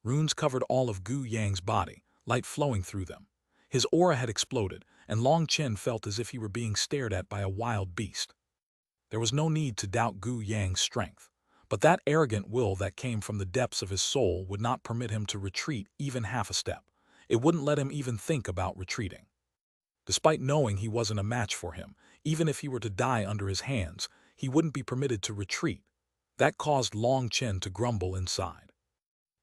Runes covered all of Gu Yang's body, light flowing through them. His aura had exploded, and Long Chen felt as if he were being stared at by a wild beast. There was no need to doubt Gu Yang's strength, but that arrogant will that came from the depths of his soul would not permit him to retreat even half a step. It wouldn't let him even think about retreating. Despite knowing he wasn't a match for him, even if he were to die under his hands, he wouldn't be permitted to retreat. That caused Long Chen to grumble inside.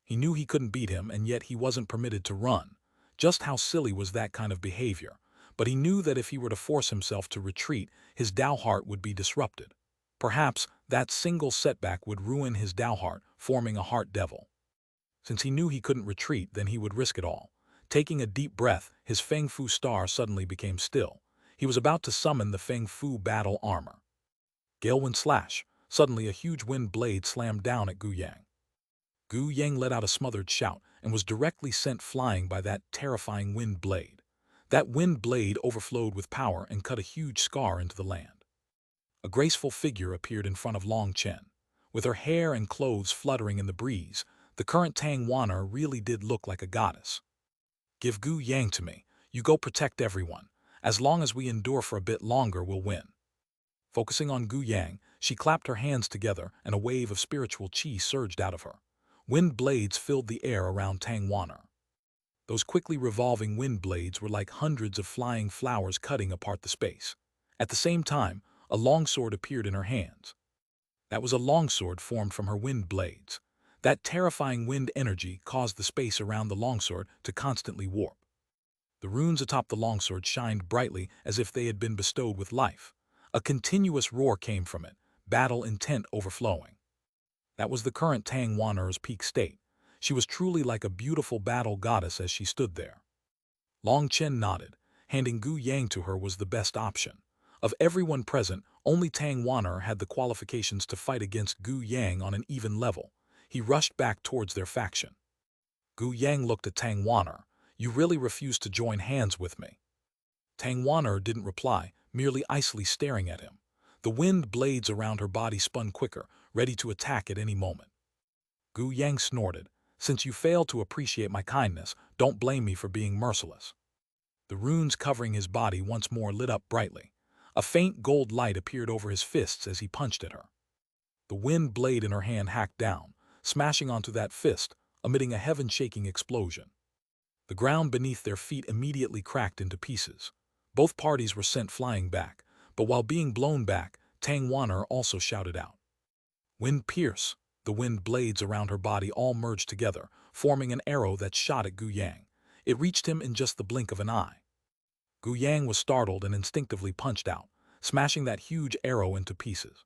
He knew he couldn't beat him, and yet he wasn't permitted to run. Just how silly was that kind of behavior? But he knew that if he were to force himself to retreat, his Dao heart would be disrupted. Perhaps that single setback would ruin his Dao heart, forming a heart devil. Since he knew he couldn't retreat, then he would risk it all. Taking a deep breath, his Feng Fu star suddenly became still. He was about to summon the Feng Fu battle armor. Galewind slash. Suddenly a huge wind blade slammed down at Gu Yang. Gu Yang let out a smothered shout and was directly sent flying by that terrifying wind blade. That wind blade overflowed with power and cut a huge scar into the land. A graceful figure appeared in front of Long Chen. With her hair and clothes fluttering in the breeze, the current Tang Wanner really did look like a goddess. "Give Gu Yang to me. You go protect everyone. As long as we endure for a bit longer, we'll win." Focusing on Gu Yang, she clapped her hands together and a wave of spiritual qi surged out of her. Wind blades filled the air around Tang Wanner. Those quickly revolving wind blades were like hundreds of flying flowers cutting apart the space. At the same time, a longsword appeared in her hands. That was a longsword formed from her wind blades. That terrifying wind energy caused the space around the longsword to constantly warp. The runes atop the longsword shined brightly as if they had been bestowed with life. A continuous roar came from it, battle intent overflowing. That was the current Tang Wanner's peak state. She was truly like a beautiful battle goddess as she stood there. Long Chen nodded. Handing Gu Yang to her was the best option. Of everyone present, only Tang Wanner had the qualifications to fight against Gu Yang on an even level. He rushed back towards their faction. Gu Yang looked at Tang Wanner. "You really refuse to join hands with me?" Tang Wanner didn't reply, merely icily staring at him. The wind blades around her body spun quicker, ready to attack at any moment. Gu Yang snorted. "Since you fail to appreciate my kindness, don't blame me for being merciless." The runes covering his body once more lit up brightly. A faint gold light appeared over his fists as he punched at her. The wind blade in her hand hacked down, smashing onto that fist, emitting a heaven-shaking explosion. The ground beneath their feet immediately cracked into pieces. Both parties were sent flying back, but while being blown back, Tang Wanner also shouted out. "Wind pierce!" The wind blades around her body all merged together, forming an arrow that shot at Gu Yang. It reached him in just the blink of an eye. Gu Yang was startled and instinctively punched out, smashing that huge arrow into pieces.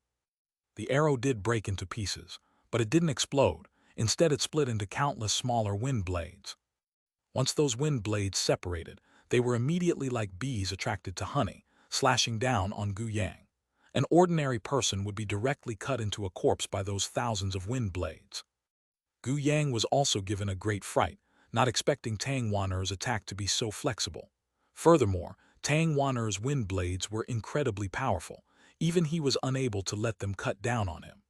The arrow did break into pieces, but it didn't explode. Instead, it split into countless smaller wind blades. Once those wind blades separated, they were immediately like bees attracted to honey, slashing down on Gu Yang. An ordinary person would be directly cut into a corpse by those thousands of wind blades. Gu Yang was also given a great fright, not expecting Tang Wanner's attack to be so flexible. Furthermore, Tang Wanner's wind blades were incredibly powerful. Even he was unable to let them cut down on him.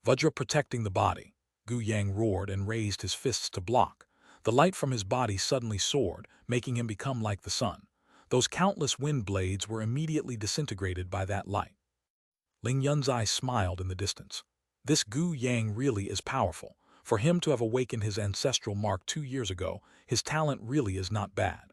Vajra protecting the body, Gu Yang roared and raised his fists to block. The light from his body suddenly soared, making him become like the sun. Those countless wind blades were immediately disintegrated by that light. Ling Yun's eye smiled in the distance. This Gu Yang really is powerful. For him to have awakened his ancestral mark 2 years ago, his talent really is not bad.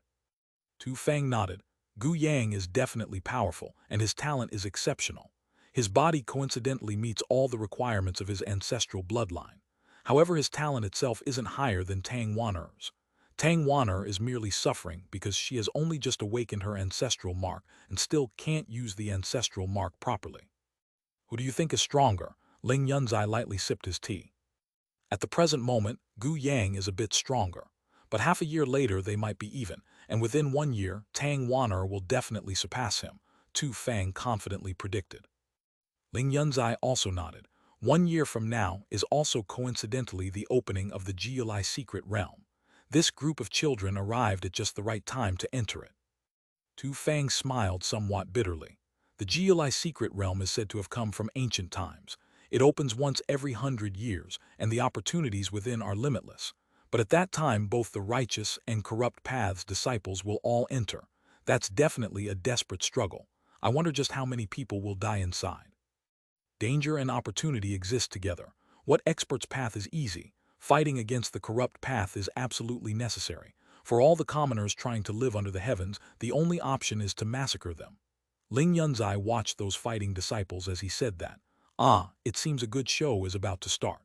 Tu Fang nodded. Gu Yang is definitely powerful, and his talent is exceptional. His body coincidentally meets all the requirements of his ancestral bloodline. However, his talent itself isn't higher than Tang Wanner's. Tang Wanner is merely suffering because she has only just awakened her ancestral mark and still can't use the ancestral mark properly. Who do you think is stronger? Ling Yunzai lightly sipped his tea. At the present moment, Gu Yang is a bit stronger. But half a year later they might be even, and within 1 year, Tang Wanner will definitely surpass him, Tu Fang confidently predicted. Ling Yunzai also nodded. 1 year from now is also coincidentally the opening of the Geolai secret realm. This group of children arrived at just the right time to enter it. Tu Fang smiled somewhat bitterly. The Geolai secret realm is said to have come from ancient times. It opens once every 100 years, and the opportunities within are limitless. But at that time both the righteous and corrupt paths disciples will all enter. That's definitely a desperate struggle. I wonder just how many people will die inside. Danger and opportunity exist together. What expert's path is easy? Fighting against the corrupt path is absolutely necessary. For all the commoners trying to live under the heavens, the only option is to massacre them. Ling Yunzai watched those fighting disciples as he said that. Ah, it seems a good show is about to start.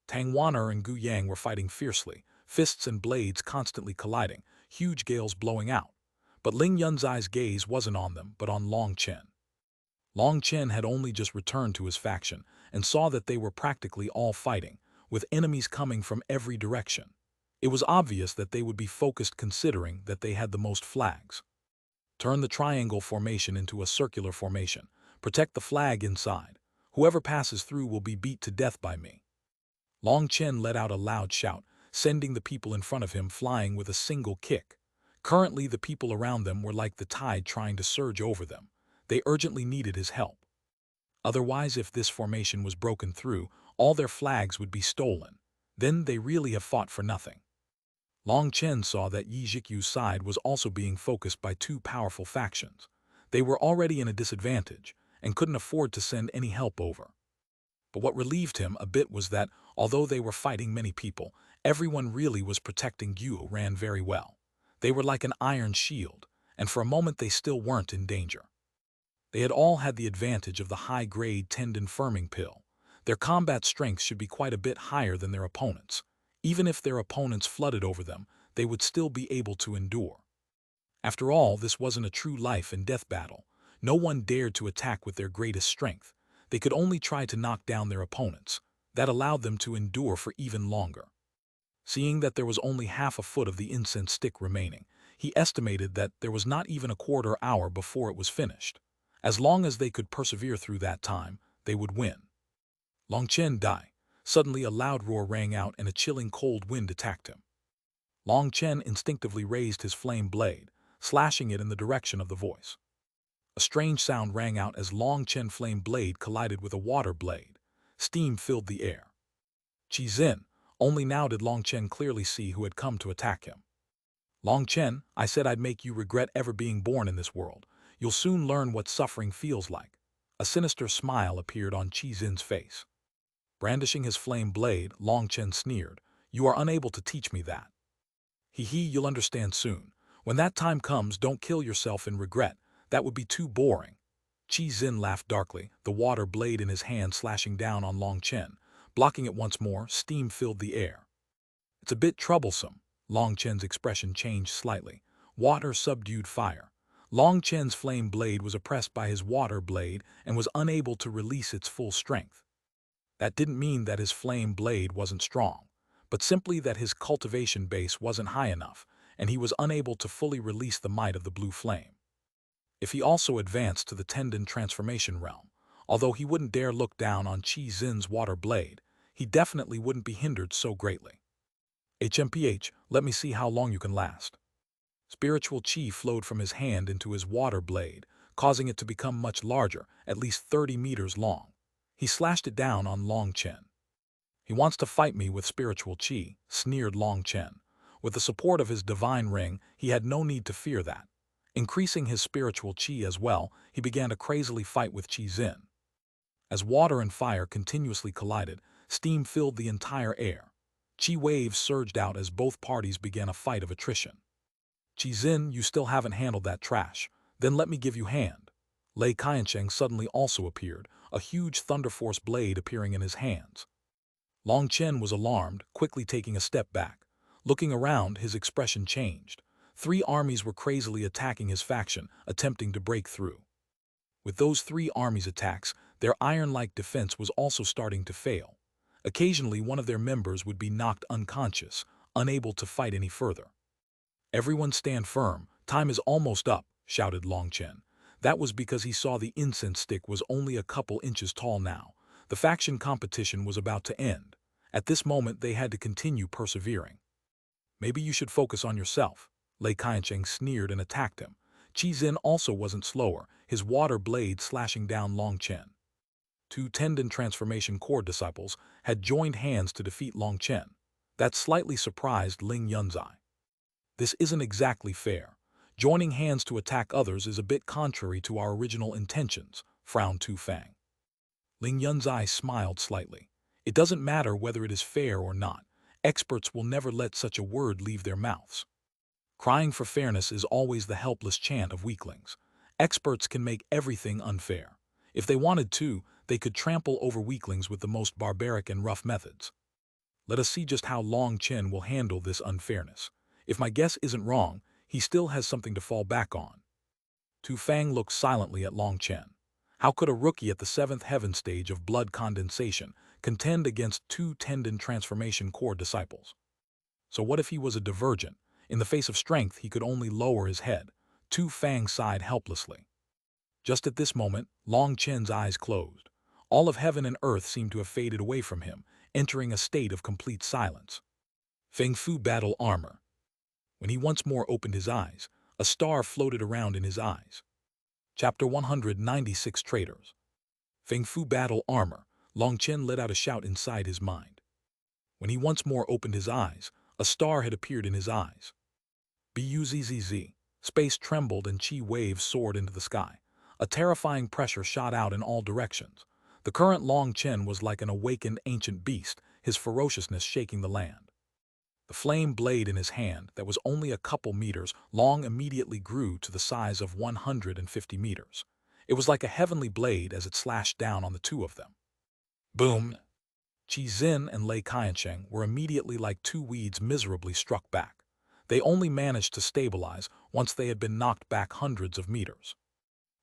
Tang Wan'er and Gu Yang were fighting fiercely, fists and blades constantly colliding, huge gales blowing out. But Ling Yunzai's gaze wasn't on them, but on Long Chen. Long Chen had only just returned to his faction and saw that they were practically all fighting, with enemies coming from every direction. It was obvious that they would be focused considering that they had the most flags. Turn the triangle formation into a circular formation. Protect the flag inside. Whoever passes through will be beat to death by me. Long Chen let out a loud shout, sending the people in front of him flying with a single kick. Currently, the people around them were like the tide trying to surge over them. They urgently needed his help. Otherwise, if this formation was broken through, all their flags would be stolen. Then they really have fought for nothing. Long Chen saw that Yi Jikyu's side was also being focused by two powerful factions. They were already in a disadvantage and couldn't afford to send any help over. But what relieved him a bit was that, although they were fighting many people, everyone really was protecting Yu Ran very well. They were like an iron shield, and for a moment they still weren't in danger. They had all had the advantage of the high-grade tendon-firming pill. Their combat strength should be quite a bit higher than their opponents. Even if their opponents flooded over them, they would still be able to endure. After all, this wasn't a true life-and-death battle. No one dared to attack with their greatest strength. They could only try to knock down their opponents. That allowed them to endure for even longer. Seeing that there was only half a foot of the incense stick remaining, he estimated that there was not even a quarter hour before it was finished. As long as they could persevere through that time, they would win. Long Chen died. Suddenly a loud roar rang out and a chilling cold wind attacked him. Long Chen instinctively raised his flame blade, slashing it in the direction of the voice. A strange sound rang out as Long Chen flame blade collided with a water blade. Steam filled the air. Qi Xin, only now did Long Chen clearly see who had come to attack him. Long Chen, I said I'd make you regret ever being born in this world. You'll soon learn what suffering feels like. A sinister smile appeared on Qi Xin's face. Brandishing his flame blade, Long Chen sneered, "You are unable to teach me that." Hee, you'll understand soon. When that time comes, don't kill yourself in regret. That would be too boring. Qi Xin laughed darkly, the water blade in his hand slashing down on Long Chen. Blocking it once more, steam filled the air. It's a bit troublesome. Long Chen's expression changed slightly. Water subdued fire. Long Chen's flame blade was oppressed by his water blade and was unable to release its full strength. That didn't mean that his flame blade wasn't strong, but simply that his cultivation base wasn't high enough, and he was unable to fully release the might of the blue flame. If he also advanced to the tendon transformation realm, although he wouldn't dare look down on Qi Xin's water blade, he definitely wouldn't be hindered so greatly. HMPH, let me see how long you can last. Spiritual chi flowed from his hand into his water blade, causing it to become much larger, at least 30 meters long. He slashed it down on Long Chen. He wants to fight me with spiritual chi, sneered Long Chen. With the support of his divine ring, he had no need to fear that. Increasing his spiritual chi as well, he began to crazily fight with Qi Xin. As water and fire continuously collided, steam filled the entire air. Qi waves surged out as both parties began a fight of attrition. Qi Xin, you still haven't handled that trash. Then let me give you hand. Lei Qiansheng suddenly also appeared, a huge Thunder Force blade appearing in his hands. Long Chen was alarmed, quickly taking a step back. Looking around, his expression changed. 3 armies were crazily attacking his faction, attempting to break through. With those 3 armies' attacks, their iron-like defense was also starting to fail. Occasionally, one of their members would be knocked unconscious, unable to fight any further. Everyone stand firm, time is almost up, shouted Long Chen. That was because he saw the incense stick was only a couple inches tall now. The faction competition was about to end. At this moment, they had to continue persevering. Maybe you should focus on yourself. Lei Qiansheng sneered and attacked him. Qi Xin also wasn't slower, his water blade slashing down Long Chen. 2 tendon transformation core disciples had joined hands to defeat Long Chen. That slightly surprised Ling Yunzai. This isn't exactly fair. Joining hands to attack others is a bit contrary to our original intentions, frowned Tu Fang. Ling Yunzai smiled slightly. It doesn't matter whether it is fair or not. Experts will never let such a word leave their mouths. Crying for fairness is always the helpless chant of weaklings. Experts can make everything unfair. If they wanted to, they could trample over weaklings with the most barbaric and rough methods. Let us see just how Long Chen will handle this unfairness. If my guess isn't wrong, he still has something to fall back on. Tu Fang looked silently at Long Chen. How could a rookie at the 7th heaven stage of blood condensation contend against 2 tendon transformation core disciples? So what if he was a divergent? In the face of strength, he could only lower his head. Tu Fang sighed helplessly. Just at this moment, Long Chen's eyes closed. All of heaven and earth seemed to have faded away from him, entering a state of complete silence. Feng Fu battle armor. When he once more opened his eyes, a star floated around in his eyes. Chapter 196 Traders. Feng Fu battle armor. Long Chen let out a shout inside his mind. When he once more opened his eyes, a star had appeared in his eyes. Buzzz. Space trembled and chi waves soared into the sky. A terrifying pressure shot out in all directions. The current Long Chen was like an awakened ancient beast, his ferociousness shaking the land. The flame blade in his hand, that was only a couple meters long, immediately grew to the size of 150 meters. It was like a heavenly blade as it slashed down on the two of them. Boom! Qi Xin and Lei Qiansheng were immediately like two weeds miserably struck back. They only managed to stabilize once they had been knocked back hundreds of meters.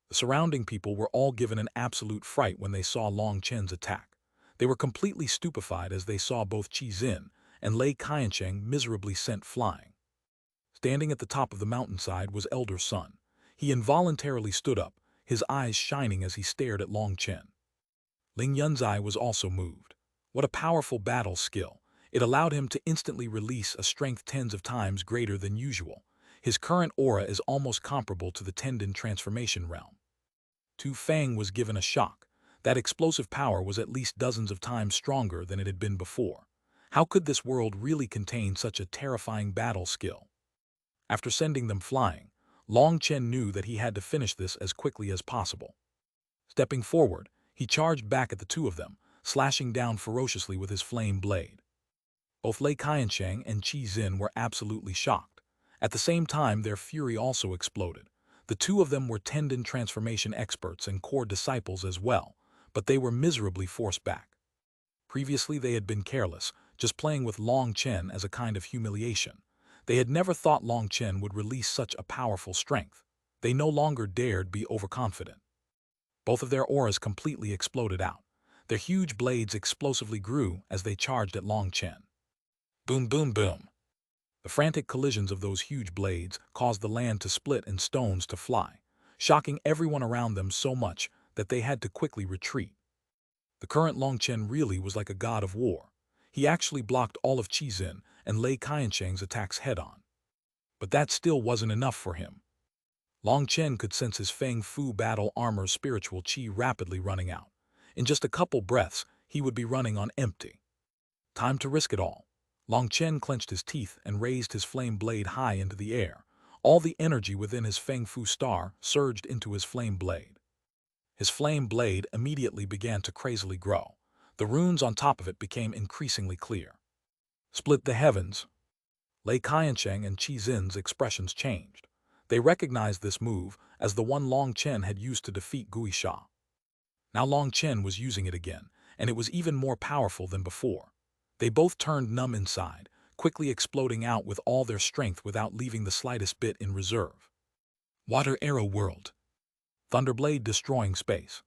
The surrounding people were all given an absolute fright when they saw Long Chen's attack. They were completely stupefied as they saw both Qi Xin and Lei Qiansheng miserably sent flying. Standing at the top of the mountainside was Elder Sun. He involuntarily stood up, his eyes shining as he stared at Long Chen. Ling Yunzai was also moved. What a powerful battle skill. It allowed him to instantly release a strength tens of times greater than usual. His current aura is almost comparable to the tendon transformation realm. Tu Fang was given a shock. That explosive power was at least dozens of times stronger than it had been before. How could this world really contain such a terrifying battle skill? After sending them flying, Long Chen knew that he had to finish this as quickly as possible. Stepping forward, he charged back at the two of them, slashing down ferociously with his flame blade. Both Lei Qiansheng and Qi Xin were absolutely shocked. At the same time, their fury also exploded. The two of them were tendon transformation experts and core disciples as well, but they were miserably forced back. Previously, they had been careless, just playing with Long Chen as a kind of humiliation. They had never thought Long Chen would release such a powerful strength. They no longer dared be overconfident. Both of their auras completely exploded out. Their huge blades explosively grew as they charged at Long Chen. Boom, boom, boom. The frantic collisions of those huge blades caused the land to split and stones to fly, shocking everyone around them so much that they had to quickly retreat. The current Long Chen really was like a god of war. He actually blocked all of Qi Xin and Lei Qiansheng's attacks head-on. But that still wasn't enough for him. Long Chen could sense his Feng Fu battle armor's spiritual qi rapidly running out. In just a couple breaths, he would be running on empty. Time to risk it all. Long Chen clenched his teeth and raised his flame blade high into the air. All the energy within his Feng Fu star surged into his flame blade. His flame blade immediately began to crazily grow. The runes on top of it became increasingly clear. Split the heavens. Lei Qiansheng and Qi Xin's expressions changed. They recognized this move as the one Long Chen had used to defeat Gui Sha. Now Long Chen was using it again, and it was even more powerful than before. They both turned numb inside, quickly exploding out with all their strength without leaving the slightest bit in reserve. Water Arrow World. Thunderblade destroying space.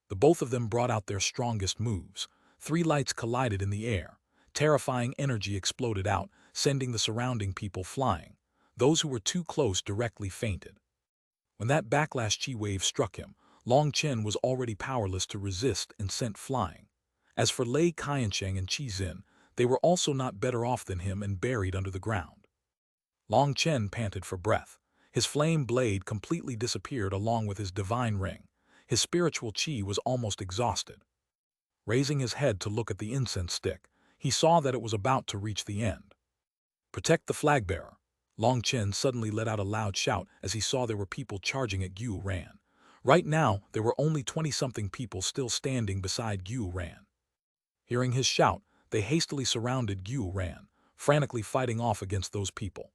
The both of them brought out their strongest moves. 3 lights collided in the air. Terrifying energy exploded out, sending the surrounding people flying. Those who were too close directly fainted. When that backlash chi wave struck him, Long Chen was already powerless to resist and sent flying. As for Lei Qiansheng and Qi Xin, they were also not better off than him and buried under the ground. Long Chen panted for breath. His flame blade completely disappeared along with his divine ring. His spiritual qi was almost exhausted. Raising his head to look at the incense stick, He saw that it was about to reach the end. Protect the flag bearer. Long Chen suddenly let out a loud shout as he saw there were people charging at Xuanhuan. Right now, there were only 20-something people still standing beside Xuanhuan. Hearing his shout, they hastily surrounded Xuanhuan, frantically fighting off against those people.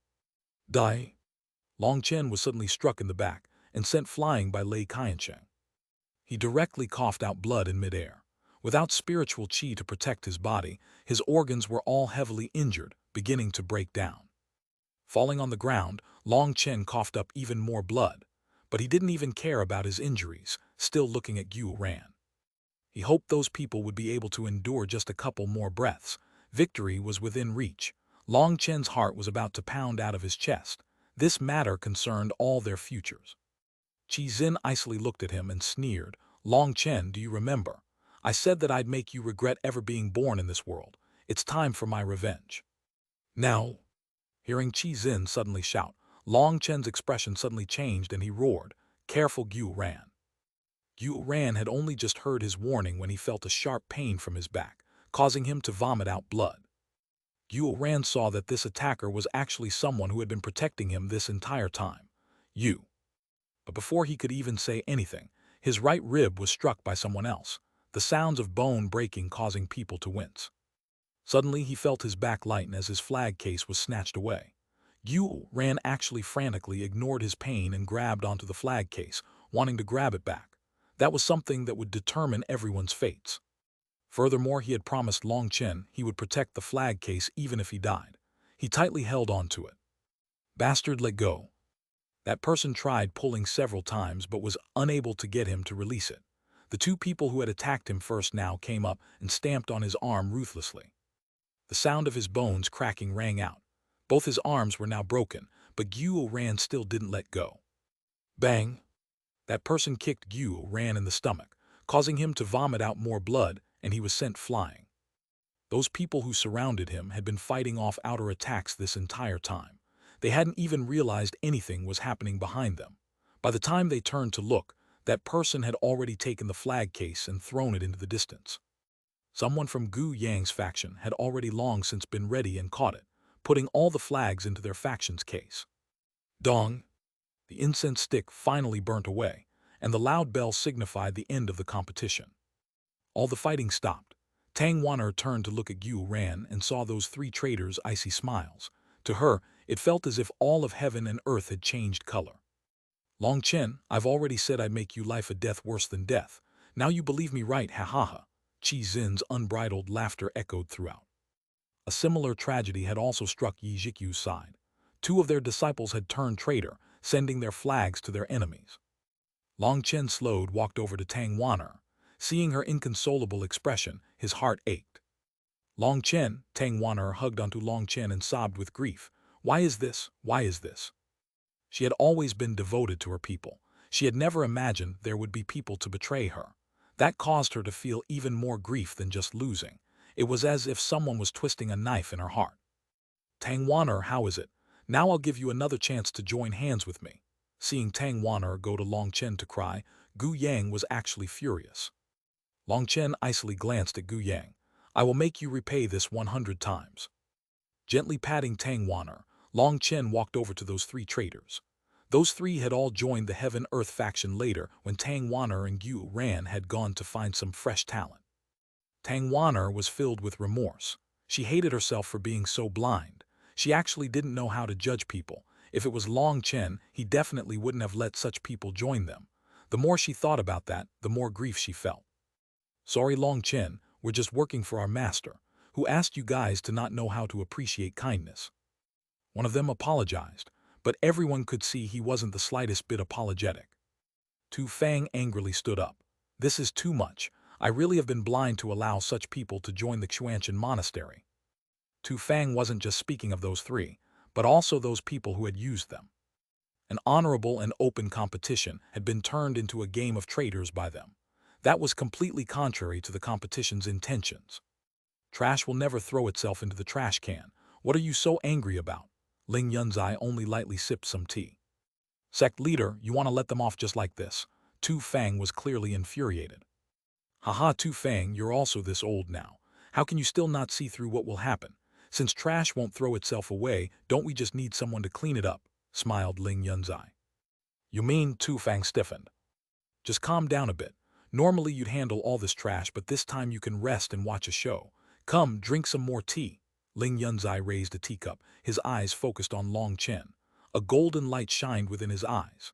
Die! Long Chen was suddenly struck in the back and sent flying by Lei Qiansheng. He directly coughed out blood in midair. Without spiritual qi to protect his body, his organs were all heavily injured, beginning to break down. Falling on the ground, Long Chen coughed up even more blood, but he didn't even care about his injuries, still looking at Xuanhuan. He hoped those people would be able to endure just a couple more breaths. Victory was within reach. Long Chen's heart was about to pound out of his chest. This matter concerned all their futures. Qi Xin icily looked at him and sneered. Long Chen, do you remember? I said that I'd make you regret ever being born in this world. It's time for my revenge. Now, hearing Qi Xin suddenly shout, Long Chen's expression suddenly changed and he roared, Careful, Xuanhuan. Xuanhuan had only just heard his warning when he felt a sharp pain from his back, causing him to vomit out blood. Xuanhuan saw that this attacker was actually someone who had been protecting him this entire time. But before he could even say anything, his right rib was struck by someone else, the sounds of bone breaking causing people to wince. Suddenly he felt his back lighten as his flag case was snatched away. Xuanhuan actually frantically ignored his pain and grabbed onto the flag case, wanting to grab it back. That was something that would determine everyone's fates. Furthermore, he had promised Long Chen he would protect the flag case even if he died. He tightly held on to it. Bastard, let go. That person tried pulling several times but was unable to get him to release it. The two people who had attacked him first now came up and stamped on his arm ruthlessly. The sound of his bones cracking rang out. Both his arms were now broken, but Xuanhuan still didn't let go. Bang! That person kicked Xuanhuan in the stomach, causing him to vomit out more blood, and he was sent flying. Those people who surrounded him had been fighting off outer attacks this entire time. They hadn't even realized anything was happening behind them. By the time they turned to look, that person had already taken the flag case and thrown it into the distance. Someone from Gu Yang's faction had already long since been ready and caught it, putting all the flags into their faction's case. Dong! The incense stick finally burnt away, and the loud bell signified the end of the competition. All the fighting stopped. Tang Wan'er turned to look at Xuanhuan and saw those three traitors' icy smiles. To her, it felt as if all of heaven and earth had changed color. Long Chen, I've already said I'd make you life a death worse than death. Now you believe me, right? Ha ha ha. Qi Xin's unbridled laughter echoed throughout. A similar tragedy had also struck Yi Zhiqiu's side. Two of their disciples had turned traitor, sending their flags to their enemies. Long Chen slowed, walked over to Tang Wan'er. Seeing her inconsolable expression, his heart ached. Long Chen, Tang Wan'er hugged onto Long Chen and sobbed with grief. Why is this? Why is this? She had always been devoted to her people. She had never imagined there would be people to betray her. That caused her to feel even more grief than just losing. It was as if someone was twisting a knife in her heart. Tang Wan'er, how is it? Now I'll give you another chance to join hands with me. Seeing Tang Wan'er go to Long Chen to cry, Gu Yang was actually furious. Long Chen icily glanced at Gu Yang. I will make you repay this 100 times. Gently patting Tang Wan'er, Long Chen walked over to those three traitors. Those three had all joined the Heaven-Earth faction later when Tang Wan'er and Xuanhuan had gone to find some fresh talent. Tang Wan'er was filled with remorse. She hated herself for being so blind. She actually didn't know how to judge people. If it was Long Chen, he definitely wouldn't have let such people join them. The more she thought about that, the more grief she felt. Sorry, Long Chen, we're just working for our master, who asked you guys to not know how to appreciate kindness. One of them apologized, but everyone could see he wasn't the slightest bit apologetic. Tu Fang angrily stood up. This is too much. I really have been blind to allow such people to join the Xuanhuan monastery. Tu Fang wasn't just speaking of those three, but also those people who had used them. An honorable and open competition had been turned into a game of traitors by them. That was completely contrary to the competition's intentions. Trash will never throw itself into the trash can. What are you so angry about? Ling Yunzai only lightly sipped some tea. Sect leader, you want to let them off just like this? Tu Fang was clearly infuriated. Haha, Tu Fang, you're also this old now. How can you still not see through what will happen? Since trash won't throw itself away, don't we just need someone to clean it up? Smiled Ling Yunzai. You mean? Tu Fang stiffened. Just calm down a bit. Normally you'd handle all this trash, but this time you can rest and watch a show. Come, drink some more tea. Ling Yunzai raised a teacup, his eyes focused on Long Chen. A golden light shined within his eyes.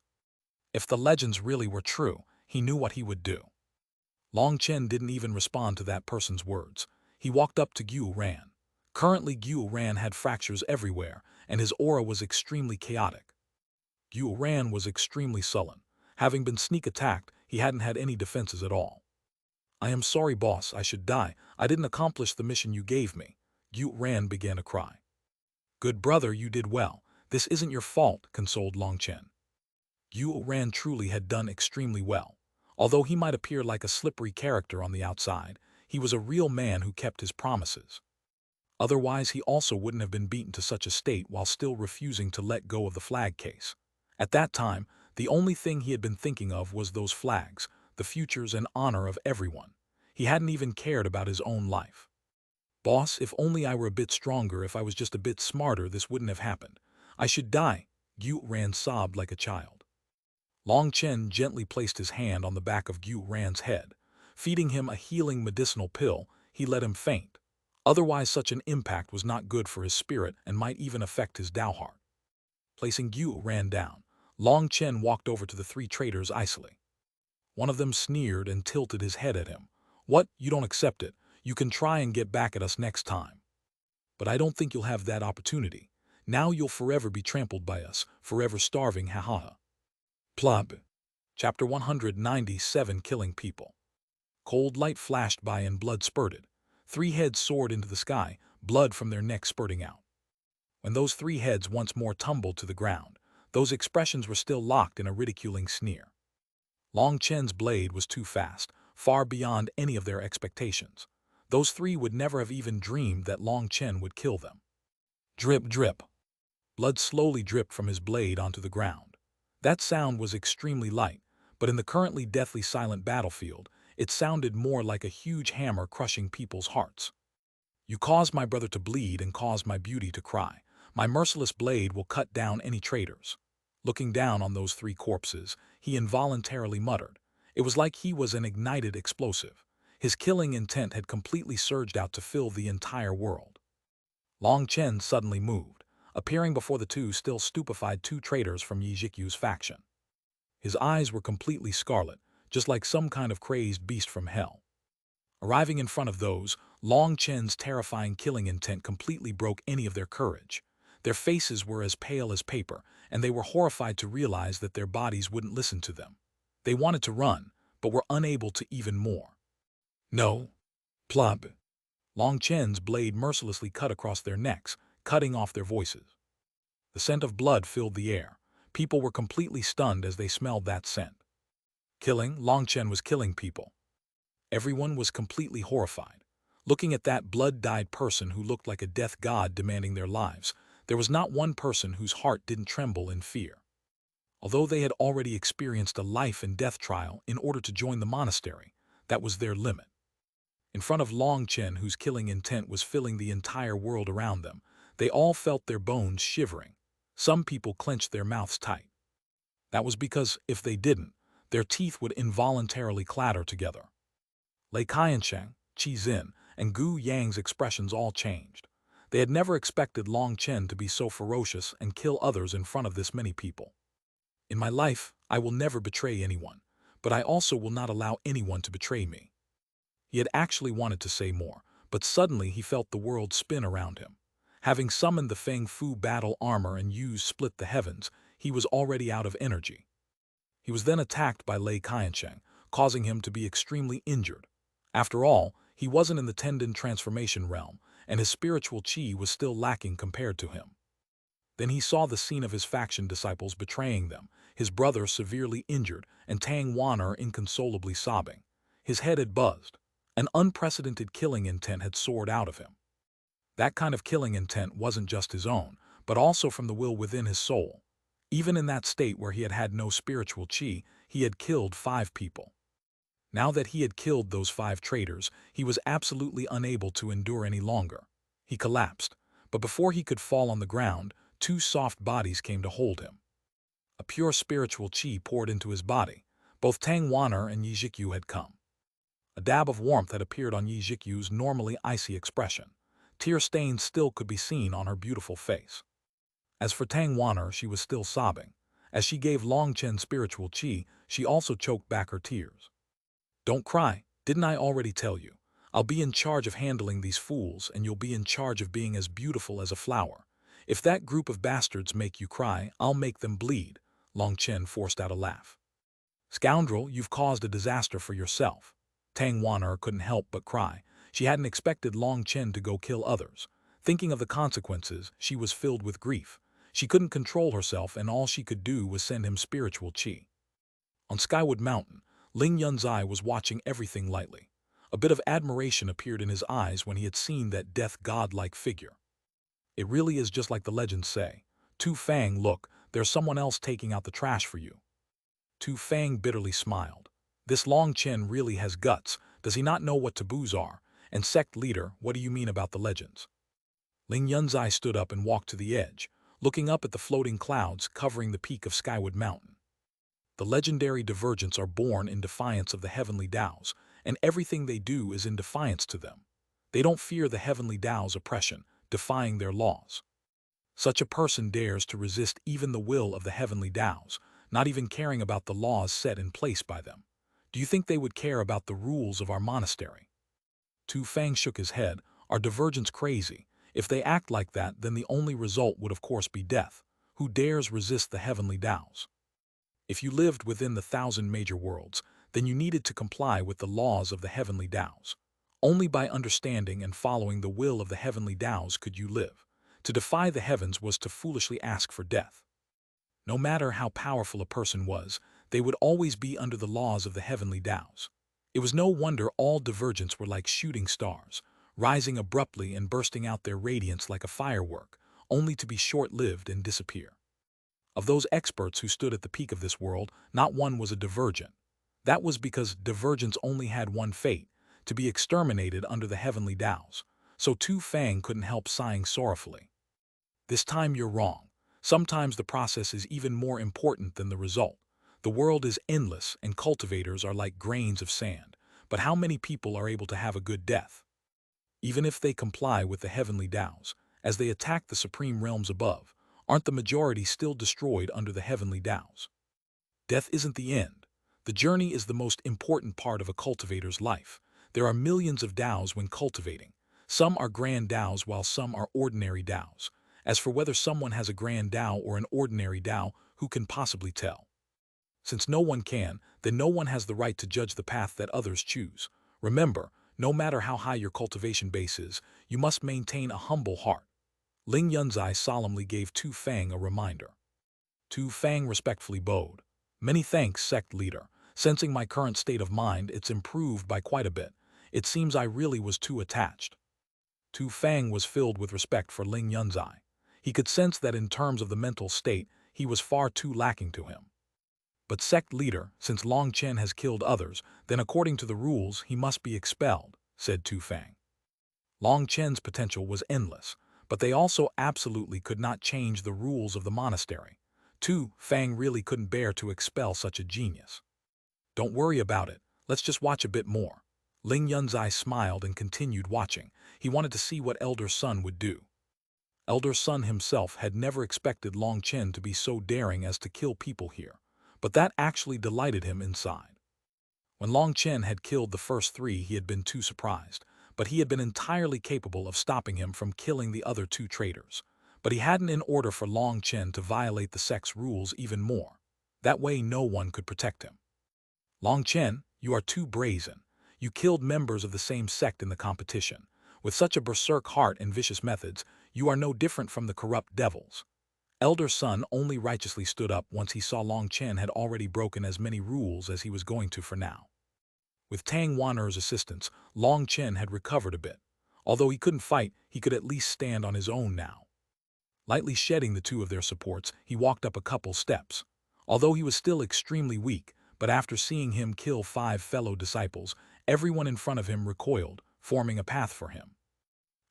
If the legends really were true, he knew what he would do. Long Chen didn't even respond to that person's words. He walked up to Xuanhuan. Currently Xuanhuan had fractures everywhere, and his aura was extremely chaotic. Xuanhuan was extremely sullen. Having been sneak attacked, he hadn't had any defenses at all. I am sorry, boss, I should die. I didn't accomplish the mission you gave me. Xuanhuan began to cry. Good brother, you did well. This isn't your fault, consoled Long Chen. Xuanhuan truly had done extremely well. Although he might appear like a slippery character on the outside, he was a real man who kept his promises. Otherwise, he also wouldn't have been beaten to such a state while still refusing to let go of the flag case. At that time, the only thing he had been thinking of was those flags, the futures and honor of everyone. He hadn't even cared about his own life. Boss, if only I were a bit stronger, if I was just a bit smarter, this wouldn't have happened. I should die. Xuanhuan sobbed like a child. Long Chen gently placed his hand on the back of Xuanhuan's head. Feeding him a healing medicinal pill, he let him faint. Otherwise, such an impact was not good for his spirit and might even affect his Dao heart. Placing Xuanhuan down, Long Chen walked over to the three traitors icily. One of them sneered and tilted his head at him. What, you don't accept it? You can try and get back at us next time. But I don't think you'll have that opportunity. Now you'll forever be trampled by us, forever starving, ha ha ha. Plub. Chapter 197 Killing People. Cold light flashed by and blood spurted. Three heads soared into the sky, blood from their necks spurting out. When those three heads once more tumbled to the ground, those expressions were still locked in a ridiculing sneer. Long Chen's blade was too fast, far beyond any of their expectations. Those three would never have even dreamed that Long Chen would kill them. Drip, drip. Blood slowly dripped from his blade onto the ground. That sound was extremely light, but in the currently deathly silent battlefield, it sounded more like a huge hammer crushing people's hearts. You caused my brother to bleed and caused my beauty to cry. My merciless blade will cut down any traitors. Looking down on those three corpses, he involuntarily muttered. It was like he was an ignited explosive. His killing intent had completely surged out to fill the entire world. Long Chen suddenly moved, appearing before the two still stupefied two traitors from Yi Jikyu's faction. His eyes were completely scarlet, just like some kind of crazed beast from hell. Arriving in front of those, Long Chen's terrifying killing intent completely broke any of their courage. Their faces were as pale as paper, and they were horrified to realize that their bodies wouldn't listen to them. They wanted to run, but were unable to even more. No. Plub. Long Chen's blade mercilessly cut across their necks, cutting off their voices. The scent of blood filled the air. People were completely stunned as they smelled that scent. Long Chen was killing people. Everyone was completely horrified. Looking at that blood-dyed person who looked like a death god demanding their lives, there was not one person whose heart didn't tremble in fear. Although they had already experienced a life and death trial in order to join the monastery, that was their limit. In front of Long Chen, whose killing intent was filling the entire world around them, they all felt their bones shivering. Some people clenched their mouths tight. That was because, if they didn't, their teeth would involuntarily clatter together. Lei Qiansheng, Qi Xin, and Gu Yang's expressions all changed. They had never expected Long Chen to be so ferocious and kill others in front of this many people. In my life, I will never betray anyone, but I also will not allow anyone to betray me. He had actually wanted to say more, but suddenly he felt the world spin around him. Having summoned the Feng Fu battle armor and used Split the Heavens, he was already out of energy. He was then attacked by Lei Qiansheng, causing him to be extremely injured. After all, he wasn't in the tendon transformation realm, and his spiritual qi was still lacking compared to him. Then he saw the scene of his faction disciples betraying them, his brother severely injured, and Tang Wan'er inconsolably sobbing. His head had buzzed. An unprecedented killing intent had soared out of him. That kind of killing intent wasn't just his own, but also from the will within his soul. Even in that state where he had had no spiritual qi, he had killed 5 people. Now that he had killed those 5 traitors, he was absolutely unable to endure any longer. He collapsed, but before he could fall on the ground, 2 soft bodies came to hold him. A pure spiritual qi poured into his body. Both Tang Wan'er and Yi Zhikyu had come. A dab of warmth had appeared on Yi Zhikyu's normally icy expression. Tear stains still could be seen on her beautiful face. As for Tang Wan'er, she was still sobbing. As she gave Long Chen spiritual qi, she also choked back her tears. "Don't cry, didn't I already tell you? I'll be in charge of handling these fools, and you'll be in charge of being as beautiful as a flower. If that group of bastards make you cry, I'll make them bleed." Long Chen forced out a laugh. "Scoundrel, you've caused a disaster for yourself." Tang Wan'er couldn't help but cry. She hadn't expected Long Chen to go kill others. Thinking of the consequences, she was filled with grief. She couldn't control herself, and all she could do was send him spiritual qi. On Skywood Mountain, Ling Yunzai was watching everything lightly. A bit of admiration appeared in his eyes when he had seen that death god-like figure. "It really is just like the legends say. Tu Fang, look, there's someone else taking out the trash for you." Tu Fang bitterly smiled. "This Long Chen really has guts. Does he not know what taboos are? And sect leader, what do you mean about the legends?" Ling Yunzai stood up and walked to the edge, looking up at the floating clouds covering the peak of Skywood Mountain. "The legendary divergents are born in defiance of the heavenly Taos, and everything they do is in defiance to them. They don't fear the heavenly Tao's oppression, defying their laws. Such a person dares to resist even the will of the heavenly Taos, not even caring about the laws set in place by them. Do you think they would care about the rules of our monastery?" Tu Fang shook his head. "Are divergents crazy? If they act like that, then the only result would of course be death. Who dares resist the heavenly Taos? If you lived within the 1,000 major worlds, then you needed to comply with the laws of the heavenly Taos. Only by understanding and following the will of the heavenly Taos could you live. To defy the heavens was to foolishly ask for death. No matter how powerful a person was, they would always be under the laws of the heavenly Taos. It was no wonder all divergents were like shooting stars, rising abruptly and bursting out their radiance like a firework, only to be short-lived and disappear. Of those experts who stood at the peak of this world, not one was a divergent. That was because divergents only had one fate, to be exterminated under the heavenly Taos. So Tu Fang couldn't help sighing sorrowfully. "This time you're wrong. Sometimes the process is even more important than the result. The world is endless and cultivators are like grains of sand. But how many people are able to have a good death? Even if they comply with the heavenly Taos, as they attack the supreme realms above, aren't the majority still destroyed under the heavenly Taos? Death isn't the end. The journey is the most important part of a cultivator's life. There are millions of Taos when cultivating. Some are grand Taos while some are ordinary Taos. As for whether someone has a grand Tao or an ordinary Tao, who can possibly tell? Since no one can, then no one has the right to judge the path that others choose. Remember, no matter how high your cultivation base is, you must maintain a humble heart." Ling Yunzai solemnly gave Tu Fang a reminder. Tu Fang respectfully bowed. "Many thanks, sect leader. Sensing my current state of mind, it's improved by quite a bit. It seems I really was too attached." Tu Fang was filled with respect for Ling Yunzai. He could sense that in terms of the mental state, he was far too lacking to him. "But sect leader, since Long Chen has killed others, then according to the rules he must be expelled," said Tu Fang. Long Chen's potential was endless, but they also absolutely could not change the rules of the monastery. Tu Fang really couldn't bear to expel such a genius. "Don't worry about it, let's just watch a bit more." Ling Yunzai smiled and continued watching. He wanted to see what Elder Sun would do. Elder Sun himself had never expected Long Chen to be so daring as to kill people here, but that actually delighted him inside. When Long Chen had killed the first 3, he had been too surprised, but he had been entirely capable of stopping him from killing the other 2 traitors. But he hadn't in order for Long Chen to violate the sect's rules even more. That way no one could protect him. "Long Chen, you are too brazen. You killed members of the same sect in the competition. With such a berserk heart and vicious methods, you are no different from the corrupt devils." Elder Sun only righteously stood up once he saw Long Chen had already broken as many rules as he was going to for now. With Tang Wan'er's assistance, Long Chen had recovered a bit. Although he couldn't fight, he could at least stand on his own now. Lightly shedding the 2 of their supports, he walked up a couple steps. Although he was still extremely weak, but after seeing him kill 5 fellow disciples, everyone in front of him recoiled, forming a path for him.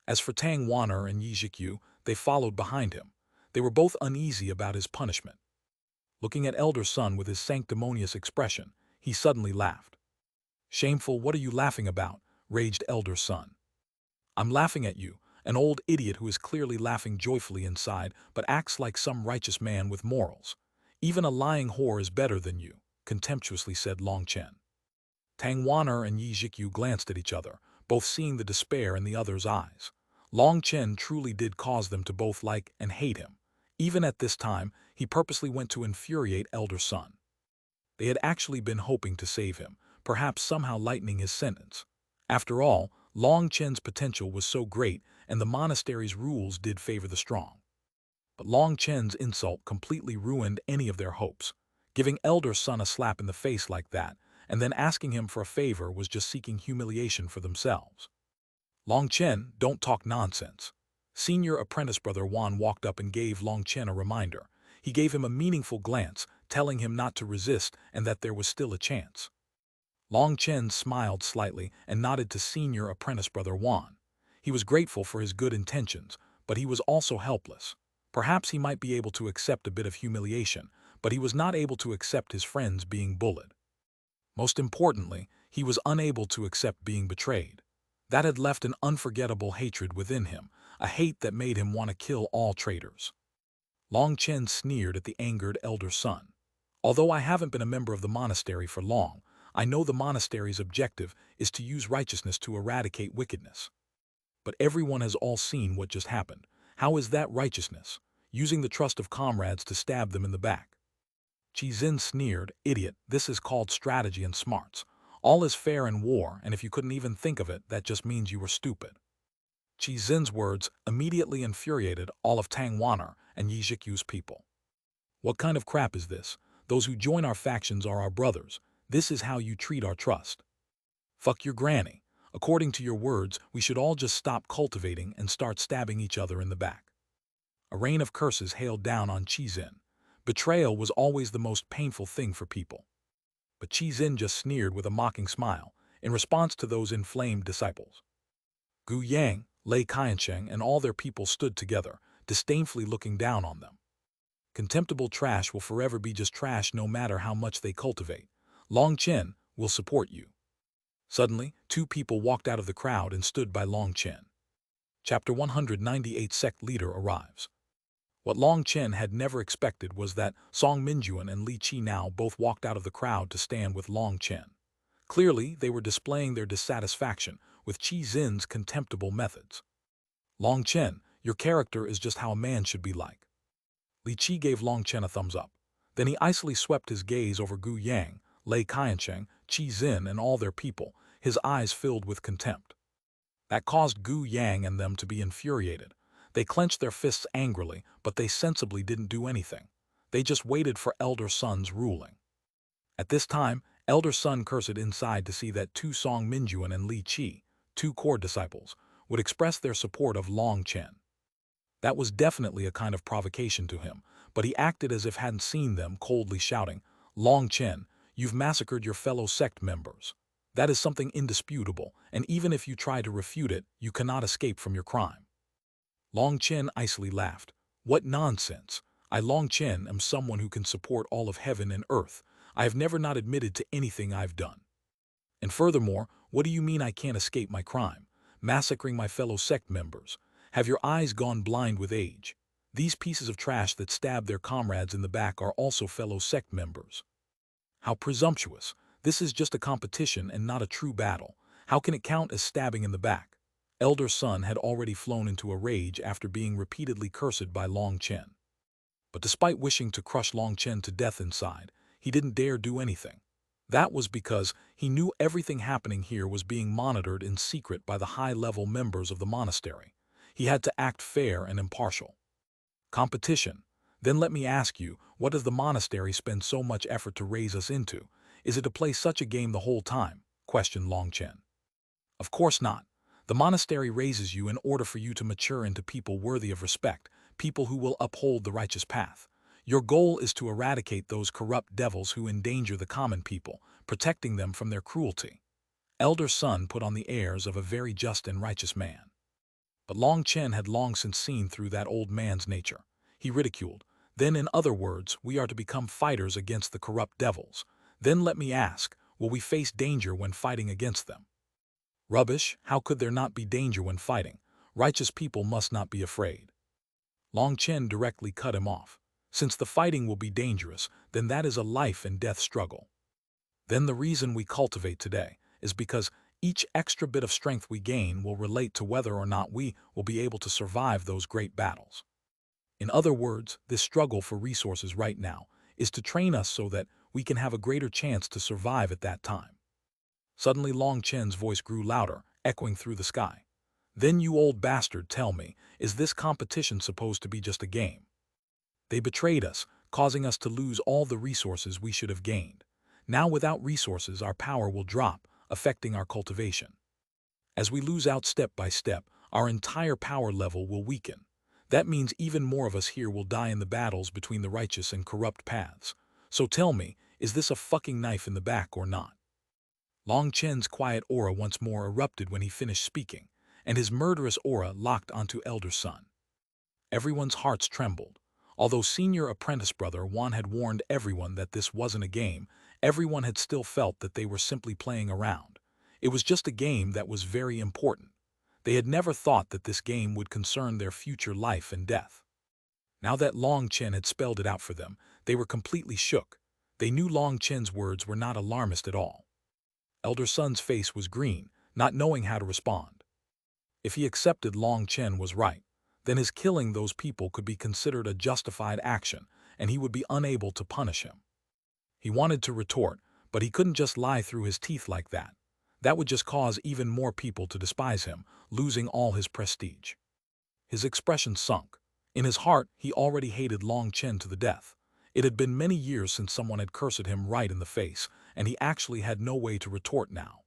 As for Tang Wan'er and Yi Zhikyu, they followed behind him. They were both uneasy about his punishment. Looking at Elder Sun with his sanctimonious expression, he suddenly laughed. "Shameful, what are you laughing about?" raged Elder Sun. "I'm laughing at you, an old idiot who is clearly laughing joyfully inside but acts like some righteous man with morals. Even a lying whore is better than you," contemptuously said Long Chen. Tang Wan'er and Yi Zhikyu glanced at each other, both seeing the despair in the other's eyes. Long Chen truly did cause them to both like and hate him. Even at this time, he purposely went to infuriate Elder Sun. They had actually been hoping to save him, perhaps somehow lightening his sentence. After all, Long Chen's potential was so great, and the monastery's rules did favor the strong. But Long Chen's insult completely ruined any of their hopes. Giving Elder Sun a slap in the face like that, and then asking him for a favor was just seeking humiliation for themselves. "Long Chen, don't talk nonsense." Senior apprentice brother Wan walked up and gave Long Chen a reminder. He gave him a meaningful glance, telling him not to resist and that there was still a chance. Long Chen smiled slightly and nodded to senior apprentice brother Wan. He was grateful for his good intentions, but he was also helpless. Perhaps he might be able to accept a bit of humiliation, but he was not able to accept his friends being bullied. Most importantly, he was unable to accept being betrayed. That had left an unforgettable hatred within him, a hate that made him want to kill all traitors. Long Chen sneered at the angered Elder Sun. "Although I haven't been a member of the monastery for long, I know the monastery's objective is to use righteousness to eradicate wickedness. But everyone has all seen what just happened. How is that righteousness? Using the trust of comrades to stab them in the back." Qi Xin sneered, "Idiot, this is called strategy and smarts. All is fair in war, and if you couldn't even think of it, that just means you were stupid." Qi Xin's words immediately infuriated all of Tang Wan'er and Yi Zhikyu's people. "What kind of crap is this? Those who join our factions are our brothers. This is how you treat our trust. Fuck your granny. According to your words, we should all just stop cultivating and start stabbing each other in the back." A rain of curses hailed down on Qi Xin. Betrayal was always the most painful thing for people. But Qi Xin just sneered with a mocking smile, in response to those inflamed disciples. Gu Yang, Lei Qiansheng, and all their people stood together, disdainfully looking down on them. "Contemptible trash will forever be just trash no matter how much they cultivate. Long Chen will support you." Suddenly, 2 people walked out of the crowd and stood by Long Chen. Chapter 198 Sect Leader Arrives. What Long Chen had never expected was that Song Minjuan and Li Qi now both walked out of the crowd to stand with Long Chen. Clearly, they were displaying their dissatisfaction with Qi Xin's contemptible methods. "Long Chen, your character is just how a man should be like." Li Qi gave Long Chen a thumbs up. Then he icily swept his gaze over Gu Yang, Lei Qiansheng, Qi Xin, and all their people, his eyes filled with contempt. That caused Gu Yang and them to be infuriated. They clenched their fists angrily, but they sensibly didn't do anything. They just waited for Elder Sun's ruling. At this time, Elder Sun cursed inside to see that Tu Song Minjuan and Li Qi, 2 core disciples, would express their support of Long Chen. That was definitely a kind of provocation to him, but he acted as if hadn't seen them, coldly shouting, "Long Chen, you've massacred your fellow sect members. That is something indisputable, and even if you try to refute it, you cannot escape from your crime." Long Chen icily laughed. "What nonsense! I, Long Chen, am someone who can support all of heaven and earth. I have never not admitted to anything I've done. And furthermore, what do you mean I can't escape my crime? Massacring my fellow sect members. Have your eyes gone blind with age? These pieces of trash that stab their comrades in the back are also fellow sect members. How presumptuous! This is just a competition and not a true battle. How can it count as stabbing in the back?" Elder Sun had already flown into a rage after being repeatedly cursed by Long Chen. But despite wishing to crush Long Chen to death inside, he didn't dare do anything. That was because he knew everything happening here was being monitored in secret by the high-level members of the monastery. He had to act fair and impartial. Competition? Then let me ask you, what does the monastery spend so much effort to raise us into? Is it to play such a game the whole time? Questioned Long Chen. Of course not. The monastery raises you in order for you to mature into people worthy of respect, people who will uphold the righteous path. Your goal is to eradicate those corrupt devils who endanger the common people, protecting them from their cruelty. Elder Sun put on the airs of a very just and righteous man. But Long Chen had long since seen through that old man's nature. He ridiculed. Then, in other words, we are to become fighters against the corrupt devils. Then let me ask, will we face danger when fighting against them? Rubbish, how could there not be danger when fighting? Righteous people must not be afraid. Long Chen directly cut him off. Since the fighting will be dangerous, then that is a life and death struggle. Then the reason we cultivate today is because each extra bit of strength we gain will relate to whether or not we will be able to survive those great battles. In other words, this struggle for resources right now is to train us so that we can have a greater chance to survive at that time. Suddenly Long Chen's voice grew louder, echoing through the sky. Then you old bastard, tell me, is this competition supposed to be just a game? They betrayed us, causing us to lose all the resources we should have gained. Now without resources our power will drop, affecting our cultivation. As we lose out step by step, our entire power level will weaken. That means even more of us here will die in the battles between the righteous and corrupt paths. So tell me, is this a fucking knife in the back or not? Long Chen's quiet aura once more erupted when he finished speaking, and his murderous aura locked onto Elder Sun. Everyone's hearts trembled. Although senior apprentice brother Xuan had warned everyone that this wasn't a game, everyone had still felt that they were simply playing around. It was just a game that was very important. They had never thought that this game would concern their future life and death. Now that Long Chen had spelled it out for them, they were completely shook. They knew Long Chen's words were not alarmist at all. Elder Sun's face was green, not knowing how to respond. If he accepted Long Chen was right, then his killing those people could be considered a justified action, and he would be unable to punish him. He wanted to retort, but he couldn't just lie through his teeth like that. That would just cause even more people to despise him, losing all his prestige. His expression sunk. In his heart, he already hated Long Chen to the death. It had been many years since someone had cursed him right in the face, and he actually had no way to retort now.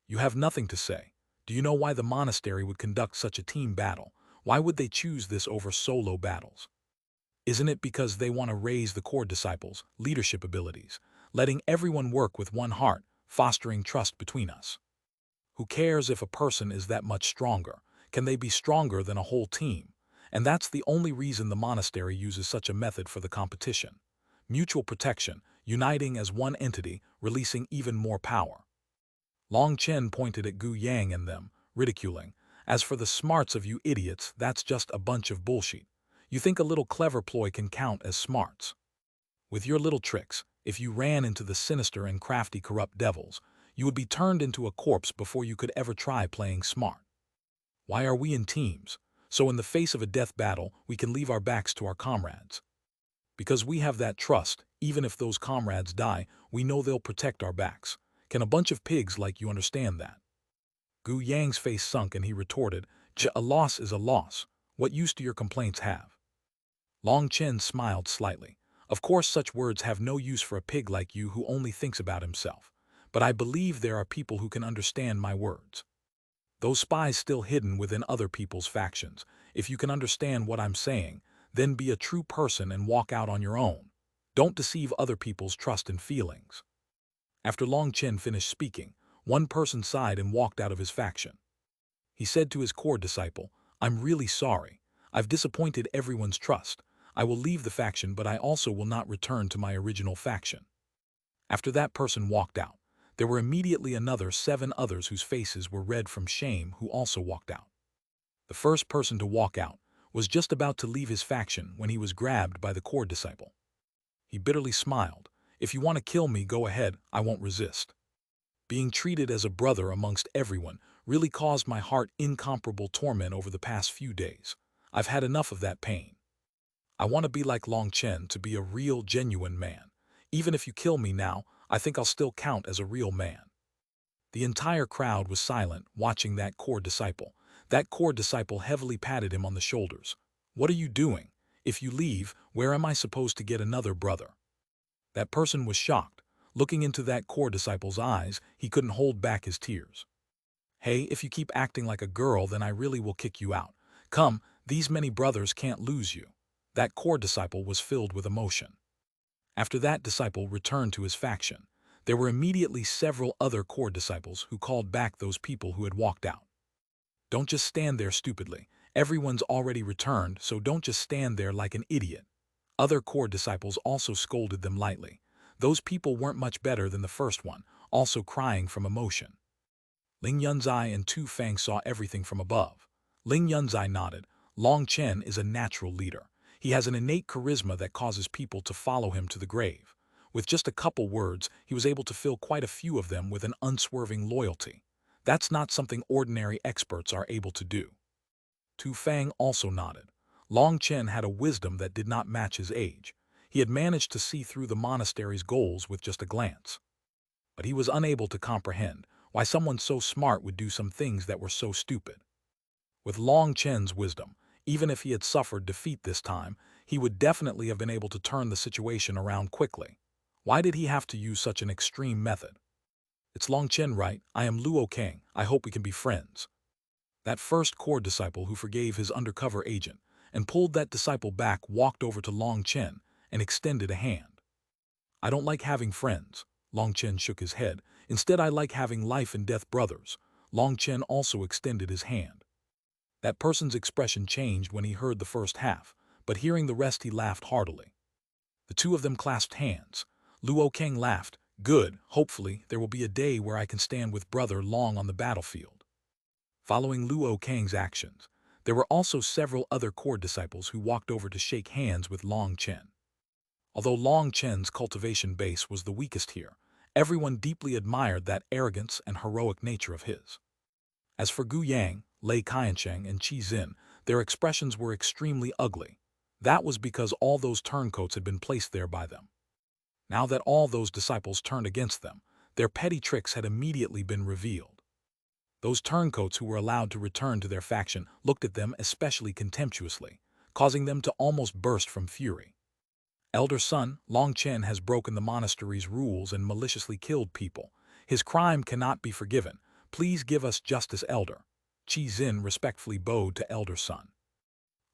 You have nothing to say. Do you know why the monastery would conduct such a team battle? Why would they choose this over solo battles? Isn't it because they want to raise the core disciples' leadership abilities, letting everyone work with one heart, fostering trust between us? Who cares if a person is that much stronger? Can they be stronger than a whole team? And that's the only reason the monastery uses such a method for the competition. Mutual protection, uniting as one entity, releasing even more power. Long Chen pointed at Gu Yang and them, ridiculing. As for the smarts of you idiots, that's just a bunch of bullshit. You think a little clever ploy can count as smarts? With your little tricks, if you ran into the sinister and crafty corrupt devils, you would be turned into a corpse before you could ever try playing smart. Why are we in teams? So in the face of a death battle, we can leave our backs to our comrades. Because we have that trust, even if those comrades die, we know they'll protect our backs. Can a bunch of pigs like you understand that? Gu Yang's face sunk and he retorted, a loss is a loss. What use do your complaints have? Long Chen smiled slightly. Of course such words have no use for a pig like you who only thinks about himself. But I believe there are people who can understand my words. Those spies still hidden within other people's factions. If you can understand what I'm saying, then be a true person and walk out on your own. Don't deceive other people's trust and feelings. After Long Chen finished speaking, one person sighed and walked out of his faction. He said to his core disciple, I'm really sorry. I've disappointed everyone's trust. I will leave the faction, but I also will not return to my original faction. After that person walked out, there were immediately another 7 others whose faces were red from shame who also walked out. The first person to walk out was just about to leave his faction when he was grabbed by the core disciple. He bitterly smiled. If you want to kill me, go ahead, I won't resist. Being treated as a brother amongst everyone really caused my heart incomparable torment over the past few days. I've had enough of that pain. I want to be like Long Chen, to be a real, genuine man. Even if you kill me now, I think I'll still count as a real man. The entire crowd was silent, watching that core disciple. That core disciple heavily patted him on the shoulders. What are you doing? If you leave, where am I supposed to get another brother? That person was shocked. Looking into that core disciple's eyes, he couldn't hold back his tears. Hey, if you keep acting like a girl, then I really will kick you out. Come, these many brothers can't lose you. That core disciple was filled with emotion. After that disciple returned to his faction, there were immediately several other core disciples who called back those people who had walked out. Don't just stand there stupidly. Everyone's already returned, so don't just stand there like an idiot. Other core disciples also scolded them lightly. Those people weren't much better than the first one, also crying from emotion. Ling Yunzai and Tu Fang saw everything from above. Ling Yunzai nodded. Long Chen is a natural leader. He has an innate charisma that causes people to follow him to the grave. With just a couple words, he was able to fill quite a few of them with an unswerving loyalty. That's not something ordinary experts are able to do. Tu Fang also nodded. Long Chen had a wisdom that did not match his age. He had managed to see through the monastery's goals with just a glance. But he was unable to comprehend why someone so smart would do some things that were so stupid. With Long Chen's wisdom, even if he had suffered defeat this time, he would definitely have been able to turn the situation around quickly. Why did he have to use such an extreme method? It's Long Chen, right? I am Luo Kang. I hope we can be friends. That first core disciple who forgave his undercover agent and pulled that disciple back walked over to Long Chen and extended a hand. I don't like having friends. Long Chen shook his head. Instead, I like having life and death brothers. Long Chen also extended his hand. That person's expression changed when he heard the first half, but hearing the rest he laughed heartily. The two of them clasped hands. Luo Kang laughed. Good, hopefully there will be a day where I can stand with brother Long on the battlefield. Following Luo Kang's actions, there were also several other core disciples who walked over to shake hands with Long Chen. Although Long Chen's cultivation base was the weakest here, everyone deeply admired that arrogance and heroic nature of his. As for Gu Yang, Lei Qiansheng, and Qi Xin, their expressions were extremely ugly. That was because all those turncoats had been placed there by them. Now that all those disciples turned against them, their petty tricks had immediately been revealed. Those turncoats who were allowed to return to their faction looked at them especially contemptuously, causing them to almost burst from fury. Elder son, Long Chen has broken the monastery's rules and maliciously killed people. His crime cannot be forgiven. Please give us justice, Elder. Qi Xin respectfully bowed to Elder son.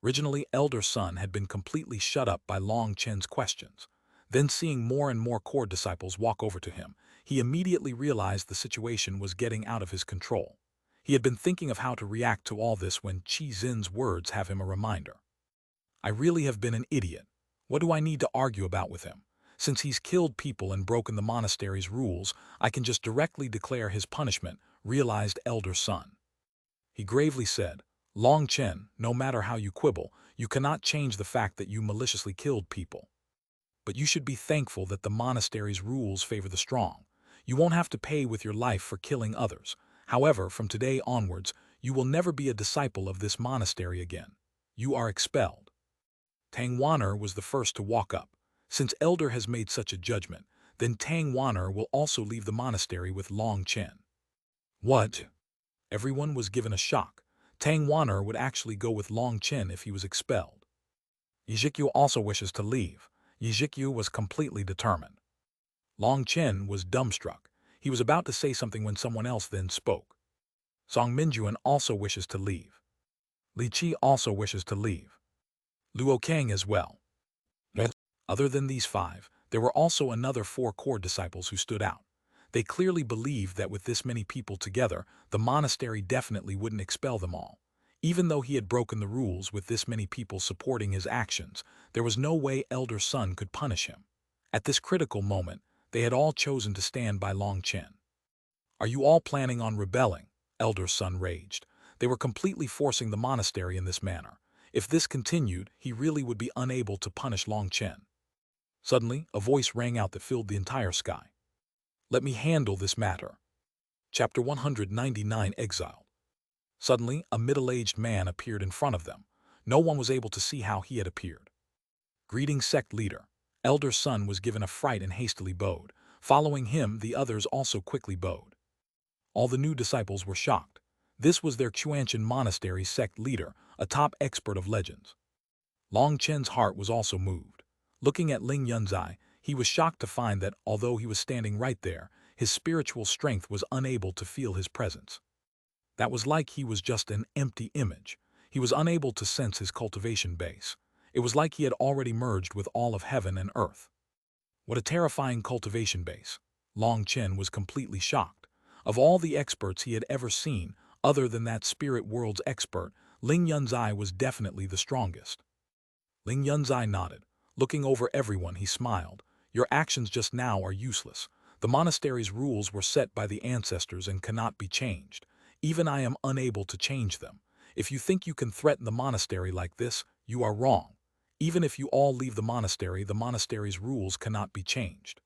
Originally, Elder son had been completely shut up by Long Chen's questions. Then seeing more and more core disciples walk over to him, he immediately realized the situation was getting out of his control. He had been thinking of how to react to all this when Qi Xin's words have him a reminder. I really have been an idiot. What do I need to argue about with him? Since he's killed people and broken the monastery's rules, I can just directly declare his punishment, realized Elder son. He gravely said, Long Chen, no matter how you quibble, you cannot change the fact that you maliciously killed people. But you should be thankful that the monastery's rules favor the strong. You won't have to pay with your life for killing others. However, from today onwards, you will never be a disciple of this monastery again. You are expelled. Tang Wan'er was the first to walk up. Since Elder has made such a judgment, then Tang Wan'er will also leave the monastery with Long Chen. What? Everyone was given a shock. Tang Wan'er would actually go with Long Chen if he was expelled. Yizhikyu also wishes to leave. Yizhikyu was completely determined. Long Chen was dumbstruck. He was about to say something when someone else then spoke. Song Minjuan also wishes to leave. Li Qi also wishes to leave. Luo Kang as well. Other than these five, there were also another 4 core disciples who stood out. They clearly believed that with this many people together, the monastery definitely wouldn't expel them all. Even though he had broken the rules with this many people supporting his actions, there was no way Elder Son could punish him. At this critical moment, they had all chosen to stand by Long Chen. Are you all planning on rebelling? Elder Son raged. They were completely forcing the monastery in this manner. If this continued, he really would be unable to punish Long Chen. Suddenly, a voice rang out that filled the entire sky. Let me handle this matter. Chapter 199 Exiled. Suddenly, a middle-aged man appeared in front of them. No one was able to see how he had appeared. Greeting sect leader. Elder Son was given a fright and hastily bowed. Following him, the others also quickly bowed. All the new disciples were shocked. This was their Xuanhuan monastery sect leader, a top expert of legends. Long Chen's heart was also moved. Looking at Ling Yunzai, he was shocked to find that, although he was standing right there, his spiritual strength was unable to feel his presence. That was like he was just an empty image. He was unable to sense his cultivation base. It was like he had already merged with all of heaven and earth. What a terrifying cultivation base. Long Chen was completely shocked. Of all the experts he had ever seen, other than that spirit world's expert, Ling Yunzai was definitely the strongest. Ling Yunzai nodded. Looking over everyone, he smiled. Your actions just now are useless. The monastery's rules were set by the ancestors and cannot be changed. Even I am unable to change them. If you think you can threaten the monastery like this, you are wrong. Even if you all leave the monastery's rules cannot be changed.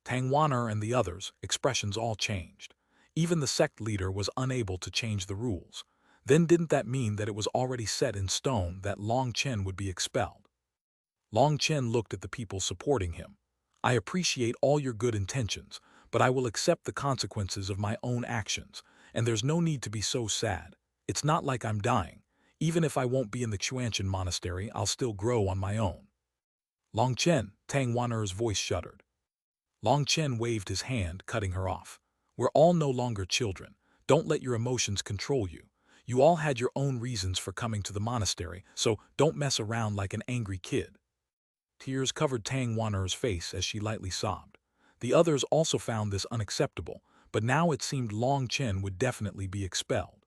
Tangwaner and the others' expressions all changed. Even the sect leader was unable to change the rules. Then didn't that mean that it was already set in stone that Long Chen would be expelled? Long Chen looked at the people supporting him. I appreciate all your good intentions, but I will accept the consequences of my own actions, and there's no need to be so sad. It's not like I'm dying. Even if I won't be in the Xuanhuan monastery, I'll still grow on my own. Long Chen, Tang Wan'er's voice shuddered. Long Chen waved his hand, cutting her off. We're all no longer children. Don't let your emotions control you. You all had your own reasons for coming to the monastery, so don't mess around like an angry kid. Tears covered Tang Wan'er's face as she lightly sobbed. The others also found this unacceptable, but now it seemed Long Chen would definitely be expelled.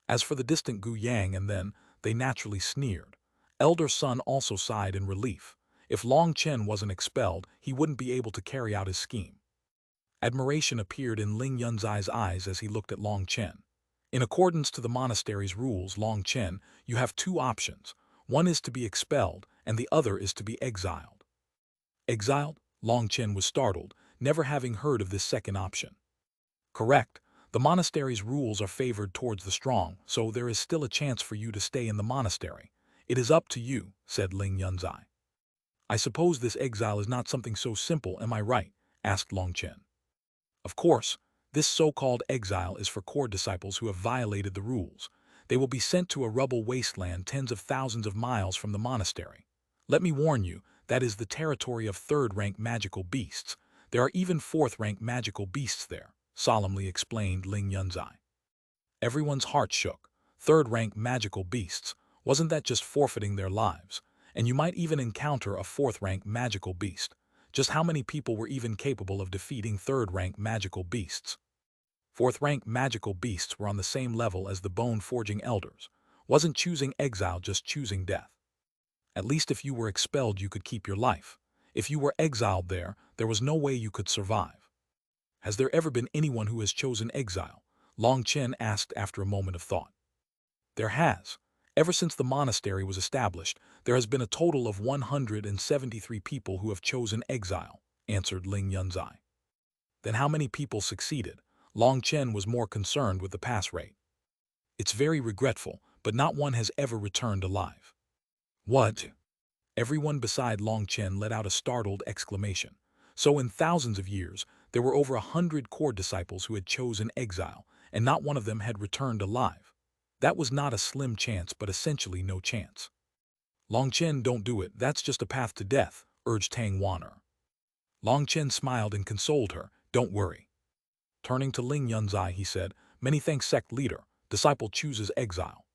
As for the distant Gu Yang and then, they naturally sneered. Elder Sun also sighed in relief. If Long Chen wasn't expelled, he wouldn't be able to carry out his scheme. Admiration appeared in Ling Yunzai's eyes as he looked at Long Chen. In accordance to the monastery's rules, Long Chen, you have two options. One is to be expelled, and the other is to be exiled. Exiled? Long Chen was startled, never having heard of this second option. Correct. The monastery's rules are favored towards the strong, so there is still a chance for you to stay in the monastery. It is up to you, said Ling Yunzai. I suppose this exile is not something so simple, am I right? Asked Long Chen. Of course, this so-called exile is for core disciples who have violated the rules. They will be sent to a rubble wasteland tens of thousands of miles from the monastery. Let me warn you, that is the territory of third-rank magical beasts. There are even fourth-rank magical beasts there, solemnly explained Ling Yunzai. Everyone's heart shook. Third-rank magical beasts. Wasn't that just forfeiting their lives? And you might even encounter a fourth-rank magical beast. Just how many people were even capable of defeating third-rank magical beasts? Fourth-rank magical beasts were on the same level as the bone-forging elders. Wasn't choosing exile just choosing death? At least if you were expelled, you could keep your life. If you were exiled there was no way you could survive. Has there ever been anyone who has chosen exile? Long Chen asked after a moment of thought. There has. Ever since the monastery was established, there has been a total of 173 people who have chosen exile, answered Ling Yunzai. Then how many people succeeded? Long Chen was more concerned with the pass rate. It's very regretful, but not one has ever returned alive. What? Everyone beside Long Chen let out a startled exclamation. So in thousands of years, there were over 100 core disciples who had chosen exile, and not one of them had returned alive. That was not a slim chance, but essentially no chance. Long Chen, don't do it, that's just a path to death, urged Tang Wan'er. Long Chen smiled and consoled her, don't worry. Turning to Ling Yunzai, he said, many thanks, sect leader, disciple chooses exile.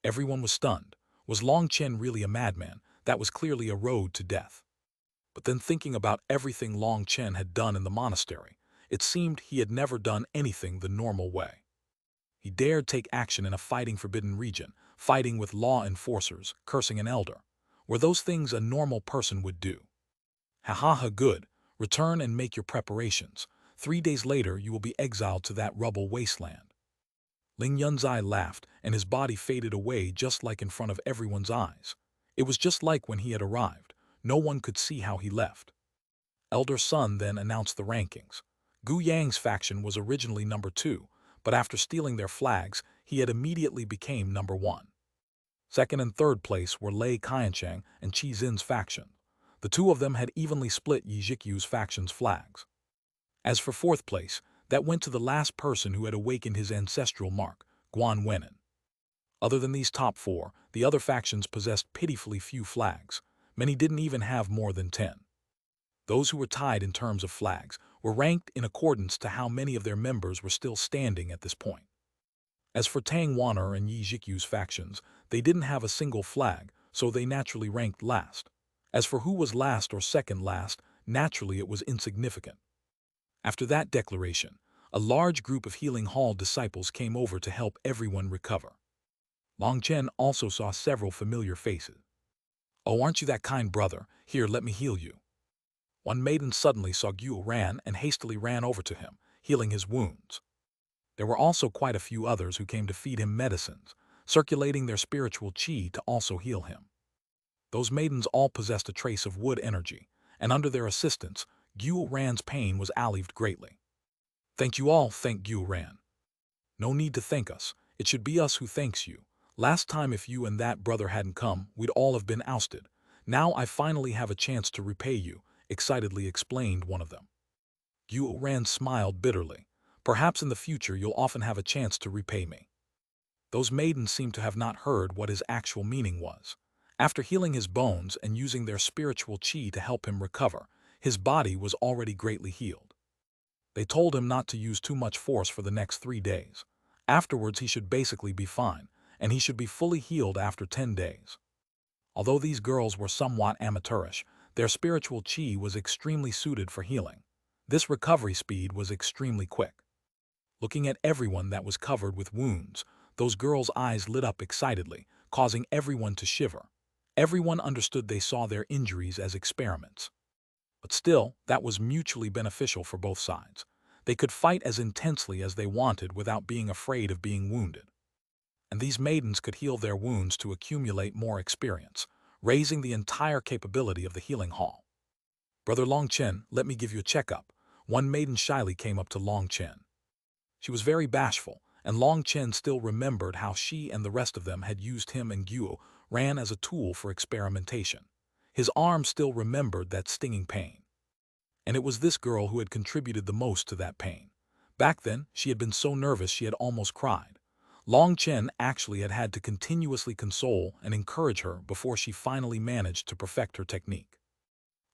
Everyone was stunned. Was Long Chen really a madman? That was clearly a road to death. But then thinking about everything Long Chen had done in the monastery, it seemed he had never done anything the normal way. He dared take action in a fighting forbidden region, fighting with law enforcers, cursing an elder. Were those things a normal person would do? Ha ha ha, good. Return and make your preparations. 3 days later you will be exiled to that rubble wasteland. Ling Yunzai laughed, and his body faded away just like in front of everyone's eyes. It was just like when he had arrived. No one could see how he left. Elder Sun then announced the rankings. Gu Yang's faction was originally number 2, but after stealing their flags, he had immediately became number 1. Second and third place were Lei Qiancheng and Qi Xin's faction. The two of them had evenly split Yi Zhiqiu's faction's flags. As for fourth place, that went to the last person who had awakened his ancestral mark, Guan Wenin. Other than these top 4, the other factions possessed pitifully few flags. Many didn't even have more than 10. Those who were tied in terms of flags were ranked in accordance to how many of their members were still standing at this point. As for Tang Wan'er and Yi Zhiqiu's factions, they didn't have a single flag, so they naturally ranked last. As for who was last or second last, naturally it was insignificant. After that declaration, a large group of Healing Hall disciples came over to help everyone recover. Long Chen also saw several familiar faces. "Oh, aren't you that kind brother? Here, let me heal you." One maiden suddenly saw Xuanhuan and hastily ran over to him, healing his wounds. There were also quite a few others who came to feed him medicines, circulating their spiritual qi to also heal him. Those maidens all possessed a trace of wood energy, and under their assistance, Xuanhuan's pain was alleviated greatly. "Thank you all, thank Xuanhuan." "No need to thank us. It should be us who thanks you. Last time if you and that brother hadn't come, we'd all have been ousted. Now I finally have a chance to repay you," excitedly explained one of them. Xuanhuan smiled bitterly. "Perhaps in the future you'll often have a chance to repay me." Those maidens seemed to have not heard what his actual meaning was. After healing his bones and using their spiritual qi to help him recover, his body was already greatly healed. They told him not to use too much force for the next 3 days. Afterwards he should basically be fine, and he should be fully healed after 10 days. Although these girls were somewhat amateurish, their spiritual qi was extremely suited for healing. This recovery speed was extremely quick. Looking at everyone that was covered with wounds, those girls' eyes lit up excitedly, causing everyone to shiver. Everyone understood they saw their injuries as experiments. But still, that was mutually beneficial for both sides. They could fight as intensely as they wanted without being afraid of being wounded. And these maidens could heal their wounds to accumulate more experience, raising the entire capability of the healing hall. "Brother Long Chen, let me give you a checkup." One maiden shyly came up to Long Chen. She was very bashful, and Long Chen still remembered how she and the rest of them had used him and Xuanhuan as a tool for experimentation. His arm still remembered that stinging pain. And it was this girl who had contributed the most to that pain. Back then, she had been so nervous she had almost cried. Long Chen actually had to continuously console and encourage her before she finally managed to perfect her technique.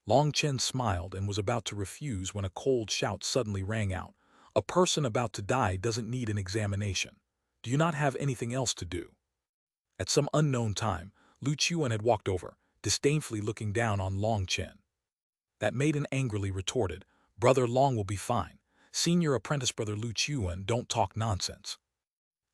Long Chen smiled and was about to refuse when a cold shout suddenly rang out. "A person about to die doesn't need an examination. Do you not have anything else to do?" At some unknown time, Xuanhuan had walked over, disdainfully looking down on Long Chen. That maiden angrily retorted, "Brother Long will be fine. Senior apprentice brother Xuanhuan, don't talk nonsense."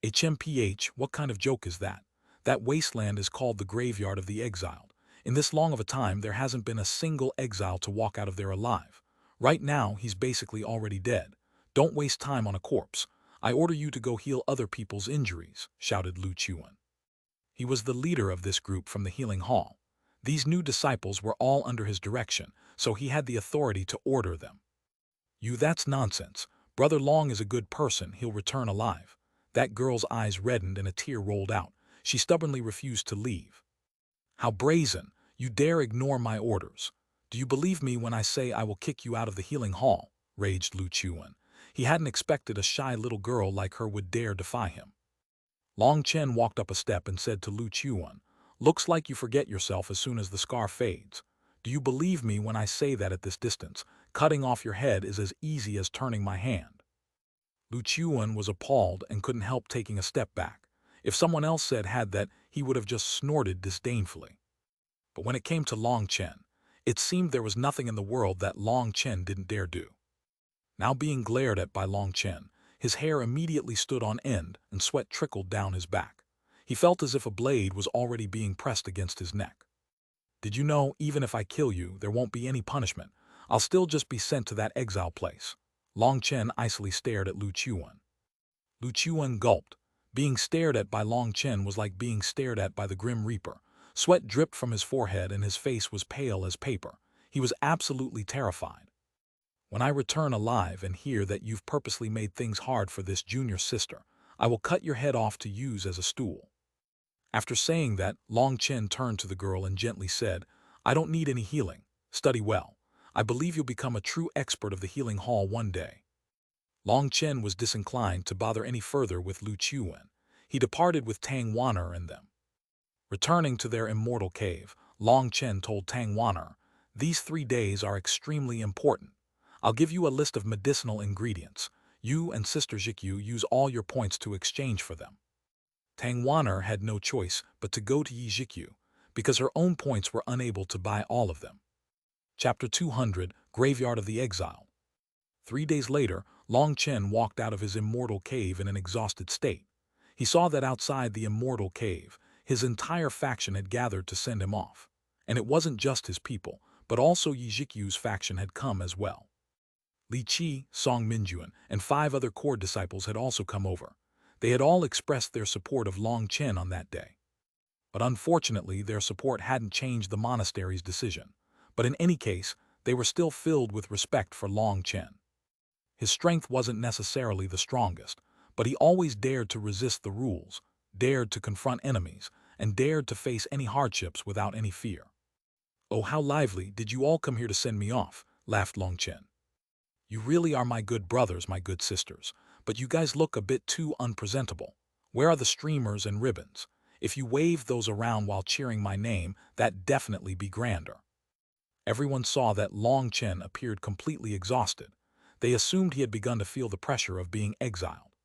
"HMPH, what kind of joke is that? That wasteland is called the graveyard of the exiled. In this long of a time, there hasn't been a single exile to walk out of there alive. Right now, he's basically already dead. Don't waste time on a corpse. I order you to go heal other people's injuries," shouted Xuanhuan. He was the leader of this group from the healing hall. These new disciples were all under his direction, so he had the authority to order them. That's nonsense. Brother Long is a good person, he'll return alive." That girl's eyes reddened and a tear rolled out. She stubbornly refused to leave. "How brazen! You dare ignore my orders. Do you believe me when I say I will kick you out of the healing hall?" raged Xuanhuan. He hadn't expected a shy little girl like her would dare defy him. Long Chen walked up a step and said to Xuanhuan, "Looks like you forget yourself as soon as the scar fades. Do you believe me when I say that at this distance, cutting off your head is as easy as turning my hand?" Xuanhuan was appalled and couldn't help taking a step back. If someone else had that, he would have just snorted disdainfully. But when it came to Long Chen, it seemed there was nothing in the world that Long Chen didn't dare do. Now being glared at by Long Chen, his hair immediately stood on end and sweat trickled down his back. He felt as if a blade was already being pressed against his neck. "Did you know, even if I kill you, there won't be any punishment. I'll still just be sent to that exile place." Long Chen icily stared at Xuanhuan. Xuanhuan gulped. Being stared at by Long Chen was like being stared at by the Grim Reaper. Sweat dripped from his forehead and his face was pale as paper. He was absolutely terrified. "When I return alive and hear that you've purposely made things hard for this junior sister, I will cut your head off to use as a stool." After saying that, Long Chen turned to the girl and gently said, "I don't need any healing. Study well. I believe you'll become a true expert of the healing hall one day." Long Chen was disinclined to bother any further with Xuanhuan. He departed with Tang Wan'er and them. Returning to their immortal cave, Long Chen told Tang Wan'er, "These 3 days are extremely important. I'll give you a list of medicinal ingredients. You and Sister Jikyu use all your points to exchange for them." Tang Wan'er had no choice but to go to Yi Jikyu. because her own points were unable to buy all of them. Chapter 200, Graveyard of the Exile. 3 days later, Long Chen walked out of his immortal cave in an exhausted state. He saw that outside the immortal cave, his entire faction had gathered to send him off. And it wasn't just his people, but also Yi Zikyu's faction had come as well. Li Qi, Song Minjuan, and 5 other core disciples had also come over. They had all expressed their support of Long Chen on that day. But unfortunately, their support hadn't changed the monastery's decision. But in any case, they were still filled with respect for Long Chen. His strength wasn't necessarily the strongest, but he always dared to resist the rules, dared to confront enemies, and dared to face any hardships without any fear. "Oh, how lively, did you all come here to send me off?" laughed Long Chen. "You really are my good brothers, my good sisters, but you guys look a bit too unpresentable. Where are the streamers and ribbons? If you waved those around while cheering my name, that'd definitely be grander." Everyone saw that Long Chen appeared completely exhausted. They assumed he had begun to feel the pressure of being exiled.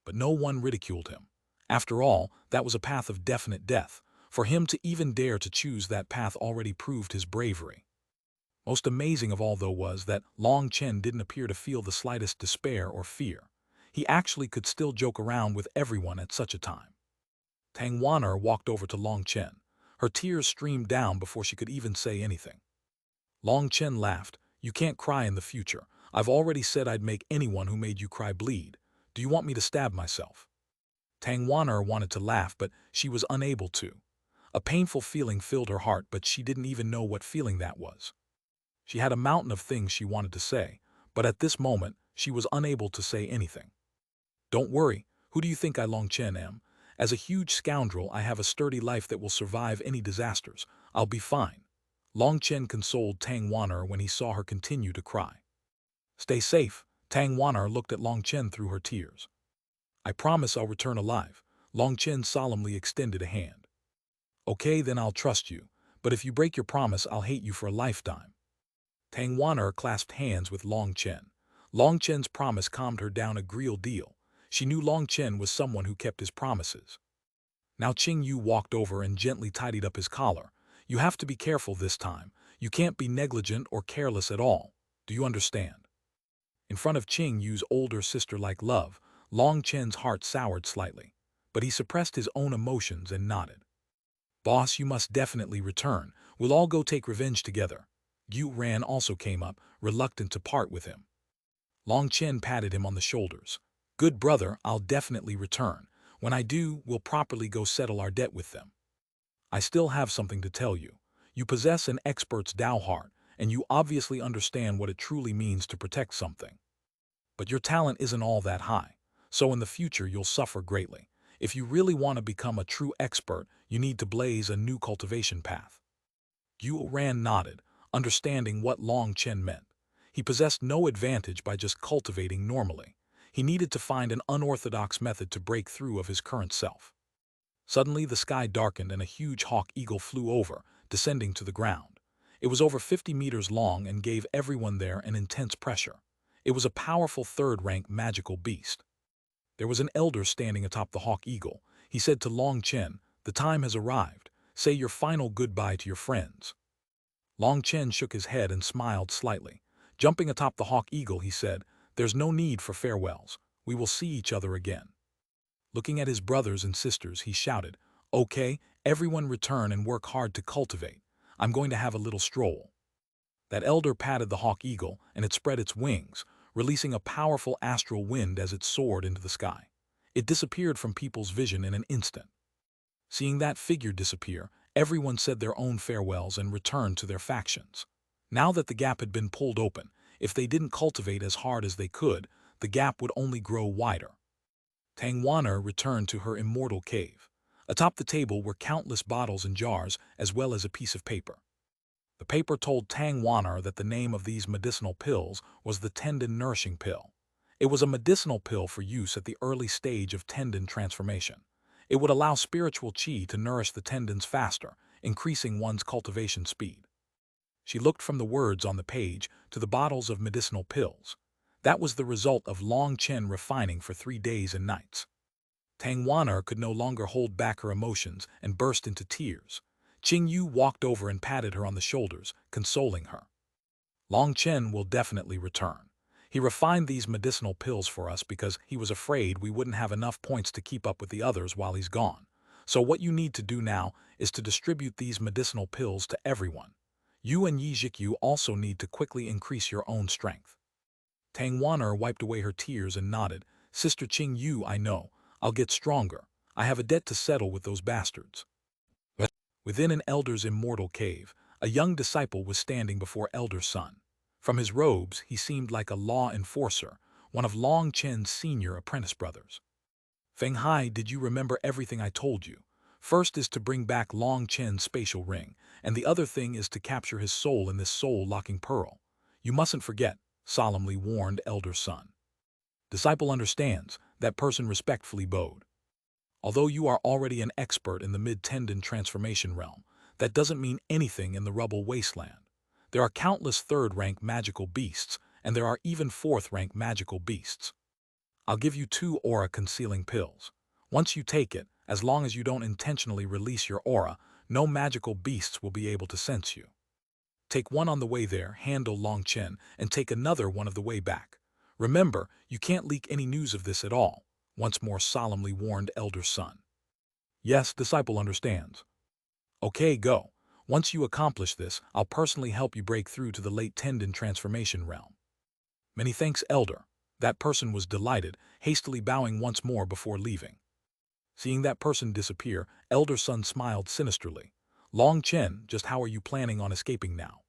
But no one ridiculed him. After all, that was a path of definite death. For him to even dare to choose that path already proved his bravery. Most amazing of all, though, was that Long Chen didn't appear to feel the slightest despair or fear. He actually could still joke around with everyone at such a time. Tang Wan'er walked over to Long Chen. Her tears streamed down before she could even say anything. Long Chen laughed. "You can't cry in the future. I've already said I'd make anyone who made you cry bleed. Do you want me to stab myself?" Tang Wan'er wanted to laugh, but she was unable to. A painful feeling filled her heart, but she didn't even know what feeling that was. She had a mountain of things she wanted to say, but at this moment, she was unable to say anything. "Don't worry, who do you think I Long Chen am? As a huge scoundrel, I have a sturdy life that will survive any disasters. I'll be fine." Long Chen consoled Tang Wan'er when he saw her continue to cry. "Stay safe." Tang Wan'er looked at Long Chen through her tears. "I promise I'll return alive." Long Chen solemnly extended a hand. "Okay, then I'll trust you, but if you break your promise, I'll hate you for a lifetime." Tang Wan'er clasped hands with Long Chen. Long Chen's promise calmed her down a great deal. She knew Long Chen was someone who kept his promises. Now Qing Yu walked over and gently tidied up his collar. "You have to be careful this time. You can't be negligent or careless at all. Do you understand?" In front of Qing Yu's older sister like love, Long Chen's heart soured slightly, but he suppressed his own emotions and nodded. "Boss, you must definitely return. We'll all go take revenge together." Yu Ran also came up, reluctant to part with him. Long Chen patted him on the shoulders. "Good brother, I'll definitely return. When I do, we'll properly go settle our debt with them. I still have something to tell you. You possess an expert's Dao heart, and you obviously understand what it truly means to protect something. But your talent isn't all that high, so in the future you'll suffer greatly. If you really want to become a true expert, you need to blaze a new cultivation path." Yu Ran nodded, understanding what Long Chen meant. He possessed no advantage by just cultivating normally. He needed to find an unorthodox method to break through of his current self. Suddenly the sky darkened and a huge hawk eagle flew over, descending to the ground. It was over 50 meters long and gave everyone there an intense pressure. It was a powerful third-rank magical beast. There was an elder standing atop the hawk eagle. He said to Long Chen, "The time has arrived. Say your final goodbye to your friends." Long Chen shook his head and smiled slightly. Jumping atop the hawk eagle, he said, "There's no need for farewells. We will see each other again." Looking at his brothers and sisters, he shouted, "Okay, everyone return and work hard to cultivate. I'm going to have a little stroll." That elder patted the hawk eagle, and it spread its wings, releasing a powerful astral wind as it soared into the sky. It disappeared from people's vision in an instant. Seeing that figure disappear, everyone said their own farewells and returned to their factions. Now that the gap had been pulled open, if they didn't cultivate as hard as they could, the gap would only grow wider. Tang Wan'er returned to her immortal cave. Atop the table were countless bottles and jars, as well as a piece of paper. The paper told Tang Wan'er that the name of these medicinal pills was the tendon nourishing pill. It was a medicinal pill for use at the early stage of tendon transformation. It would allow spiritual qi to nourish the tendons faster, increasing one's cultivation speed. She looked from the words on the page to the bottles of medicinal pills. That was the result of Long Chen refining for 3 days and nights. Tang Wan'er could no longer hold back her emotions and burst into tears. Qing Yu walked over and patted her on the shoulders, consoling her. Long Chen will definitely return. He refined these medicinal pills for us because he was afraid we wouldn't have enough points to keep up with the others while he's gone. So what you need to do now is to distribute these medicinal pills to everyone. You and Yi Zhikyu also need to quickly increase your own strength. Tang Wan'er wiped away her tears and nodded. Sister Qing Yu, I know. I'll get stronger. I have a debt to settle with those bastards. But within an elder's immortal cave, a young disciple was standing before Elder Sun. From his robes, he seemed like a law enforcer, one of Long Chen's senior apprentice brothers. Feng Hai, did you remember everything I told you? First is to bring back Long Chen's spatial ring, and the other thing is to capture his soul in this soul-locking pearl. You mustn't forget, solemnly warned Elder Sun. Disciple understands, that person respectfully bowed. Although you are already an expert in the mid-tendon transformation realm, that doesn't mean anything in the rubble wasteland. There are countless third-rank magical beasts, and there are even fourth-rank magical beasts. I'll give you 2 aura-concealing pills. Once you take it, as long as you don't intentionally release your aura, no magical beasts will be able to sense you. Take one on the way there, handle Long Chen, and take another one of the way back. Remember, you can't leak any news of this at all, once more solemnly warned Elder Sun. Yes, disciple understands. Okay, go. Once you accomplish this, I'll personally help you break through to the late tendon transformation realm. Many thanks, Elder. That person was delighted, hastily bowing once more before leaving. Seeing that person disappear, Elder Sun smiled sinisterly. Long Chen, just how are you planning on escaping now?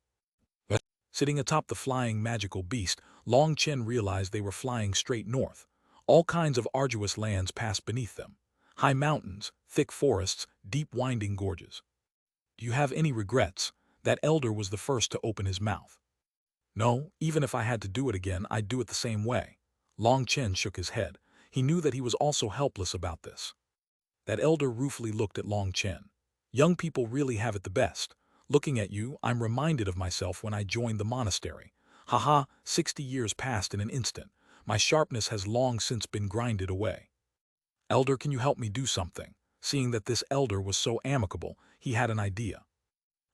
What? Sitting atop the flying magical beast, Long Chen realized they were flying straight north. All kinds of arduous lands passed beneath them. High mountains, thick forests, deep winding gorges. Do you have any regrets? That elder was the first to open his mouth. No, even if I had to do it again, I'd do it the same way. Long Chen shook his head. He knew that he was also helpless about this. That elder ruefully looked at Long Chen. Young people really have it the best. Looking at you, I'm reminded of myself when I joined the monastery. Haha, 60 years passed in an instant. My sharpness has long since been grinded away. Elder, can you help me do something? Seeing that this elder was so amicable, he had an idea.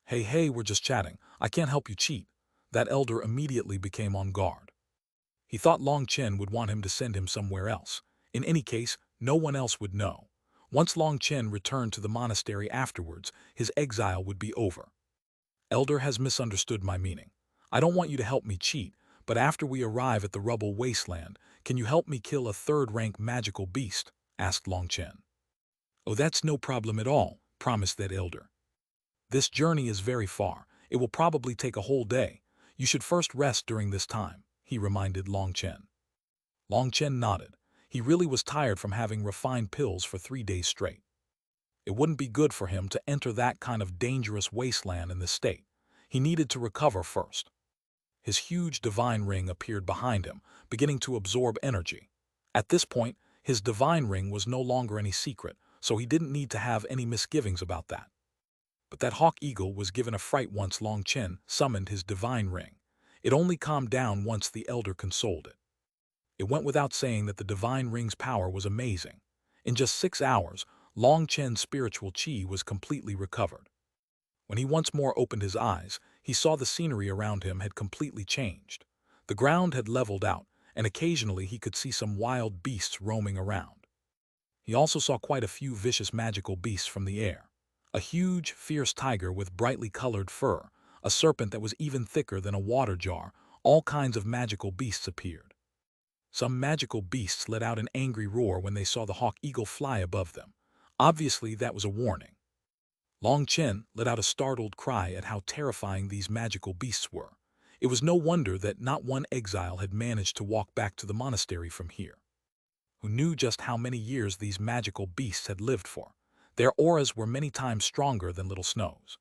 Hey, we're just chatting. I can't help you cheat. That elder immediately became on guard. He thought Long Chen would want him to send him somewhere else. In any case, no one else would know. Once Long Chen returned to the monastery afterwards, his exile would be over. Elder has misunderstood my meaning. I don't want you to help me cheat, but after we arrive at the rubble wasteland, can you help me kill a third-rank magical beast? Asked Long Chen. Oh, that's no problem at all, promised that elder. This journey is very far. It will probably take a whole day. You should first rest during this time, he reminded Long Chen. Long Chen nodded. He really was tired from having refined pills for 3 days straight. It wouldn't be good for him to enter that kind of dangerous wasteland in this state. He needed to recover first. His huge divine ring appeared behind him, beginning to absorb energy. At this point, his divine ring was no longer any secret, so he didn't need to have any misgivings about that. But that hawk eagle was given a fright once Long Chen summoned his divine ring. It only calmed down once the elder consoled it. It went without saying that the divine ring's power was amazing. In just 6 hours, Long Chen's spiritual qi was completely recovered. When he once more opened his eyes, he saw the scenery around him had completely changed. The ground had leveled out, and occasionally he could see some wild beasts roaming around. He also saw quite a few vicious magical beasts from the air. A huge, fierce tiger with brightly colored fur, a serpent that was even thicker than a water jar, all kinds of magical beasts appeared. Some magical beasts let out an angry roar when they saw the hawk eagle fly above them. Obviously, that was a warning. Long Chen let out a startled cry at how terrifying these magical beasts were. It was no wonder that not one exile had managed to walk back to the monastery from here. Who knew just how many years these magical beasts had lived for? Their auras were many times stronger than Little Snow's.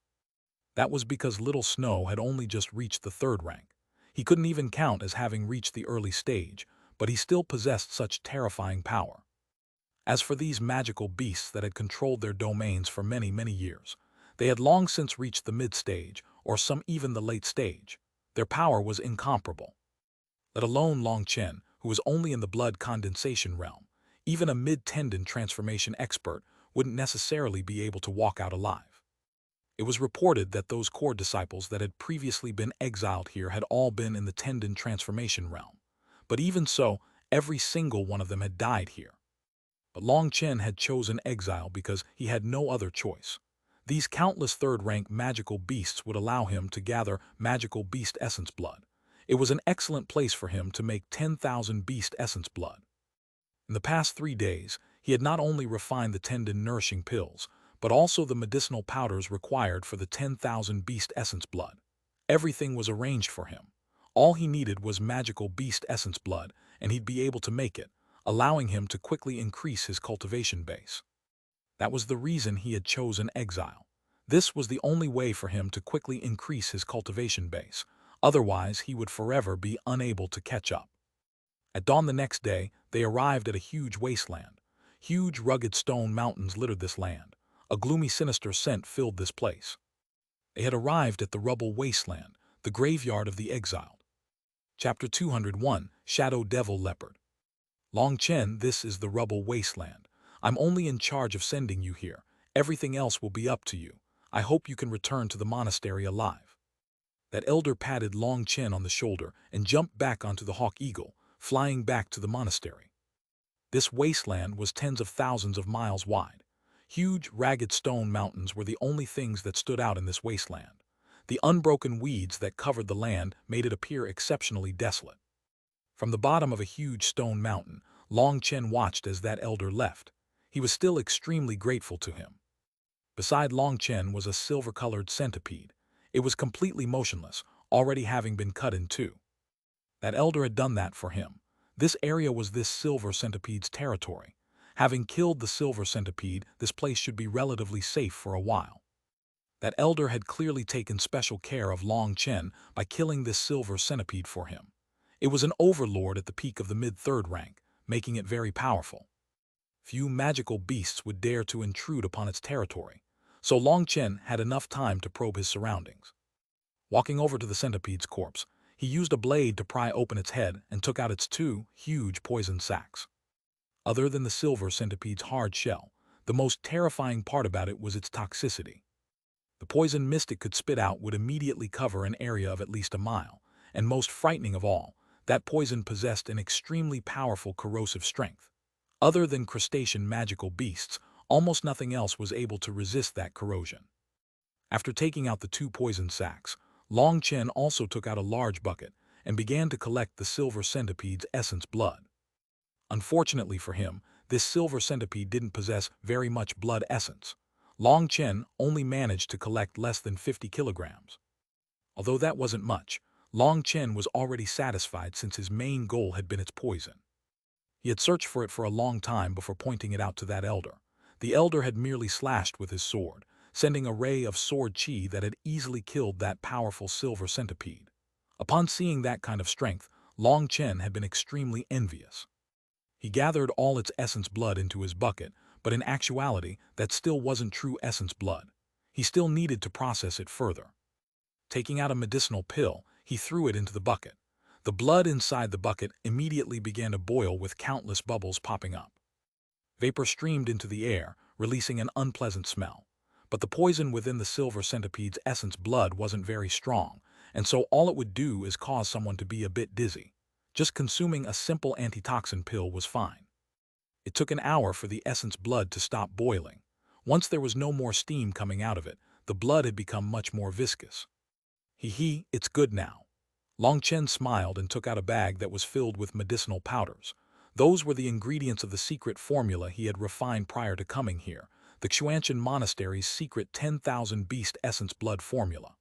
That was because Little Snow had only just reached the 3rd rank. He couldn't even count as having reached the early stage, but he still possessed such terrifying power. As for these magical beasts that had controlled their domains for many, many years, they had long since reached the mid-stage, or some even the late stage. Their power was incomparable. Let alone Long Chen, who was only in the blood condensation realm. Even a mid-tendon transformation expert wouldn't necessarily be able to walk out alive. It was reported that those core disciples that had previously been exiled here had all been in the tendon transformation realm. But even so, every single one of them had died here. But Long Chen had chosen exile because he had no other choice. These countless third-rank magical beasts would allow him to gather magical beast essence blood. It was an excellent place for him to make 10,000 beast essence blood. In the past 3 days, he had not only refined the tendon-nourishing pills, but also the medicinal powders required for the 10,000 beast essence blood. Everything was arranged for him. All he needed was magical beast essence blood, and he'd be able to make it, allowing him to quickly increase his cultivation base. That was the reason he had chosen exile. This was the only way for him to quickly increase his cultivation base. Otherwise, he would forever be unable to catch up. At dawn the next day, they arrived at a huge wasteland. Huge, rugged stone mountains littered this land. A gloomy, sinister scent filled this place. They had arrived at the rubble wasteland, the graveyard of the exiled. Chapter 201, Shadow Devil Leopard. Long Chen, this is the rubble wasteland. I'm only in charge of sending you here. Everything else will be up to you. I hope you can return to the monastery alive. That elder patted Long Chen on the shoulder and jumped back onto the hawk eagle, flying back to the monastery. This wasteland was tens of thousands of miles wide. Huge, ragged stone mountains were the only things that stood out in this wasteland. The unbroken weeds that covered the land made it appear exceptionally desolate. From the bottom of a huge stone mountain, Long Chen watched as that elder left. He was still extremely grateful to him. Beside Long Chen was a silver-colored centipede. It was completely motionless, already having been cut in two. That elder had done that for him. This area was this silver centipede's territory. Having killed the silver centipede, this place should be relatively safe for a while. That elder had clearly taken special care of Long Chen by killing this silver centipede for him. It was an overlord at the peak of the mid-third rank, making it very powerful. Few magical beasts would dare to intrude upon its territory, so Long Chen had enough time to probe his surroundings. Walking over to the centipede's corpse, he used a blade to pry open its head and took out its 2 huge poison sacs. Other than the silver centipede's hard shell, the most terrifying part about it was its toxicity. The poison mist it could spit out would immediately cover an area of at least a mile, and most frightening of all, that poison possessed an extremely powerful corrosive strength. Other than crustacean magical beasts, almost nothing else was able to resist that corrosion. After taking out the 2 poison sacs, Long Chen also took out a large bucket and began to collect the silver centipede's essence blood. Unfortunately for him, this silver centipede didn't possess very much blood essence. Long Chen only managed to collect less than 50 kilograms. Although that wasn't much, Long Chen was already satisfied since his main goal had been its poison. He had searched for it for a long time before pointing it out to that elder. The elder had merely slashed with his sword, sending a ray of sword chi that had easily killed that powerful silver centipede. Upon seeing that kind of strength, Long Chen had been extremely envious. He gathered all its essence blood into his bucket, but in actuality, that still wasn't true essence blood. He still needed to process it further. Taking out a medicinal pill, he threw it into the bucket. The blood inside the bucket immediately began to boil with countless bubbles popping up. Vapor streamed into the air, releasing an unpleasant smell. But the poison within the silver centipede's essence blood wasn't very strong, and so all it would do is cause someone to be a bit dizzy. Just consuming a simple antitoxin pill was fine. It took an hour for the essence blood to stop boiling. Once there was no more steam coming out of it, the blood had become much more viscous. It's good now. Long Chen smiled and took out a bag that was filled with medicinal powders. Those were the ingredients of the secret formula he had refined prior to coming here, the Xuanhuan Monastery's secret 10,000 beast essence blood formula.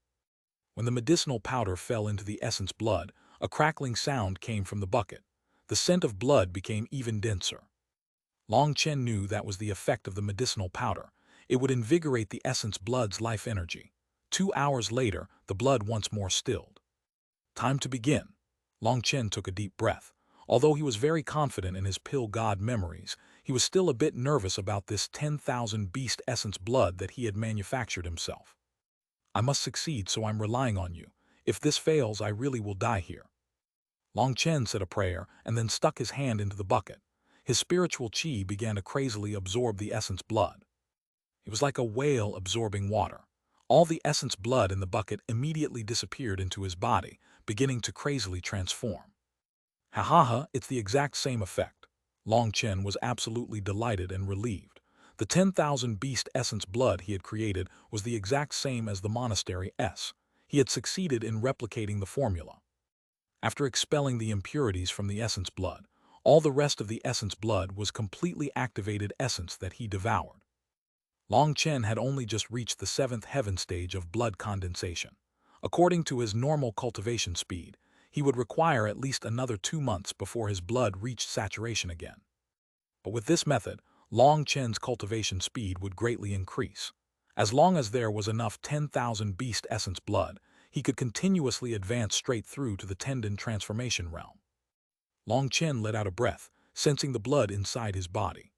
When the medicinal powder fell into the essence blood, a crackling sound came from the bucket. The scent of blood became even denser. Long Chen knew that was the effect of the medicinal powder. It would invigorate the essence blood's life energy. 2 hours later, the blood once more stilled. Time to begin. Long Chen took a deep breath. Although he was very confident in his pill god memories, he was still a bit nervous about this 10,000 beast essence blood that he had manufactured himself. I must succeed, so I'm relying on you. If this fails, I really will die here. Long Chen said a prayer and then stuck his hand into the bucket. His spiritual chi began to crazily absorb the essence blood. It was like a whale absorbing water. All the essence blood in the bucket immediately disappeared into his body, beginning to crazily transform. Ha ha ha, it's the exact same effect. Long Chen was absolutely delighted and relieved. The 10,000 beast essence blood he had created was the exact same as the monastery S. He had succeeded in replicating the formula. After expelling the impurities from the essence blood, all the rest of the essence blood was completely activated essence that he devoured. Long Chen had only just reached the 7th heaven stage of blood condensation. According to his normal cultivation speed, he would require at least another 2 months before his blood reached saturation again. But with this method, Long Chen's cultivation speed would greatly increase. As long as there was enough 10,000 beast essence blood, he could continuously advance straight through to the tendon transformation realm. Long Chen let out a breath, sensing the blood inside his body.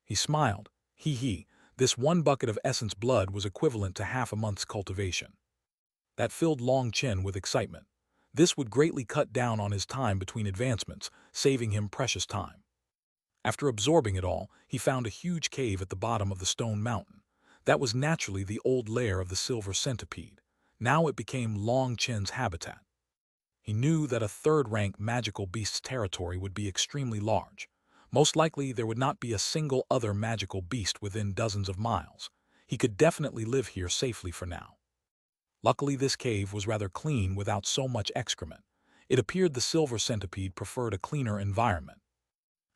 He smiled. Hee, this 1 bucket of essence blood was equivalent to half a month's cultivation. That filled Long Chen with excitement. This would greatly cut down on his time between advancements, saving him precious time. After absorbing it all, he found a huge cave at the bottom of the stone mountain. That was naturally the old lair of the silver centipede. Now it became Long Chen's habitat. He knew that a 3rd-rank magical beast's territory would be extremely large. Most likely there would not be a single other magical beast within dozens of miles. He could definitely live here safely for now. Luckily this cave was rather clean without so much excrement. It appeared the silver centipede preferred a cleaner environment.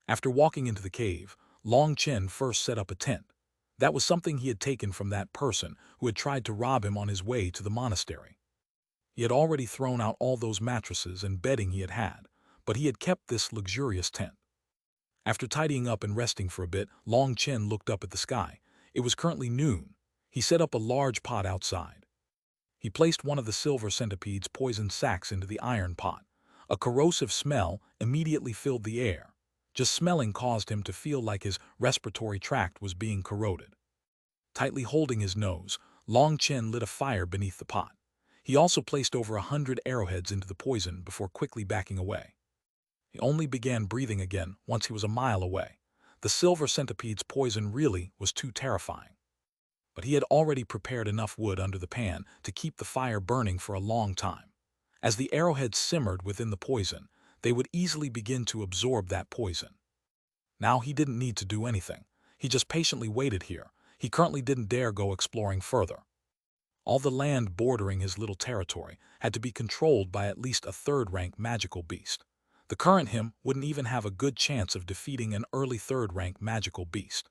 After walking into the cave, Long Chen first set up a tent. That was something he had taken from that person who had tried to rob him on his way to the monastery. He had already thrown out all those mattresses and bedding he had, but he had kept this luxurious tent. After tidying up and resting for a bit, Long Chen looked up at the sky. It was currently noon. He set up a large pot outside. He placed one of the silver centipede's poison sacs into the iron pot. A corrosive smell immediately filled the air. Just smelling caused him to feel like his respiratory tract was being corroded. Tightly holding his nose, Long Chen lit a fire beneath the pot. He also placed over 100 arrowheads into the poison before quickly backing away. He only began breathing again once he was a mile away. The silver centipede's poison really was too terrifying. But he had already prepared enough wood under the pan to keep the fire burning for a long time. As the arrowheads simmered within the poison, they would easily begin to absorb that poison. Now he didn't need to do anything. He just patiently waited here. He currently didn't dare go exploring further. All the land bordering his little territory had to be controlled by at least a 3rd-rank magical beast. The current him wouldn't even have a good chance of defeating an early 3rd-rank magical beast.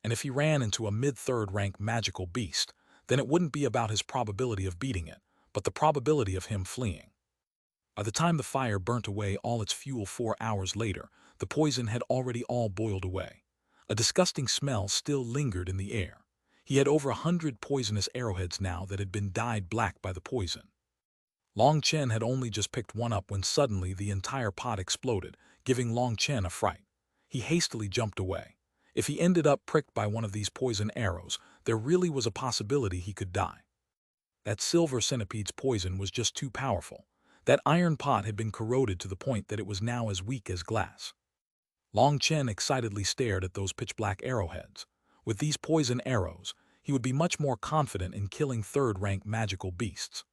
And if he ran into a mid-3rd-rank magical beast, then it wouldn't be about his probability of beating it, but the probability of him fleeing. By the time the fire burnt away all its fuel 4 hours later, the poison had already all boiled away. A disgusting smell still lingered in the air. He had over 100 poisonous arrowheads now that had been dyed black by the poison. Long Chen had only just picked one up when suddenly the entire pot exploded, giving Long Chen a fright. He hastily jumped away. If he ended up pricked by one of these poison arrows, there really was a possibility he could die. That silver centipede's poison was just too powerful. That iron pot had been corroded to the point that it was now as weak as glass. Long Chen excitedly stared at those pitch-black arrowheads. With these poison arrows, he would be much more confident in killing 3rd-rank magical beasts.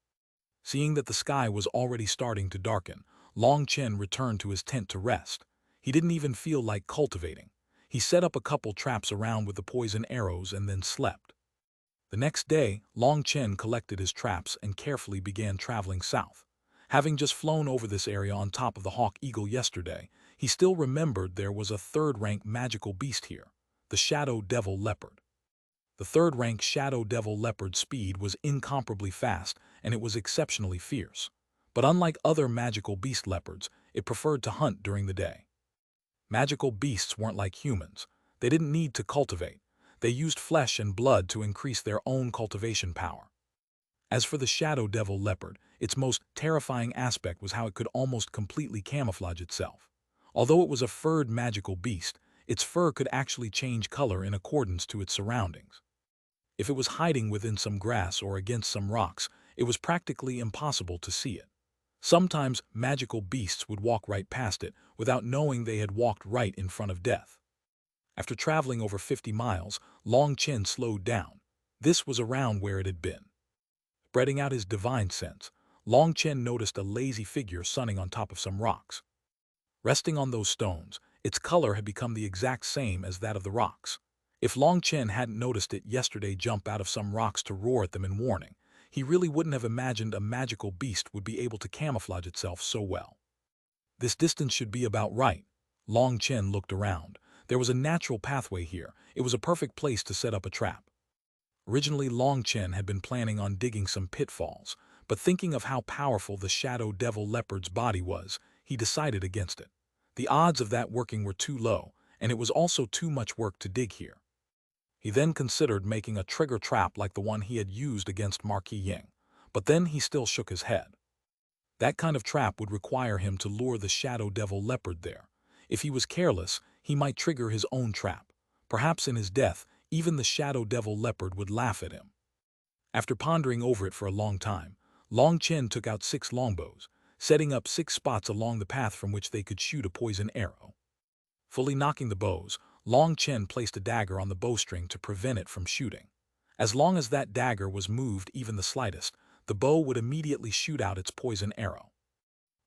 Seeing that the sky was already starting to darken, Long Chen returned to his tent to rest. He didn't even feel like cultivating. He set up a couple traps around with the poison arrows and then slept. The next day, Long Chen collected his traps and carefully began traveling south. Having just flown over this area on top of the Hawk Eagle yesterday, he still remembered there was a 3rd-rank magical beast here, the Shadow Devil Leopard. The 3rd-rank Shadow Devil Leopard's speed was incomparably fast and it was exceptionally fierce. But unlike other magical beast leopards, it preferred to hunt during the day. Magical beasts weren't like humans. They didn't need to cultivate. They used flesh and blood to increase their own cultivation power. As for the Shadow Devil Leopard, its most terrifying aspect was how it could almost completely camouflage itself. Although it was a furred magical beast, its fur could actually change color in accordance to its surroundings. If it was hiding within some grass or against some rocks, it was practically impossible to see it. Sometimes magical beasts would walk right past it without knowing they had walked right in front of death. After traveling over 50 miles, Long Chen slowed down. This was around where it had been. Spreading out his divine sense, Long Chen noticed a lazy figure sunning on top of some rocks. Resting on those stones, its color had become the exact same as that of the rocks. If Long Chen hadn't noticed it yesterday jump out of some rocks to roar at them in warning, he really wouldn't have imagined a magical beast would be able to camouflage itself so well. This distance should be about right. Long Chen looked around. There was a natural pathway here. It was a perfect place to set up a trap. Originally, Long Chen had been planning on digging some pitfalls, but thinking of how powerful the shadow devil leopard's body was, he decided against it. The odds of that working were too low, and it was also too much work to dig here. He then considered making a trigger trap like the one he had used against Marquis Ying, but then he still shook his head. That kind of trap would require him to lure the shadow devil leopard there. If he was careless, he might trigger his own trap. Perhaps in his death, even the shadow devil leopard would laugh at him. After pondering over it for a long time, Long Chen took out 6 longbows, setting up 6 spots along the path from which they could shoot a poison arrow. Fully knocking the bows, Long Chen placed a dagger on the bowstring to prevent it from shooting. As long as that dagger was moved even the slightest, the bow would immediately shoot out its poison arrow.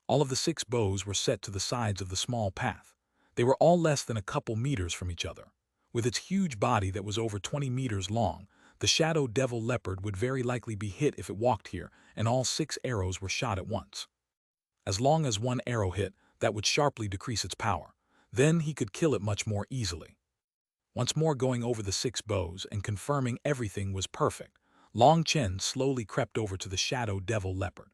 All of the 6 bows were set to the sides of the small path. They were all less than a couple meters from each other. With its huge body that was over 20 meters long, the shadow devil leopard would very likely be hit if it walked here, and all 6 arrows were shot at once. As long as one arrow hit, that would sharply decrease its power. Then he could kill it much more easily. Once more going over the 6 bows and confirming everything was perfect, Long Chen slowly crept over to the shadow devil leopard.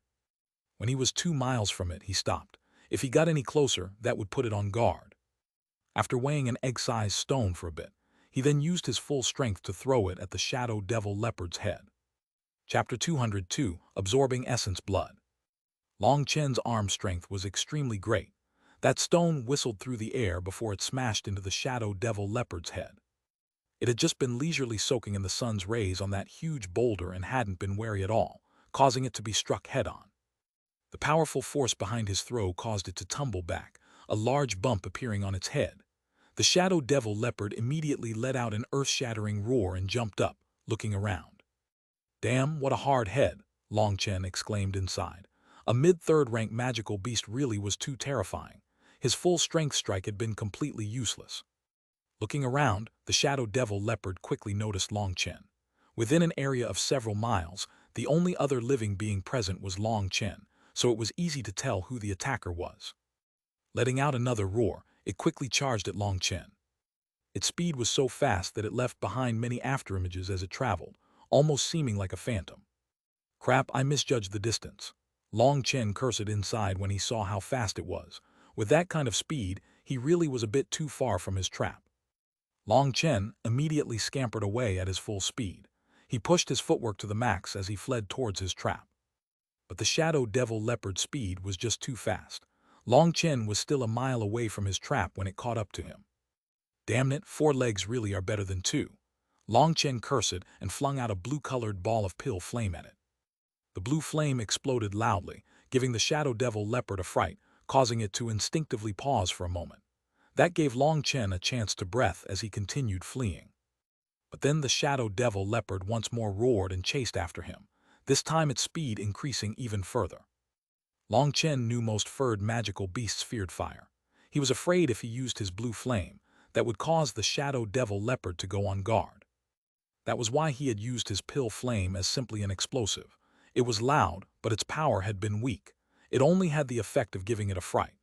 When he was 2 miles from it, he stopped. If he got any closer, that would put it on guard. After weighing an egg-sized stone for a bit, he then used his full strength to throw it at the shadow devil leopard's head. Chapter 202, Absorbing Essence Blood. Long Chen's arm strength was extremely great. That stone whistled through the air before it smashed into the shadow devil leopard's head. It had just been leisurely soaking in the sun's rays on that huge boulder and hadn't been wary at all, causing it to be struck head-on. The powerful force behind his throw caused it to tumble back, a large bump appearing on its head. The shadow devil leopard immediately let out an earth-shattering roar and jumped up, looking around. "Damn, what a hard head," Long Chen exclaimed inside. A mid-third rank magical beast really was too terrifying. His full strength strike had been completely useless. Looking around, the shadow devil leopard quickly noticed Long Chen. Within an area of several miles, the only other living being present was Long Chen, so it was easy to tell who the attacker was. Letting out another roar, it quickly charged at Long Chen. Its speed was so fast that it left behind many afterimages as it traveled, almost seeming like a phantom. "Crap, I misjudged the distance." Long Chen cursed inside when he saw how fast it was. With that kind of speed, he really was a bit too far from his trap. Long Chen immediately scampered away at his full speed. He pushed his footwork to the max as he fled towards his trap. But the shadow devil leopard's speed was just too fast. Long Chen was still a mile away from his trap when it caught up to him. "Damn it, 4 legs really are better than 2. Long Chen cursed and flung out a blue-colored ball of pill flame at it. The blue flame exploded loudly, giving the shadow devil leopard a fright, causing it to instinctively pause for a moment. That gave Long Chen a chance to breathe as he continued fleeing. But then the shadow devil leopard once more roared and chased after him, this time its speed increasing even further. Long Chen knew most furred magical beasts feared fire. He was afraid if he used his blue flame, that would cause the shadow devil leopard to go on guard. That was why he had used his pill flame as simply an explosive. It was loud, but its power had been weak. It only had the effect of giving it a fright.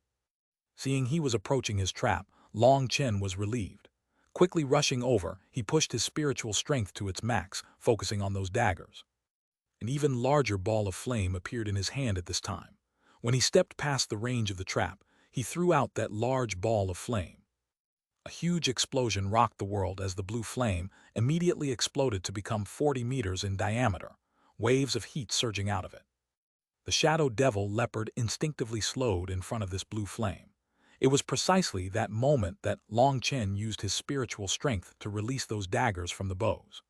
Seeing he was approaching his trap, Long Chen was relieved. Quickly rushing over, he pushed his spiritual strength to its max, focusing on those daggers. An even larger ball of flame appeared in his hand at this time. When he stepped past the range of the trap, he threw out that large ball of flame. A huge explosion rocked the world as the blue flame immediately exploded to become 40 meters in diameter, waves of heat surging out of it. The shadow devil leopard instinctively slowed in front of this blue flame. It was precisely that moment that Long Chen used his spiritual strength to release those daggers from the bows.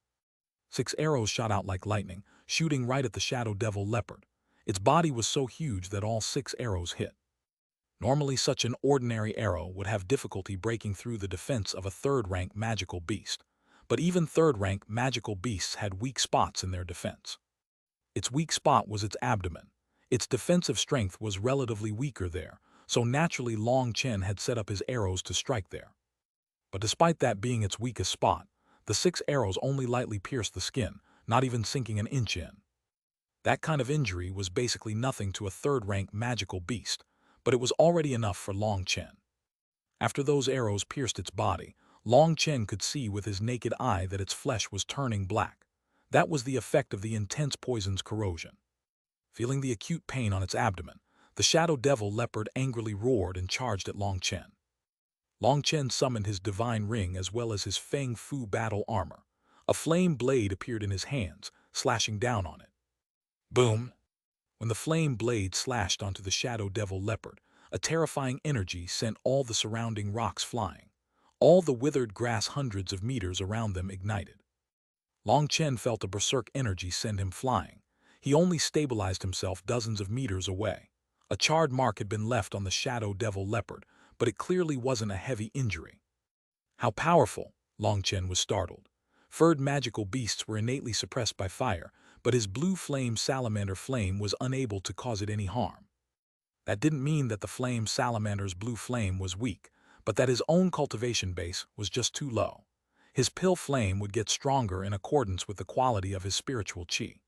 6 arrows shot out like lightning, shooting right at the shadow devil leopard. Its body was so huge that all 6 arrows hit. Normally such an ordinary arrow would have difficulty breaking through the defense of a third-rank magical beast, but even third-rank magical beasts had weak spots in their defense. Its weak spot was its abdomen. Its defensive strength was relatively weaker there, so naturally Long Chen had set up his arrows to strike there. But despite that being its weakest spot, the 6 arrows only lightly pierced the skin, not even sinking an inch in. That kind of injury was basically nothing to a third-rank magical beast, but it was already enough for Long Chen. After those arrows pierced its body, Long Chen could see with his naked eye that its flesh was turning black. That was the effect of the intense poison's corrosion. Feeling the acute pain on its abdomen, the shadow devil leopard angrily roared and charged at Long Chen. Long Chen summoned his divine ring as well as his Feng Fu battle armor. A flame blade appeared in his hands, slashing down on it. Boom! When the flame blade slashed onto the shadow devil leopard, a terrifying energy sent all the surrounding rocks flying. All the withered grass hundreds of meters around them ignited. Long Chen felt a berserk energy send him flying. He only stabilized himself dozens of meters away. A charred mark had been left on the shadow devil leopard, but it clearly wasn't a heavy injury. How powerful! Long Chen was startled. Furred magical beasts were innately suppressed by fire, but his blue flame salamander flame was unable to cause it any harm. That didn't mean that the flame salamander's blue flame was weak, but that his own cultivation base was just too low. His pill flame would get stronger in accordance with the quality of his spiritual qi.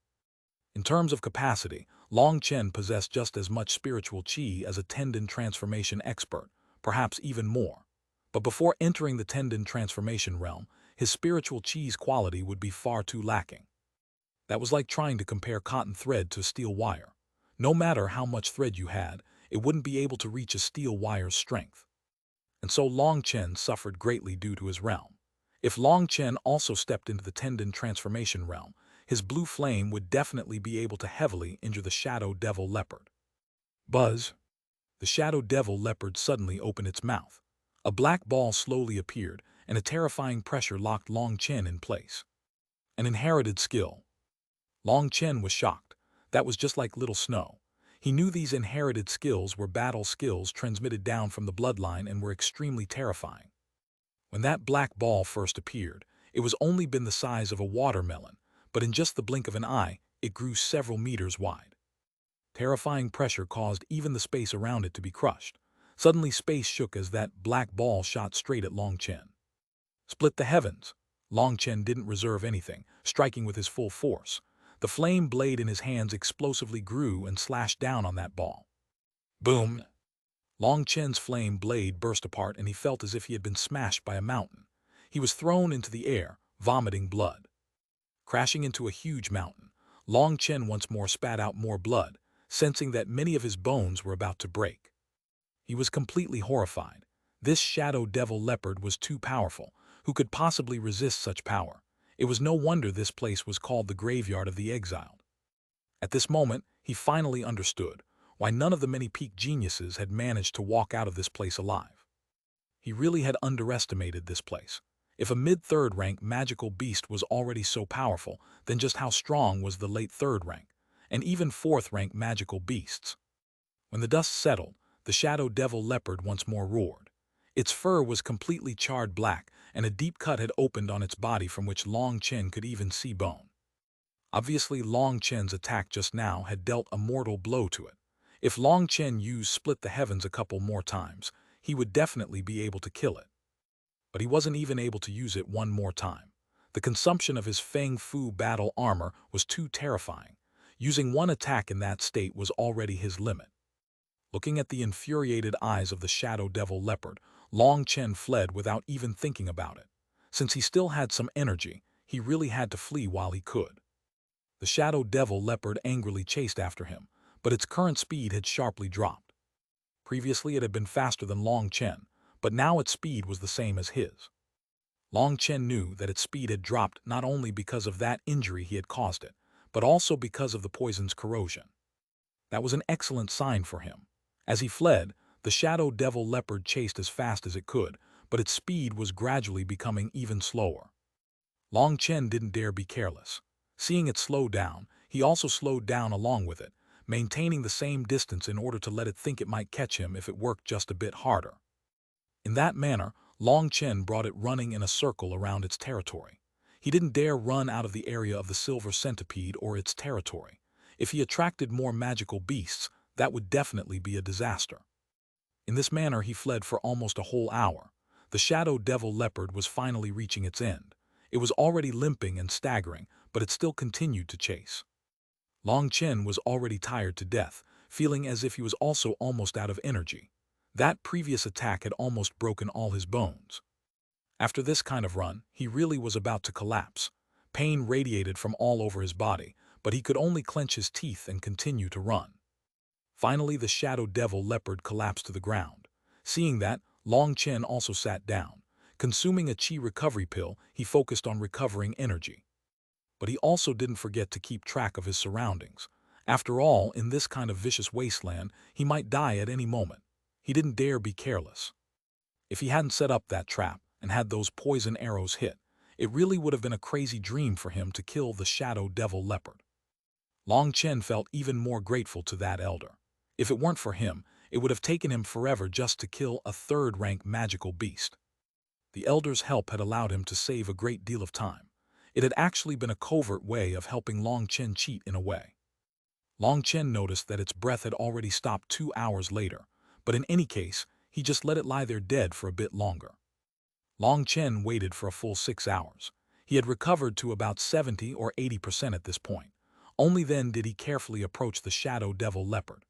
In terms of capacity, Long Chen possessed just as much spiritual qi as a tendon transformation expert, perhaps even more. But before entering the tendon transformation realm, his spiritual qi's quality would be far too lacking. That was like trying to compare cotton thread to steel wire. No matter how much thread you had, it wouldn't be able to reach a steel wire's strength. And so Long Chen suffered greatly due to his realm. If Long Chen also stepped into the tendon transformation realm, his blue flame would definitely be able to heavily injure the shadow devil leopard. Buzz! The shadow devil leopard suddenly opened its mouth. A black ball slowly appeared, and a terrifying pressure locked Long Chen in place. An inherited skill. Long Chen was shocked. That was just like Little Snow. He knew these inherited skills were battle skills transmitted down from the bloodline and were extremely terrifying. When that black ball first appeared, it was only been the size of a watermelon, but in just the blink of an eye, it grew several meters wide. Terrifying pressure caused even the space around it to be crushed. Suddenly space shook as that black ball shot straight at Long Chen. Split the heavens! Long Chen didn't reserve anything, striking with his full force. The flame blade in his hands explosively grew and slashed down on that ball. Boom! Long Chen's flame blade burst apart and he felt as if he had been smashed by a mountain. He was thrown into the air, vomiting blood. Crashing into a huge mountain, Long Chen once more spat out more blood, sensing that many of his bones were about to break. He was completely horrified. This shadow devil leopard was too powerful. Who could possibly resist such power? It was no wonder this place was called the graveyard of the exiled. At this moment, he finally understood why none of the many peak geniuses had managed to walk out of this place alive. He really had underestimated this place. If a mid-third rank magical beast was already so powerful, then just how strong was the late third rank, and even fourth rank magical beasts? When the dust settled, the shadow devil leopard once more roared. Its fur was completely charred black, and a deep cut had opened on its body from which Long Chen could even see bone. Obviously, Long Chen's attack just now had dealt a mortal blow to it. If Long Chen used Split the Heavens a couple more times, he would definitely be able to kill it. But he wasn't even able to use it one more time. The consumption of his Feng Fu battle armor was too terrifying. Using one attack in that state was already his limit. Looking at the infuriated eyes of the shadow devil leopard, Long Chen fled without even thinking about it. Since he still had some energy, he really had to flee while he could. The shadow devil leopard angrily chased after him, but its current speed had sharply dropped. Previously it had been faster than Long Chen, but now its speed was the same as his. Long Chen knew that its speed had dropped not only because of that injury he had caused it, but also because of the poison's corrosion. That was an excellent sign for him. As he fled, the shadow devil leopard chased as fast as it could, but its speed was gradually becoming even slower. Long Chen didn't dare be careless. Seeing it slow down, he also slowed down along with it, maintaining the same distance in order to let it think it might catch him if it worked just a bit harder. In that manner, Long Chen brought it running in a circle around its territory. He didn't dare run out of the area of the silver centipede or its territory. If he attracted more magical beasts, that would definitely be a disaster. In this manner he fled for almost a whole hour. The shadow devil leopard was finally reaching its end. It was already limping and staggering, but it still continued to chase. Long Chen was already tired to death, feeling as if he was also almost out of energy. That previous attack had almost broken all his bones. After this kind of run, he really was about to collapse. Pain radiated from all over his body, but he could only clench his teeth and continue to run. Finally, the shadow devil leopard collapsed to the ground. Seeing that, Long Chen also sat down. Consuming a chi recovery pill, he focused on recovering energy. But he also didn't forget to keep track of his surroundings. After all, in this kind of vicious wasteland, he might die at any moment. He didn't dare be careless. If he hadn't set up that trap and had those poison arrows hit, it really would have been a crazy dream for him to kill the shadow devil leopard. Long Chen felt even more grateful to that elder. If it weren't for him, it would have taken him forever just to kill a third-rank magical beast. The elder's help had allowed him to save a great deal of time. It had actually been a covert way of helping Long Chen cheat in a way. Long Chen noticed that its breath had already stopped 2 hours later, but in any case, he just let it lie there dead for a bit longer. Long Chen waited for a full 6 hours. He had recovered to about 70 or 80% at this point. Only then did he carefully approach the shadow devil leopard.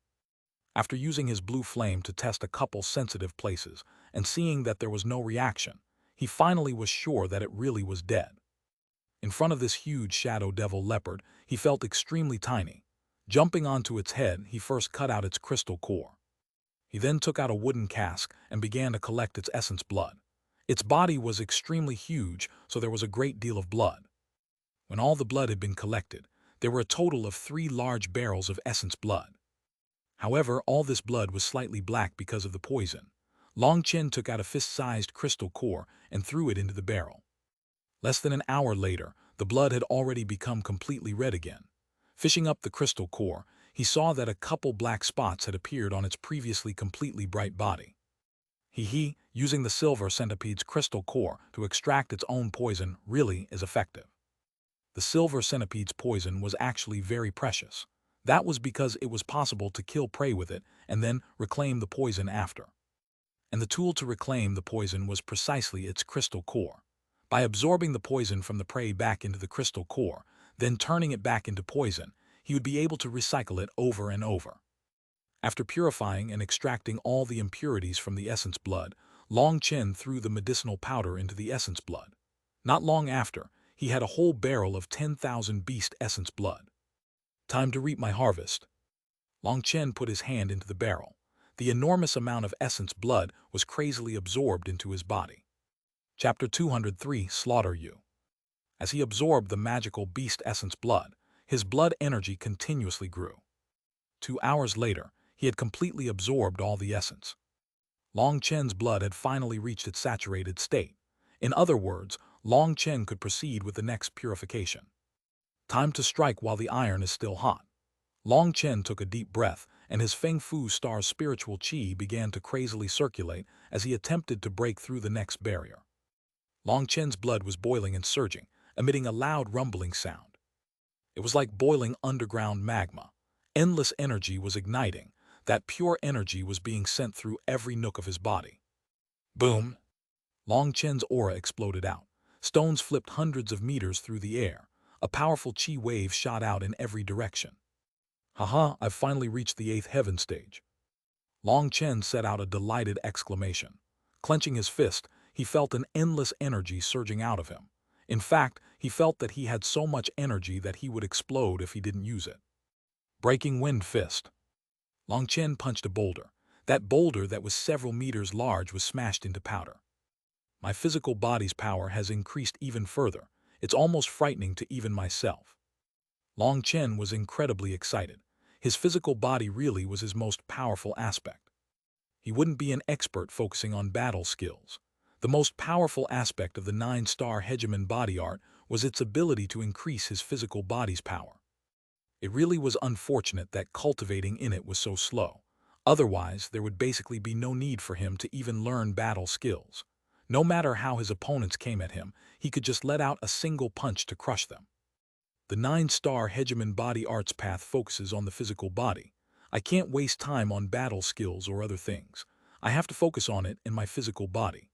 After using his blue flame to test a couple sensitive places and seeing that there was no reaction, he finally was sure that it really was dead. In front of this huge shadow devil leopard, he felt extremely tiny. Jumping onto its head, he first cut out its crystal core. He then took out a wooden cask and began to collect its essence blood. Its body was extremely huge, so there was a great deal of blood. When all the blood had been collected, there were a total of 3 large barrels of essence blood. However, all this blood was slightly black because of the poison. Long Chen took out a fist-sized crystal core and threw it into the barrel. Less than an hour later, the blood had already become completely red again. Fishing up the crystal core, he saw that a couple black spots had appeared on its previously completely bright body. Using the silver centipede's crystal core to extract its own poison really is effective. The silver centipede's poison was actually very precious. That was because it was possible to kill prey with it and then reclaim the poison after. And the tool to reclaim the poison was precisely its crystal core. By absorbing the poison from the prey back into the crystal core, then turning it back into poison, he would be able to recycle it over and over. After purifying and extracting all the impurities from the essence blood, Long Chen threw the medicinal powder into the essence blood. Not long after, he had a whole barrel of 10,000 beast essence blood. Time to reap my harvest. Long Chen put his hand into the barrel. The enormous amount of essence blood was crazily absorbed into his body. Chapter 203, Slaughter You. As he absorbed the magical beast essence blood, his blood energy continuously grew. 2 hours later, he had completely absorbed all the essence. Long Chen's blood had finally reached its saturated state. In other words, Long Chen could proceed with the next purification. Time to strike while the iron is still hot. Long Chen took a deep breath, and his Feng Fu star's spiritual qi began to crazily circulate as he attempted to break through the next barrier. Long Chen's blood was boiling and surging, emitting a loud rumbling sound. It was like boiling underground magma. Endless energy was igniting. That pure energy was being sent through every nook of his body. Boom! Long Chen's aura exploded out. Stones flipped hundreds of meters through the air. A powerful chi wave shot out in every direction. Haha, I've finally reached the 8th heaven stage. Long Chen set out a delighted exclamation. Clenching his fist, he felt an endless energy surging out of him. In fact, he felt that he had so much energy that he would explode if he didn't use it. Breaking Wind Fist. Long Chen punched a boulder. That boulder that was several meters large was smashed into powder. My physical body's power has increased even further. It's almost frightening to even myself. Long Chen was incredibly excited. His physical body really was his most powerful aspect. He wouldn't be an expert focusing on battle skills. The most powerful aspect of the 9-star Hegemon body art was its ability to increase his physical body's power. It really was unfortunate that cultivating in it was so slow. Otherwise, there would basically be no need for him to even learn battle skills. No matter how his opponents came at him, he could just let out a single punch to crush them. The 9-star Hegemon body arts path focuses on the physical body. I can't waste time on battle skills or other things. I have to focus on it in my physical body.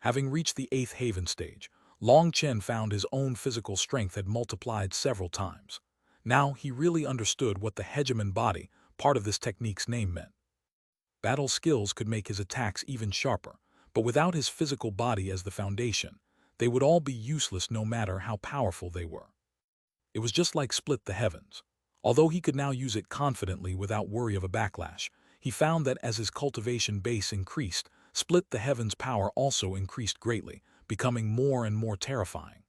Having reached the 8th haven stage, Long Chen found his own physical strength had multiplied several times. Now he really understood what the Hegemon body, part of this technique's name, meant. Battle skills could make his attacks even sharper, but without his physical body as the foundation, they would all be useless no matter how powerful they were. It was just like Split the Heavens. Although he could now use it confidently without worry of a backlash, he found that as his cultivation base increased, Split the Heavens' power also increased greatly, becoming more and more terrifying.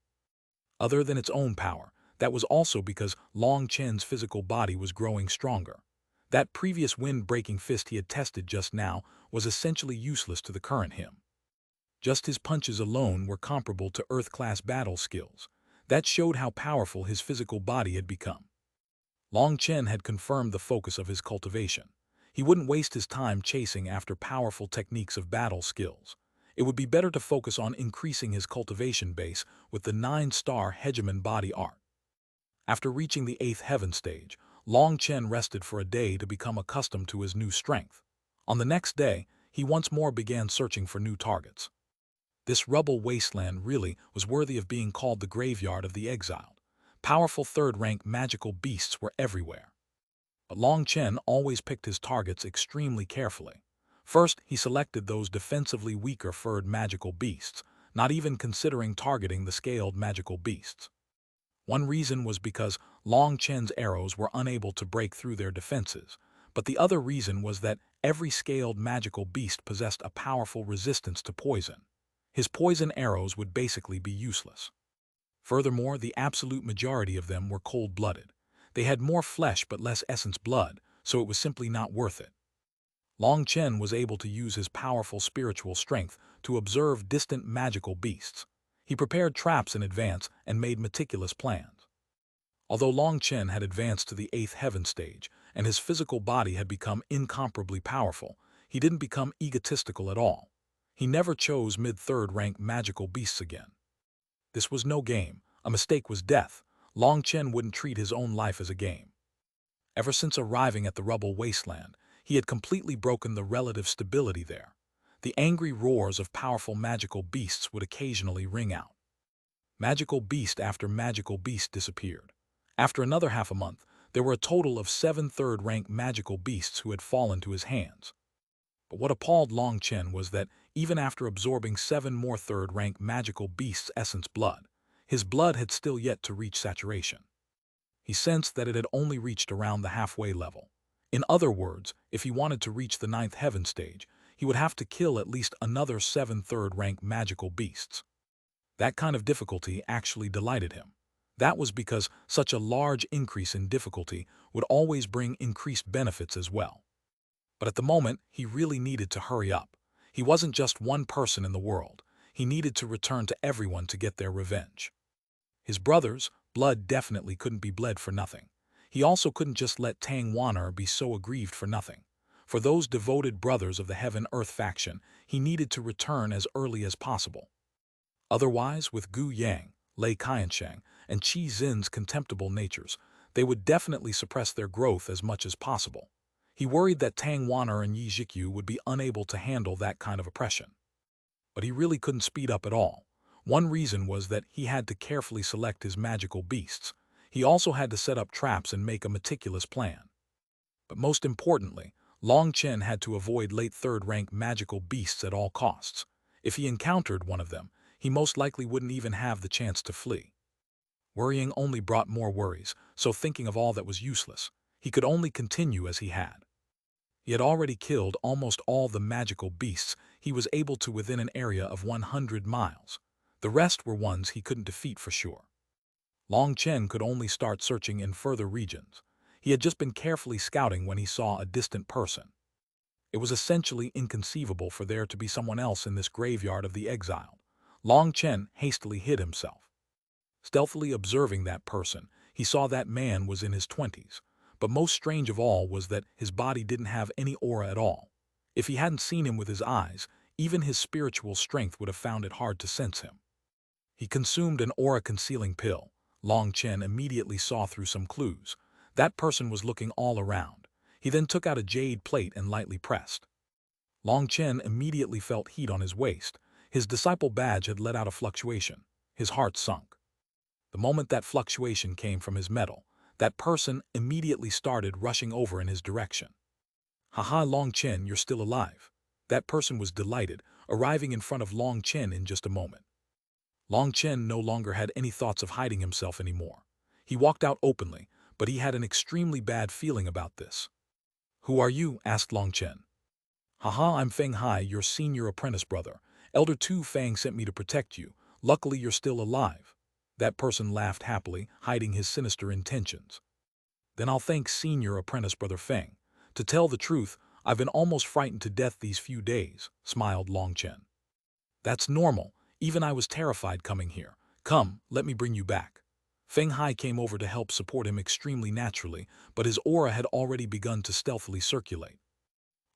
Other than its own power, that was also because Long Chen's physical body was growing stronger. That previous wind-breaking fist he had tested just now was essentially useless to the current him. Just his punches alone were comparable to Earth-class battle skills. That showed how powerful his physical body had become. Long Chen had confirmed the focus of his cultivation. He wouldn't waste his time chasing after powerful techniques of battle skills. It would be better to focus on increasing his cultivation base with the 9-star Hegemon body art. After reaching the 8th heaven stage, Long Chen rested for a day to become accustomed to his new strength. On the next day, he once more began searching for new targets. This rubble wasteland really was worthy of being called the graveyard of the exiled. Powerful third-rank magical beasts were everywhere. But Long Chen always picked his targets extremely carefully. First, he selected those defensively weaker furred magical beasts, not even considering targeting the scaled magical beasts. One reason was because Long Chen's arrows were unable to break through their defenses, but the other reason was that every scaled magical beast possessed a powerful resistance to poison. His poison arrows would basically be useless. Furthermore, the absolute majority of them were cold-blooded. They had more flesh but less essence blood, so it was simply not worth it. Long Chen was able to use his powerful spiritual strength to observe distant magical beasts. He prepared traps in advance and made meticulous plans. Although Long Chen had advanced to the 8th heaven stage and his physical body had become incomparably powerful, he didn't become egotistical at all. He never chose mid-third rank magical beasts again. This was no game. A mistake was death. Long Chen wouldn't treat his own life as a game. Ever since arriving at the rubble wasteland, he had completely broken the relative stability there. The angry roars of powerful magical beasts would occasionally ring out. Magical beast after magical beast disappeared. After another half a month, there were a total of 7 third-rank magical beasts who had fallen to his hands. But what appalled Long Chen was that, even after absorbing 7 more third-rank magical beasts' essence blood, his blood had still yet to reach saturation. He sensed that it had only reached around the halfway level. In other words, if he wanted to reach the 9th heaven stage, he would have to kill at least another 7 third-rank magical beasts. That kind of difficulty actually delighted him. That was because such a large increase in difficulty would always bring increased benefits as well. But at the moment, he really needed to hurry up. He wasn't just one person in the world. He needed to return to everyone to get their revenge. His brothers' blood definitely couldn't be bled for nothing. He also couldn't just let Xuanhuan be so aggrieved for nothing. For those devoted brothers of the Heaven-Earth faction, he needed to return as early as possible. Otherwise, with Gu Yang, Lei Qiansheng, and Qi Xin's contemptible natures, they would definitely suppress their growth as much as possible. He worried that Tang Wan'er and Yi Zhikyu would be unable to handle that kind of oppression. But he really couldn't speed up at all. One reason was that he had to carefully select his magical beasts. He also had to set up traps and make a meticulous plan. But most importantly, Long Chen had to avoid late third-rank magical beasts at all costs. If he encountered one of them, he most likely wouldn't even have the chance to flee. Worrying only brought more worries, so thinking of all that was useless, he could only continue as he had. He had already killed almost all the magical beasts he was able to within an area of 100 miles. The rest were ones he couldn't defeat for sure. Long Chen could only start searching in further regions. He had just been carefully scouting when he saw a distant person. It was essentially inconceivable for there to be someone else in this graveyard of the exiled. Long Chen hastily hid himself. Stealthily observing that person, he saw that man was in his 20s. But most strange of all was that his body didn't have any aura at all. If he hadn't seen him with his eyes, even his spiritual strength would have found it hard to sense him. He consumed an aura-concealing pill. Long Chen immediately saw through some clues. That person was looking all around. He then took out a jade plate and lightly pressed. Long Chen immediately felt heat on his waist. His disciple badge had let out a fluctuation. His heart sunk. The moment that fluctuation came from his metal, that person immediately started rushing over in his direction. Haha, Long Chen, you're still alive. That person was delighted, arriving in front of Long Chen in just a moment. Long Chen no longer had any thoughts of hiding himself anymore. He walked out openly, but he had an extremely bad feeling about this. Who are you? Asked Long Chen. Haha, I'm Feng Hai, your senior apprentice brother. Elder Tu Fang sent me to protect you. Luckily you're still alive. That person laughed happily, hiding his sinister intentions. Then I'll thank senior apprentice brother Feng. To tell the truth, I've been almost frightened to death these few days, smiled Long Chen. That's normal. Even I was terrified coming here. Come, let me bring you back. Feng Hai came over to help support him extremely naturally, but his aura had already begun to stealthily circulate.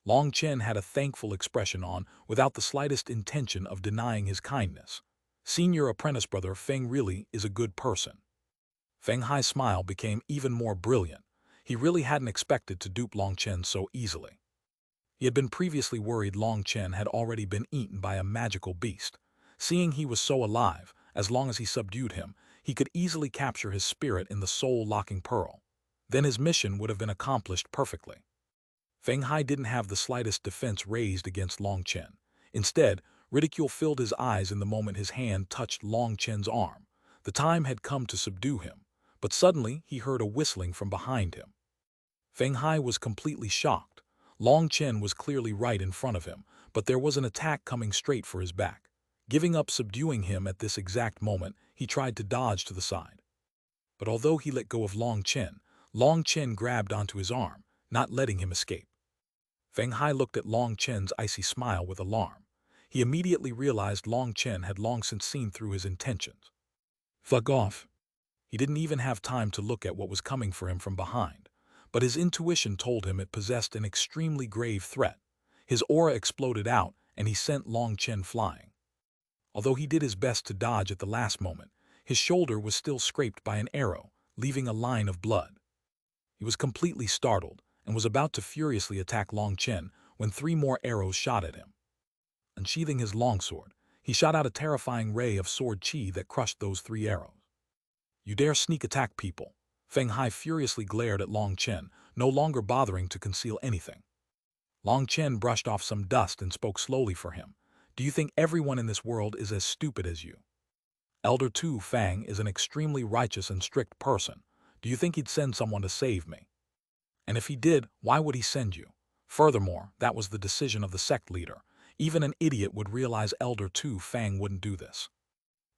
Long Chen had a thankful expression on, without the slightest intention of denying his kindness. Senior apprentice brother Feng really is a good person. Feng Hai's smile became even more brilliant. He really hadn't expected to dupe Long Chen so easily. He had been previously worried Long Chen had already been eaten by a magical beast. Seeing he was so alive, as long as he subdued him, he could easily capture his spirit in the soul-locking pearl. Then his mission would have been accomplished perfectly. Feng Hai didn't have the slightest defense raised against Long Chen. Instead, ridicule filled his eyes in the moment his hand touched Long Chen's arm. The time had come to subdue him, but suddenly he heard a whistling from behind him. Feng Hai was completely shocked. Long Chen was clearly right in front of him, but there was an attack coming straight for his back. Giving up subduing him at this exact moment, he tried to dodge to the side. But although he let go of Long Chen grabbed onto his arm, not letting him escape. Feng Hai looked at Long Chen's icy smile with alarm. He immediately realized Long Chen had long since seen through his intentions. Fuck off. He didn't even have time to look at what was coming for him from behind, but his intuition told him it possessed an extremely grave threat. His aura exploded out, and he sent Long Chen flying. Although he did his best to dodge at the last moment, his shoulder was still scraped by an arrow, leaving a line of blood. He was completely startled, and was about to furiously attack Long Chen when 3 more arrows shot at him. Unsheathing his longsword, he shot out a terrifying ray of sword chi that crushed those 3 arrows. You dare sneak attack people? Feng Hai furiously glared at Long Chen, no longer bothering to conceal anything. Long Chen brushed off some dust and spoke slowly for him. Do you think everyone in this world is as stupid as you? Elder Tu Fang is an extremely righteous and strict person. Do you think he'd send someone to save me? And if he did, why would he send you? Furthermore, that was the decision of the sect leader. Even an idiot would realize Elder Tu Fang wouldn't do this.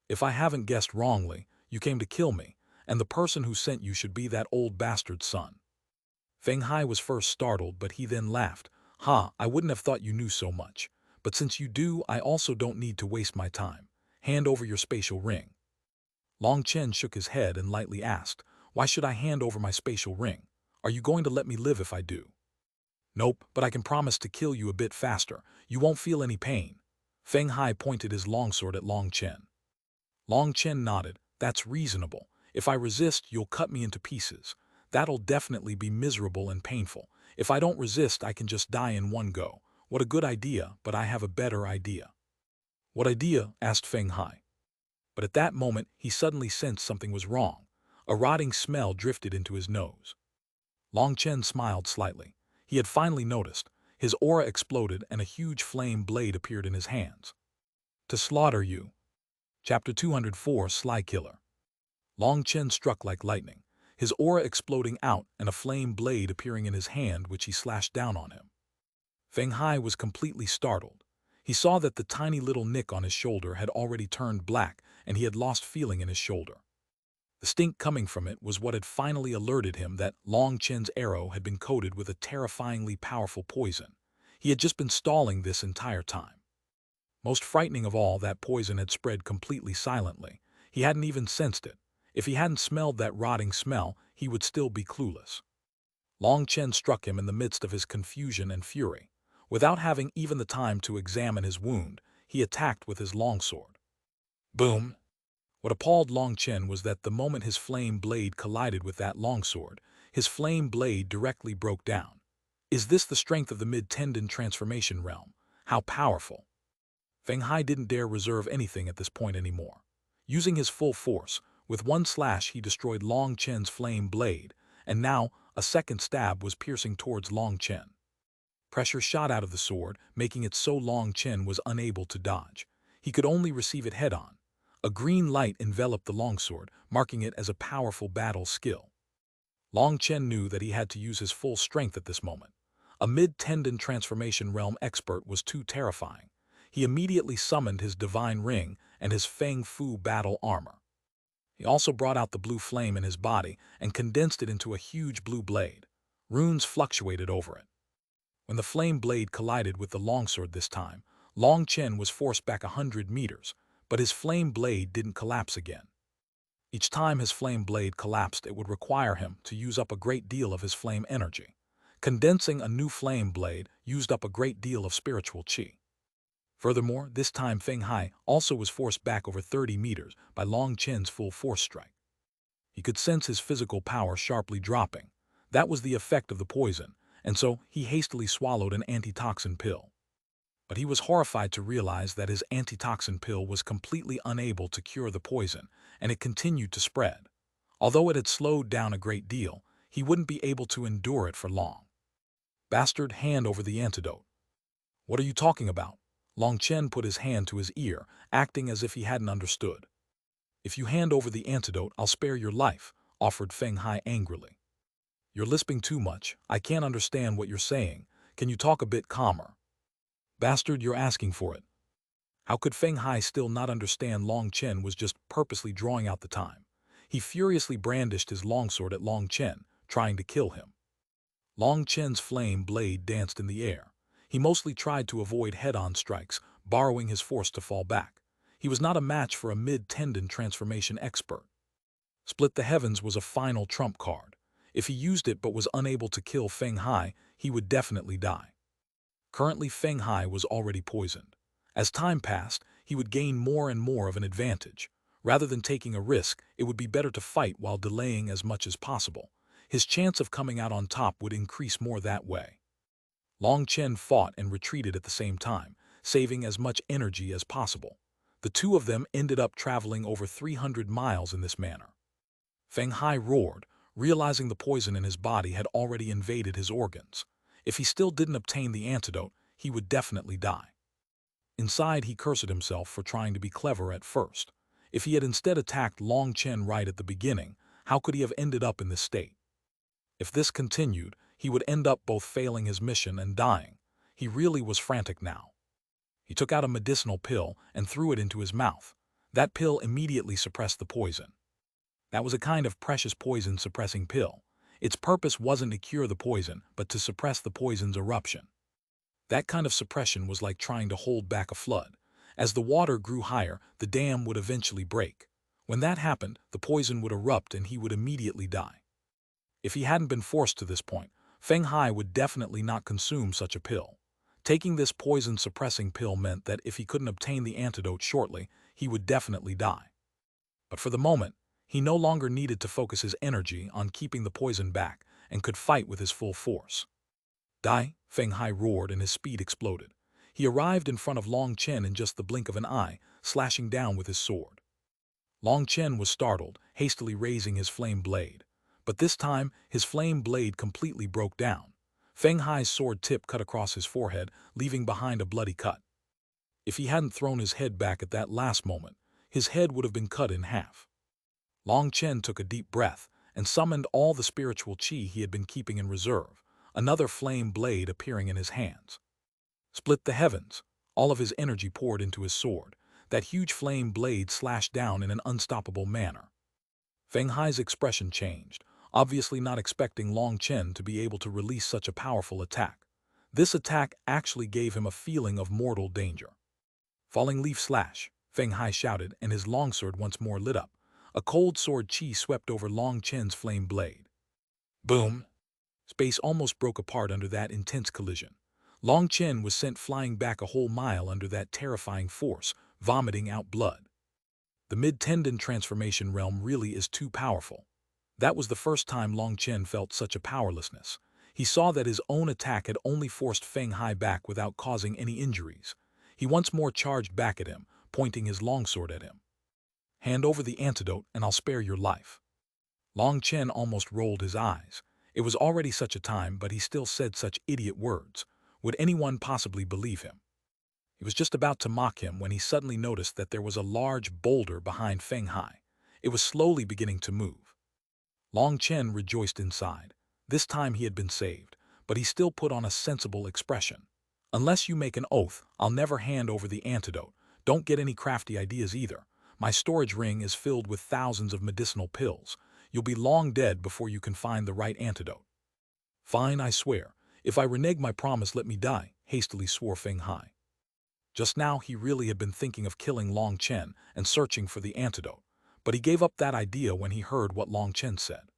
If I haven't guessed wrongly, you came to kill me, and the person who sent you should be that old bastard's son. Feng Hai was first startled, but he then laughed. Ha, I wouldn't have thought you knew so much. But since you do, I also don't need to waste my time. Hand over your spatial ring. Long Chen shook his head and lightly asked, why should I hand over my spatial ring? Are you going to let me live if I do? Nope, but I can promise to kill you a bit faster. You won't feel any pain. Feng Hai pointed his longsword at Long Chen. Long Chen nodded. That's reasonable. If I resist, you'll cut me into pieces. That'll definitely be miserable and painful. If I don't resist, I can just die in one go. What a good idea, but I have a better idea. What idea? Asked Feng Hai. But at that moment, he suddenly sensed something was wrong. A rotting smell drifted into his nose. Long Chen smiled slightly. He had finally noticed. His aura exploded and a huge flame blade appeared in his hands. To slaughter you. Chapter 204, Sly Killer. Long Chen struck like lightning, his aura exploding out and a flame blade appearing in his hand which he slashed down on him. Feng Hai was completely startled. He saw that the tiny little nick on his shoulder had already turned black and he had lost feeling in his shoulder. The stink coming from it was what had finally alerted him that Long Chen's arrow had been coated with a terrifyingly powerful poison. He had just been stalling this entire time. Most frightening of all, that poison had spread completely silently. He hadn't even sensed it. If he hadn't smelled that rotting smell, he would still be clueless. Long Chen struck him in the midst of his confusion and fury. Without having even the time to examine his wound, he attacked with his longsword. Boom! What appalled Long Chen was that the moment his flame blade collided with that longsword, his flame blade directly broke down. Is this the strength of the mid-tendon transformation realm? How powerful! Feng Hai didn't dare reserve anything at this point anymore. Using his full force, with one slash he destroyed Long Chen's flame blade, and now a second stab was piercing towards Long Chen. Pressure shot out of the sword, making it so Long Chen was unable to dodge. He could only receive it head-on. A green light enveloped the longsword, marking it as a powerful battle skill. Long Chen knew that he had to use his full strength at this moment. A mid-tendon transformation realm expert was too terrifying. He immediately summoned his divine ring and his Feng Fu battle armor. He also brought out the blue flame in his body and condensed it into a huge blue blade. Runes fluctuated over it. When the flame blade collided with the longsword this time, Long Chen was forced back 100 meters, but his flame blade didn't collapse again. Each time his flame blade collapsed, it would require him to use up a great deal of his flame energy. Condensing a new flame blade used up a great deal of spiritual qi. Furthermore, this time Feng Hai also was forced back over 30 meters by Long Chen's full force strike. He could sense his physical power sharply dropping. That was the effect of the poison, and so he hastily swallowed an antitoxin pill. But he was horrified to realize that his antitoxin pill was completely unable to cure the poison, and it continued to spread. Although it had slowed down a great deal, he wouldn't be able to endure it for long. Bastard, hand over the antidote. What are you talking about? Long Chen put his hand to his ear, acting as if he hadn't understood. If you hand over the antidote, I'll spare your life, offered Feng Hai angrily. You're lisping too much. I can't understand what you're saying. Can you talk a bit calmer? Bastard, you're asking for it. How could Feng Hai still not understand Long Chen was just purposely drawing out the time? He furiously brandished his longsword at Long Chen, trying to kill him. Long Chen's flame blade danced in the air. He mostly tried to avoid head-on strikes, borrowing his force to fall back. He was not a match for a mid-tendon transformation expert. Split the Heavens was a final trump card. If he used it but was unable to kill Feng Hai, he would definitely die. Currently, Feng Hai was already poisoned. As time passed, he would gain more and more of an advantage. Rather than taking a risk, it would be better to fight while delaying as much as possible. His chance of coming out on top would increase more that way. Long Chen fought and retreated at the same time, saving as much energy as possible. The two of them ended up traveling over 300 miles in this manner. Feng Hai roared, realizing the poison in his body had already invaded his organs. If he still didn't obtain the antidote, he would definitely die. Inside, he cursed himself for trying to be clever at first. If he had instead attacked Long Chen right at the beginning, how could he have ended up in this state? If this continued, he would end up both failing his mission and dying. He really was frantic now. He took out a medicinal pill and threw it into his mouth. That pill immediately suppressed the poison. That was a kind of precious poison-suppressing pill. Its purpose wasn't to cure the poison, but to suppress the poison's eruption. That kind of suppression was like trying to hold back a flood. As the water grew higher, the dam would eventually break. When that happened, the poison would erupt and he would immediately die. If he hadn't been forced to this point, Feng Hai would definitely not consume such a pill. Taking this poison-suppressing pill meant that if he couldn't obtain the antidote shortly, he would definitely die. But for the moment, he no longer needed to focus his energy on keeping the poison back and could fight with his full force. Die, Feng Hai roared and his speed exploded. He arrived in front of Long Chen in just the blink of an eye, slashing down with his sword. Long Chen was startled, hastily raising his flame blade. But this time, his flame blade completely broke down. Feng Hai's sword tip cut across his forehead, leaving behind a bloody cut. If he hadn't thrown his head back at that last moment, his head would have been cut in half. Long Chen took a deep breath and summoned all the spiritual qi he had been keeping in reserve, another flame blade appearing in his hands. Split the Heavens. All of his energy poured into his sword. That huge flame blade slashed down in an unstoppable manner. Feng Hai's expression changed, obviously not expecting Long Chen to be able to release such a powerful attack. This attack actually gave him a feeling of mortal danger. Falling leaf slash, Feng Hai shouted, and his longsword once more lit up. A cold sword qi swept over Long Chen's flame blade. Boom! Space almost broke apart under that intense collision. Long Chen was sent flying back a whole mile under that terrifying force, vomiting out blood. The mid-tendon transformation realm really is too powerful. That was the first time Long Chen felt such a powerlessness. He saw that his own attack had only forced Feng Hai back without causing any injuries. He once more charged back at him, pointing his longsword at him. "Hand over the antidote and I'll spare your life." Long Chen almost rolled his eyes. It was already such a time, but he still said such idiot words. Would anyone possibly believe him? He was just about to mock him when he suddenly noticed that there was a large boulder behind Feng Hai. It was slowly beginning to move. Long Chen rejoiced inside. This time he had been saved, but he still put on a sensible expression. "Unless you make an oath, I'll never hand over the antidote. Don't get any crafty ideas either. My storage ring is filled with thousands of medicinal pills. You'll be long dead before you can find the right antidote." "Fine, I swear. If I renege my promise, let me die," hastily swore Feng Hai. Just now he really had been thinking of killing Long Chen and searching for the antidote, but he gave up that idea when he heard what Long Chen said.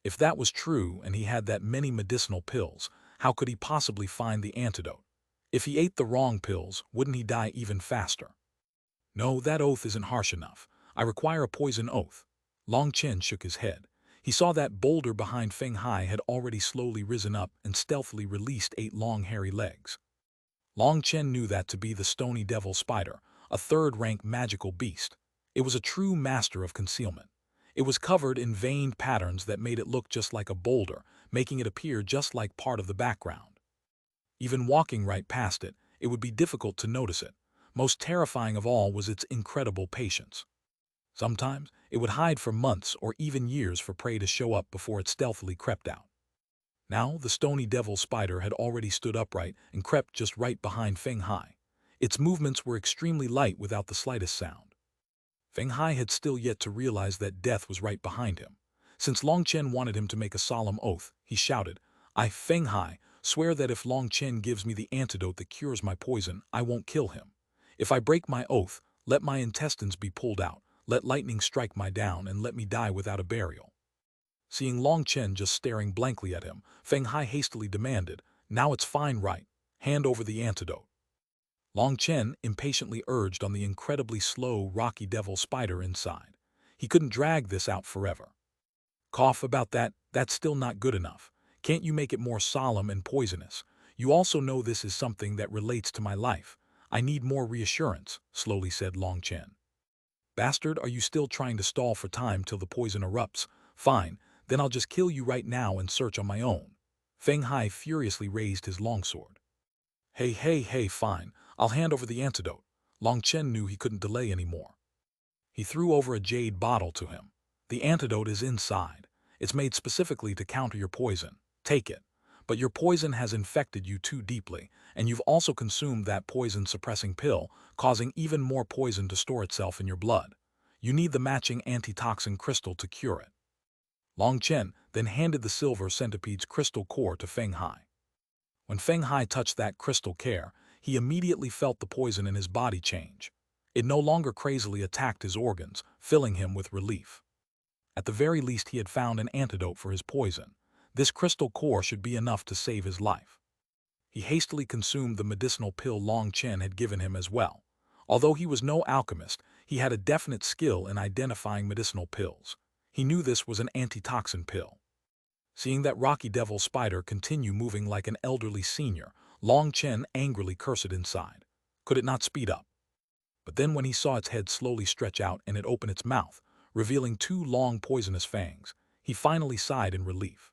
If that was true and he had that many medicinal pills, how could he possibly find the antidote? If he ate the wrong pills, wouldn't he die even faster? "No, that oath isn't harsh enough. I require a poison oath." Long Chen shook his head. He saw that boulder behind Feng Hai had already slowly risen up and stealthily released 8 long hairy legs. Long Chen knew that to be the stony devil spider, a third-rank magical beast. It was a true master of concealment. It was covered in veined patterns that made it look just like a boulder, making it appear just like part of the background. Even walking right past it, it would be difficult to notice it. Most terrifying of all was its incredible patience. Sometimes, it would hide for months or even years for prey to show up before it stealthily crept out. Now, the stony devil spider had already stood upright and crept just right behind Feng Hai. Its movements were extremely light without the slightest sound. Feng Hai had still yet to realize that death was right behind him. Since Long Chen wanted him to make a solemn oath, he shouted, "I, Feng Hai, swear that if Long Chen gives me the antidote that cures my poison, I won't kill him. If I break my oath, let my intestines be pulled out, let lightning strike my down, and let me die without a burial." Seeing Long Chen just staring blankly at him, Feng Hai hastily demanded, "Now it's fine, right? Hand over the antidote." Long Chen impatiently urged on the incredibly slow, rocky devil spider inside. He couldn't drag this out forever. "Cough about that, that's still not good enough. Can't you make it more solemn and poisonous? You also know this is something that relates to my life. I need more reassurance," slowly said Long Chen. "Bastard, are you still trying to stall for time till the poison erupts? Fine, then I'll just kill you right now and search on my own." Feng Hai furiously raised his longsword. Hey, fine, I'll hand over the antidote." Long Chen knew he couldn't delay anymore. He threw over a jade bottle to him. "The antidote is inside. It's made specifically to counter your poison. Take it. But your poison has infected you too deeply, and you've also consumed that poison-suppressing pill, causing even more poison to store itself in your blood. You need the matching antitoxin crystal to cure it." Long Chen then handed the silver centipede's crystal core to Feng Hai. When Feng Hai touched that crystal core, he immediately felt the poison in his body change. It no longer crazily attacked his organs, filling him with relief. At the very least, he had found an antidote for his poison. This crystal core should be enough to save his life. He hastily consumed the medicinal pill Long Chen had given him as well. Although he was no alchemist, he had a definite skill in identifying medicinal pills. He knew this was an antitoxin pill. Seeing that rocky devil spider continue moving like an elderly senior, Long Chen angrily cursed inside. Could it not speed up? But then when he saw its head slowly stretch out and it open its mouth, revealing 2 long poisonous fangs, he finally sighed in relief.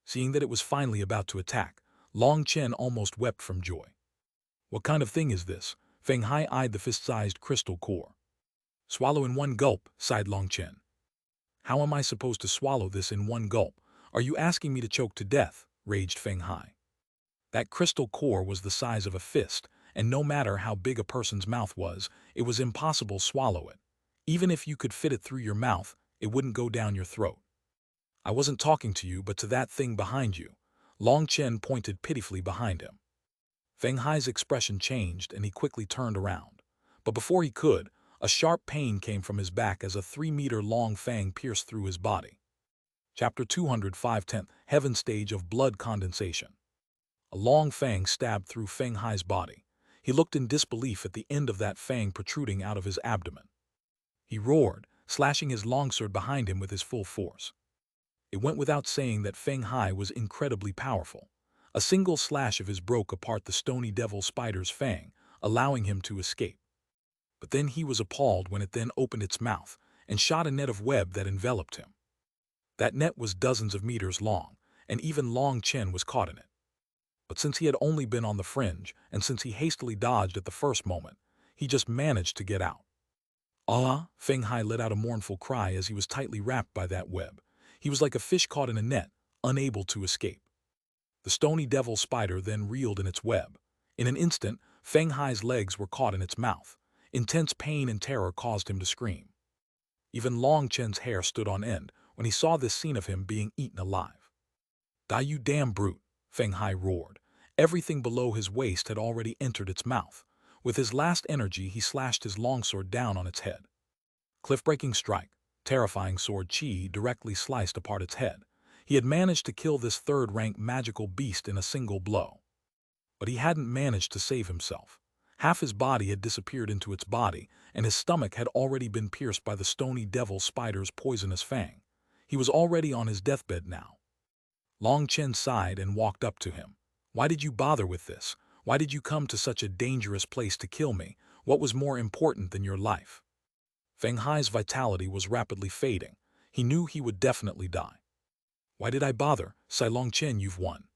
Seeing that it was finally about to attack, Long Chen almost wept from joy. "What kind of thing is this?" Feng Hai eyed the fist-sized crystal core. "Swallow in one gulp," sighed Long Chen. "How am I supposed to swallow this in one gulp? Are you asking me to choke to death?" raged Feng Hai. That crystal core was the size of a fist, and no matter how big a person's mouth was, it was impossible to swallow it. Even if you could fit it through your mouth, it wouldn't go down your throat. "I wasn't talking to you, but to that thing behind you." Long Chen pointed pitifully behind him. Feng Hai's expression changed and he quickly turned around. But before he could, a sharp pain came from his back as a 3-meter-long fang pierced through his body. Chapter 205 10th Heaven Stage of Blood Condensation. A long fang stabbed through Feng Hai's body. He looked in disbelief at the end of that fang protruding out of his abdomen. He roared, slashing his longsword behind him with his full force. It went without saying that Feng Hai was incredibly powerful. A single slash of his broke apart the stony devil spider's fang, allowing him to escape. But then he was appalled when it then opened its mouth and shot a net of web that enveloped him. That net was dozens of meters long, and even Long Chen was caught in it. But since he had only been on the fringe, and since he hastily dodged at the first moment, he just managed to get out. Ah! Feng Hai let out a mournful cry as he was tightly wrapped by that web. He was like a fish caught in a net, unable to escape. The stony devil spider then reeled in its web. In an instant, Feng Hai's legs were caught in its mouth. Intense pain and terror caused him to scream. Even Long Chen's hair stood on end when he saw this scene of him being eaten alive. "Die, you damn brute!" Feng Hai roared. Everything below his waist had already entered its mouth. With his last energy, he slashed his longsword down on its head. Cliff-breaking strike, terrifying sword chi directly sliced apart its head. He had managed to kill this third-rank magical beast in a single blow. But he hadn't managed to save himself. Half his body had disappeared into its body, and his stomach had already been pierced by the stony devil spider's poisonous fang. He was already on his deathbed now. Long Chen sighed and walked up to him. "Why did you bother with this? Why did you come to such a dangerous place to kill me? What was more important than your life?" Feng Hai's vitality was rapidly fading. He knew he would definitely die. "Why did I bother? Say, Long Chen, you've won."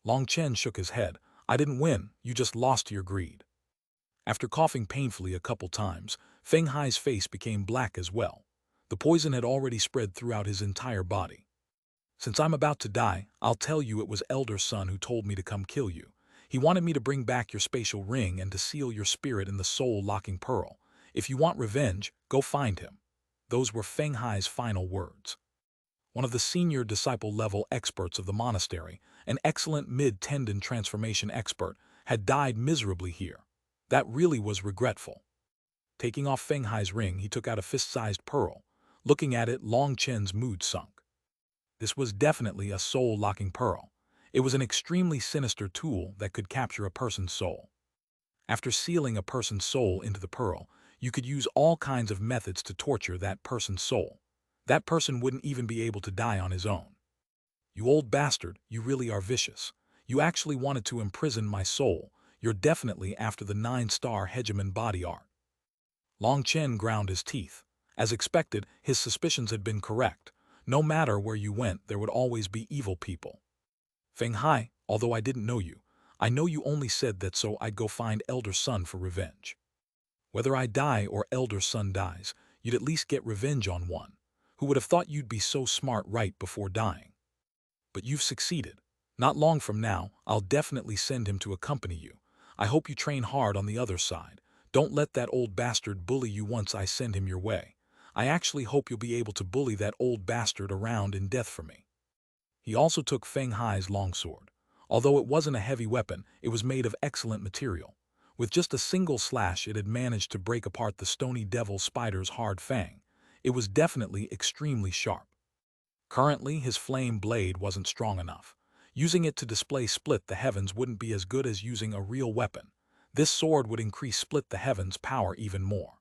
Long Chen shook his head. "I didn't win, you just lost to your greed." After coughing painfully a couple times, Feng Hai's face became black as well. The poison had already spread throughout his entire body. "Since I'm about to die, I'll tell you it was Elder Sun who told me to come kill you. He wanted me to bring back your spatial ring and to seal your spirit in the soul-locking pearl. If you want revenge, go find him." Those were Feng Hai's final words. One of the senior disciple-level experts of the monastery, an excellent mid-tendon transformation expert, had died miserably here. That really was regretful. Taking off Feng Hai's ring, he took out a fist-sized pearl. Looking at it, Long Chen's mood sunk. This was definitely a soul-locking pearl. It was an extremely sinister tool that could capture a person's soul. After sealing a person's soul into the pearl, you could use all kinds of methods to torture that person's soul. That person wouldn't even be able to die on his own. "You old bastard, you really are vicious. You actually wanted to imprison my soul. You're definitely after the 9-star Hegemon body art." Long Chen ground his teeth. As expected, his suspicions had been correct. No matter where you went, there would always be evil people. "Feng Hai, although I didn't know you, I know you only said that so I'd go find Elder Sun for revenge. Whether I die or Elder Sun dies, you'd at least get revenge on one. Who would have thought you'd be so smart right before dying? But you've succeeded. Not long from now, I'll definitely send him to accompany you. I hope you train hard on the other side. Don't let that old bastard bully you once I send him your way. I actually hope you'll be able to bully that old bastard around in death for me." He also took Feng Hai's longsword. Although it wasn't a heavy weapon, it was made of excellent material. With just a single slash, it had managed to break apart the stony devil spider's hard fang. It was definitely extremely sharp. Currently, his flame blade wasn't strong enough. Using it to display split the heavens wouldn't be as good as using a real weapon. This sword would increase split the heavens' power even more.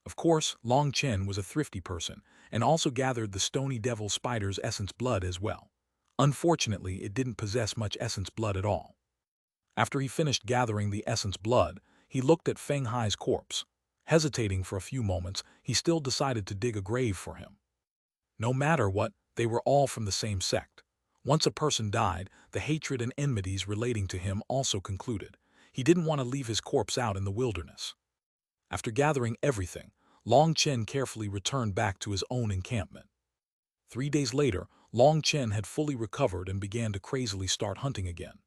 Of course, Long Chen was a thrifty person, and also gathered the stony devil spider's essence blood as well. Unfortunately, it didn't possess much essence blood at all. After he finished gathering the essence blood, he looked at Feng Hai's corpse. Hesitating for a few moments, he still decided to dig a grave for him. No matter what, they were all from the same sect. Once a person died, the hatred and enmities relating to him also concluded. He didn't want to leave his corpse out in the wilderness. After gathering everything, Long Chen carefully returned back to his own encampment. 3 days later, Long Chen had fully recovered and began to crazily start hunting again.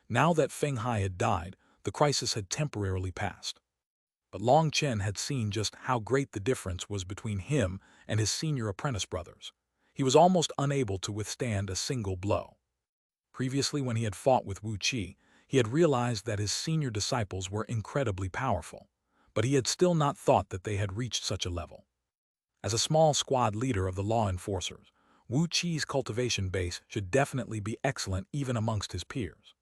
Now that Feng Hai had died, the crisis had temporarily passed. But Long Chen had seen just how great the difference was between him and his senior apprentice brothers. He was almost unable to withstand a single blow. Previously, when he had fought with Wu Qi, he had realized that his senior disciples were incredibly powerful, but he had still not thought that they had reached such a level. As a small squad leader of the law enforcers, Wu Qi's cultivation base should definitely be excellent even amongst his peers.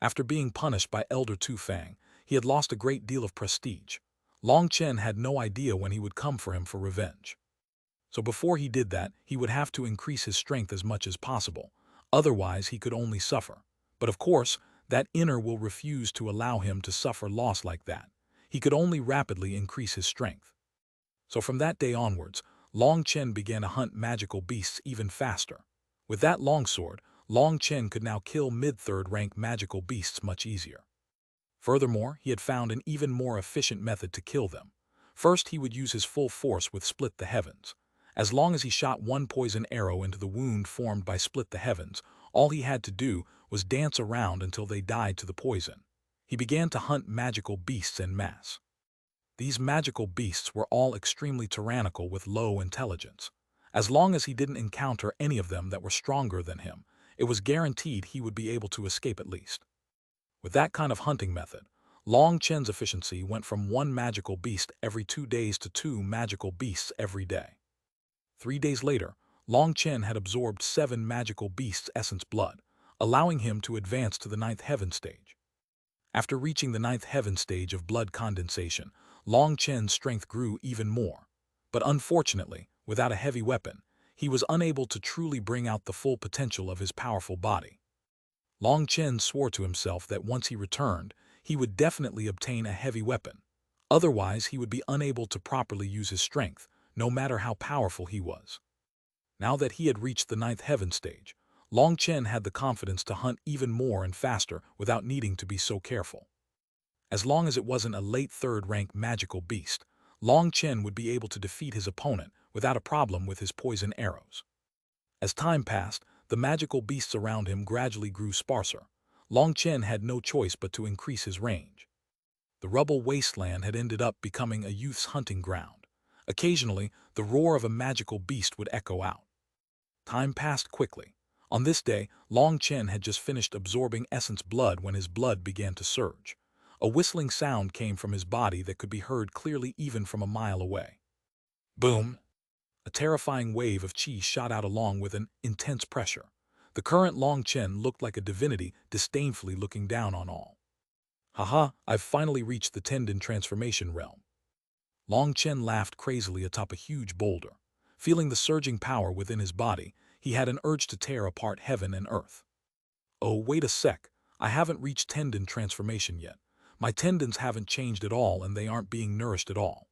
After being punished by Elder Tu Fang, he had lost a great deal of prestige. Long Chen had no idea when he would come for him for revenge. So before he did that, he would have to increase his strength as much as possible. Otherwise, he could only suffer. But of course, that inner will refuse to allow him to suffer loss like that. He could only rapidly increase his strength. So from that day onwards, Long Chen began to hunt magical beasts even faster. With that longsword, Long Chen could now kill mid-third rank magical beasts much easier. Furthermore, he had found an even more efficient method to kill them. First, he would use his full force with Split the Heavens. As long as he shot one poison arrow into the wound formed by Split the Heavens, all he had to do was dance around until they died to the poison. He began to hunt magical beasts en masse. These magical beasts were all extremely tyrannical with low intelligence. As long as he didn't encounter any of them that were stronger than him, it was guaranteed he would be able to escape at least. With that kind of hunting method, Long Chen's efficiency went from one magical beast every 2 days to 2 magical beasts every day. 3 days later, Long Chen had absorbed 7 magical beasts' essence blood, allowing him to advance to the 9th heaven stage. After reaching the 9th heaven stage of blood condensation, Long Chen's strength grew even more. But unfortunately, without a heavy weapon, he was unable to truly bring out the full potential of his powerful body. Long Chen swore to himself that once he returned, he would definitely obtain a heavy weapon. Otherwise, he would be unable to properly use his strength, no matter how powerful he was. Now that he had reached the 9th heaven stage, Long Chen had the confidence to hunt even more and faster without needing to be so careful. As long as it wasn't a late 3rd rank magical beast, Long Chen would be able to defeat his opponent without a problem with his poison arrows. As time passed, the magical beasts around him gradually grew sparser. Long Chen had no choice but to increase his range. The rubble wasteland had ended up becoming a youth's hunting ground. Occasionally, the roar of a magical beast would echo out. Time passed quickly. On this day, Long Chen had just finished absorbing essence blood when his blood began to surge. A whistling sound came from his body that could be heard clearly even from a mile away. Boom! A terrifying wave of chi shot out along with an intense pressure. The current Long Chen looked like a divinity disdainfully looking down on all. Haha, I've finally reached the tendon transformation realm. Long Chen laughed crazily atop a huge boulder. Feeling the surging power within his body, he had an urge to tear apart heaven and earth. Oh, wait a sec, I haven't reached tendon transformation yet. My tendons haven't changed at all and they aren't being nourished at all.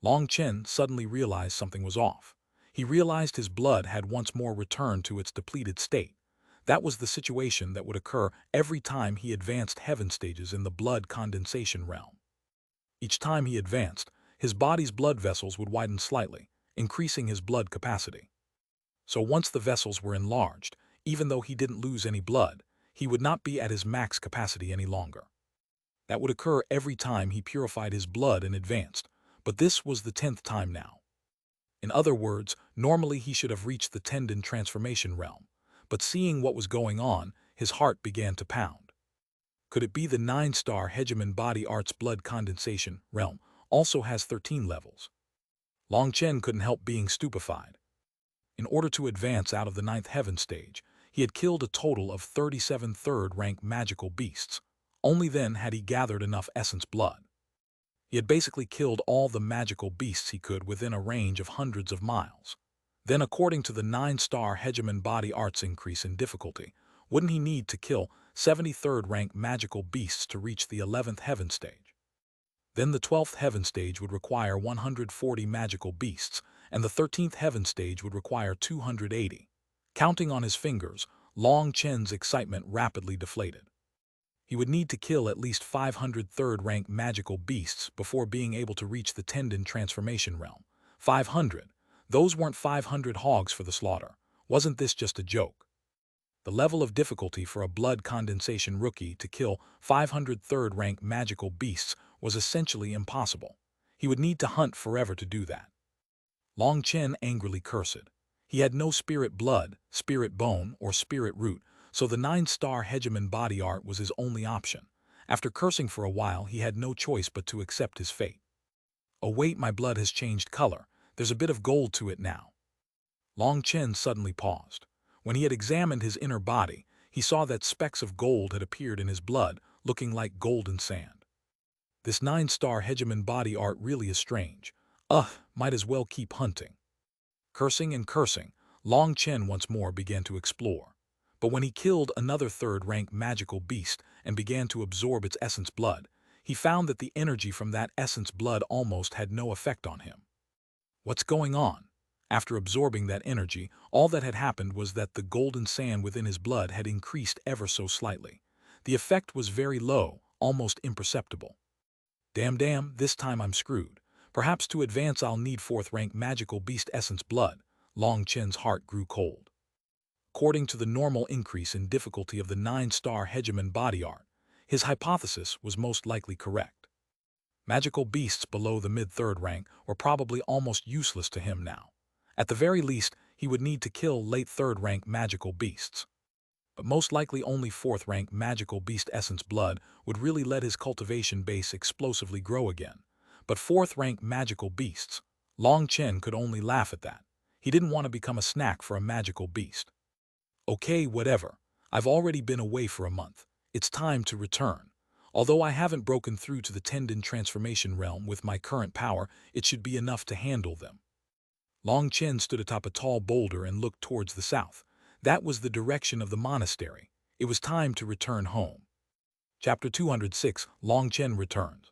Long Chen suddenly realized something was off. He realized his blood had once more returned to its depleted state. That was the situation that would occur every time he advanced heaven stages in the blood condensation realm. Each time he advanced, his body's blood vessels would widen slightly, increasing his blood capacity. So once the vessels were enlarged, even though he didn't lose any blood, he would not be at his max capacity any longer. That would occur every time he purified his blood and advanced, but this was the 10th time now. In other words, normally he should have reached the tendon transformation realm, but seeing what was going on, his heart began to pound. Could it be the 9-star Hegemon body arts blood condensation realm also has 13 levels? Long Chen couldn't help being stupefied. In order to advance out of the 9th heaven stage, he had killed a total of 37 3rd-rank magical beasts. Only then had he gathered enough essence blood. He had basically killed all the magical beasts he could within a range of hundreds of miles. Then, according to the 9-star Hegemon body arts increase in difficulty, wouldn't he need to kill 73rd-rank magical beasts to reach the 11th heaven stage? Then the 12th heaven stage would require 140 magical beasts, and the 13th heaven stage would require 280. Counting on his fingers, Long Chen's excitement rapidly deflated. He would need to kill at least 500 3rd-rank magical beasts before being able to reach the tendon transformation realm. 500. Those weren't 500 hogs for the slaughter. Wasn't this just a joke? The level of difficulty for a blood condensation rookie to kill 500 3rd-rank magical beasts was essentially impossible. He would need to hunt forever to do that. Long Chen angrily cursed. He had no spirit blood, spirit bone, or spirit root, so the 9-star Hegemon body art was his only option. After cursing for a while, he had no choice but to accept his fate. Oh wait, my blood has changed color. There's a bit of gold to it now. Long Chen suddenly paused. When he had examined his inner body, he saw that specks of gold had appeared in his blood, looking like golden sand. This 9-star Hegemon body art really is strange. Might as well keep hunting. Cursing and cursing, Long Chen once more began to explore. But when he killed another third-rank magical beast and began to absorb its essence blood, he found that the energy from that essence blood almost had no effect on him. What's going on? After absorbing that energy, all that had happened was that the golden sand within his blood had increased ever so slightly. The effect was very low, almost imperceptible. Damn, this time I'm screwed. Perhaps to advance I'll need 4th-rank magical beast essence blood. Long Chen's heart grew cold. According to the normal increase in difficulty of the 9-star Hegemon body art, his hypothesis was most likely correct. Magical beasts below the mid-3rd rank were probably almost useless to him now. At the very least, he would need to kill late 3rd rank magical beasts. But most likely only 4th rank magical beast essence blood would really let his cultivation base explosively grow again. But 4th rank magical beasts, Long Chen could only laugh at that. He didn't want to become a snack for a magical beast. Okay, whatever. I've already been away for a month. It's time to return. Although I haven't broken through to the tendon transformation realm with my current power, it should be enough to handle them. Long Chen stood atop a tall boulder and looked towards the south. That was the direction of the monastery. It was time to return home. Chapter 206, Long Chen returns.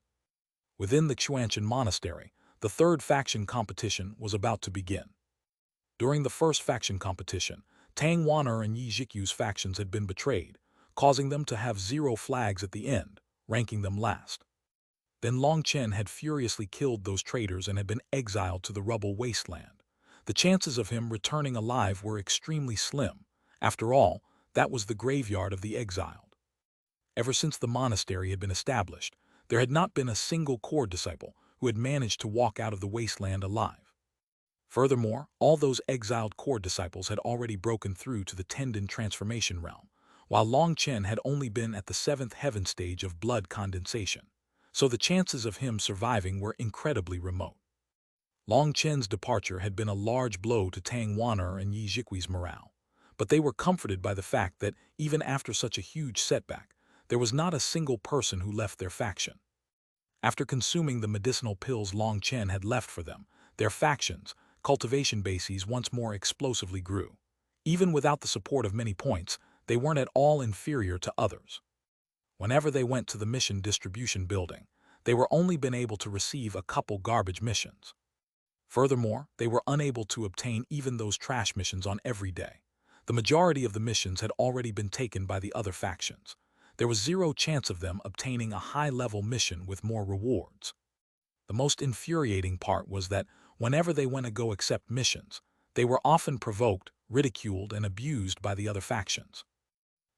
Within the Xuanhuan monastery, the 3rd faction competition was about to begin. During the 1st faction competition, Tang Wan'er and Yi Jikyu's factions had been betrayed, causing them to have 0 flags at the end, ranking them last. Then Long Chen had furiously killed those traitors and had been exiled to the rubble wasteland. The chances of him returning alive were extremely slim. After all, that was the graveyard of the exiled. Ever since the monastery had been established, there had not been a single core disciple who had managed to walk out of the wasteland alive. Furthermore, all those exiled core disciples had already broken through to the tendon transformation realm, while Long Chen had only been at the 7th heaven stage of blood condensation, so the chances of him surviving were incredibly remote. Long Chen's departure had been a large blow to Tang Wan'er and Yi Jikyu's morale, but they were comforted by the fact that even after such a huge setback, there was not a single person who left their faction. After consuming the medicinal pills Long Chen had left for them, their factions, cultivation bases once more explosively grew. Even without the support of many points, they weren't at all inferior to others. Whenever they went to the mission distribution building, they were only been able to receive a couple garbage missions. Furthermore, they were unable to obtain even those trash missions on every day. The majority of the missions had already been taken by the other factions. There was 0 chance of them obtaining a high-level mission with more rewards. The most infuriating part was that whenever they went to go accept missions, they were often provoked, ridiculed, and abused by the other factions.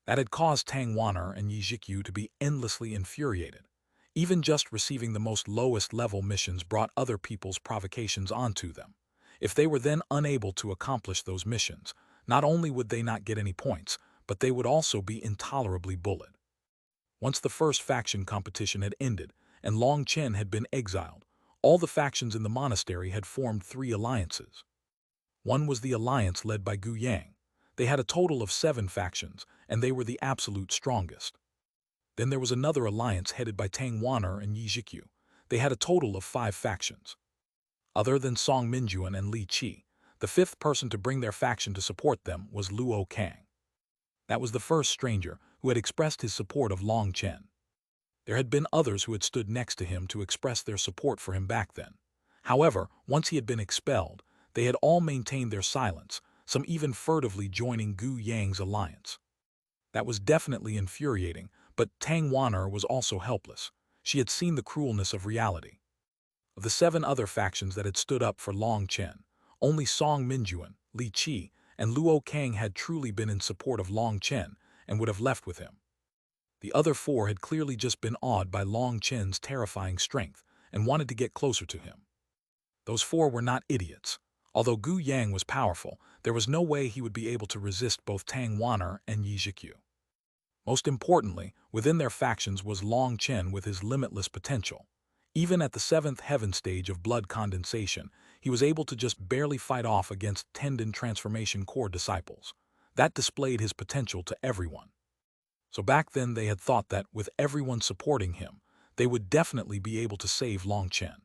That had caused Tang Wan'er and Yi Jikyu to be endlessly infuriated. Even just receiving the most lowest-level missions brought other people's provocations onto them. If they were then unable to accomplish those missions, not only would they not get any points, but they would also be intolerably bullied. Once the 1st faction competition had ended and Long Chen had been exiled, all the factions in the monastery had formed 3 alliances. One was the alliance led by Gu Yang. They had a total of 7 factions, and they were the absolute strongest. Then there was another alliance headed by Tang Wan'er and Yi Jikyu. They had a total of 5 factions. Other than Song Minjuan and Li Qi, the 5th person to bring their faction to support them was Luo Kang. That was the first stranger who had expressed his support of Long Chen. There had been others who had stood next to him to express their support for him back then. However, once he had been expelled, they had all maintained their silence, some even furtively joining Gu Yang's alliance. That was definitely infuriating, but Tang Wan'er was also helpless. She had seen the cruelness of reality. Of the 7 other factions that had stood up for Long Chen, only Song Minjuan, Li Qi, and Luo Kang had truly been in support of Long Chen and would have left with him. The other 4 had clearly just been awed by Long Chen's terrifying strength and wanted to get closer to him. Those 4 were not idiots. Although Gu Yang was powerful, there was no way he would be able to resist both Tang Wan'er and Yi Jikyu. Most importantly, within their factions was Long Chen with his limitless potential. Even at the 7th heaven stage of blood condensation, he was able to just barely fight off against tendon transformation core disciples. That displayed his potential to everyone. So back then they had thought that, with everyone supporting him, they would definitely be able to save Long Chen.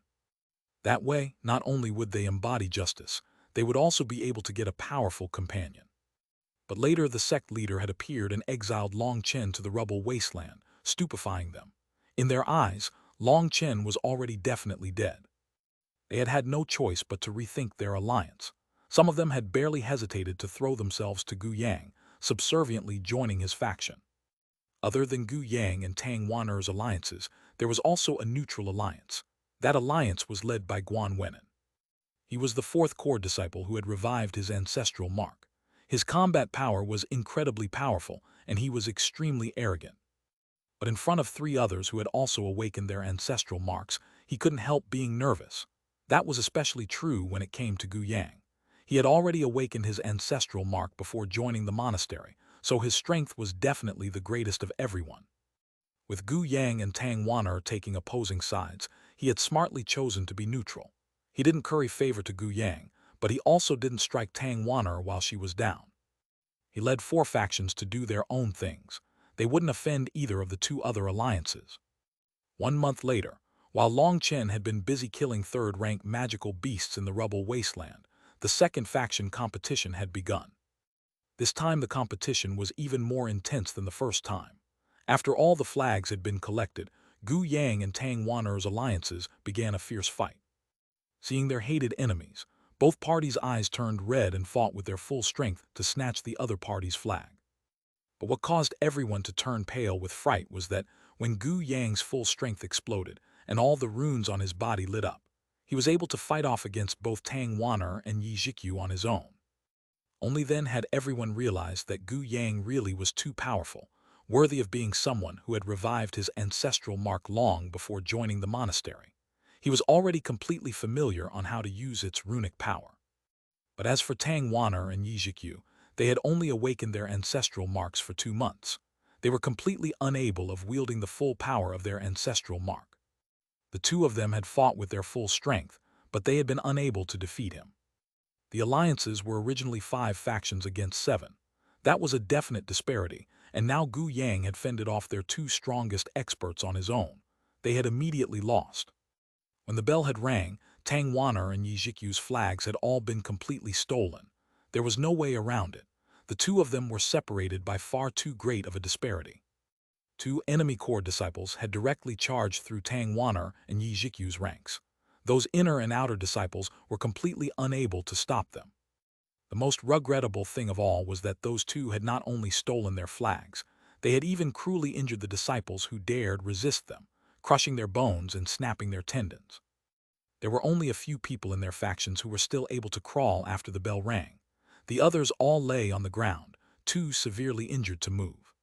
That way, not only would they embody justice, they would also be able to get a powerful companion. But later the sect leader had appeared and exiled Long Chen to the rubble wasteland, stupefying them. In their eyes, Long Chen was already definitely dead. They had had no choice but to rethink their alliance. Some of them had barely hesitated to throw themselves to Gu Yang, subserviently joining his faction. Other than Gu Yang and Tang Wan'er's alliances, there was also a neutral alliance. That alliance was led by Xuanhuan. He was the fourth core disciple who had revived his ancestral mark. His combat power was incredibly powerful, and he was extremely arrogant. But in front of three others who had also awakened their ancestral marks, he couldn't help being nervous. That was especially true when it came to Gu Yang. He had already awakened his ancestral mark before joining the monastery, so his strength was definitely the greatest of everyone. With Gu Yang and Tang Wan'er taking opposing sides, he had smartly chosen to be neutral. He didn't curry favor to Gu Yang, but he also didn't strike Tang Wan'er while she was down. He led four factions to do their own things. They wouldn't offend either of the two other alliances. 1 month later, while Long Chen had been busy killing third-rank magical beasts in the rubble wasteland, the second faction competition had begun. This time the competition was even more intense than the first time. After all the flags had been collected, Gu Yang and Tang Wan'er's alliances began a fierce fight. Seeing their hated enemies, both parties' eyes turned red and fought with their full strength to snatch the other party's flag. But what caused everyone to turn pale with fright was that when Gu Yang's full strength exploded and all the runes on his body lit up, he was able to fight off against both Tang Wan'er and Yi Zhikyu on his own. Only then had everyone realized that Gu Yang really was too powerful, worthy of being someone who had revived his ancestral mark long before joining the monastery. He was already completely familiar on how to use its runic power. But as for Tang Wan'er and Yi Zhikyu, they had only awakened their ancestral marks for 2 months. They were completely unable of wielding the full power of their ancestral mark. The two of them had fought with their full strength, but they had been unable to defeat him. The alliances were originally 5 factions against 7. That was a definite disparity, and now Gu Yang had fended off their 2 strongest experts on his own. They had immediately lost. When the bell had rang, Tang Wan'er and Yi Zhikyu's flags had all been completely stolen. There was no way around it. The two of them were separated by far too great of a disparity. 2 enemy core disciples had directly charged through Tang Wan'er and Yi Zhikyu's ranks. Those inner and outer disciples were completely unable to stop them. The most regrettable thing of all was that those 2 had not only stolen their flags, they had even cruelly injured the disciples who dared resist them, crushing their bones and snapping their tendons. There were only a few people in their factions who were still able to crawl after the bell rang. The others all lay on the ground, too severely injured to move.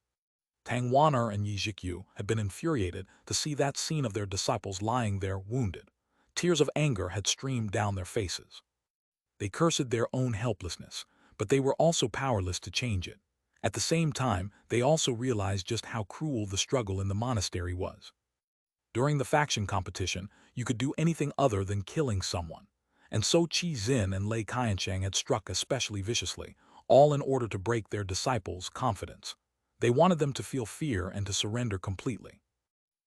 Tang Wan'er and Yi Zhikyu had been infuriated to see that scene of their disciples lying there wounded. Tears of anger had streamed down their faces. They cursed their own helplessness, but they were also powerless to change it. At the same time, they also realized just how cruel the struggle in the monastery was. During the faction competition, you could do anything other than killing someone. And so Qi Xin and Lei Qiansheng had struck especially viciously, all in order to break their disciples' confidence. They wanted them to feel fear and to surrender completely.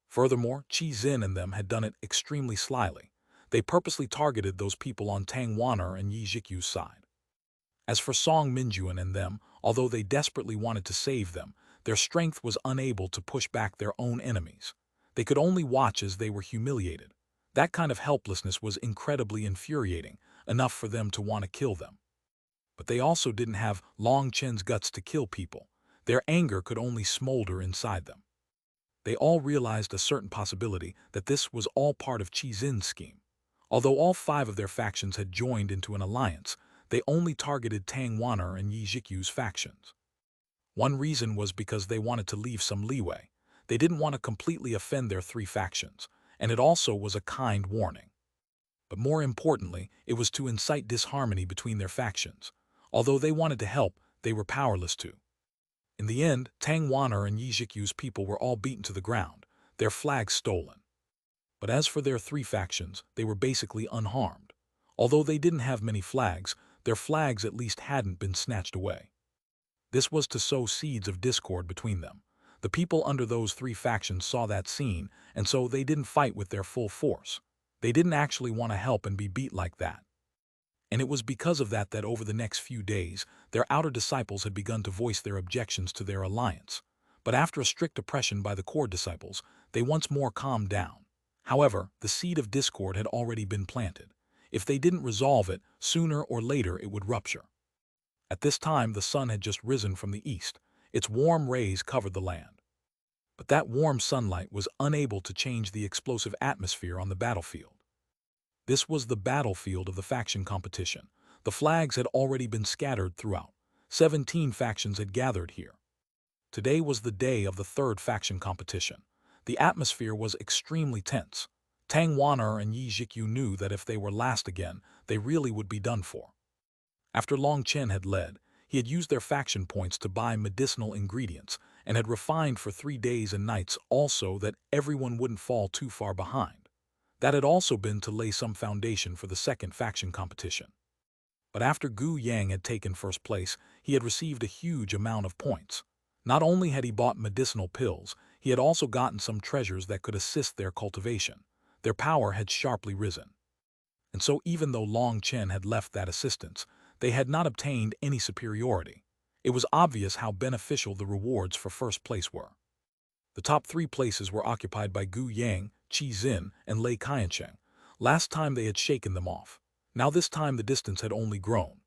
Furthermore, Qi Xin and them had done it extremely slyly. They purposely targeted those people on Tang Wan'er and Yi Zhikyu's side. As for Song Minjuan and them, although they desperately wanted to save them, their strength was unable to push back their own enemies. They could only watch as they were humiliated. That kind of helplessness was incredibly infuriating, enough for them to want to kill them. But they also didn't have Long Chen's guts to kill people. Their anger could only smolder inside them. They all realized a certain possibility that this was all part of Qi Xin's scheme. Although all 5 of their factions had joined into an alliance, they only targeted Tang Wan'er and Yi Zhikyu's factions. One reason was because they wanted to leave some leeway. They didn't want to completely offend their 3 factions, and it also was a kind warning. But more importantly, it was to incite disharmony between their factions. Although they wanted to help, they were powerless to. In the end, Tang Wan'er and Yi Zhikyu's people were all beaten to the ground, their flags stolen. But as for their 3 factions, they were basically unharmed. Although they didn't have many flags, their flags at least hadn't been snatched away. This was to sow seeds of discord between them. The people under those three factions saw that scene, and so they didn't fight with their full force. They didn't actually want to help and be beat like that. And it was because of that that over the next few days, their outer disciples had begun to voice their objections to their alliance. But after a strict oppression by the core disciples, they once more calmed down. However, the seed of discord had already been planted. If they didn't resolve it, sooner or later it would rupture. At this time, the sun had just risen from the east. Its warm rays covered the land. But that warm sunlight was unable to change the explosive atmosphere on the battlefield. This was the battlefield of the faction competition. The flags had already been scattered throughout. 17 factions had gathered here. Today was the day of the third faction competition. The atmosphere was extremely tense. Tang Wan'er and Yi Zhikyu knew that if they were last again, they really would be done for. After Long Chen had led, he had used their faction points to buy medicinal ingredients and had refined for 3 days and nights also that everyone wouldn't fall too far behind. That had also been to lay some foundation for the second faction competition. But after Gu Yang had taken first place, he had received a huge amount of points. Not only had he bought medicinal pills, he had also gotten some treasures that could assist their cultivation. Their power had sharply risen. And so even though Long Chen had left that assistance, they had not obtained any superiority. It was obvious how beneficial the rewards for first place were. The top 3 places were occupied by Gu Yang, Qi Xin, and Lei Qiancheng. Last time they had shaken them off. Now this time the distance had only grown.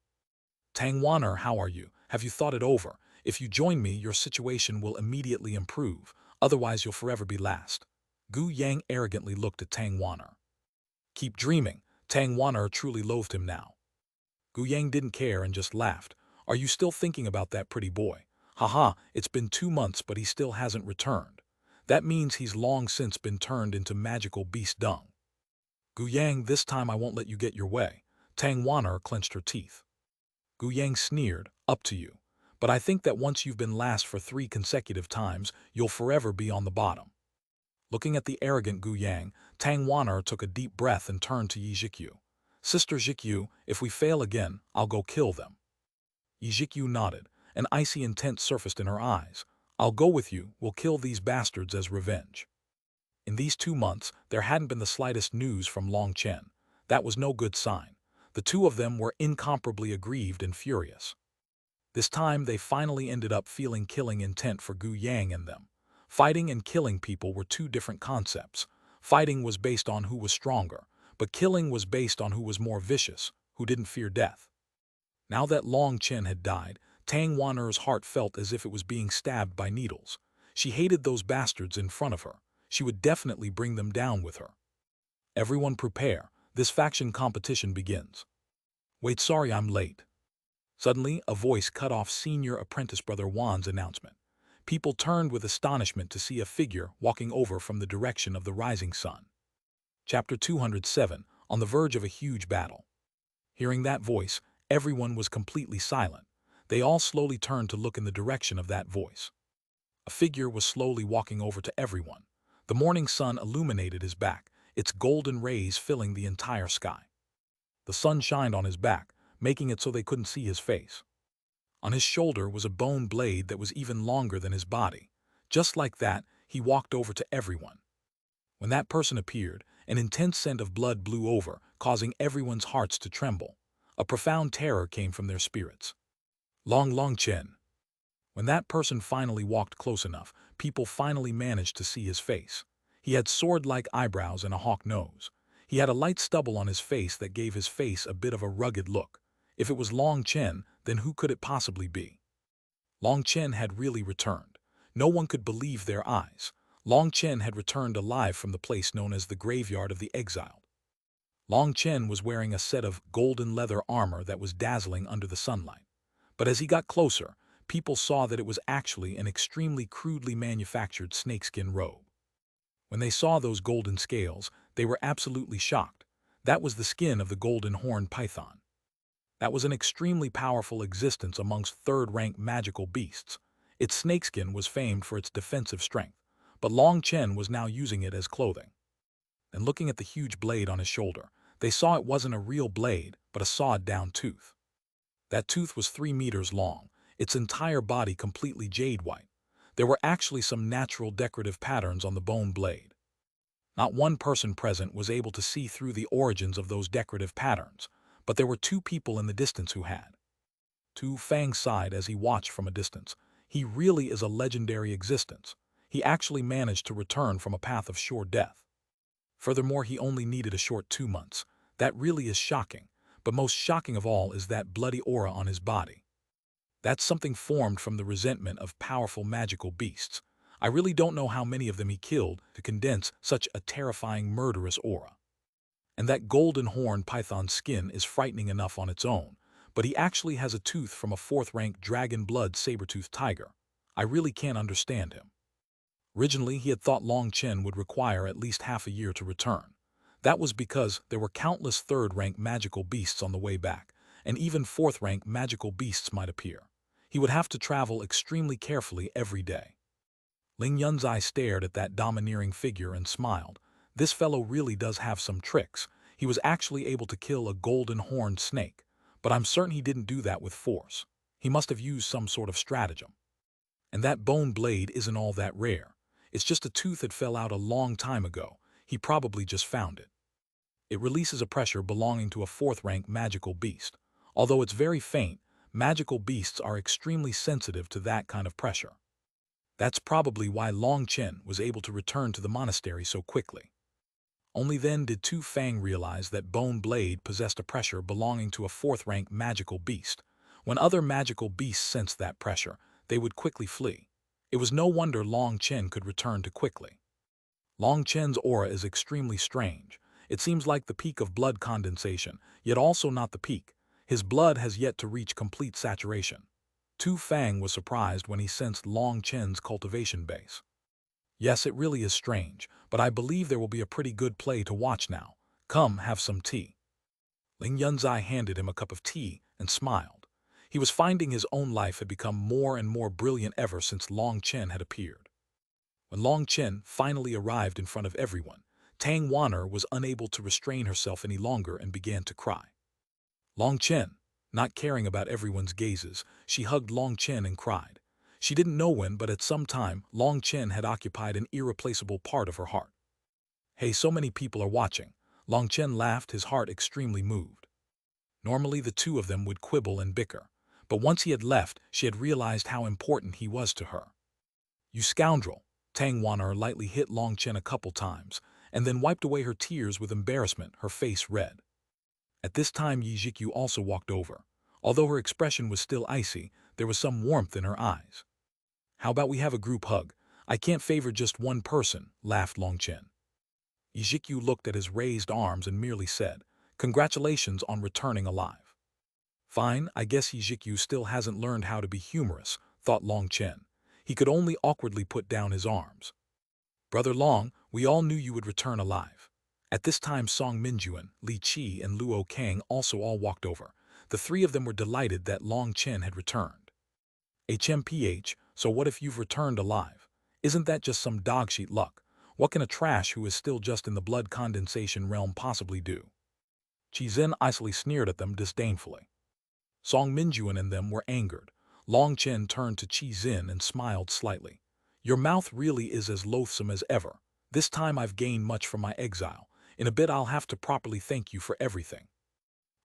Tang Wan'er, how are you? Have you thought it over? If you join me, your situation will immediately improve. Otherwise, you'll forever be last. Gu Yang arrogantly looked at Tang Wan'er. Keep dreaming. Tang Wan'er truly loathed him now. Gu Yang didn't care and just laughed. Are you still thinking about that pretty boy? Haha, it's been 2 months but he still hasn't returned. That means he's long since been turned into magical beast dung. Gu Yang, this time I won't let you get your way. Tang Wan'er clenched her teeth. Gu Yang sneered, up to you. But I think that once you've been last for 3 consecutive times, you'll forever be on the bottom. Looking at the arrogant Gu Yang, Tang Wan'er took a deep breath and turned to Yi Zhikyu. Sister Zhikyu, if we fail again, I'll go kill them. Yi Zhikyu nodded. An icy intent surfaced in her eyes. I'll go with you, we'll kill these bastards as revenge. In these 2 months, there hadn't been the slightest news from Long Chen. That was no good sign. The two of them were incomparably aggrieved and furious. This time they finally ended up feeling killing intent for Gu Yang and them. Fighting and killing people were 2 different concepts. Fighting was based on who was stronger, but killing was based on who was more vicious, who didn't fear death. Now that Long Chen had died, Tang Wan'er's heart felt as if it was being stabbed by needles. She hated those bastards in front of her. She would definitely bring them down with her. Everyone prepare, this faction competition begins. Wait, sorry I'm late. Suddenly, a voice cut off senior apprentice brother Wan's announcement. People turned with astonishment to see a figure walking over from the direction of the rising sun. Chapter 207, on the verge of a huge battle. Hearing that voice, everyone was completely silent. They all slowly turned to look in the direction of that voice. A figure was slowly walking over to everyone. The morning sun illuminated his back, its golden rays filling the entire sky. The sun shined on his back, making it so they couldn't see his face. On his shoulder was a bone blade that was even longer than his body. Just like that, he walked over to everyone. When that person appeared, an intense scent of blood blew over, causing everyone's hearts to tremble. A profound terror came from their spirits. Long Chen. When that person finally walked close enough, people finally managed to see his face. He had sword-like eyebrows and a hawk nose. He had a light stubble on his face that gave his face a bit of a rugged look. If it was Long Chen, then who could it possibly be? Long Chen had really returned. No one could believe their eyes. Long Chen had returned alive from the place known as the Graveyard of the Exiled. Long Chen was wearing a set of golden leather armor that was dazzling under the sunlight. But as he got closer, people saw that it was actually an extremely crudely manufactured snakeskin robe. When they saw those golden scales, they were absolutely shocked. That was the skin of the golden horned python. That was an extremely powerful existence amongst third-rank magical beasts. Its snakeskin was famed for its defensive strength, but Long Chen was now using it as clothing. And looking at the huge blade on his shoulder, they saw it wasn't a real blade, but a sawed-down tooth. That tooth was 3 meters long, its entire body completely jade white. There were actually some natural decorative patterns on the bone blade. Not one person present was able to see through the origins of those decorative patterns, but there were two people in the distance who had. Tu Fang sighed as he watched from a distance. He really is a legendary existence. He actually managed to return from a path of sure death. Furthermore, he only needed a short 2 months. That really is shocking, but most shocking of all is that bloody aura on his body. That's something formed from the resentment of powerful magical beasts. I really don't know how many of them he killed to condense such a terrifying murderous aura. And that golden horn python skin is frightening enough on its own, but he actually has a tooth from a fourth-rank dragon blood saber-toothed tiger. I really can't understand him. Originally, he had thought Long Chen would require at least half a year to return. That was because there were countless third-rank magical beasts on the way back, and even fourth-rank magical beasts might appear. He would have to travel extremely carefully every day. Ling Yun's eye stared at that domineering figure and smiled. This fellow really does have some tricks. He was actually able to kill a golden horned snake, but I'm certain he didn't do that with force. He must have used some sort of stratagem. And that bone blade isn't all that rare. It's just a tooth that fell out a long time ago. He probably just found it. It releases a pressure belonging to a fourth-rank magical beast. Although it's very faint, magical beasts are extremely sensitive to that kind of pressure. That's probably why Long Chen was able to return to the monastery so quickly. Only then did Tu Fang realize that Bone Blade possessed a pressure belonging to a fourth-rank magical beast. When other magical beasts sensed that pressure, they would quickly flee. It was no wonder Long Chen could return too quickly. Long Chen's aura is extremely strange. It seems like the peak of blood condensation, yet also not the peak. His blood has yet to reach complete saturation. Tu Fang was surprised when he sensed Long Chen's cultivation base. Yes, it really is strange, but I believe there will be a pretty good play to watch now. Come, have some tea. Ling Yunzai handed him a cup of tea and smiled. He was finding his own life had become more and more brilliant ever since Long Chen had appeared. When Long Chen finally arrived in front of everyone, Tang Wan'er was unable to restrain herself any longer and began to cry. Long Chen, not caring about everyone's gazes, she hugged Long Chen and cried. She didn't know when, but at some time, Long Chen had occupied an irreplaceable part of her heart. Hey, so many people are watching. Long Chen laughed, his heart extremely moved. Normally the two of them would quibble and bicker, but once he had left, she had realized how important he was to her. You scoundrel! Tang Wan'er lightly hit Long Chen a couple times, and then wiped away her tears with embarrassment, her face red. At this time Yi Zhikyu also walked over. Although her expression was still icy, there was some warmth in her eyes. How about we have a group hug? I can't favor just one person, laughed Long Chen. Yi Zhikyu looked at his raised arms and merely said, Congratulations on returning alive. Fine, I guess Yi Zhikyu still hasn't learned how to be humorous, thought Long Chen. He could only awkwardly put down his arms. Brother Long, we all knew you would return alive. At this time Song Minjuan, Li Qi, and Luo Kang also all walked over. The three of them were delighted that Long Chen had returned. HMPH, so what if you've returned alive? Isn't that just some dog-sheet luck? What can a trash who is still just in the blood condensation realm possibly do? Qi Zhen icily sneered at them disdainfully. Song Minjuan and them were angered. Long Chen turned to Qi Zhen and smiled slightly. Your mouth really is as loathsome as ever. This time I've gained much from my exile. In a bit I'll have to properly thank you for everything.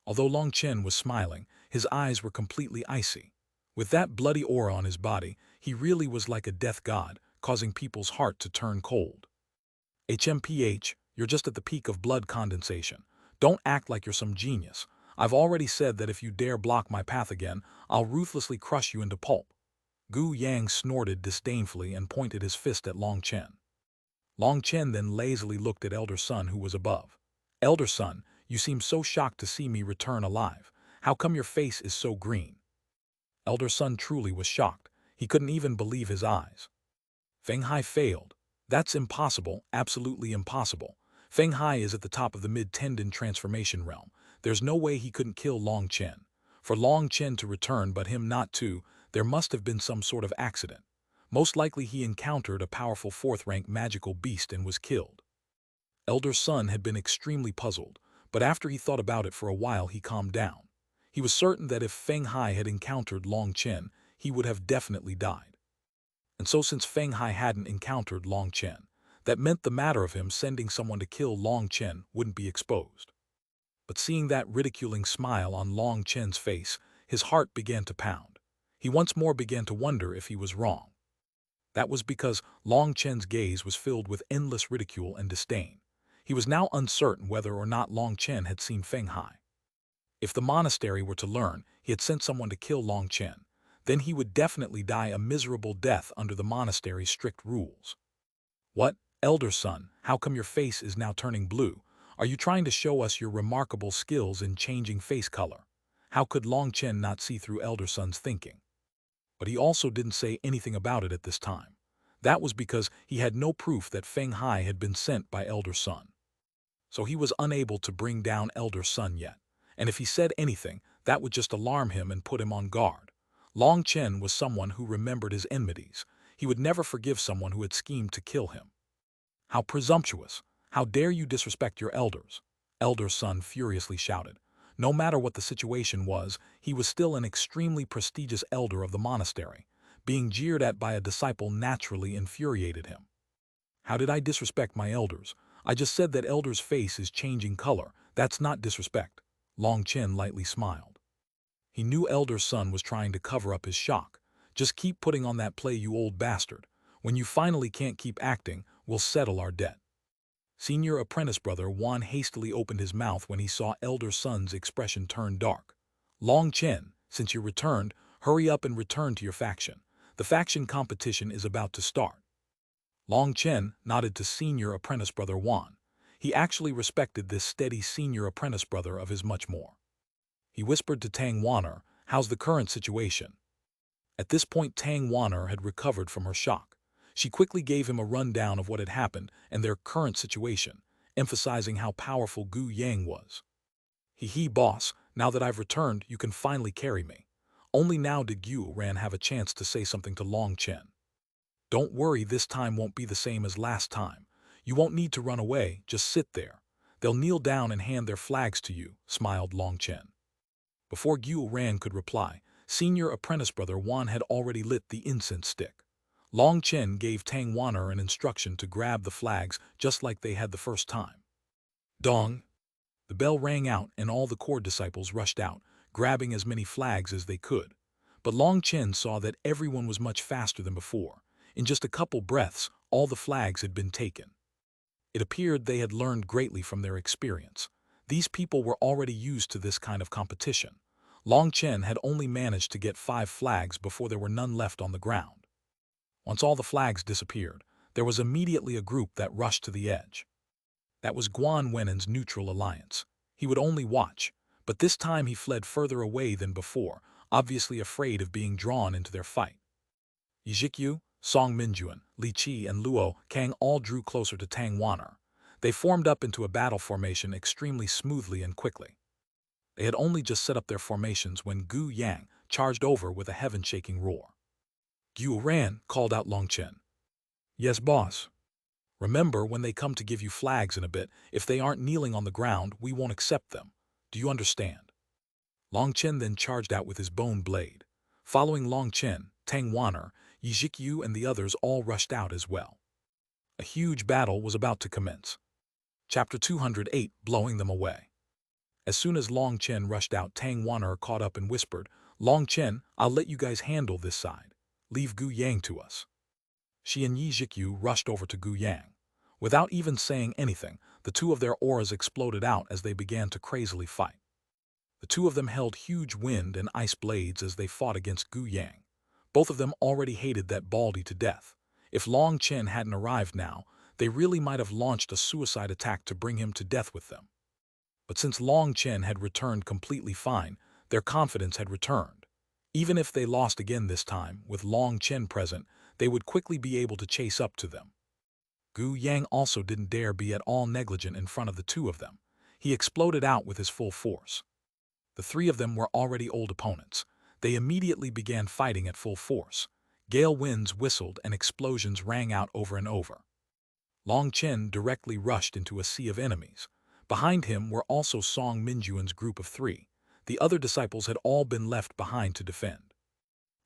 Although Long Chen was smiling, his eyes were completely icy. With that bloody aura on his body, he really was like a death god, causing people's heart to turn cold. HMPH, you're just at the peak of blood condensation. Don't act like you're some genius. I've already said that if you dare block my path again, I'll ruthlessly crush you into pulp. Gu Yang snorted disdainfully and pointed his fist at Long Chen. Long Chen then lazily looked at Elder Sun, who was above. Elder Sun, you seem so shocked to see me return alive. How come your face is so green? Elder Sun truly was shocked. He couldn't even believe his eyes. Feng Hai failed. That's impossible, absolutely impossible. Feng Hai is at the top of the mid-tendon transformation realm. There's no way he couldn't kill Long Chen. For Long Chen to return but him not to, there must have been some sort of accident. Most likely he encountered a powerful fourth-rank magical beast and was killed. Elder Sun had been extremely puzzled, but after he thought about it for a while he calmed down. He was certain that if Feng Hai had encountered Long Chen, he would have definitely died. And so since Feng Hai hadn't encountered Long Chen, that meant the matter of him sending someone to kill Long Chen wouldn't be exposed. But seeing that ridiculing smile on Long Chen's face, his heart began to pound. He once more began to wonder if he was wrong. That was because Long Chen's gaze was filled with endless ridicule and disdain. He was now uncertain whether or not Long Chen had seen Feng Hai. If the monastery were to learn he had sent someone to kill Long Chen, then he would definitely die a miserable death under the monastery's strict rules. What, elder son, how come your face is now turning blue? Are you trying to show us your remarkable skills in changing face color? How could Long Chen not see through elder son's thinking? But he also didn't say anything about it at this time. That was because he had no proof that Feng Hai had been sent by elder son. So he was unable to bring down elder son yet. And if he said anything, that would just alarm him and put him on guard. Long Chen was someone who remembered his enmities. He would never forgive someone who had schemed to kill him. How presumptuous! How dare you disrespect your elders? Elder son furiously shouted. No matter what the situation was, he was still an extremely prestigious elder of the monastery. Being jeered at by a disciple naturally infuriated him. How did I disrespect my elders? I just said that elder's face is changing color. That's not disrespect. Long Chen lightly smiled. He knew elder's son was trying to cover up his shock. Just keep putting on that play, you old bastard. When you finally can't keep acting, we'll settle our debt. Senior apprentice brother Wan hastily opened his mouth when he saw elder son's expression turn dark. Long Chen, since you returned, hurry up and return to your faction. The faction competition is about to start. Long Chen nodded to senior apprentice brother Wan. He actually respected this steady senior apprentice brother of his much more. He whispered to Tang Wanner, how's the current situation? At this point Tang Wanner had recovered from her shock. She quickly gave him a rundown of what had happened and their current situation, emphasizing how powerful Gu Yang was. He boss, now that I've returned, you can finally carry me. Only now did Gu Ran have a chance to say something to Long Chen. Don't worry, this time won't be the same as last time. You won't need to run away, just sit there. They'll kneel down and hand their flags to you, smiled Long Chen. Before Gu Ran could reply, senior apprentice brother Wan had already lit the incense stick. Long Chen gave Tang Wanner an instruction to grab the flags just like they had the first time. Dong! The bell rang out and all the court disciples rushed out, grabbing as many flags as they could. But Long Chen saw that everyone was much faster than before. In just a couple breaths, all the flags had been taken. It appeared they had learned greatly from their experience. These people were already used to this kind of competition. Long Chen had only managed to get 5 flags before there were none left on the ground. Once all the flags disappeared, there was immediately a group that rushed to the edge. That was Guan Wenen's neutral alliance. He would only watch, but this time he fled further away than before, obviously afraid of being drawn into their fight. Yijikyu, Song Minjuan, Li Qi, and Luo Kang all drew closer to Tang Wanner. They formed up into a battle formation extremely smoothly and quickly. They had only just set up their formations when Gu Yang charged over with a heaven-shaking roar. Gu Ran, called out Long Chen. Yes, boss. Remember, when they come to give you flags in a bit, if they aren't kneeling on the ground, we won't accept them. Do you understand? Long Chen then charged out with his bone blade. Following Long Chen, Tang Wanner, Yijikyu, and the others all rushed out as well. A huge battle was about to commence. Chapter 208, Blowing Them Away. As soon as Long Chen rushed out, Tang Wanner caught up and whispered, Long Chen, I'll let you guys handle this side. Leave Gu Yang to us. She and Yijikyu rushed over to Gu Yang. Without even saying anything, the two of their auras exploded out as they began to crazily fight. The two of them held huge wind and ice blades as they fought against Gu Yang. Both of them already hated that Baldy to death. If Long Chen hadn't arrived now, they really might have launched a suicide attack to bring him to death with them. But since Long Chen had returned completely fine, their confidence had returned. Even if they lost again this time, with Long Chen present, they would quickly be able to chase up to them. Gu Yang also didn't dare be at all negligent in front of the two of them. He exploded out with his full force. The three of them were already old opponents. They immediately began fighting at full force. Gale winds whistled and explosions rang out over and over. Long Chen directly rushed into a sea of enemies. Behind him were also Song Minjuan's group of 3. The other disciples had all been left behind to defend.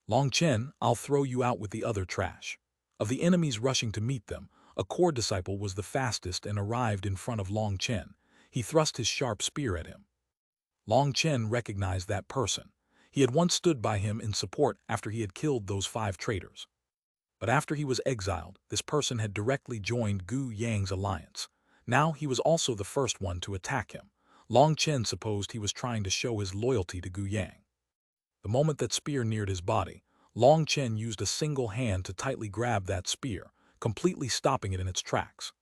Long Chen, I'll throw you out with the other trash. Of the enemies rushing to meet them, a core disciple was the fastest and arrived in front of Long Chen. He thrust his sharp spear at him. Long Chen recognized that person. He had once stood by him in support after he had killed those 5 traitors. But after he was exiled, this person had directly joined Gu Yang's alliance. Now he was also the first one to attack him. Long Chen supposed he was trying to show his loyalty to Gu Yang. The moment that spear neared his body, Long Chen used a single hand to tightly grab that spear, completely stopping it in its tracks.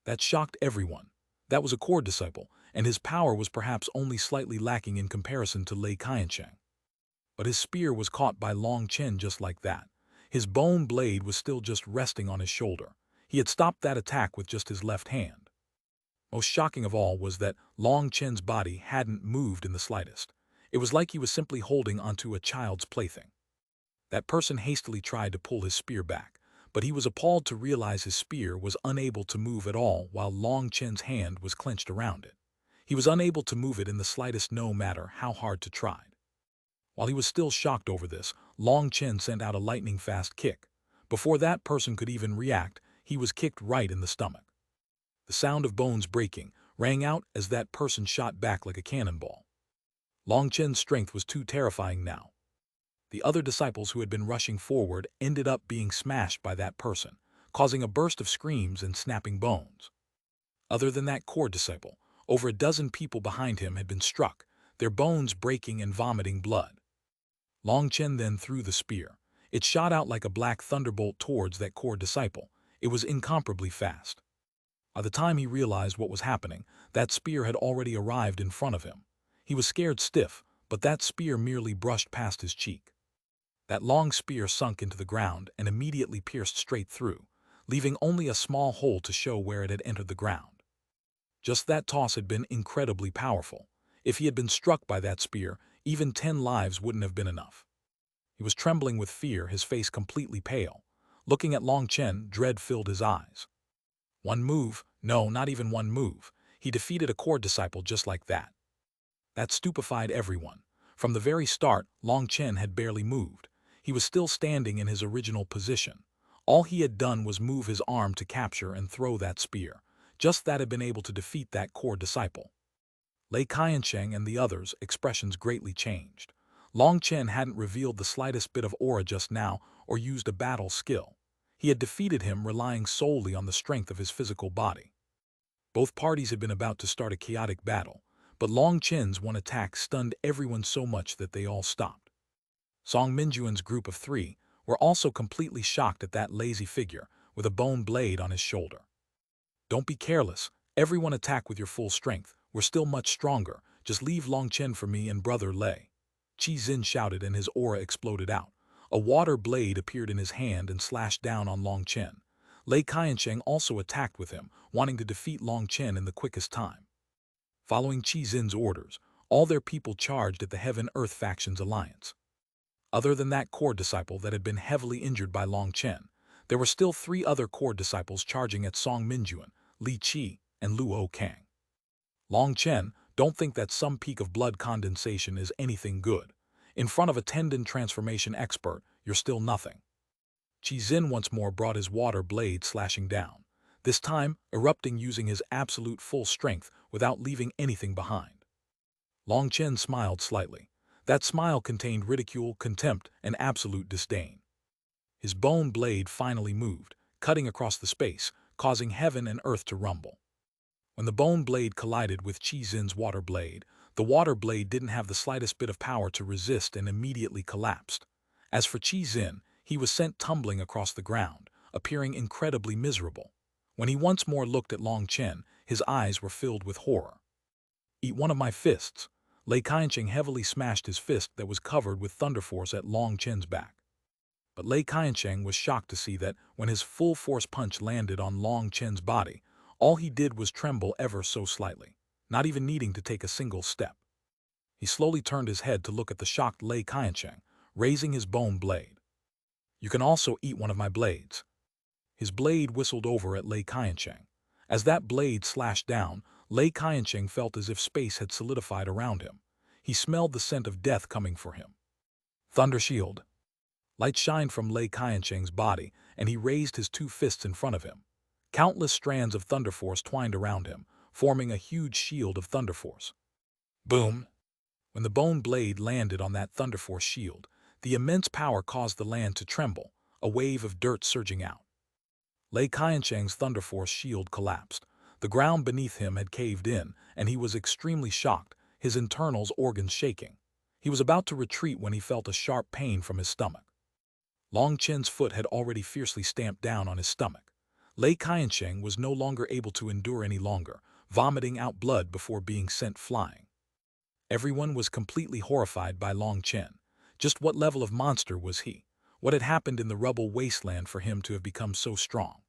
That shocked everyone. That was a core disciple, and his power was perhaps only slightly lacking in comparison to Lei Qiansheng. But his spear was caught by Long Chen just like that. His bone blade was still just resting on his shoulder. He had stopped that attack with just his left hand. Most shocking of all was that Long Chen's body hadn't moved in the slightest. It was like he was simply holding onto a child's plaything. That person hastily tried to pull his spear back, but he was appalled to realize his spear was unable to move at all while Long Chen's hand was clenched around it. He was unable to move it in the slightest no matter how hard to try. While he was still shocked over this, Long Chen sent out a lightning-fast kick. Before that person could even react, he was kicked right in the stomach. The sound of bones breaking rang out as that person shot back like a cannonball. Long Chen's strength was too terrifying now. The other disciples who had been rushing forward ended up being smashed by that person, causing a burst of screams and snapping bones. Other than that core disciple, over a dozen people behind him had been struck, their bones breaking and vomiting blood. Long Chen then threw the spear. It shot out like a black thunderbolt towards that core disciple. It was incomparably fast. By the time he realized what was happening, that spear had already arrived in front of him. He was scared stiff, but that spear merely brushed past his cheek. That long spear sunk into the ground and immediately pierced straight through, leaving only a small hole to show where it had entered the ground. Just that toss had been incredibly powerful. If he had been struck by that spear, even 10 lives wouldn't have been enough. He was trembling with fear, his face completely pale. Looking at Long Chen, dread filled his eyes. One move, no, not even one move. He defeated a core disciple just like that. That stupefied everyone. From the very start, Long Chen had barely moved. He was still standing in his original position. All he had done was move his arm to capture and throw that spear. Just that had been able to defeat that core disciple. Lei Qiansheng and the others' expressions greatly changed. Long Chen hadn't revealed the slightest bit of aura just now or used a battle skill. He had defeated him relying solely on the strength of his physical body. Both parties had been about to start a chaotic battle, but Long Chen's one attack stunned everyone so much that they all stopped. Song Minjuan's group of 3 were also completely shocked at that lazy figure with a bone blade on his shoulder. Don't be careless. Everyone attack with your full strength. We're still much stronger. Just leave Long Chen for me and Brother Lei. Qi Xin shouted and his aura exploded out. A water blade appeared in his hand and slashed down on Long Chen. Lei Qiansheng also attacked with him, wanting to defeat Long Chen in the quickest time. Following Qi Xin's orders, all their people charged at the Heaven-Earth Factions Alliance. Other than that core disciple that had been heavily injured by Long Chen, there were still 3 other core disciples charging at Song Minjuan, Li Qi, and Luo Kang. Long Chen, don't think that some peak of blood condensation is anything good. In front of a tendon transformation expert, you're still nothing. Qi Xin once more brought his water blade slashing down, this time erupting using his absolute full strength without leaving anything behind. Long Chen smiled slightly. That smile contained ridicule, contempt, and absolute disdain. His bone blade finally moved, cutting across the space, causing heaven and earth to rumble. When the bone blade collided with Qi Xin's water blade, the water blade didn't have the slightest bit of power to resist and immediately collapsed. As for Qi Xin, he was sent tumbling across the ground, appearing incredibly miserable. When he once more looked at Long Chen, his eyes were filled with horror. Eat one of my fists. Lei Qiansheng heavily smashed his fist that was covered with thunder force at Long Chen's back. But Lei Qiansheng was shocked to see that when his full force punch landed on Long Chen's body, all he did was tremble ever so slightly, not even needing to take a single step. He slowly turned his head to look at the shocked Lei Qiansheng, raising his bone blade. You can also eat one of my blades. His blade whistled over at Lei Qiansheng. As that blade slashed down, Lei Qiansheng felt as if space had solidified around him. He smelled the scent of death coming for him. Thunder Shield. Light shined from Lei Qiansheng's body, and he raised his two fists in front of him. Countless strands of thunder force twined around him, forming a huge shield of thunder force. Boom! When the bone blade landed on that thunder force shield, the immense power caused the land to tremble, a wave of dirt surging out. Lei Qiansheng's thunder force shield collapsed. The ground beneath him had caved in, and he was extremely shocked, his internal organs shaking. He was about to retreat when he felt a sharp pain from his stomach. Long Chen's foot had already fiercely stamped down on his stomach. Lei Qiansheng was no longer able to endure any longer, vomiting out blood before being sent flying. Everyone was completely horrified by Long Chen. Just what level of monster was he? What had happened in the rubble wasteland for him to have become so strong?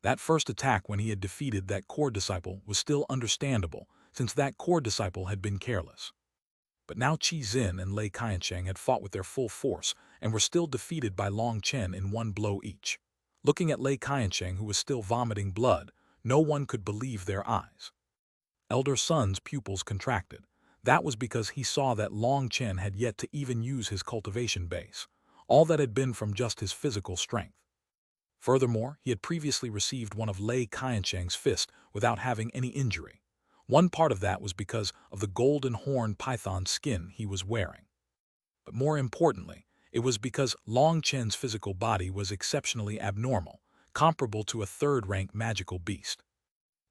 That first attack when he had defeated that core disciple was still understandable, since that core disciple had been careless. But now Qi Xin and Lei Qiansheng had fought with their full force and were still defeated by Long Chen in one blow each. Looking at Lei Qiansheng, who was still vomiting blood, no one could believe their eyes. Elder Sun's pupils contracted. That was because he saw that Long Chen had yet to even use his cultivation base. All that had been from just his physical strength. Furthermore, he had previously received one of Lei Qiansheng's fists without having any injury. One part of that was because of the golden horn python skin he was wearing. But more importantly, it was because Long Chen's physical body was exceptionally abnormal, comparable to a third-rank magical beast.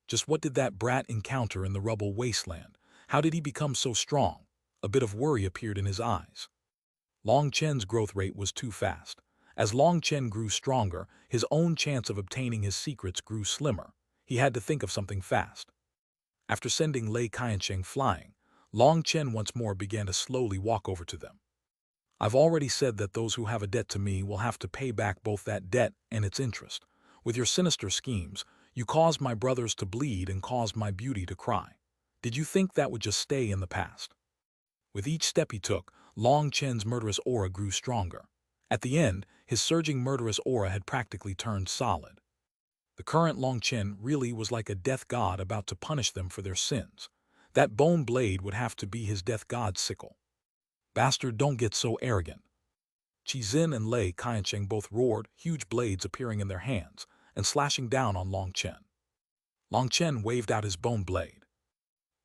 Just what did that brat encounter in the rubble wasteland? How did he become so strong? A bit of worry appeared in his eyes. Long Chen's growth rate was too fast. As Long Chen grew stronger, his own chance of obtaining his secrets grew slimmer. He had to think of something fast. After sending Lei Qiansheng flying, Long Chen once more began to slowly walk over to them. I've already said that those who have a debt to me will have to pay back both that debt and its interest. With your sinister schemes, you caused my brothers to bleed and caused my beauty to cry. Did you think that would just stay in the past? With each step he took, Long Chen's murderous aura grew stronger. At the end, his surging murderous aura had practically turned solid. The current Long Chen really was like a death god about to punish them for their sins. That bone blade would have to be his death god's sickle. Bastard, don't get so arrogant. Qi Xin and Lei Qiansheng both roared, huge blades appearing in their hands and slashing down on Long Chen. Long Chen waved out his bone blade.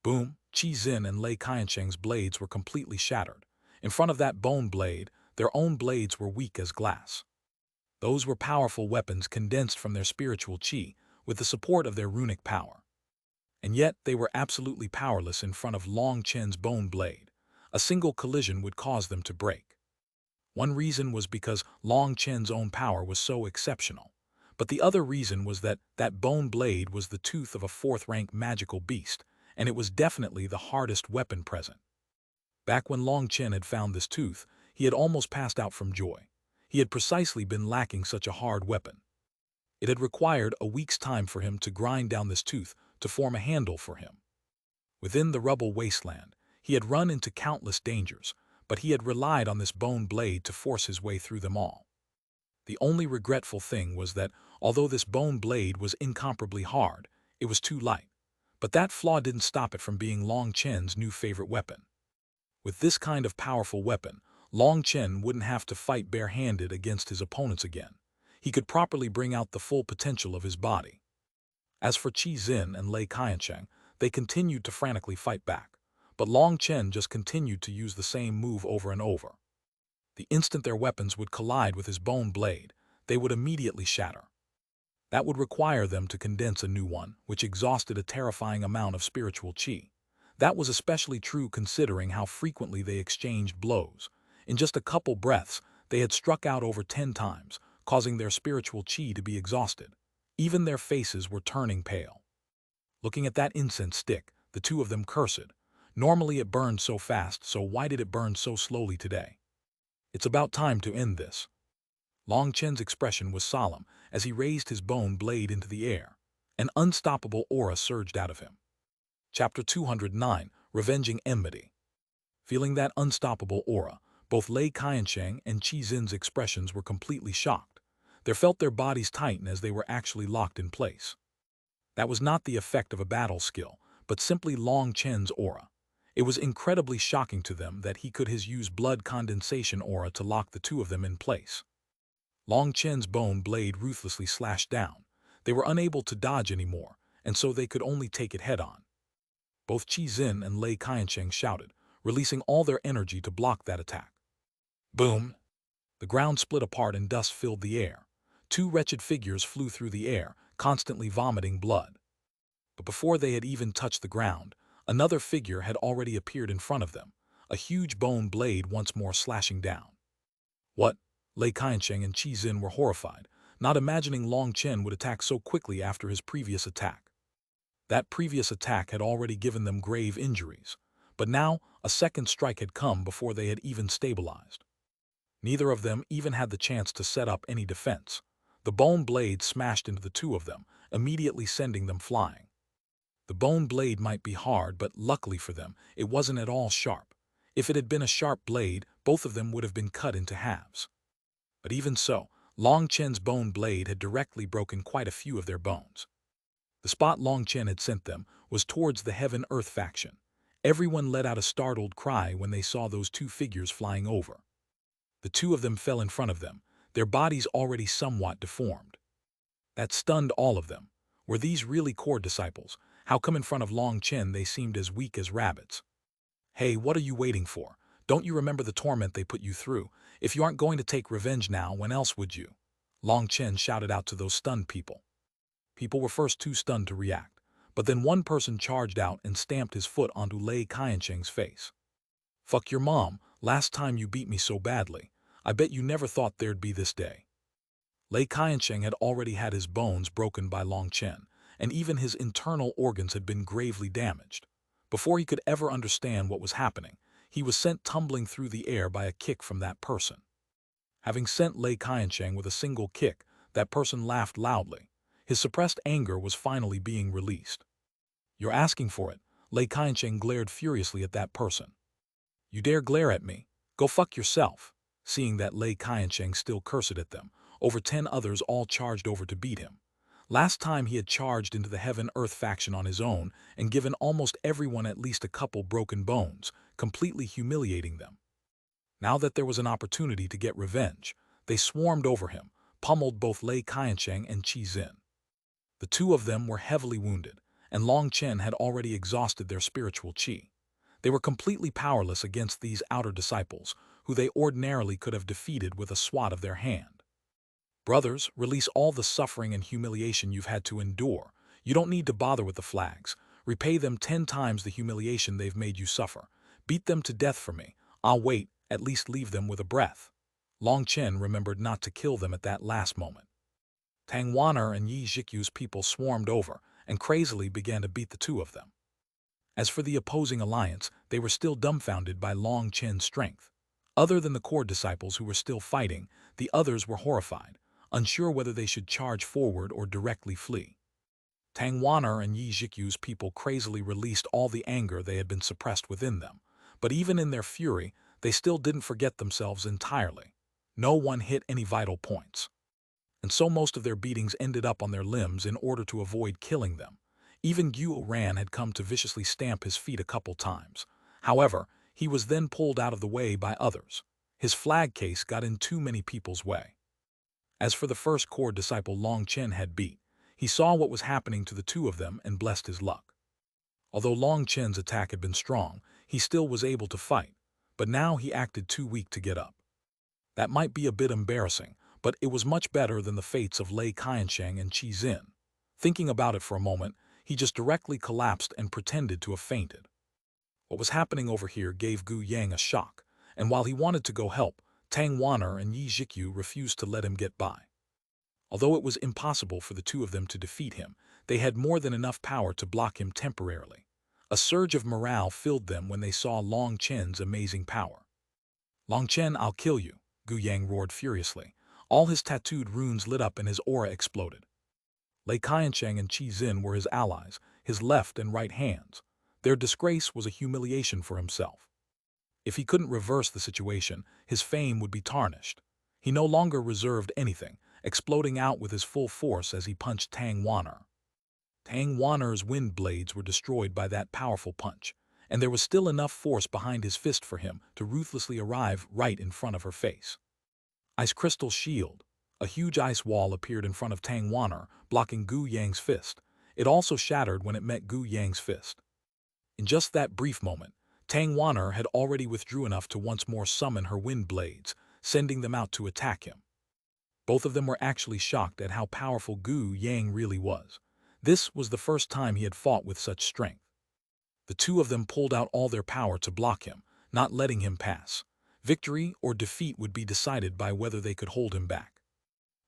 Boom! Qi Xin and Lei Qiansheng's blades were completely shattered. In front of that bone blade, their own blades were weak as glass. Those were powerful weapons condensed from their spiritual qi, with the support of their runic power. And yet they were absolutely powerless in front of Long Chen's bone blade. A single collision would cause them to break. One reason was because Long Chen's own power was so exceptional. But the other reason was that that bone blade was the tooth of a fourth-rank magical beast, and it was definitely the hardest weapon present. Back when Long Chen had found this tooth, he had almost passed out from joy. He had precisely been lacking such a hard weapon. It had required a week's time for him to grind down this tooth to form a handle for him. Within the rubble wasteland, he had run into countless dangers, but he had relied on this bone blade to force his way through them all. The only regretful thing was that, although this bone blade was incomparably hard, it was too light. But that flaw didn't stop it from being Long Chen's new favorite weapon. With this kind of powerful weapon, Long Chen wouldn't have to fight barehanded against his opponents again. He could properly bring out the full potential of his body. As for Qi Xin and Lei Qiansheng, they continued to frantically fight back, but Long Chen just continued to use the same move over and over. The instant their weapons would collide with his bone blade, they would immediately shatter. That would require them to condense a new one, which exhausted a terrifying amount of spiritual qi. That was especially true considering how frequently they exchanged blows. In just a couple breaths, they had struck out over 10 times, causing their spiritual qi to be exhausted. Even their faces were turning pale. Looking at that incense stick, the two of them cursed. Normally it burned so fast, so why did it burn so slowly today? It's about time to end this. Long Chen's expression was solemn as he raised his bone blade into the air. An unstoppable aura surged out of him. Chapter 209, Revenging Enmity. Feeling that unstoppable aura, both Lei Qiansheng and Qi Xin's expressions were completely shocked. They felt their bodies tighten as they were actually locked in place. That was not the effect of a battle skill, but simply Long Chen's aura. It was incredibly shocking to them that he could use blood condensation aura to lock the two of them in place. Long Chen's bone blade ruthlessly slashed down. They were unable to dodge anymore, and so they could only take it head-on. Both Qi Xin and Lei Qiansheng shouted, releasing all their energy to block that attack. Boom! The ground split apart and dust filled the air. Two wretched figures flew through the air, constantly vomiting blood. But before they had even touched the ground, another figure had already appeared in front of them, a huge bone blade once more slashing down. What? Lei Qiansheng and Qi Xin were horrified, not imagining Long Chen would attack so quickly after his previous attack. That previous attack had already given them grave injuries, but now a second strike had come before they had even stabilized. Neither of them even had the chance to set up any defense. The bone blade smashed into the two of them, immediately sending them flying. The bone blade might be hard, but luckily for them, it wasn't at all sharp. If it had been a sharp blade, both of them would have been cut into halves. But even so, Long Chen's bone blade had directly broken quite a few of their bones. The spot Long Chen had sent them was towards the Heaven-Earth faction. Everyone let out a startled cry when they saw those two figures flying over. The two of them fell in front of them, their bodies already somewhat deformed. That stunned all of them. Were these really core disciples? How come in front of Long Chen they seemed as weak as rabbits? Hey, what are you waiting for? Don't you remember the torment they put you through? If you aren't going to take revenge now, when else would you? Long Chen shouted out to those stunned people. People were first too stunned to react, but then one person charged out and stamped his foot onto Lei Qiansheng's face. Fuck your mom, last time you beat me so badly. I bet you never thought there'd be this day. Lei Qiansheng had already had his bones broken by Long Chen, and even his internal organs had been gravely damaged. Before he could ever understand what was happening, he was sent tumbling through the air by a kick from that person. Having sent Lei Qiansheng with a single kick, that person laughed loudly. His suppressed anger was finally being released. You're asking for it. Lei Qiansheng glared furiously at that person. You dare glare at me? Go fuck yourself. Seeing that Lei Qiansheng still cursed at them, over 10 others all charged over to beat him. Last time he had charged into the Heaven-Earth faction on his own and given almost everyone at least a couple broken bones, completely humiliating them. Now that there was an opportunity to get revenge, they swarmed over him, pummeled both Lei Qiansheng and Qi Xin. The two of them were heavily wounded, and Long Chen had already exhausted their spiritual qi. They were completely powerless against these outer disciples, who they ordinarily could have defeated with a swat of their hand. Brothers, release all the suffering and humiliation you've had to endure. You don't need to bother with the flags. Repay them 10 times the humiliation they've made you suffer. Beat them to death for me. I'll wait, at least leave them with a breath. Long Chen remembered not to kill them at that last moment. Tang Wan'er and Yi Zhikyu's people swarmed over and crazily began to beat the two of them. As for the opposing alliance, they were still dumbfounded by Long Chen's strength. Other than the core disciples who were still fighting, the others were horrified, unsure whether they should charge forward or directly flee. Tang Wan'er and Yi Zhikyu's people crazily released all the anger they had been suppressed within them, but even in their fury, they still didn't forget themselves entirely. No one hit any vital points. And so most of their beatings ended up on their limbs in order to avoid killing them. Even Xuanhuan had come to viciously stamp his feet a couple times. However, he was then pulled out of the way by others. His flag case got in too many people's way. As for the first core disciple Long Chen had beat, he saw what was happening to the two of them and blessed his luck. Although Long Chen's attack had been strong, he still was able to fight, but now he acted too weak to get up. That might be a bit embarrassing, but it was much better than the fates of Lei Qiansheng and Qi Xin. Thinking about it for a moment, he just directly collapsed and pretended to have fainted. What was happening over here gave Gu Yang a shock, and while he wanted to go help, Tang Wan'er and Yi Zhikyu refused to let him get by. Although it was impossible for the two of them to defeat him, they had more than enough power to block him temporarily. A surge of morale filled them when they saw Long Chen's amazing power. Long Chen, I'll kill you, Gu Yang roared furiously. All his tattooed runes lit up and his aura exploded. Lei Qiansheng and Qi Xin were his allies, his left and right hands. Their disgrace was a humiliation for himself. If he couldn't reverse the situation, his fame would be tarnished. He no longer reserved anything, exploding out with his full force as he punched Tang Wan'er. Tang Wan'er's wind blades were destroyed by that powerful punch, and there was still enough force behind his fist for him to ruthlessly arrive right in front of her face. Ice Crystal Shield. A huge ice wall appeared in front of Tang Wanner, blocking Gu Yang's fist. It also shattered when it met Gu Yang's fist. In just that brief moment, Tang Wanner had already withdrew enough to once more summon her wind blades, sending them out to attack him. Both of them were actually shocked at how powerful Gu Yang really was. This was the first time he had fought with such strength. The two of them pulled out all their power to block him, not letting him pass. Victory or defeat would be decided by whether they could hold him back.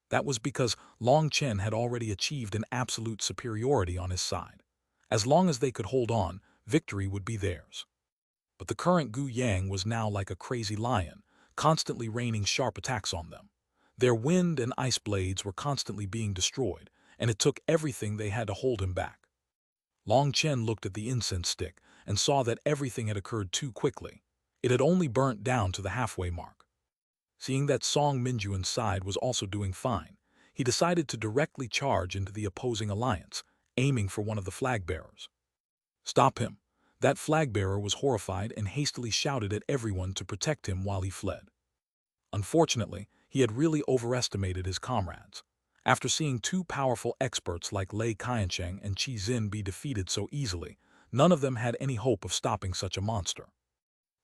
That was because Long Chen had already achieved an absolute superiority on his side. As long as they could hold on, victory would be theirs. But the current Gu Yang was now like a crazy lion, constantly raining sharp attacks on them. Their wind and ice blades were constantly being destroyed, and it took everything they had to hold him back. Long Chen looked at the incense stick and saw that everything had occurred too quickly. It had only burnt down to the halfway mark. Seeing that Song Minjuan's side was also doing fine, he decided to directly charge into the opposing alliance, aiming for one of the flag-bearers. "Stop him!" That flag-bearer was horrified and hastily shouted at everyone to protect him while he fled. Unfortunately, he had really overestimated his comrades. After seeing two powerful experts like Lei Qiansheng and Qi Xin be defeated so easily, none of them had any hope of stopping such a monster.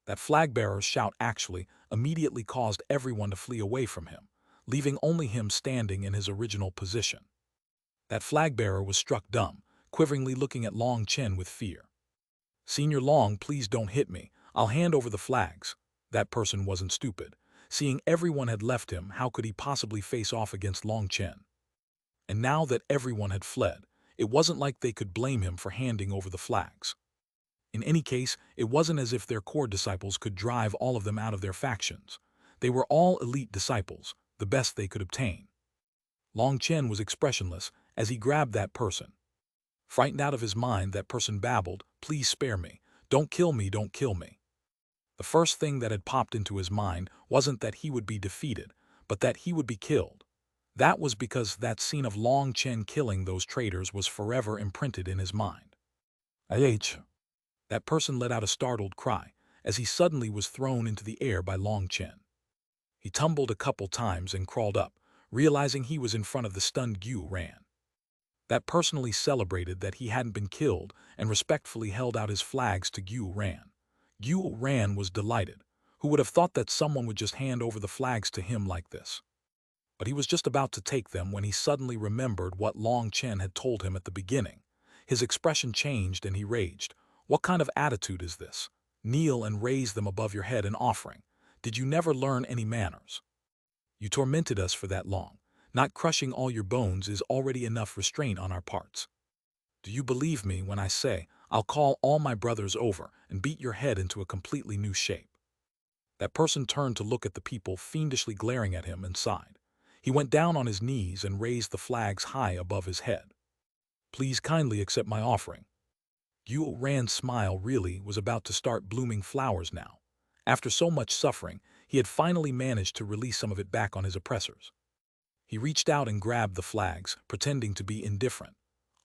That flag-bearer's shout actually immediately caused everyone to flee away from him, leaving only him standing in his original position. That flag-bearer was struck dumb, quiveringly looking at Long Chen with fear. "Senior Long, please don't hit me. I'll hand over the flags." That person wasn't stupid. Seeing everyone had left him, how could he possibly face off against Long Chen? And now that everyone had fled, it wasn't like they could blame him for handing over the flags. In any case, it wasn't as if their core disciples could drive all of them out of their factions. They were all elite disciples, the best they could obtain. Long Chen was expressionless as he grabbed that person. Frightened out of his mind, that person babbled, "Please spare me. Don't kill me, don't kill me." The first thing that had popped into his mind wasn't that he would be defeated, but that he would be killed. That was because that scene of Long Chen killing those traitors was forever imprinted in his mind. "Ah!" That person let out a startled cry, as he suddenly was thrown into the air by Long Chen. He tumbled a couple times and crawled up, realizing he was in front of the stunned Xuanhuan. That personally celebrated that he hadn't been killed and respectfully held out his flags to Xuanhuan. Xuanhuan was delighted. Who would have thought that someone would just hand over the flags to him like this? But he was just about to take them when he suddenly remembered what Long Chen had told him at the beginning. His expression changed and he raged. "What kind of attitude is this? Kneel and raise them above your head in offering. Did you never learn any manners? You tormented us for that long. Not crushing all your bones is already enough restraint on our parts. Do you believe me when I say I'll call all my brothers over and beat your head into a completely new shape?" That person turned to look at the people fiendishly glaring at him and sighed. He went down on his knees and raised the flags high above his head. "Please kindly accept my offering." Xuanhuan's smile really was about to start blooming flowers now. After so much suffering, he had finally managed to release some of it back on his oppressors. He reached out and grabbed the flags, pretending to be indifferent.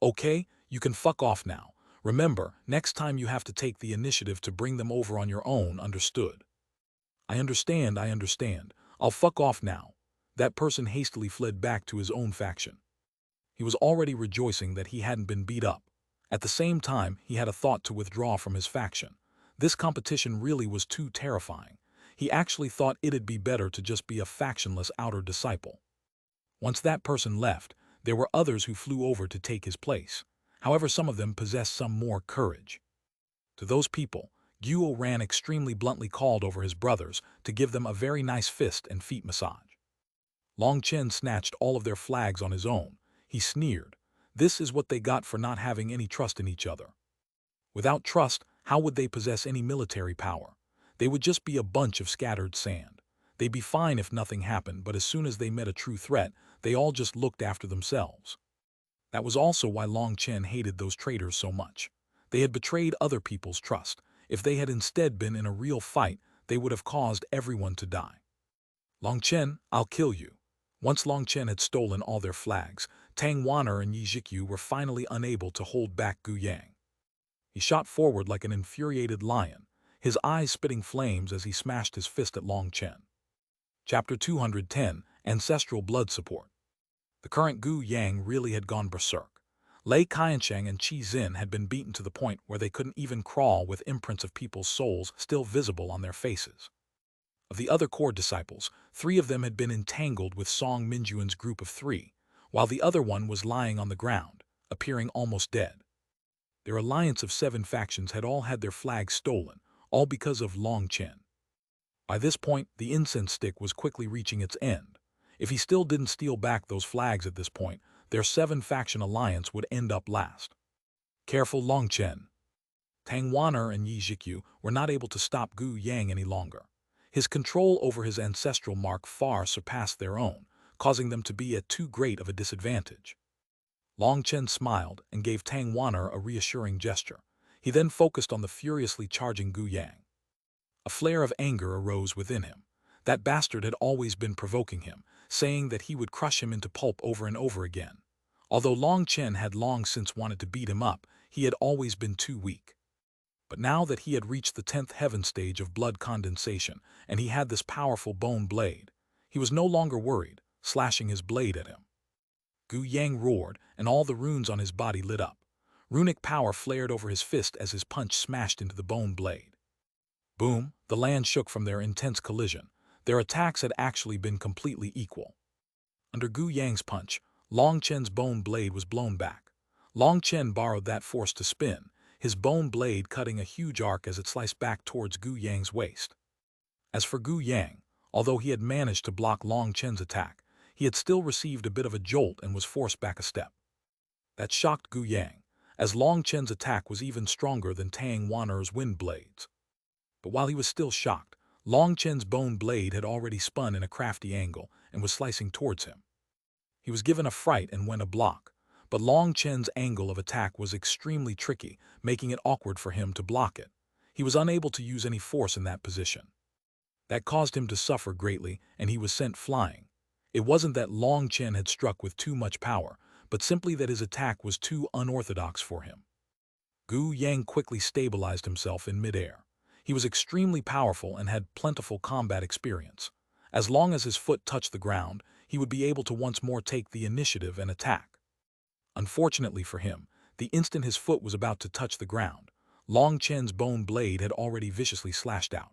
"Okay, you can fuck off now. Remember, next time you have to take the initiative to bring them over on your own, understood?" I understand. I'll fuck off now." That person hastily fled back to his own faction. He was already rejoicing that he hadn't been beat up. At the same time, he had a thought to withdraw from his faction. This competition really was too terrifying. He actually thought it'd be better to just be a factionless outer disciple. Once that person left, there were others who flew over to take his place. However, some of them possessed some more courage. To those people, Xuanhuan extremely bluntly called over his brothers to give them a very nice fist and feet massage. Long Chen snatched all of their flags on his own. He sneered. This is what they got for not having any trust in each other. Without trust, how would they possess any military power? They would just be a bunch of scattered sand. They'd be fine if nothing happened, but as soon as they met a true threat, they all just looked after themselves. That was also why Long Chen hated those traitors so much. They had betrayed other people's trust. If they had instead been in a real fight, they would have caused everyone to die. "Long Chen, I'll kill you." Once Long Chen had stolen all their flags, Tang Wanner and Yi Zhikyu were finally unable to hold back Gu Yang. He shot forward like an infuriated lion, his eyes spitting flames as he smashed his fist at Long Chen. Chapter 210, ancestral blood support. The current Gu Yang really had gone berserk. Lei Qiansheng and Qi Xin had been beaten to the point where they couldn't even crawl with imprints of people's souls still visible on their faces. Of the other core disciples, 3 of them had been entangled with Song Minjuan's group of 3, while the other one was lying on the ground, appearing almost dead. Their alliance of 7 factions had all had their flags stolen, all because of Long Chen. By this point, the incense stick was quickly reaching its end. If he still didn't steal back those flags at this point, their 7-faction alliance would end up last. Careful, Long Chen. Tang Wan'er and Yi Zhikyu were not able to stop Gu Yang any longer. His control over his ancestral mark far surpassed their own, causing them to be at too great of a disadvantage. Long Chen smiled and gave Tang Wan'er a reassuring gesture. He then focused on the furiously charging Gu Yang. A flare of anger arose within him. That bastard had always been provoking him, saying that he would crush him into pulp over and over again. Although Long Chen had long since wanted to beat him up, he had always been too weak. But now that he had reached the 10th heaven stage of blood condensation, and he had this powerful bone blade, he was no longer worried, slashing his blade at him. Gu Yang roared, and all the runes on his body lit up. Runic power flared over his fist as his punch smashed into the bone blade. Boom, the land shook from their intense collision. Their attacks had actually been completely equal. Under Gu Yang's punch, Long Chen's bone blade was blown back. Long Chen borrowed that force to spin, his bone blade cutting a huge arc as it sliced back towards Gu Yang's waist. As for Gu Yang, although he had managed to block Long Chen's attack, he had still received a bit of a jolt and was forced back a step. That shocked Gu Yang, as Long Chen's attack was even stronger than Tang Wan'er's wind blades. But while he was still shocked, Long Chen's bone blade had already spun in a crafty angle and was slicing towards him. He was given a fright and went a block, but Long Chen's angle of attack was extremely tricky, making it awkward for him to block it. He was unable to use any force in that position. That caused him to suffer greatly, and he was sent flying. It wasn't that Long Chen had struck with too much power, but simply that his attack was too unorthodox for him. Gu Yang quickly stabilized himself in midair. He was extremely powerful and had plentiful combat experience. As long as his foot touched the ground, he would be able to once more take the initiative and attack. Unfortunately for him, the instant his foot was about to touch the ground, Long Chen's bone blade had already viciously slashed out.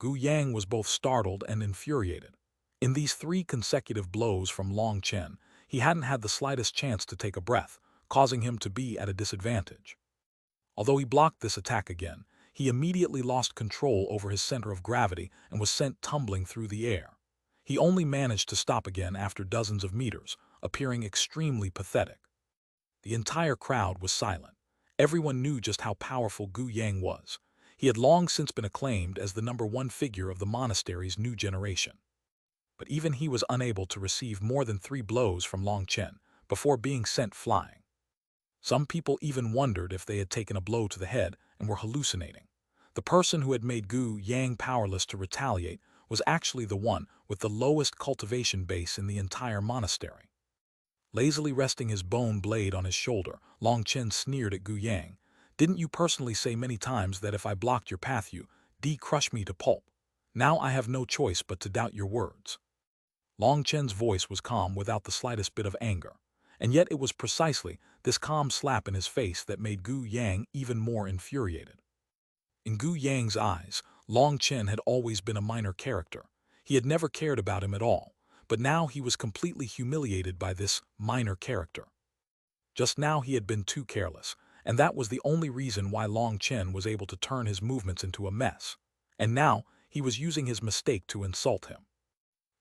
Gu Yang was both startled and infuriated. In these 3 consecutive blows from Long Chen, he hadn't had the slightest chance to take a breath, causing him to be at a disadvantage. Although he blocked this attack again, he immediately lost control over his center of gravity and was sent tumbling through the air. He only managed to stop again after dozens of meters, appearing extremely pathetic. The entire crowd was silent. Everyone knew just how powerful Gu Yang was. He had long since been acclaimed as the #1 figure of the monastery's new generation. But even he was unable to receive more than 3 blows from Long Chen before being sent flying. Some people even wondered if they had taken a blow to the head and were hallucinating. The person who had made Gu Yang powerless to retaliate was actually the one with the lowest cultivation base in the entire monastery. Lazily resting his bone blade on his shoulder, Long Chen sneered at Gu Yang. "Didn't you personally say many times that if I blocked your path you'd crush me to pulp? Now I have no choice but to doubt your words." Long Chen's voice was calm without the slightest bit of anger, and yet it was precisely this calm slap in his face that made Gu Yang even more infuriated. In Gu Yang's eyes, Long Chen had always been a minor character. He had never cared about him at all, but now he was completely humiliated by this minor character. Just now he had been too careless, and that was the only reason why Long Chen was able to turn his movements into a mess. And now he was using his mistake to insult him.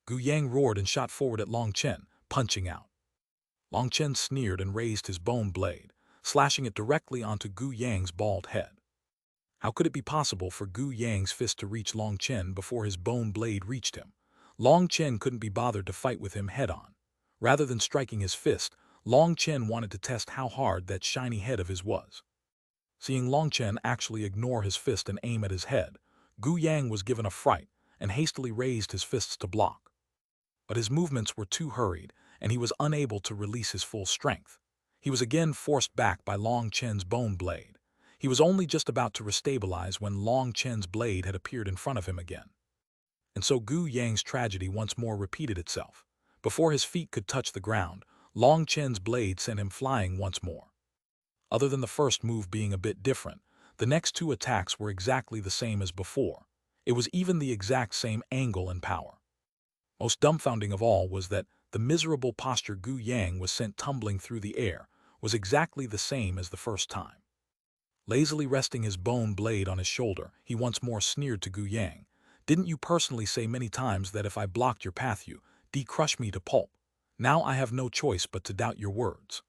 Gu Yang roared and shot forward at Long Chen, punching out. Long Chen sneered and raised his bone blade, slashing it directly onto Gu Yang's bald head. How could it be possible for Gu Yang's fist to reach Long Chen before his bone blade reached him? Long Chen couldn't be bothered to fight with him head-on. Rather than striking his fist, Long Chen wanted to test how hard that shiny head of his was. Seeing Long Chen actually ignore his fist and aim at his head, Gu Yang was given a fright and hastily raised his fists to block. But his movements were too hurried, and he was unable to release his full strength. He was again forced back by Long Chen's bone blade. He was only just about to restabilize when Long Chen's blade had appeared in front of him again. And so Gu Yang's tragedy once more repeated itself. Before his feet could touch the ground, Long Chen's blade sent him flying once more. Other than the first move being a bit different, the next two attacks were exactly the same as before. It was even the exact same angle and power. Most dumbfounding of all was that the miserable posture Gu Yang was sent tumbling through the air was exactly the same as the first time. Lazily resting his bone blade on his shoulder, he once more sneered to Gu Yang. "Didn't you personally say many times that if I blocked your path you crush me to pulp? Now I have no choice but to doubt your words."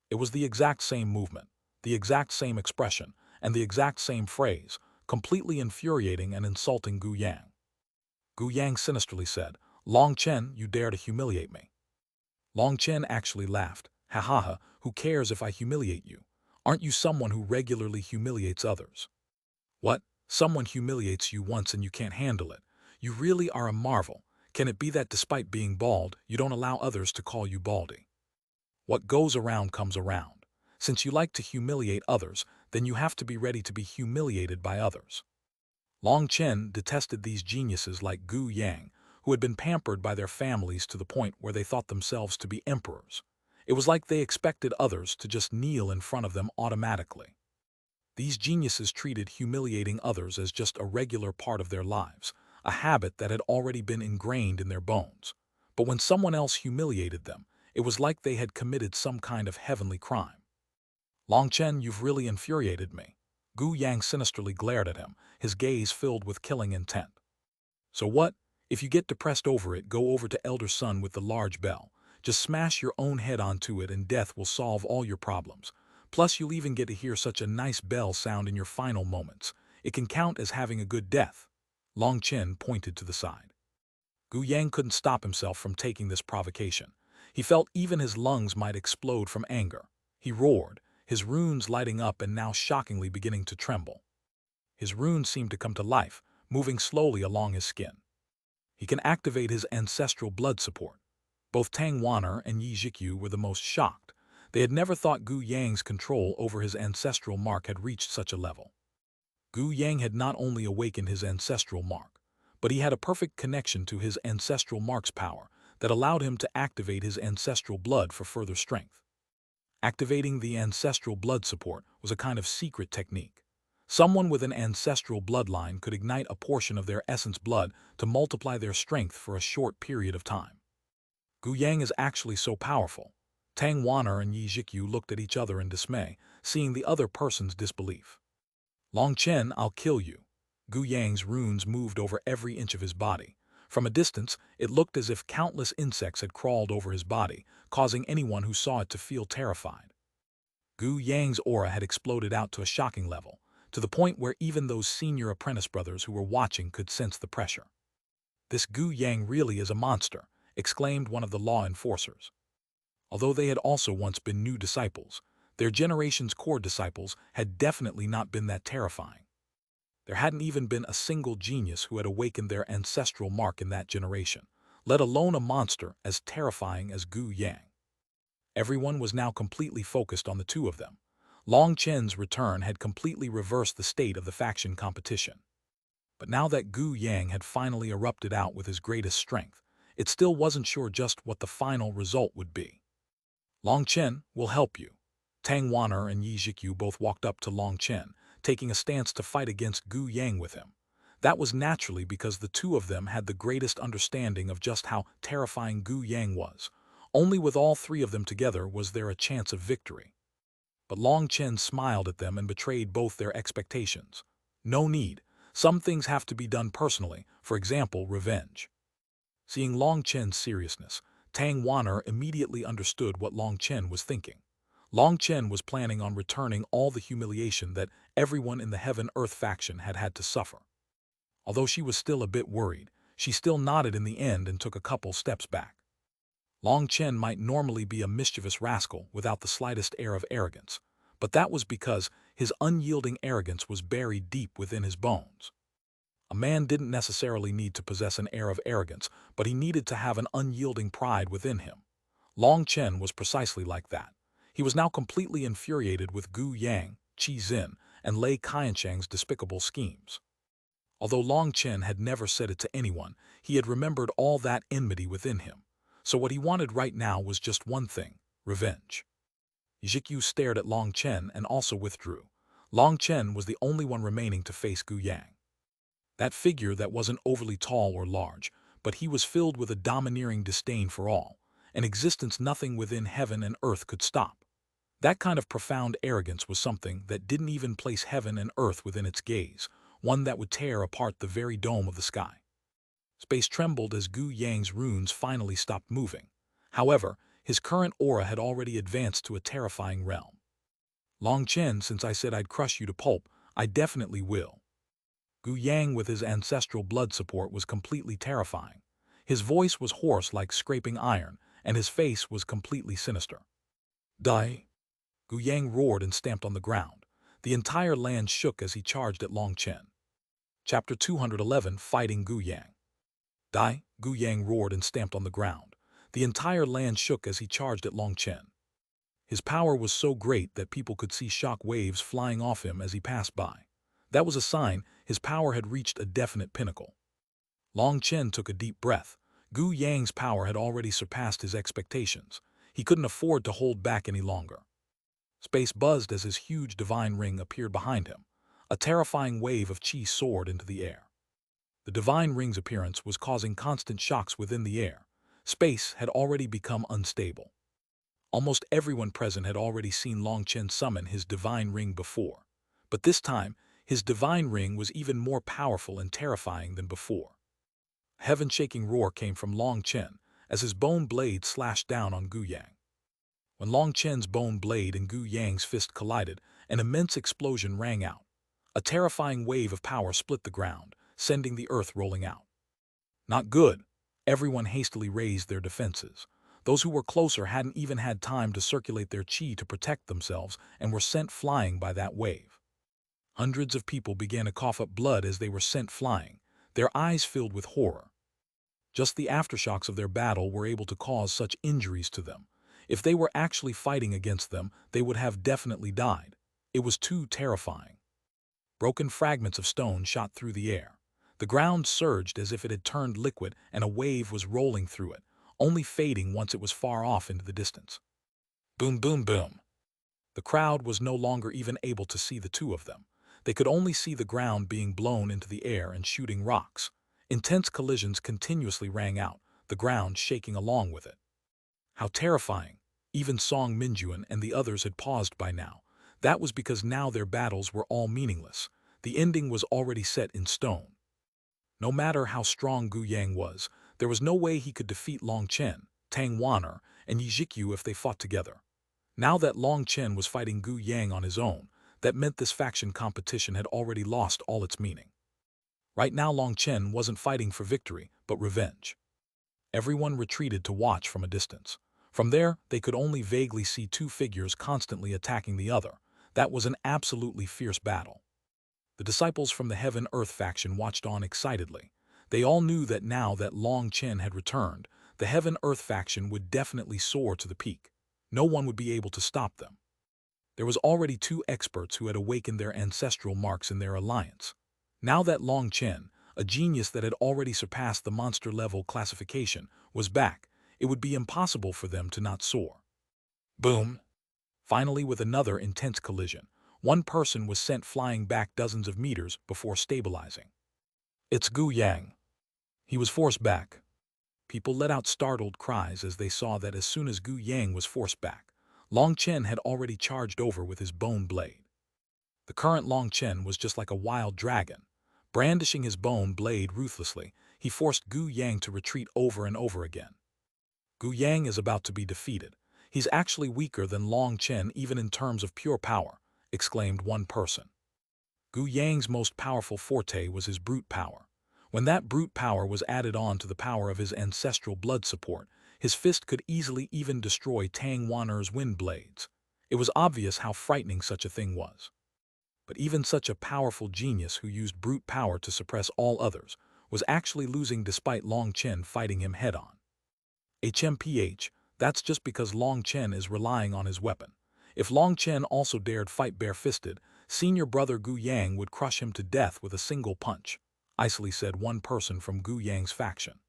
It was the exact same movement, the exact same expression, and the exact same phrase, completely infuriating and insulting Gu Yang. Gu Yang sinisterly said, "Long Chen, you dare to humiliate me." Long Chen actually laughed. "Ha ha ha, who cares if I humiliate you? Aren't you someone who regularly humiliates others?" "What? Someone humiliates you once and you can't handle it? You really are a marvel. Can it be that despite being bald, you don't allow others to call you baldy? What goes around comes around. Since you like to humiliate others, then you have to be ready to be humiliated by others." Long Chen detested these geniuses like Gu Yang, who had been pampered by their families to the point where they thought themselves to be emperors. It was like they expected others to just kneel in front of them automatically. These geniuses treated humiliating others as just a regular part of their lives, a habit that had already been ingrained in their bones. But when someone else humiliated them, it was like they had committed some kind of heavenly crime. "Long Chen, you've really infuriated me." Gu Yang sinisterly glared at him, his gaze filled with killing intent. "So what? If you get depressed over it, go over to Elder Sun with the large bell. Just smash your own head onto it and death will solve all your problems. Plus you'll even get to hear such a nice bell sound in your final moments. It can count as having a good death." Long Chen pointed to the side. Gu Yang couldn't stop himself from taking this provocation. He felt even his lungs might explode from anger. He roared, his runes lighting up and now shockingly beginning to tremble. His runes seemed to come to life, moving slowly along his skin. He can activate his ancestral blood support. Both Tang Wan'er and Yi Zhikyu were the most shocked. They had never thought Gu Yang's control over his ancestral mark had reached such a level. Gu Yang had not only awakened his ancestral mark, but he had a perfect connection to his ancestral mark's power that allowed him to activate his ancestral blood for further strength. Activating the ancestral blood support was a kind of secret technique. Someone with an ancestral bloodline could ignite a portion of their essence blood to multiply their strength for a short period of time. Gu Yang is actually so powerful. Tang Wan'er and Yi Zhikyu looked at each other in dismay, seeing the other person's disbelief. "Long Chen, I'll kill you." Gu Yang's runes moved over every inch of his body. From a distance, it looked as if countless insects had crawled over his body, causing anyone who saw it to feel terrified. Gu Yang's aura had exploded out to a shocking level, to the point where even those senior apprentice brothers who were watching could sense the pressure. "This Gu Yang really is a monster," exclaimed one of the law enforcers. Although they had also once been new disciples, their generation's core disciples had definitely not been that terrifying. There hadn't even been a single genius who had awakened their ancestral mark in that generation, let alone a monster as terrifying as Gu Yang. Everyone was now completely focused on the two of them. Long Chen's return had completely reversed the state of the faction competition. But now that Gu Yang had finally erupted out with his greatest strength, it still wasn't sure just what the final result would be. "Long Chen will help you." Tang Wan'er and Yi Zhikyu both walked up to Long Chen, taking a stance to fight against Gu Yang with him. That was naturally because the two of them had the greatest understanding of just how terrifying Gu Yang was. Only with all three of them together was there a chance of victory. But Long Chen smiled at them and betrayed both their expectations. "No need. Some things have to be done personally, for example, revenge." Seeing Long Chen's seriousness, Tang Wan'er immediately understood what Long Chen was thinking. Long Chen was planning on returning all the humiliation that everyone in the Heaven-Earth faction had had to suffer. Although she was still a bit worried, she still nodded in the end and took a couple steps back. Long Chen might normally be a mischievous rascal without the slightest air of arrogance, but that was because his unyielding arrogance was buried deep within his bones. A man didn't necessarily need to possess an air of arrogance, but he needed to have an unyielding pride within him. Long Chen was precisely like that. He was now completely infuriated with Gu Yang, Qi Xin, and Lei Qianshang's despicable schemes. Although Long Chen had never said it to anyone, he had remembered all that enmity within him. So what he wanted right now was just one thing: revenge. Jikyu stared at Long Chen and also withdrew. Long Chen was the only one remaining to face Gu Yang. That figure that wasn't overly tall or large, but he was filled with a domineering disdain for all, an existence nothing within heaven and earth could stop. That kind of profound arrogance was something that didn't even place heaven and earth within its gaze, one that would tear apart the very dome of the sky. Space trembled as Gu Yang's runes finally stopped moving. However, his current aura had already advanced to a terrifying realm. Long Chen, since I said I'd crush you to pulp, I definitely will. Gu Yang with his ancestral blood support was completely terrifying. His voice was hoarse like scraping iron, and his face was completely sinister. Die! Gu Yang roared and stamped on the ground. The entire land shook as he charged at Long Chen. Chapter 211 Fighting Gu Yang. Die! Gu Yang roared and stamped on the ground. The entire land shook as he charged at Long Chen. His power was so great that people could see shock waves flying off him as he passed by. That was a sign his power had reached a definite pinnacle. Long Chen took a deep breath. Gu Yang's power had already surpassed his expectations. He couldn't afford to hold back any longer. Space buzzed as his huge divine ring appeared behind him. A terrifying wave of chi soared into the air. The divine ring's appearance was causing constant shocks within the air. Space had already become unstable. Almost everyone present had already seen Long Chen summon his divine ring before. But this time, his divine ring was even more powerful and terrifying than before. A heaven-shaking roar came from Long Chen as his bone blade slashed down on Gu Yang. When Long Chen's bone blade and Gu Yang's fist collided, an immense explosion rang out. A terrifying wave of power split the ground, sending the earth rolling out. Not good. Everyone hastily raised their defenses. Those who were closer hadn't even had time to circulate their chi to protect themselves and were sent flying by that wave. Hundreds of people began to cough up blood as they were sent flying, their eyes filled with horror. Just the aftershocks of their battle were able to cause such injuries to them. If they were actually fighting against them, they would have definitely died. It was too terrifying. Broken fragments of stone shot through the air. The ground surged as if it had turned liquid and a wave was rolling through it, only fading once it was far off into the distance. Boom, boom, boom. The crowd was no longer even able to see the two of them. They could only see the ground being blown into the air and shooting rocks. Intense collisions continuously rang out, the ground shaking along with it. How terrifying! Even Song Minjuan and the others had paused by now. That was because now their battles were all meaningless. The ending was already set in stone. No matter how strong Gu Yang was, there was no way he could defeat Long Chen, Tang Wan'er, and Yi Jikyu if they fought together. Now that Long Chen was fighting Gu Yang on his own, that meant this faction competition had already lost all its meaning. Right now Long Chen wasn't fighting for victory, but revenge. Everyone retreated to watch from a distance. From there, they could only vaguely see two figures constantly attacking the other. That was an absolutely fierce battle. The disciples from the Heaven-Earth faction watched on excitedly. They all knew that now that Long Chen had returned, the Heaven-Earth faction would definitely soar to the peak. No one would be able to stop them. There was already two experts who had awakened their ancestral marks in their alliance. Now that Long Chen, a genius that had already surpassed the monster-level classification, was back, it would be impossible for them to not soar. Boom! Finally, with another intense collision, one person was sent flying back dozens of meters before stabilizing. It's Gu Yang. He was forced back. People let out startled cries as they saw that as soon as Gu Yang was forced back, Long Chen had already charged over with his bone blade. The current Long Chen was just like a wild dragon. Brandishing his bone blade ruthlessly, he forced Gu Yang to retreat over and over again. Gu Yang is about to be defeated. He's actually weaker than Long Chen even in terms of pure power, exclaimed one person. Gu Yang's most powerful forte was his brute power. When that brute power was added on to the power of his ancestral blood support, his fist could easily even destroy Tang Wan'er's wind blades. It was obvious how frightening such a thing was. But even such a powerful genius who used brute power to suppress all others was actually losing despite Long Chen fighting him head-on. HMPH, that's just because Long Chen is relying on his weapon. If Long Chen also dared fight bare-fisted, senior brother Gu Yang would crush him to death with a single punch. icily said one person from Gu Yang's faction.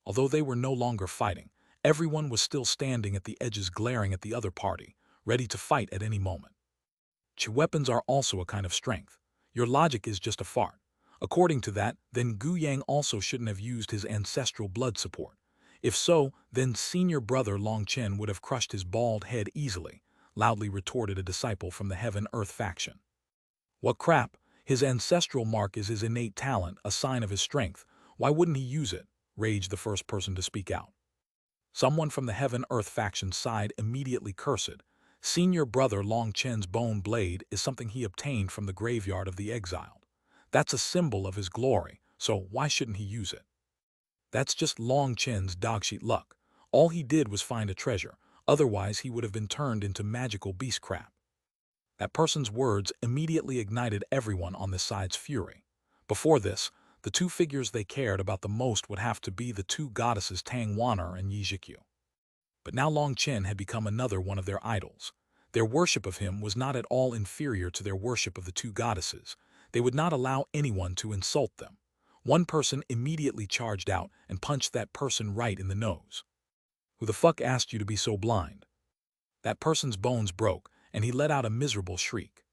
Although they were no longer fighting, everyone was still standing at the edges glaring at the other party, ready to fight at any moment. Chi weapons are also a kind of strength. Your logic is just a fart. According to that, then Gu Yang also shouldn't have used his ancestral blood support. If so, then senior brother Long Chen would have crushed his bald head easily, loudly retorted a disciple from the Heaven-Earth faction. What crap? His ancestral mark is his innate talent, a sign of his strength. Why wouldn't he use it? Raged the first person to speak out. Someone from the Heaven-Earth faction side immediately cursed. Senior brother Long Chen's bone blade is something he obtained from the graveyard of the exiled. That's a symbol of his glory, so why shouldn't he use it? That's just Long Chen's dogsheet luck. All he did was find a treasure, otherwise he would have been turned into magical beast crap. That person's words immediately ignited everyone on this side's fury. Before this, the two figures they cared about the most would have to be the two goddesses Tangwaner and Yizhikyu. But now Long Chen had become another one of their idols. Their worship of him was not at all inferior to their worship of the two goddesses. They would not allow anyone to insult them. One person immediately charged out and punched that person right in the nose. Who the fuck asked you to be so blind? That person's bones broke, and he let out a miserable shriek.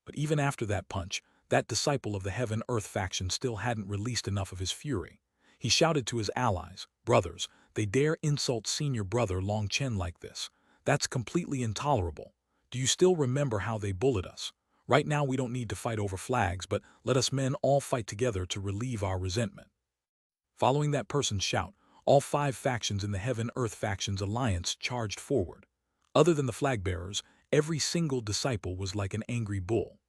But even after that punch, that disciple of the Heaven-Earth faction still hadn't released enough of his fury. He shouted to his allies, brothers, they dare insult senior brother Long Chen like this. That's completely intolerable. Do you still remember how they bullied us? Right now we don't need to fight over flags, but let us men all fight together to relieve our resentment. Following that person's shout, all 5 factions in the Heaven-Earth factions alliance charged forward. Other than the flag-bearers, every single disciple was like an angry bull.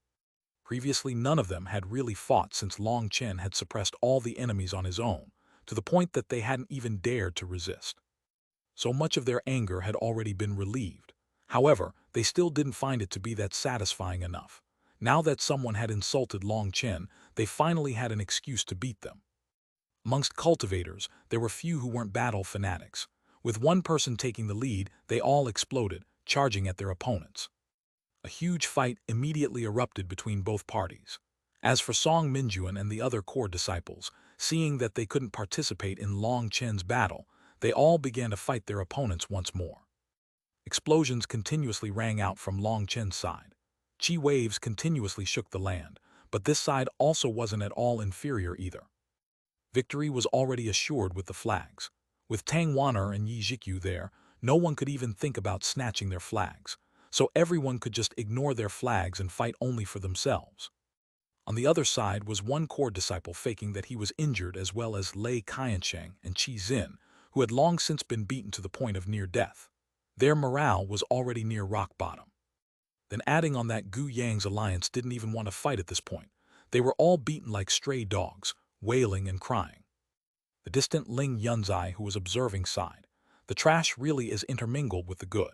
Previously, none of them had really fought since Long Chen had suppressed all the enemies on his own, to the point that they hadn't even dared to resist. So much of their anger had already been relieved. However, they still didn't find it to be that satisfying enough. Now that someone had insulted Long Chen, they finally had an excuse to beat them. Amongst cultivators, there were few who weren't battle fanatics. With one person taking the lead, they all exploded, charging at their opponents. A huge fight immediately erupted between both parties. As for Song Minjuan and the other core disciples, seeing that they couldn't participate in Long Chen's battle, they all began to fight their opponents once more. Explosions continuously rang out from Long Chen's side. Chi waves continuously shook the land, but this side also wasn't at all inferior either. Victory was already assured with the flags. With Tangwaner and Yi Zhikyu there, no one could even think about snatching their flags, so everyone could just ignore their flags and fight only for themselves. On the other side was one core disciple faking that he was injured, as well as Lei Qiansheng and Qi Xin, who had long since been beaten to the point of near death. Their morale was already near rock bottom. Then adding on that Gu Yang's alliance didn't even want to fight at this point. They were all beaten like stray dogs, wailing and crying. The distant Ling Yunzai, who was observing, sighed. The trash really is intermingled with the good.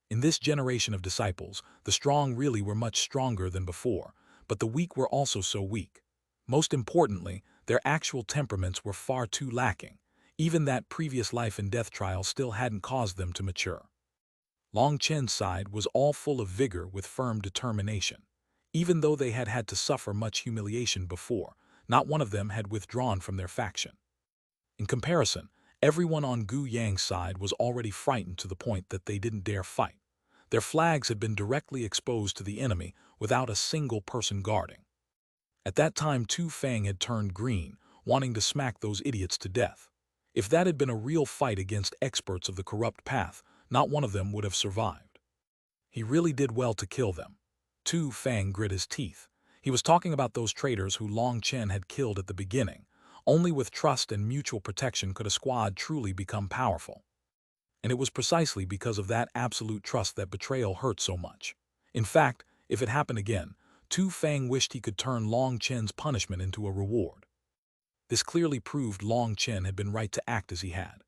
In this generation of disciples, the strong really were much stronger than before, but the weak were also so weak. Most importantly, their actual temperaments were far too lacking. Even that previous life and death trial still hadn't caused them to mature. Long Chen's side was all full of vigor with firm determination. Even though they had had to suffer much humiliation before, not one of them had withdrawn from their faction. In comparison, everyone on Gu Yang's side was already frightened to the point that they didn't dare fight. Their flags had been directly exposed to the enemy without a single person guarding. At that time, Tu Fang had turned green, wanting to smack those idiots to death. If that had been a real fight against experts of the corrupt path, not one of them would have survived. He really did well to kill them. Tu Fang grit his teeth. He was talking about those traitors who Long Chen had killed at the beginning. Only with trust and mutual protection could a squad truly become powerful. And it was precisely because of that absolute trust that betrayal hurt so much. In fact, if it happened again, Tu Fang wished he could turn Long Chen's punishment into a reward. This clearly proved Long Chen had been right to act as he had.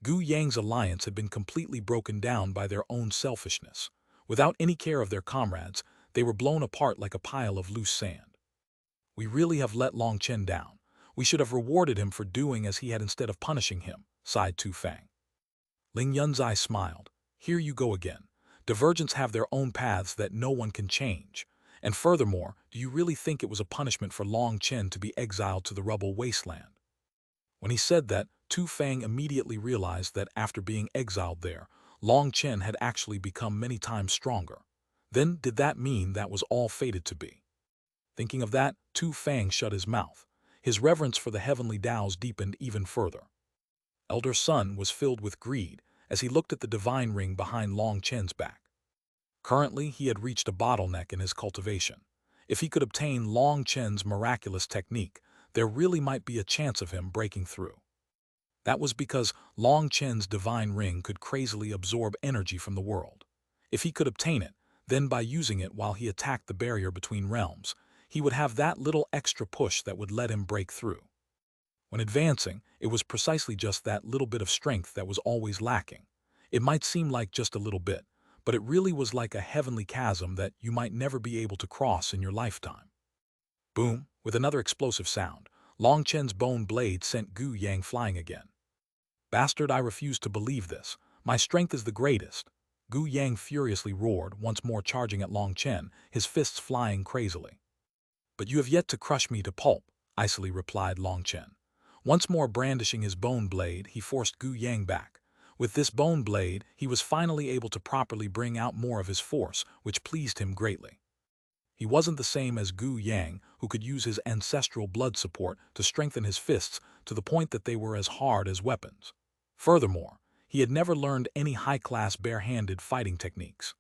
Gu Yang's alliance had been completely broken down by their own selfishness. Without any care of their comrades, they were blown apart like a pile of loose sand. We really have let Long Chen down. We should have rewarded him for doing as he had instead of punishing him, sighed Tu Fang. Ling Yunzai smiled. Here you go again. Divergents have their own paths that no one can change. And furthermore, do you really think it was a punishment for Long Chen to be exiled to the rubble wasteland? When he said that, Tu Fang immediately realized that after being exiled there, Long Chen had actually become many times stronger. Then did that mean that was all fated to be? Thinking of that, Tu Fang shut his mouth. His reverence for the heavenly Taoes deepened even further. Elder Sun was filled with greed as he looked at the divine ring behind Long Chen's back. Currently, he had reached a bottleneck in his cultivation. If he could obtain Long Chen's miraculous technique, there really might be a chance of him breaking through. That was because Long Chen's divine ring could crazily absorb energy from the world. If he could obtain it, then by using it while he attacked the barrier between realms, he would have that little extra push that would let him break through. When advancing, it was precisely just that little bit of strength that was always lacking. It might seem like just a little bit, but it really was like a heavenly chasm that you might never be able to cross in your lifetime. Boom! With another explosive sound, Long Chen's bone blade sent Gu Yang flying again. Bastard, I refuse to believe this. My strength is the greatest. Gu Yang furiously roared, once more charging at Long Chen, his fists flying crazily. But you have yet to crush me to pulp, icily replied Long Chen. Once more brandishing his bone blade, he forced Gu Yang back. With this bone blade, he was finally able to properly bring out more of his force, which pleased him greatly. He wasn't the same as Gu Yang, who could use his ancestral blood support to strengthen his fists to the point that they were as hard as weapons. Furthermore, he had never learned any high-class bare-handed fighting techniques.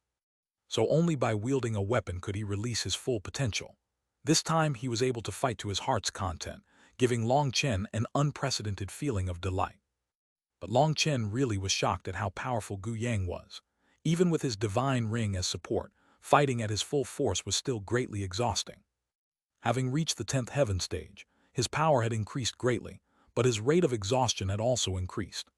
So only by wielding a weapon could he release his full potential. This time he was able to fight to his heart's content, giving Long Chen an unprecedented feeling of delight. But Long Chen really was shocked at how powerful Gu Yang was. Even with his divine ring as support, fighting at his full force was still greatly exhausting. Having reached the 10th heaven stage, his power had increased greatly, but his rate of exhaustion had also increased.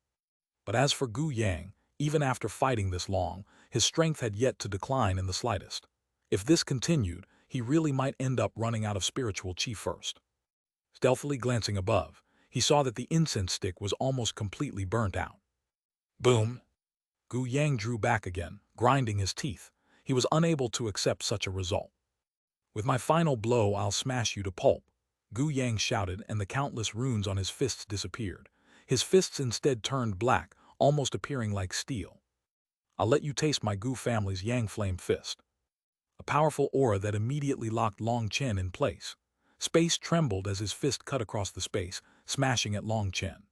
But as for Gu Yang, even after fighting this long, his strength had yet to decline in the slightest. If this continued, he really might end up running out of spiritual chi first. Stealthily glancing above, he saw that the incense stick was almost completely burnt out. Boom! Gu Yang drew back again, grinding his teeth. He was unable to accept such a result. With my final blow, I'll smash you to pulp, Gu Yang shouted, and the countless runes on his fists disappeared. His fists instead turned black, almost appearing like steel. I'll let you taste my Gu family's Yang Flame Fist. A powerful aura that immediately locked Long Chen in place. Space trembled as his fist cut across the space, smashing at Long Chen.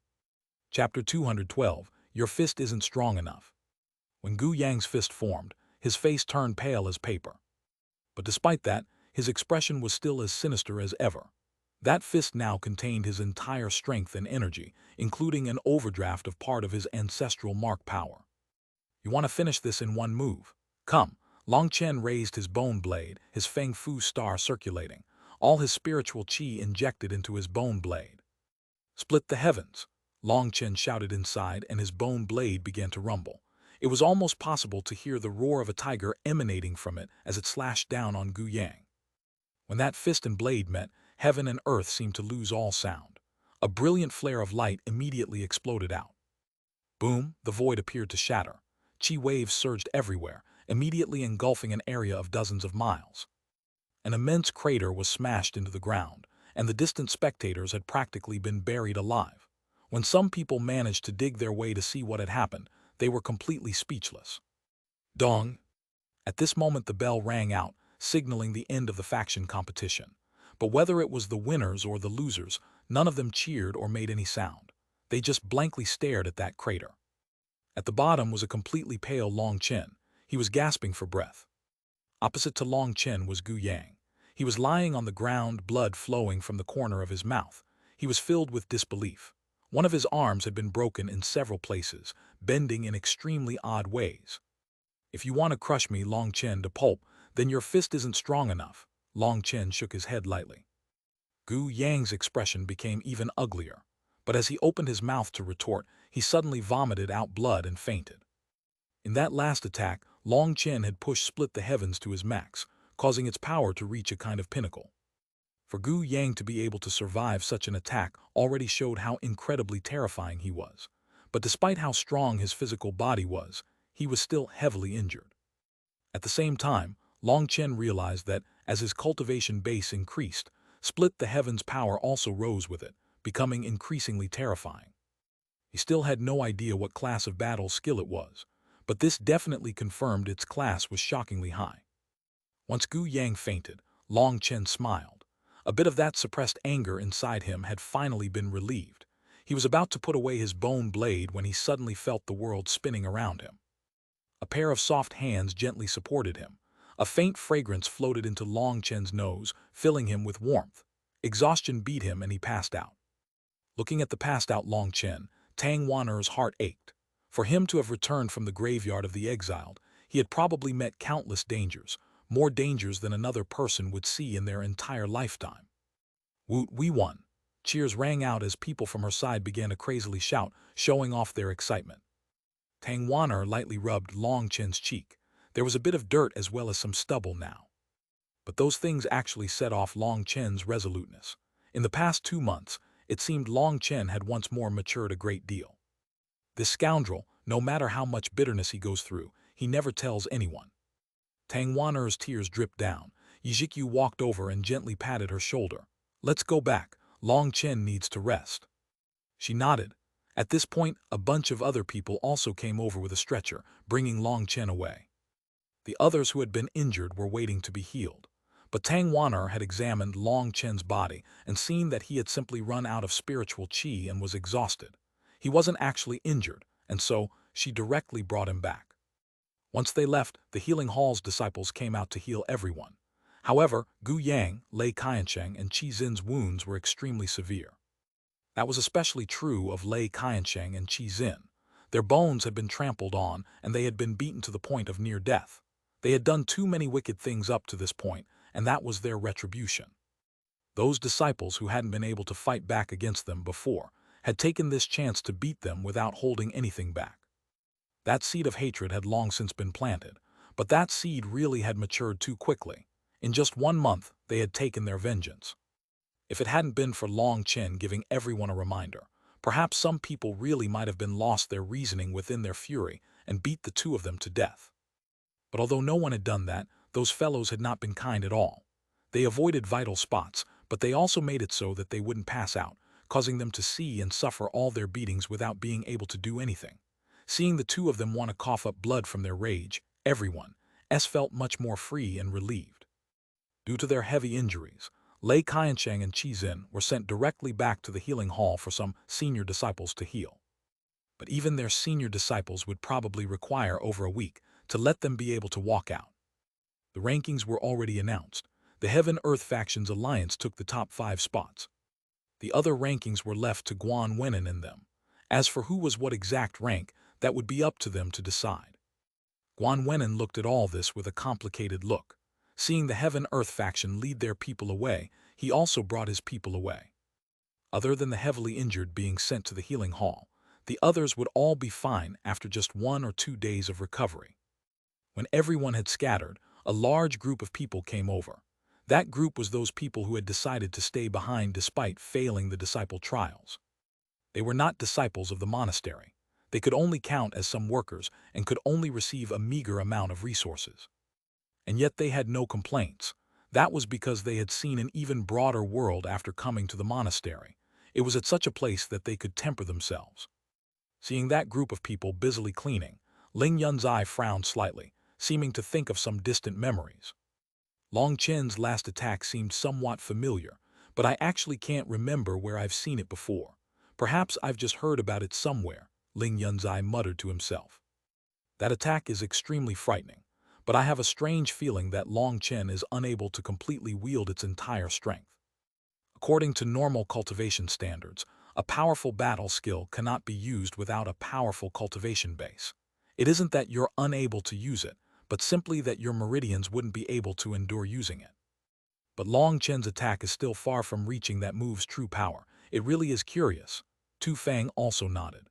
Chapter 212, Your Fist Isn't Strong Enough. When Gu Yang's fist formed, his face turned pale as paper. But despite that, his expression was still as sinister as ever. That fist now contained his entire strength and energy, including an overdraft of part of his ancestral mark power. You want to finish this in one move? Come. Long Chen raised his bone blade, his Feng Fu star circulating, all his spiritual qi injected into his bone blade. Split the heavens, Long Chen shouted inside, and his bone blade began to rumble. It was almost possible to hear the roar of a tiger emanating from it as it slashed down on Gu Yang. When that fist and blade met, heaven and earth seemed to lose all sound. A brilliant flare of light immediately exploded out. Boom, the void appeared to shatter. Qi waves surged everywhere, immediately engulfing an area of dozens of miles. An immense crater was smashed into the ground, and the distant spectators had practically been buried alive. When some people managed to dig their way to see what had happened, they were completely speechless. Dong! At this moment the bell rang out, signaling the end of the faction competition. But whether it was the winners or the losers, none of them cheered or made any sound. They just blankly stared at that crater. At the bottom was a completely pale Long Chen. He was gasping for breath. Opposite to Long Chen was Gu Yang. He was lying on the ground, blood flowing from the corner of his mouth. He was filled with disbelief. One of his arms had been broken in several places, bending in extremely odd ways. If you want to crush me, Long Chen, to pulp, then your fist isn't strong enough. Long Chen shook his head lightly. Gu Yang's expression became even uglier, but as he opened his mouth to retort, he suddenly vomited out blood and fainted. In that last attack, Long Chen had pushed Split the Heavens to his max, causing its power to reach a kind of pinnacle. For Gu Yang to be able to survive such an attack already showed how incredibly terrifying he was. But despite how strong his physical body was, he was still heavily injured. At the same time, Long Chen realized that, as his cultivation base increased, split the heavens power also rose with it, becoming increasingly terrifying. He still had no idea what class of battle skill it was, but this definitely confirmed its class was shockingly high. Once Gu Yang fainted, Long Chen smiled. A bit of that suppressed anger inside him had finally been relieved. He was about to put away his bone blade when he suddenly felt the world spinning around him. A pair of soft hands gently supported him. A faint fragrance floated into Long Chen's nose, filling him with warmth. Exhaustion beat him and he passed out. Looking at the passed-out Long Chen, Tang Wan'er's heart ached. For him to have returned from the graveyard of the exiled, he had probably met countless dangers, more dangers than another person would see in their entire lifetime. Woot, we won! Cheers rang out as people from her side began to crazily shout, showing off their excitement. Tang Wan'er lightly rubbed Long Chen's cheek. There was a bit of dirt as well as some stubble now. But those things actually set off Long Chen's resoluteness. In the past 2 months, it seemed Long Chen had once more matured a great deal. This scoundrel, no matter how much bitterness he goes through, he never tells anyone. Tang Wan'er's tears dripped down. Yijikyu walked over and gently patted her shoulder. Let's go back. Long Chen needs to rest. She nodded. At this point, a bunch of other people also came over with a stretcher, bringing Long Chen away. The others who had been injured were waiting to be healed. But Tang Wan'er had examined Long Chen's body and seen that he had simply run out of spiritual qi and was exhausted. He wasn't actually injured, and so she directly brought him back. Once they left, the healing hall's disciples came out to heal everyone. However, Gu Yang, Lei Qiansheng, and Qi Xin's wounds were extremely severe. That was especially true of Lei Qiansheng and Qi Xin. Their bones had been trampled on, and they had been beaten to the point of near death. They had done too many wicked things up to this point, and that was their retribution. Those disciples who hadn't been able to fight back against them before had taken this chance to beat them without holding anything back. That seed of hatred had long since been planted, but that seed really had matured too quickly. In just 1 month, they had taken their vengeance. If it hadn't been for Long Chen giving everyone a reminder, perhaps some people really might have been lost their reasoning within their fury and beat the 2 of them to death. But although no one had done that, those fellows had not been kind at all. They avoided vital spots, but they also made it so that they wouldn't pass out, causing them to see and suffer all their beatings without being able to do anything. Seeing the 2 of them want to cough up blood from their rage, everyone felt much more free and relieved. Due to their heavy injuries, Lei Qiansheng and Qi Xin were sent directly back to the healing hall for some senior disciples to heal. But even their senior disciples would probably require over a week to let them be able to walk out. The rankings were already announced. The Heaven-Earth factions alliance took the top 5 spots. The other rankings were left to Xuanhuan and them. As for who was what exact rank, that would be up to them to decide. Xuanhuan looked at all this with a complicated look. Seeing the Heaven-Earth faction lead their people away, he also brought his people away. Other than the heavily injured being sent to the healing hall, the others would all be fine after just 1 or 2 days of recovery. When everyone had scattered, a large group of people came over. That group was those people who had decided to stay behind despite failing the disciple trials. They were not disciples of the monastery. They could only count as some workers and could only receive a meager amount of resources. And yet they had no complaints. That was because they had seen an even broader world after coming to the monastery. It was at such a place that they could temper themselves. Seeing that group of people busily cleaning, Ling Yun's eye frowned slightly, seeming to think of some distant memories. Long Chen's last attack seemed somewhat familiar, but I actually can't remember where I've seen it before. Perhaps I've just heard about it somewhere, Ling Yun's eye muttered to himself. That attack is extremely frightening, but I have a strange feeling that Long Chen is unable to completely wield its entire strength. According to normal cultivation standards, a powerful battle skill cannot be used without a powerful cultivation base. It isn't that you're unable to use it, but simply that your meridians wouldn't be able to endure using it. But Long Chen's attack is still far from reaching that move's true power. It really is curious. Tu Fang also nodded.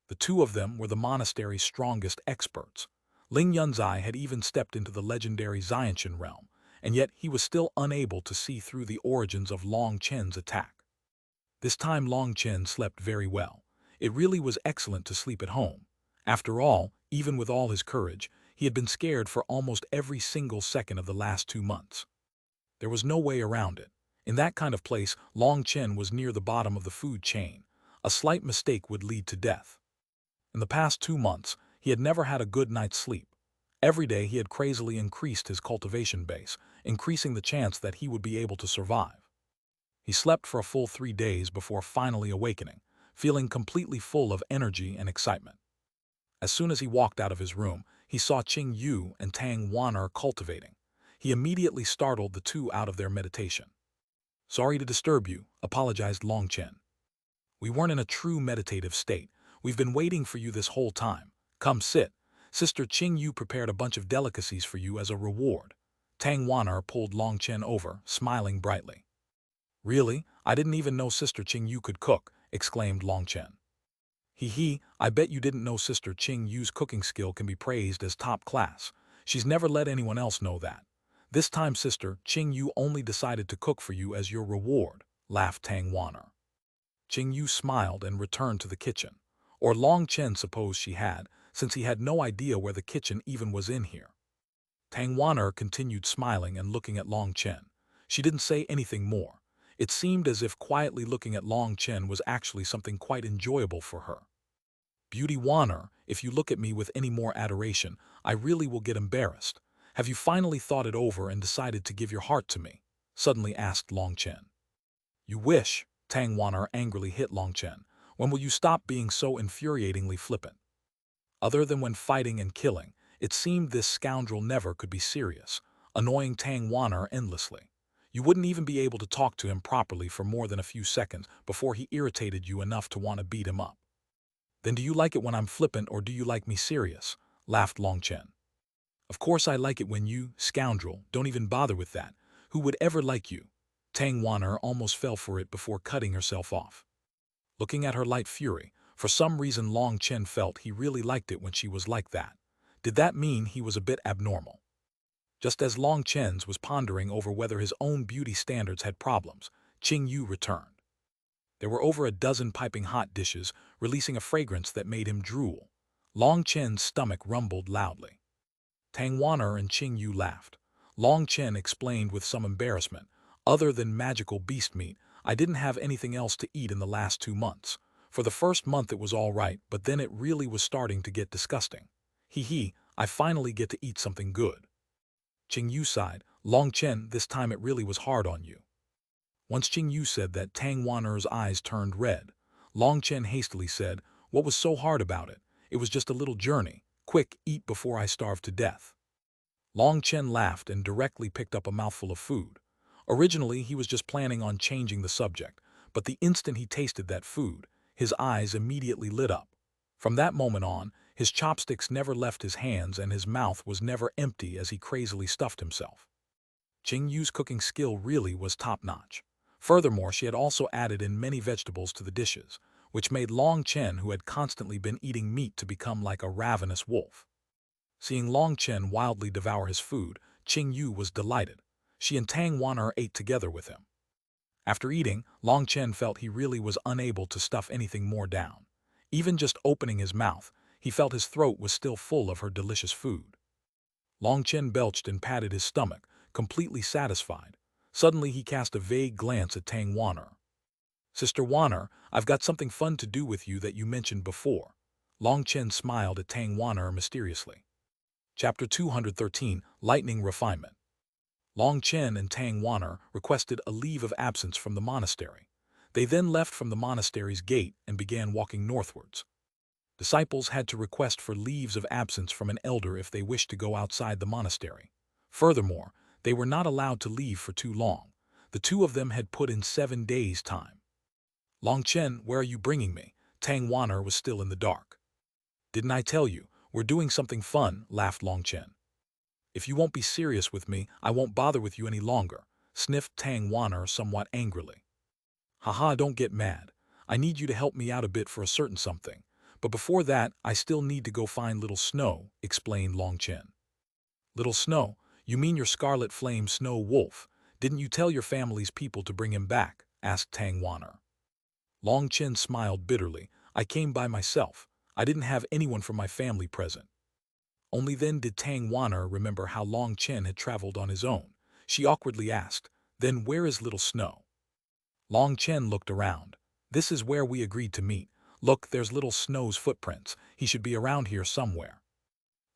The 2 of them were the monastery's strongest experts. Ling Yunzai had even stepped into the legendary Xiantian realm, and yet he was still unable to see through the origins of Long Chen's attack. This time Long Chen slept very well. It really was excellent to sleep at home. After all, even with all his courage, he had been scared for almost every single second of the last 2 months. There was no way around it. In that kind of place, Long Chen was near the bottom of the food chain. A slight mistake would lead to death. In the past 2 months, he had never had a good night's sleep. Every day he had crazily increased his cultivation base, increasing the chance that he would be able to survive. He slept for a full 3 days before finally awakening, feeling completely full of energy and excitement. As soon as he walked out of his room, he saw Qing Yu and Tang Wan cultivating. He immediately startled the two out of their meditation. "Sorry to disturb you," apologized Long Chen. "We weren't in a true meditative state. We've been waiting for you this whole time. Come sit. Sister Qing Yu prepared a bunch of delicacies for you as a reward." Tang Wan pulled Long Chen over, smiling brightly. "Really? I didn't even know Sister Qing Yu could cook," exclaimed Long Chen. "Hee, I bet you didn't know Sister Qing Yu's cooking skill can be praised as top class. She's never let anyone else know that. This time Sister Qing Yu only decided to cook for you as your reward," laughed Tang Wan. Qing Yu smiled and returned to the kitchen. Or Long Chen supposed she had, since he had no idea where the kitchen even was in here. Tang Wan continued smiling and looking at Long Chen. She didn't say anything more. It seemed as if quietly looking at Long Chen was actually something quite enjoyable for her. "Beauty Wan, if you look at me with any more adoration, I really will get embarrassed. Have you finally thought it over and decided to give your heart to me?" suddenly asked Long Chen. "You wish," Tang Wan angrily hit Long Chen. "When will you stop being so infuriatingly flippant?" Other than when fighting and killing, it seemed this scoundrel never could be serious, annoying Tang Wan endlessly. You wouldn't even be able to talk to him properly for more than a few seconds before he irritated you enough to want to beat him up. "Then do you like it when I'm flippant or do you like me serious?" laughed Long Chen. "Of course I like it when you, scoundrel, don't even bother with that. Who would ever like you?" Tang Wan almost fell for it before cutting herself off. Looking at her light fury, for some reason Long Chen felt he really liked it when she was like that. Did that mean he was a bit abnormal? Just as Long Chen's was pondering over whether his own beauty standards had problems, Qing Yu returned. There were over a dozen piping hot dishes, releasing a fragrance that made him drool. Long Chen's stomach rumbled loudly. Tang Wan and Qing Yu laughed. Long Chen explained with some embarrassment, "Other than magical beast meat, I didn't have anything else to eat in the last 2 months. For the first month it was all right, but then it really was starting to get disgusting. I finally get to eat something good." Qing Yu sighed. "Long Chen, this time it really was hard on you." Once Qing Yu said that, Tang Wan's eyes turned red. Long Chen hastily said, "What was so hard about it? It was just a little journey. Quick, eat before I starve to death." Long Chen laughed and directly picked up a mouthful of food. Originally, he was just planning on changing the subject, but the instant he tasted that food, his eyes immediately lit up. From that moment on, his chopsticks never left his hands and his mouth was never empty as he crazily stuffed himself. Qing Yu's cooking skill really was top-notch. Furthermore, she had also added in many vegetables to the dishes, which made Long Chen, who had constantly been eating meat, to become like a ravenous wolf. Seeing Long Chen wildly devour his food, Qing Yu was delighted. She and Tang Wan ate together with him. After eating, Long Chen felt he really was unable to stuff anything more down. Even just opening his mouth, he felt his throat was still full of her delicious food. Long Chen belched and patted his stomach, completely satisfied. Suddenly he cast a vague glance at Tang Wan. "Sister Wan, I've got something fun to do with you that you mentioned before." Long Chen smiled at Tang Wan mysteriously. Chapter 213, Lightning Refinement. Long Chen and Tang Wan requested a leave of absence from the monastery. They then left from the monastery's gate and began walking northwards. Disciples had to request for leaves of absence from an elder if they wished to go outside the monastery. Furthermore, they were not allowed to leave for too long. The two of them had put in 7 days' time. "Long Chen, where are you bringing me?" Tang Wan was still in the dark. "Didn't I tell you, we're doing something fun?" laughed Long Chen. "If you won't be serious with me, I won't bother with you any longer," sniffed Tang Wan somewhat angrily. "Haha, don't get mad. I need you to help me out a bit for a certain something. But before that, I still need to go find Little Snow," explained Long Chen. "Little Snow? You mean your Scarlet Flame Snow Wolf? Didn't you tell your family's people to bring him back?" asked Tang Wan. Long Chen smiled bitterly. "I came by myself. I didn't have anyone from my family present." Only then did Tang Wan remember how Long Chen had traveled on his own. She awkwardly asked, "Then where is little Snow?" Long Chen looked around. "This is where we agreed to meet. Look, there's little Snow's footprints. He should be around here somewhere."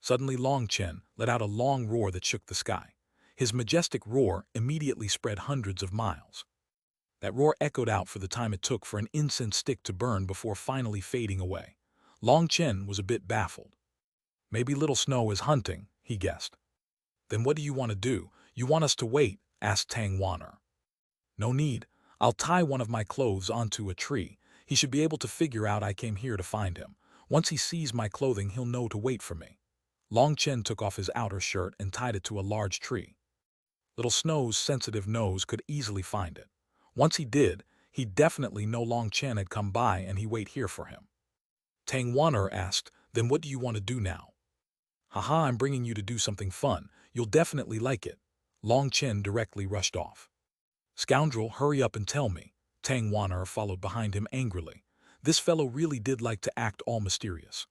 Suddenly Long Chen let out a long roar that shook the sky. His majestic roar immediately spread hundreds of miles. That roar echoed out for the time it took for an incense stick to burn before finally fading away. Long Chen was a bit baffled. "Maybe little Snow is hunting," he guessed. "Then what do you want to do? You want us to wait?" asked Xuanhuan. "No need. I'll tie one of my clothes onto a tree. He should be able to figure out I came here to find him. Once he sees my clothing, he'll know to wait for me." Long Chen took off his outer shirt and tied it to a large tree. Little Snow's sensitive nose could easily find it. Once he did, he'd definitely know Long Chen had come by and he'd wait here for him. Xuanhuan asked, "Then what do you want to do now?" "Haha, I'm bringing you to do something fun. You'll definitely like it." Long Chen directly rushed off. "Scoundrel, hurry up and tell me." Xuanhuan followed behind him angrily. This fellow really did like to act all mysterious.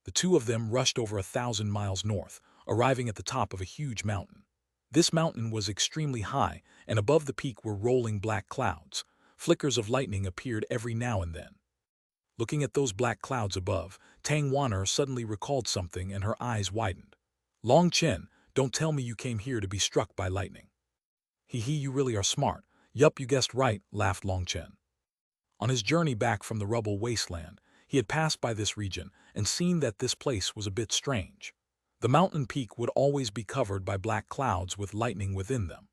The two of them rushed over 1,000 miles north, arriving at the top of a huge mountain. This mountain was extremely high, and above the peak were rolling black clouds. Flickers of lightning appeared every now and then. Looking at those black clouds above, Xuanhuan suddenly recalled something and her eyes widened. "Long Chen, don't tell me you came here to be struck by lightning." "Hee, you really are smart." "Yup, you guessed right," laughed Long Chen. On his journey back from the rubble wasteland, he had passed by this region and seen that this place was a bit strange. The mountain peak would always be covered by black clouds with lightning within them.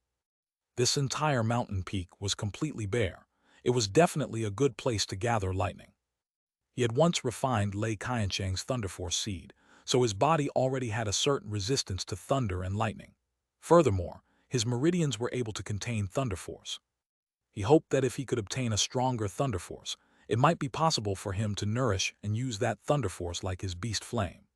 This entire mountain peak was completely bare. It was definitely a good place to gather lightning. He had once refined Lei Qianshang's Thunder Force seed, so his body already had a certain resistance to thunder and lightning. Furthermore, his meridians were able to contain Thunder Force. He hoped that if he could obtain a stronger Thunder Force, it might be possible for him to nourish and use that Thunder Force like his beast flame.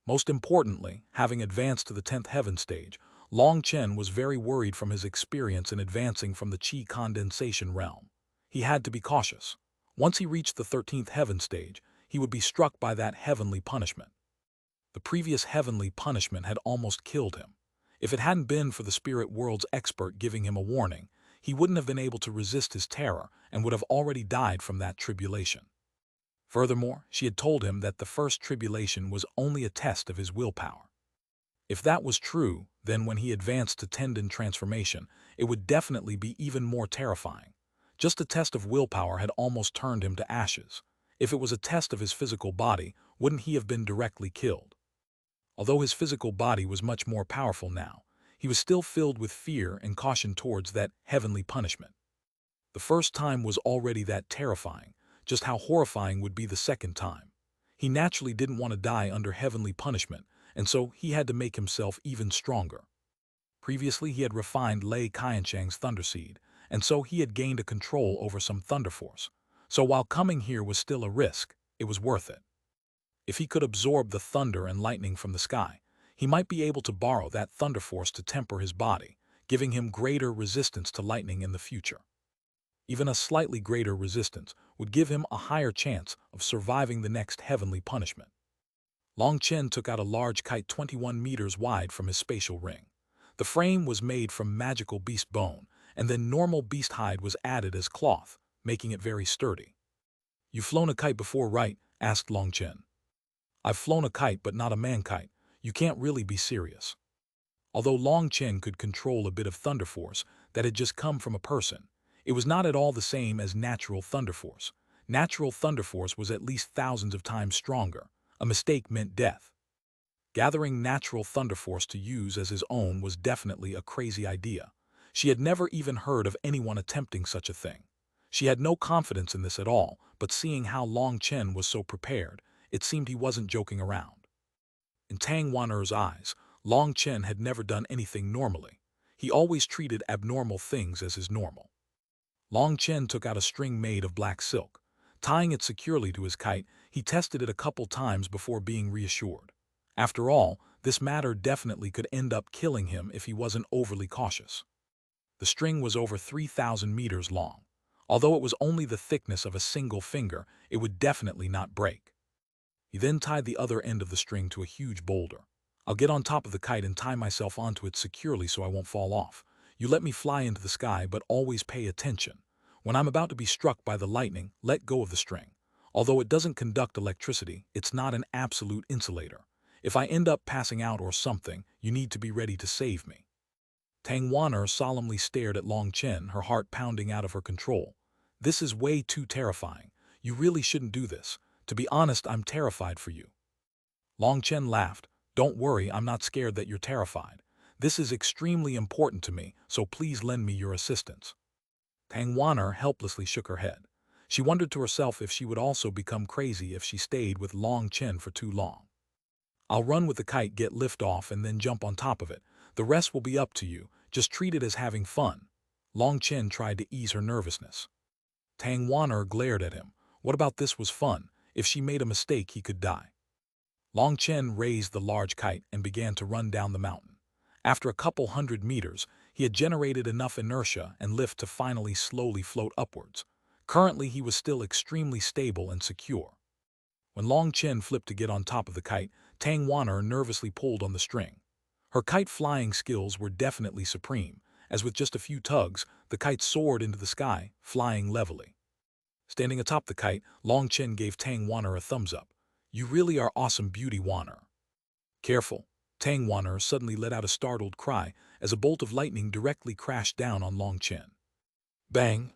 Most importantly, having advanced to the 10th heaven stage, Long Chen was very worried from his experience in advancing from the Qi condensation realm. He had to be cautious. Once he reached the 13th heaven stage, he would be struck by that heavenly punishment. The previous heavenly punishment had almost killed him. If it hadn't been for the spirit world's expert giving him a warning, he wouldn't have been able to resist his terror and would have already died from that tribulation. Furthermore, she had told him that the first tribulation was only a test of his willpower. If that was true, then when he advanced to tendon transformation, it would definitely be even more terrifying. Just a test of willpower had almost turned him to ashes. If it was a test of his physical body, wouldn't he have been directly killed? Although his physical body was much more powerful now, he was still filled with fear and caution towards that heavenly punishment. The first time was already that terrifying, just how horrifying would be the second time. He naturally didn't want to die under heavenly punishment, and so he had to make himself even stronger. Previously he had refined Lei Qianshang's Thunder Seed, and so he had gained a control over some Thunder Force. So while coming here was still a risk, it was worth it. If he could absorb the thunder and lightning from the sky, he might be able to borrow that Thunder Force to temper his body, giving him greater resistance to lightning in the future. Even a slightly greater resistance would give him a higher chance of surviving the next heavenly punishment. Long Chen took out a large kite 21 meters wide from his spatial ring. The frame was made from magical beast bone, and then normal beast hide was added as cloth, making it very sturdy. "You've flown a kite before, right?" asked Long Chen. "I've flown a kite, but not a man kite. You can't really be serious." Although Long Chen could control a bit of Thunder Force that had just come from a person, it was not at all the same as natural Thunder Force. Natural Thunder Force was at least thousands of times stronger. A mistake meant death. Gathering natural Thunder Force to use as his own was definitely a crazy idea. She had never even heard of anyone attempting such a thing. She had no confidence in this at all, but seeing how Long Chen was so prepared, it seemed he wasn't joking around. In Xuanhuan's eyes, Long Chen had never done anything normally. He always treated abnormal things as his normal. Long Chen took out a string made of black silk. Tying it securely to his kite, he tested it a couple times before being reassured. After all, this matter definitely could end up killing him if he wasn't overly cautious. The string was over 3,000 meters long. Although it was only the thickness of a single finger, it would definitely not break. He then tied the other end of the string to a huge boulder. "I'll get on top of the kite and tie myself onto it securely so I won't fall off." You let me fly into the sky, but always pay attention. When I'm about to be struck by the lightning, let go of the string. Although it doesn't conduct electricity, it's not an absolute insulator. If I end up passing out or something, you need to be ready to save me." Tang Wan'er solemnly stared at Long Chen, her heart pounding out of her control. "This is way too terrifying. You really shouldn't do this. To be honest, I'm terrified for you." Long Chen laughed. "Don't worry, I'm not scared that you're terrified. This is extremely important to me, so please lend me your assistance." Tang Wan'er helplessly shook her head. She wondered to herself if she would also become crazy if she stayed with Long Chen for too long. "I'll run with the kite, get lift off, and then jump on top of it. The rest will be up to you. Just treat it as having fun." Long Chen tried to ease her nervousness. Tang Wan'er glared at him. What about this was fun? If she made a mistake, he could die. Long Chen raised the large kite and began to run down the mountain. After a couple 100 meters, he had generated enough inertia and lift to finally slowly float upwards. Currently, he was still extremely stable and secure. When Long Chen flipped to get on top of the kite, Tang Wan'er nervously pulled on the string. Her kite flying skills were definitely supreme, as with just a few tugs, the kite soared into the sky, flying levelly. Standing atop the kite, Long Chen gave Tang Wan'er a thumbs up. "You really are awesome, Beauty Wan'er." "Careful." Tang Wan'er suddenly let out a startled cry as a bolt of lightning directly crashed down on Long Chen. Bang!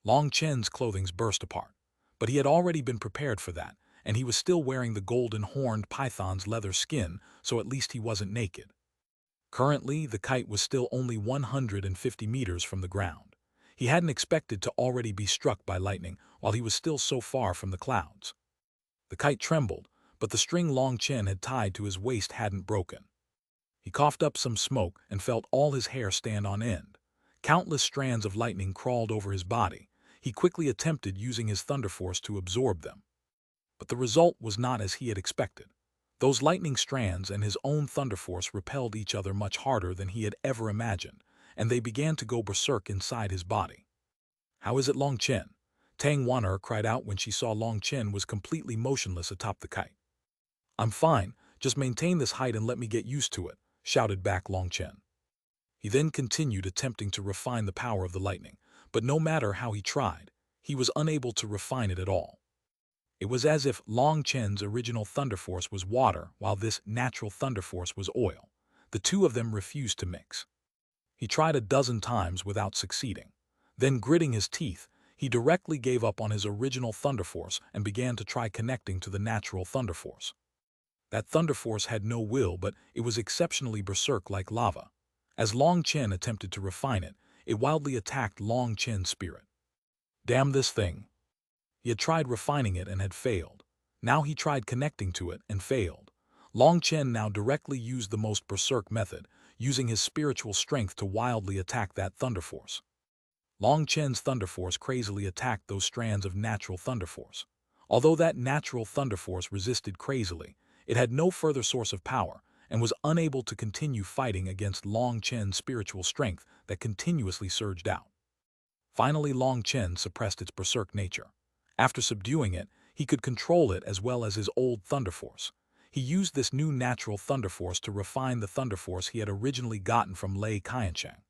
Long Chen's clothing burst apart. But he had already been prepared for that, and he was still wearing the golden horned python's leather skin, so at least he wasn't naked. Currently, the kite was still only 150 meters from the ground. He hadn't expected to already be struck by lightning while he was still so far from the clouds. The kite trembled, but the string Long Chen had tied to his waist hadn't broken. He coughed up some smoke and felt all his hair stand on end. Countless strands of lightning crawled over his body. He quickly attempted using his thunder force to absorb them. But the result was not as he had expected. Those lightning strands and his own thunder force repelled each other much harder than he had ever imagined, and they began to go berserk inside his body. "How is it, Long Chen?" Tang Wan'er cried out when she saw Long Chen was completely motionless atop the kite. "I'm fine, just maintain this height and let me get used to it," shouted back Long Chen. He then continued attempting to refine the power of the lightning, but no matter how he tried, he was unable to refine it at all. It was as if Long Chen's original thunder force was water while this natural thunder force was oil. The two of them refused to mix. He tried a dozen times without succeeding. Then, gritting his teeth, he directly gave up on his original thunder force and began to try connecting to the natural thunder force. That thunder force had no will, but it was exceptionally berserk like lava. As Long Chen attempted to refine it, it wildly attacked Long Chen's spirit. Damn this thing! He had tried refining it and had failed. Now he tried connecting to it and failed. Long Chen now directly used the most berserk method, using his spiritual strength to wildly attack that thunder force. Long Chen's thunder force crazily attacked those strands of natural thunder force. Although that natural thunder force resisted crazily, it had no further source of power and was unable to continue fighting against Long Chen's spiritual strength that continuously surged out. Finally, Long Chen suppressed its berserk nature. After subduing it, he could control it as well as his old thunder force. He used this new natural thunder force to refine the thunder force he had originally gotten from Lei Qiansheng.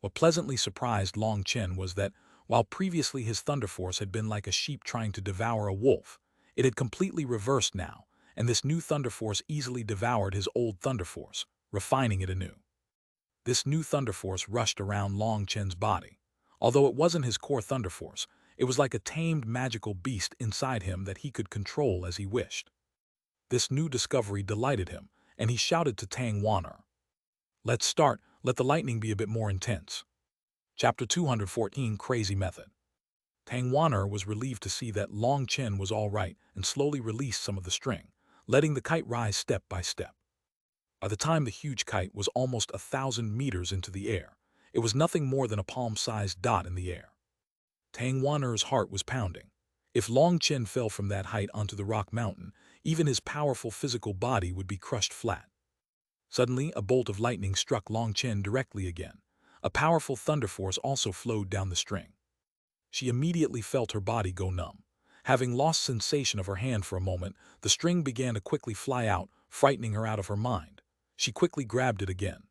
What pleasantly surprised Long Chen was that, while previously his thunder force had been like a sheep trying to devour a wolf, it had completely reversed now, and this new thunder force easily devoured his old thunder force, refining it anew. This new thunder force rushed around Long Chen's body. Although it wasn't his core thunder force, it was like a tamed magical beast inside him that he could control as he wished. This new discovery delighted him, and he shouted to Tang Wan'er, "Let's start, let the lightning be a bit more intense." Chapter 214 Crazy Method. Tang Wan'er was relieved to see that Long Chen was all right and slowly released some of the string, letting the kite rise step by step. By the time the huge kite was almost 1,000 meters into the air, it was nothing more than a palm-sized dot in the air. Tang Wan'er's heart was pounding. If Long Chen fell from that height onto the rock mountain, even his powerful physical body would be crushed flat. Suddenly, a bolt of lightning struck Long Chen directly again. A powerful thunder force also flowed down the string. She immediately felt her body go numb. Having lost sensation of her hand for a moment, the string began to quickly fly out, frightening her out of her mind. She quickly grabbed it again.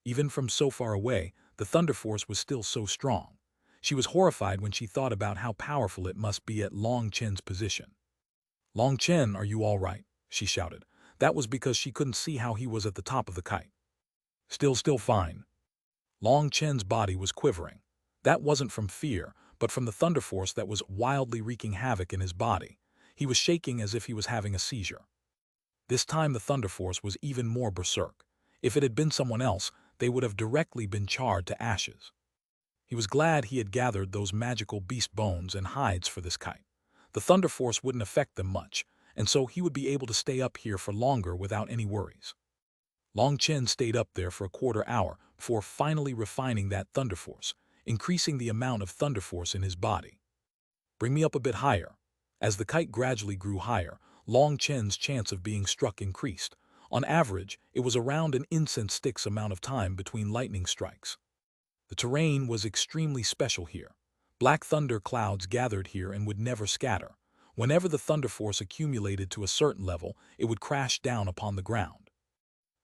Even from so far away, the thunder force was still so strong. She was horrified when she thought about how powerful it must be at Long Chen's position. "Long Chen, are you all right?" she shouted. That was because she couldn't see how he was at the top of the kite. Still fine." Long Chen's body was quivering. That wasn't from fear, but from the thunder force that was wildly wreaking havoc in his body. He was shaking as if he was having a seizure. This time the thunder force was even more berserk. If it had been someone else, they would have directly been charred to ashes. He was glad he had gathered those magical beast bones and hides for this kite. The thunder force wouldn't affect them much, and so he would be able to stay up here for longer without any worries. Long Chen stayed up there for a quarter hour before finally refining that thunder force, increasing the amount of thunder force in his body. "Bring me up a bit higher." As the kite gradually grew higher, Long Chen's chance of being struck increased. On average, it was around an incense stick's amount of time between lightning strikes. The terrain was extremely special here. Black thunder clouds gathered here and would never scatter. Whenever the thunder force accumulated to a certain level, it would crash down upon the ground.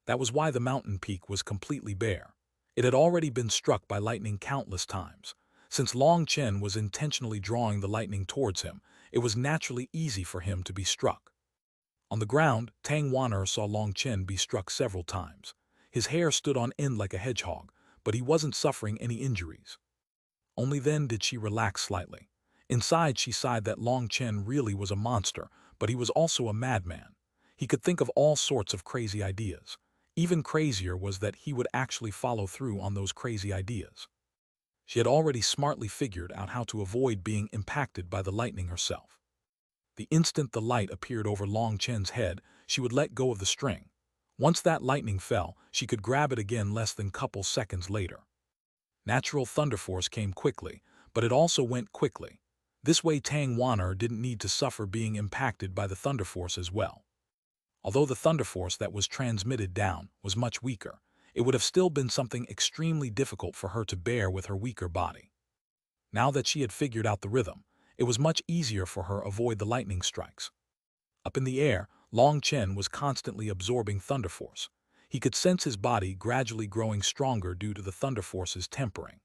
That was why the mountain peak was completely bare. It had already been struck by lightning countless times. Since Long Chen was intentionally drawing the lightning towards him, it was naturally easy for him to be struck. On the ground, Tang Wan'er saw Long Chen be struck several times. His hair stood on end like a hedgehog, but he wasn't suffering any injuries. Only then did she relax slightly. Inside she sighed that Long Chen really was a monster, but he was also a madman. He could think of all sorts of crazy ideas. Even crazier was that he would actually follow through on those crazy ideas. She had already smartly figured out how to avoid being impacted by the lightning herself. The instant the light appeared over Long Chen's head, she would let go of the string. Once that lightning fell, she could grab it again less than couple seconds later. Natural thunder force came quickly, but it also went quickly. This way Tang Wan'er didn't need to suffer being impacted by the thunder force as well. Although the thunder force that was transmitted down was much weaker, it would have still been something extremely difficult for her to bear with her weaker body. Now that she had figured out the rhythm, it was much easier for her to avoid the lightning strikes. Up in the air, Long Chen was constantly absorbing thunder force. He could sense his body gradually growing stronger due to the thunder force's tempering.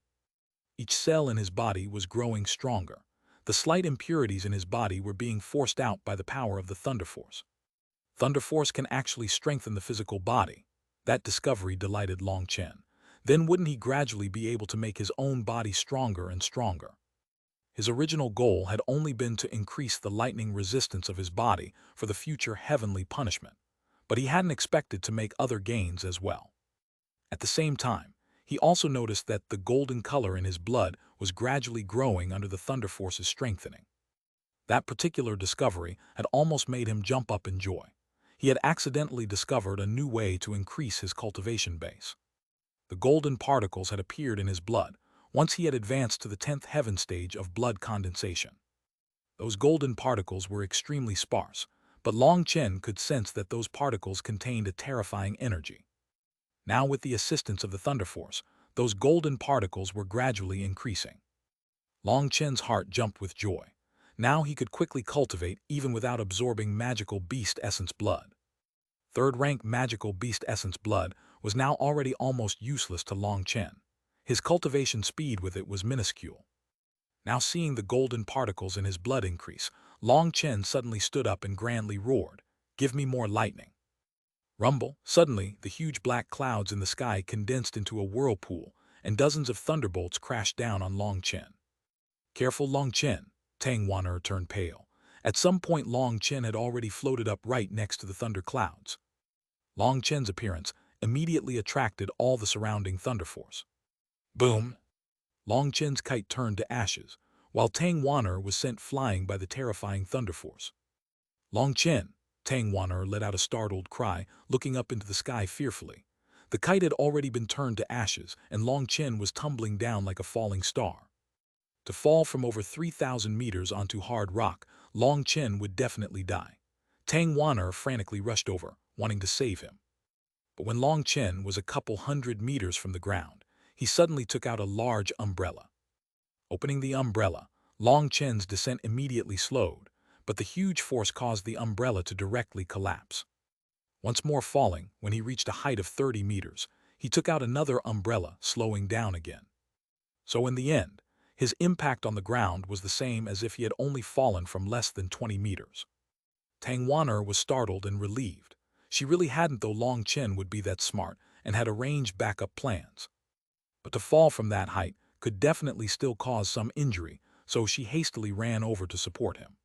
Each cell in his body was growing stronger. The slight impurities in his body were being forced out by the power of the thunder force. Thunder force can actually strengthen the physical body. That discovery delighted Long Chen. Then wouldn't he gradually be able to make his own body stronger and stronger? His original goal had only been to increase the lightning resistance of his body for the future heavenly punishment, but he hadn't expected to make other gains as well. At the same time, he also noticed that the golden color in his blood was gradually growing under the thunder force's strengthening. That particular discovery had almost made him jump up in joy. He had accidentally discovered a new way to increase his cultivation base. The golden particles had appeared in his blood once he had advanced to the 10th heaven stage of blood condensation. Those golden particles were extremely sparse, but Long Chen could sense that those particles contained a terrifying energy. Now, with the assistance of the thunder force, those golden particles were gradually increasing. Long Chen's heart jumped with joy. Now he could quickly cultivate even without absorbing magical beast essence blood. Third-rank magical beast essence blood was now already almost useless to Long Chen. His cultivation speed with it was minuscule. Now seeing the golden particles in his blood increase, Long Chen suddenly stood up and grandly roared, "Give me more lightning." Rumble! Suddenly, the huge black clouds in the sky condensed into a whirlpool, and dozens of thunderbolts crashed down on Long Chen. "Careful, Long Chen." Tang Wan'er turned pale. At some point Long Chen had already floated up right next to the thunder clouds. Long Chen's appearance immediately attracted all the surrounding thunder force. Boom! Long Chen's kite turned to ashes, while Tang Wan'er was sent flying by the terrifying thunder force. "Long Chen!" Tang Wan'er let out a startled cry, looking up into the sky fearfully. The kite had already been turned to ashes, and Long Chen was tumbling down like a falling star. To fall from over 3,000 meters onto hard rock, Long Chen would definitely die. Tang Wan'er frantically rushed over, wanting to save him. But when Long Chen was a couple hundred meters from the ground, he suddenly took out a large umbrella. Opening the umbrella, Long Chen's descent immediately slowed, but the huge force caused the umbrella to directly collapse. Once more falling, when he reached a height of 30 meters, he took out another umbrella, slowing down again. So in the end, his impact on the ground was the same as if he had only fallen from less than 20 meters. Xuanhuan was startled and relieved. She really hadn't though Long Chen would be that smart and had arranged backup plans. But to fall from that height could definitely still cause some injury, so she hastily ran over to support him.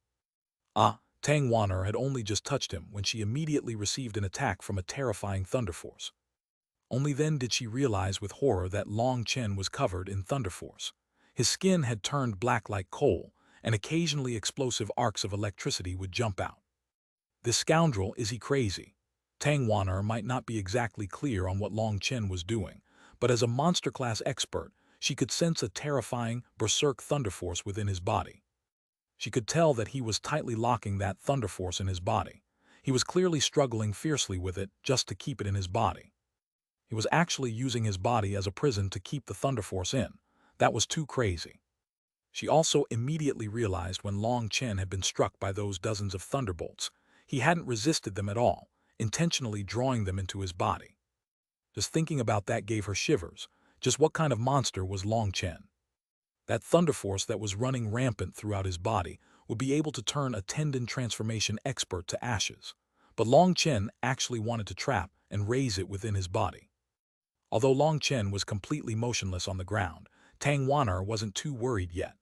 Xuanhuan had only just touched him when she immediately received an attack from a terrifying thunder force. Only then did she realize with horror that Long Chen was covered in thunder force. His skin had turned black like coal, and occasionally explosive arcs of electricity would jump out. This scoundrel, is he crazy? Xuanhuan might not be exactly clear on what Long Chen was doing, but as a monster-class expert, she could sense a terrifying, berserk thunder force within his body. She could tell that he was tightly locking that thunder force in his body. He was clearly struggling fiercely with it just to keep it in his body. He was actually using his body as a prison to keep the thunder force in. That was too crazy. She also immediately realized when Long Chen had been struck by those dozens of thunderbolts, he hadn't resisted them at all, intentionally drawing them into his body. Just thinking about that gave her shivers. Just what kind of monster was Long Chen? That thunder force that was running rampant throughout his body would be able to turn a tendon transformation expert to ashes. But Long Chen actually wanted to trap and raise it within his body. Although Long Chen was completely motionless on the ground, Xuanhuan wasn't too worried yet.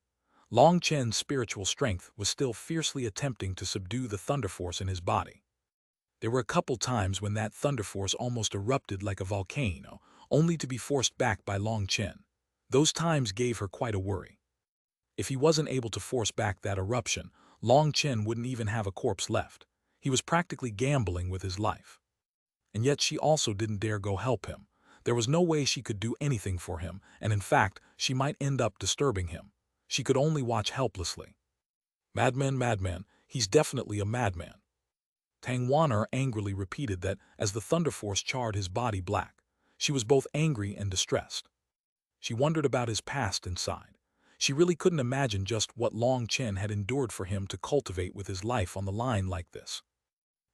Long Chen's spiritual strength was still fiercely attempting to subdue the thunder force in his body. There were a couple times when that thunder force almost erupted like a volcano, only to be forced back by Long Chen. Those times gave her quite a worry. If he wasn't able to force back that eruption, Long Chen wouldn't even have a corpse left. He was practically gambling with his life. And yet she also didn't dare go help him. There was no way she could do anything for him, and in fact, she might end up disturbing him. She could only watch helplessly. Madman, madman, he's definitely a madman. Xuanhuan angrily repeated that as the thunder force charred his body black. She was both angry and distressed. She wondered about his past inside. She really couldn't imagine just what Long Chen had endured for him to cultivate with his life on the line like this.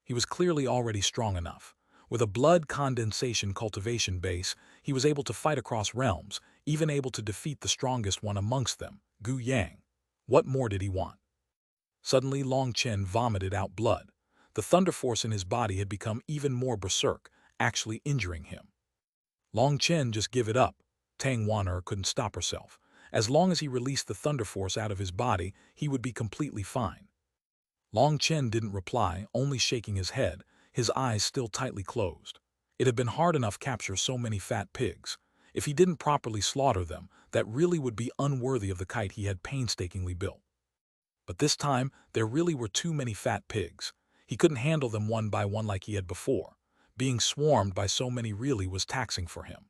He was clearly already strong enough. With a blood condensation cultivation base, he was able to fight across realms, even able to defeat the strongest one amongst them, Gu Yang. What more did he want? Suddenly Long Chen vomited out blood. The thunder force in his body had become even more berserk, actually injuring him. Long Chen, just give it up. Xuanhuan couldn't stop herself. As long as he released the thunder force out of his body, he would be completely fine. Long Chen didn't reply, only shaking his head, his eyes still tightly closed. It had been hard enough capture so many fat pigs. If he didn't properly slaughter them, that really would be unworthy of the kite he had painstakingly built. But this time, there really were too many fat pigs. He couldn't handle them one by one like he had before. Being swarmed by so many really was taxing for him.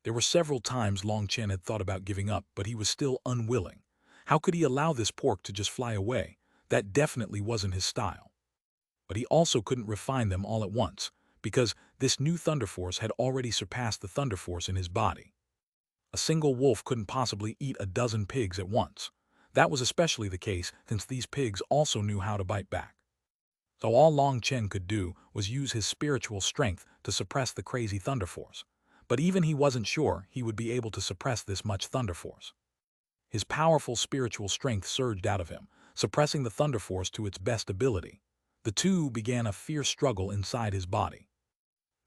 There were several times Long Chen had thought about giving up, but he was still unwilling. How could he allow this pork to just fly away? That definitely wasn't his style. But he also couldn't refine them all at once, because this new thunder force had already surpassed the thunder force in his body. A single wolf couldn't possibly eat a dozen pigs at once. That was especially the case since these pigs also knew how to bite back. So all Long Chen could do was use his spiritual strength to suppress the crazy thunder force. But even he wasn't sure he would be able to suppress this much thunder force. His powerful spiritual strength surged out of him, suppressing the thunder force to its best ability. The two began a fierce struggle inside his body.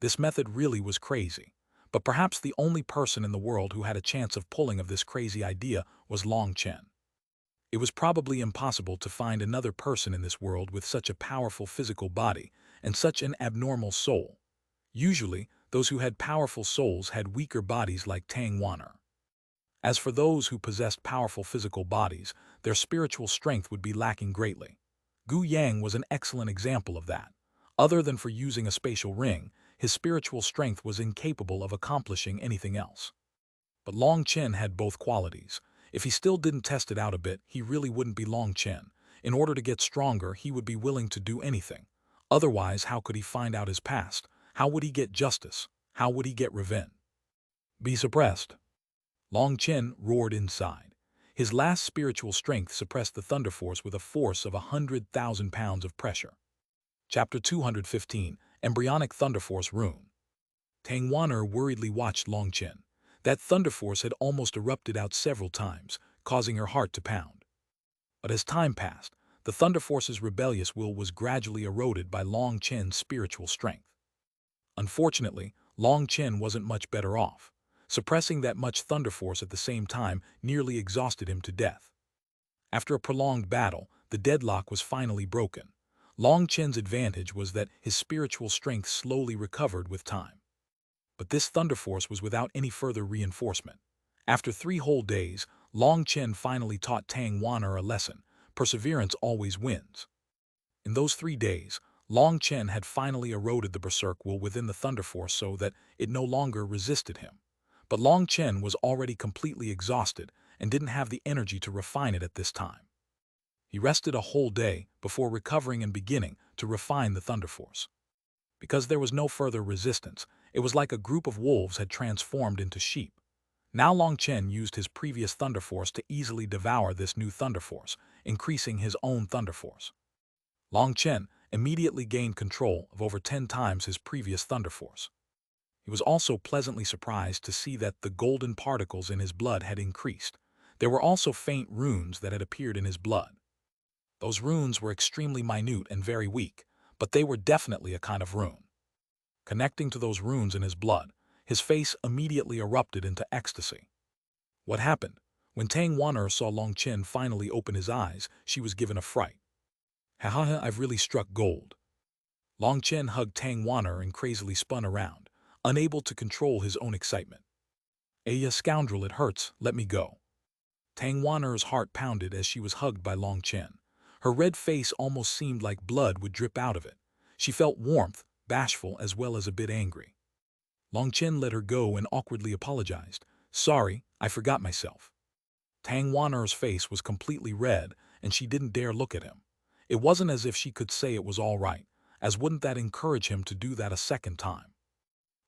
This method really was crazy, but perhaps the only person in the world who had a chance of pulling of this crazy idea was Long Chen. It was probably impossible to find another person in this world with such a powerful physical body and such an abnormal soul. Usually, those who had powerful souls had weaker bodies like Xuanhuan. As for those who possessed powerful physical bodies, their spiritual strength would be lacking greatly. Gu Yang was an excellent example of that. Other than for using a spatial ring, his spiritual strength was incapable of accomplishing anything else. But Long Chen had both qualities. If he still didn't test it out a bit, he really wouldn't be Long Chen. In order to get stronger, he would be willing to do anything. Otherwise, how could he find out his past? How would he get justice? How would he get revenge? Be suppressed. Long Chen roared inside. His last spiritual strength suppressed the thunder force with a force of 100,000 pounds of pressure. Chapter 215, Embryonic Thunder Force Rune. Tang Wan'er worriedly watched Long Chen. That thunder force had almost erupted out several times, causing her heart to pound. But as time passed, the thunder force's rebellious will was gradually eroded by Long Chen's spiritual strength. Unfortunately, Long Chen wasn't much better off. Suppressing that much thunder force at the same time nearly exhausted him to death. After a prolonged battle, the deadlock was finally broken. Long Chen's advantage was that his spiritual strength slowly recovered with time. But this thunder force was without any further reinforcement. After 3 whole days, Long Chen finally taught Tang Wan'er a lesson: perseverance always wins. In those 3 days, Long Chen had finally eroded the berserk will within the thunder force so that it no longer resisted him. But Long Chen was already completely exhausted and didn't have the energy to refine it at this time. He rested a whole day before recovering and beginning to refine the thunder force. Because there was no further resistance, it was like a group of wolves had transformed into sheep. Now Long Chen used his previous thunder force to easily devour this new thunder force, increasing his own thunder force. Long Chen immediately gained control of over 10 times his previous thunder force. He was also pleasantly surprised to see that the golden particles in his blood had increased. There were also faint runes that had appeared in his blood. Those runes were extremely minute and very weak, but they were definitely a kind of rune. Connecting to those runes in his blood, his face immediately erupted into ecstasy. What happened? When Tang Wan'er saw Long Chen finally open his eyes, she was given a fright. Haha, I've really struck gold. Long Chen hugged Tang Wan'er and crazily spun around, unable to control his own excitement. "Aya, scoundrel, it hurts, let me go." Tang Wan'er's heart pounded as she was hugged by Long Chen. Her red face almost seemed like blood would drip out of it. She felt warmth, bashful as well as a bit angry. Long Chen let her go and awkwardly apologized. "Sorry, I forgot myself." Tang Wan'er's face was completely red and she didn't dare look at him. It wasn't as if she could say it was all right, as wouldn't that encourage him to do that a second time.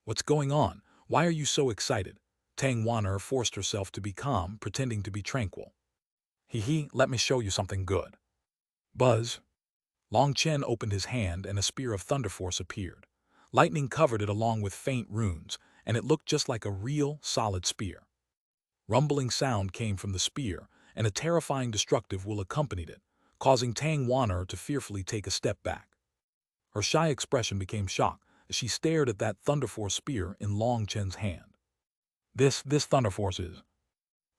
"What's going on? Why are you so excited?" Tang Wan'er forced herself to be calm, pretending to be tranquil. Let me show you something good." Buzz. Long Chen opened his hand and a spear of thunder force appeared. Lightning covered it along with faint runes, and it looked just like a real, solid spear. Rumbling sound came from the spear, and a terrifying destructive will accompanied it, causing Tang Wan'er to fearfully take a step back. Her shy expression became shocked as she stared at that thunder force spear in Long Chen's hand. This thunder force is..."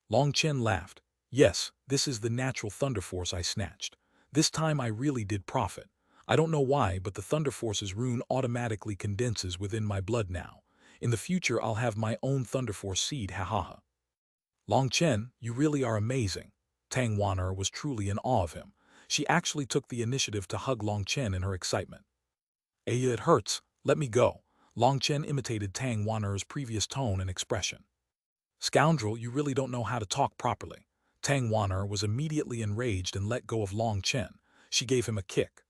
Long Chen laughed. "Yes, this is the natural thunder force I snatched. This time I really did profit. I don't know why, but the thunder force's rune automatically condenses within my blood now. In the future I'll have my own thunder force seed, hahaha." "Long Chen, you really are amazing." Tang Wan'er was truly in awe of him. She actually took the initiative to hug Long Chen in her excitement. "Aya, it hurts, let me go." Long Chen imitated Tang Wan'er's previous tone and expression. "Scoundrel, you really don't know how to talk properly." Tang Wan'er was immediately enraged and let go of Long Chen. She gave him a kick.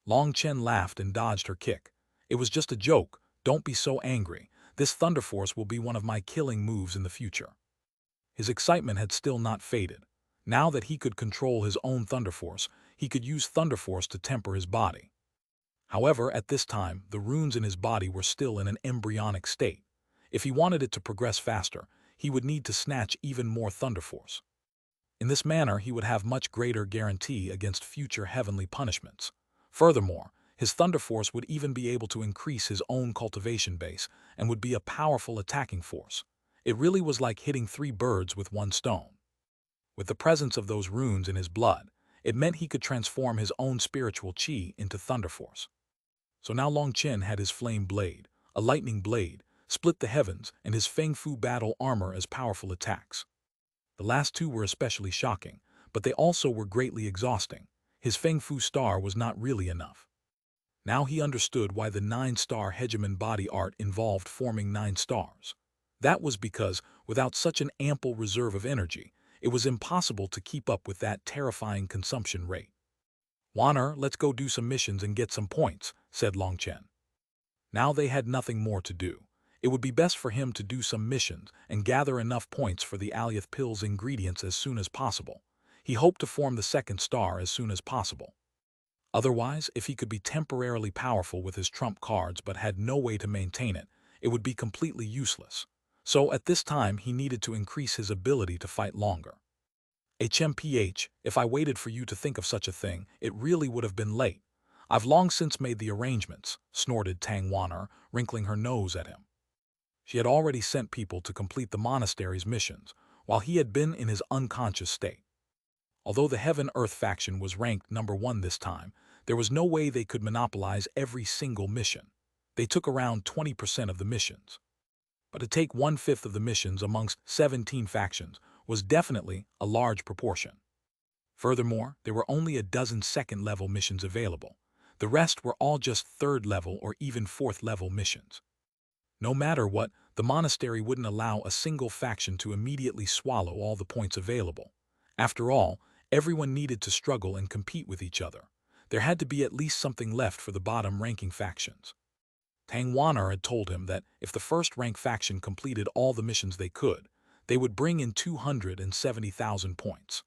Long Chen laughed and dodged her kick. "It was just a joke, don't be so angry. This thunder force will be one of my killing moves in the future." His excitement had still not faded. Now that he could control his own thunder force, he could use thunder force to temper his body. However, at this time, the runes in his body were still in an embryonic state. If he wanted it to progress faster, he would need to snatch even more thunder force. In this manner, he would have much greater guarantee against future heavenly punishments. Furthermore, his thunder force would even be able to increase his own cultivation base and would be a powerful attacking force. It really was like hitting 3 birds with 1 stone. With the presence of those runes in his blood, it meant he could transform his own spiritual chi into thunder force. So now Long Chen had his flame blade, a lightning blade, split the heavens, and his Feng Fu battle armor as powerful attacks. The last 2 were especially shocking, but they also were greatly exhausting. His Feng Fu star was not really enough. Now he understood why the 9-star Hegemon body art involved forming 9 stars. That was because, without such an ample reserve of energy, it was impossible to keep up with that terrifying consumption rate. "Wan'er, let's go do some missions and get some points," said Long Chen. Now they had nothing more to do. It would be best for him to do some missions and gather enough points for the Alyath pill's ingredients as soon as possible. He hoped to form the 2nd star as soon as possible. Otherwise, if he could be temporarily powerful with his trump cards but had no way to maintain it, it would be completely useless. So at this time he needed to increase his ability to fight longer. HMPH, if I waited for you to think of such a thing, it really would have been late. I've long since made the arrangements, snorted Xuanhuan, wrinkling her nose at him. She had already sent people to complete the monastery's missions, while he had been in his unconscious state. Although the Heaven-Earth faction was ranked #1 this time, there was no way they could monopolize every single mission. They took around 20% of the missions. But to take 1/5 of the missions amongst 17 factions was definitely a large proportion. Furthermore, there were only a dozen second-level missions available. The rest were all just third-level or even fourth-level missions. No matter what, the monastery wouldn't allow a single faction to immediately swallow all the points available. After all, everyone needed to struggle and compete with each other. There had to be at least something left for the bottom-ranking factions. Xuanhuan had told him that if the first-rank faction completed all the missions they would bring in 270,000 points.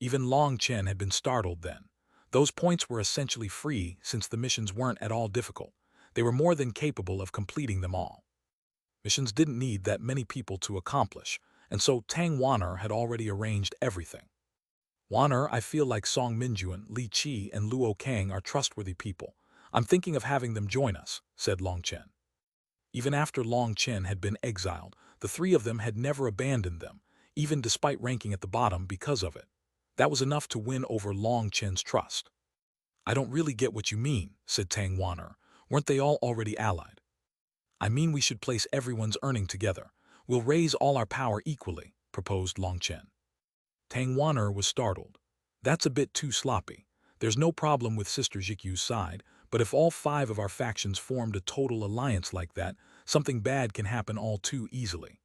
Even Long Chen had been startled then. Those points were essentially free since the missions weren't at all difficult. They were more than capable of completing them all. Missions didn't need that many people to accomplish, and so Xuanhuan had already arranged everything. Wan'er, I feel like Song Minjuan, Li Qi, and Luo Kang are trustworthy people. I'm thinking of having them join us, said Long Chen. Even after Long Chen had been exiled, the three of them had never abandoned them, even despite ranking at the bottom because of it. That was enough to win over Long Chen's trust. I don't really get what you mean, said Xuanhuan. Weren't they all already allied? I mean we should place everyone's earning together. We'll raise all our power equally, proposed Long Chen. Xuanhuan was startled. That's a bit too sloppy. There's no problem with Sister Jikyu's side, but if all 5 of our factions formed a total alliance like that, something bad can happen all too easily.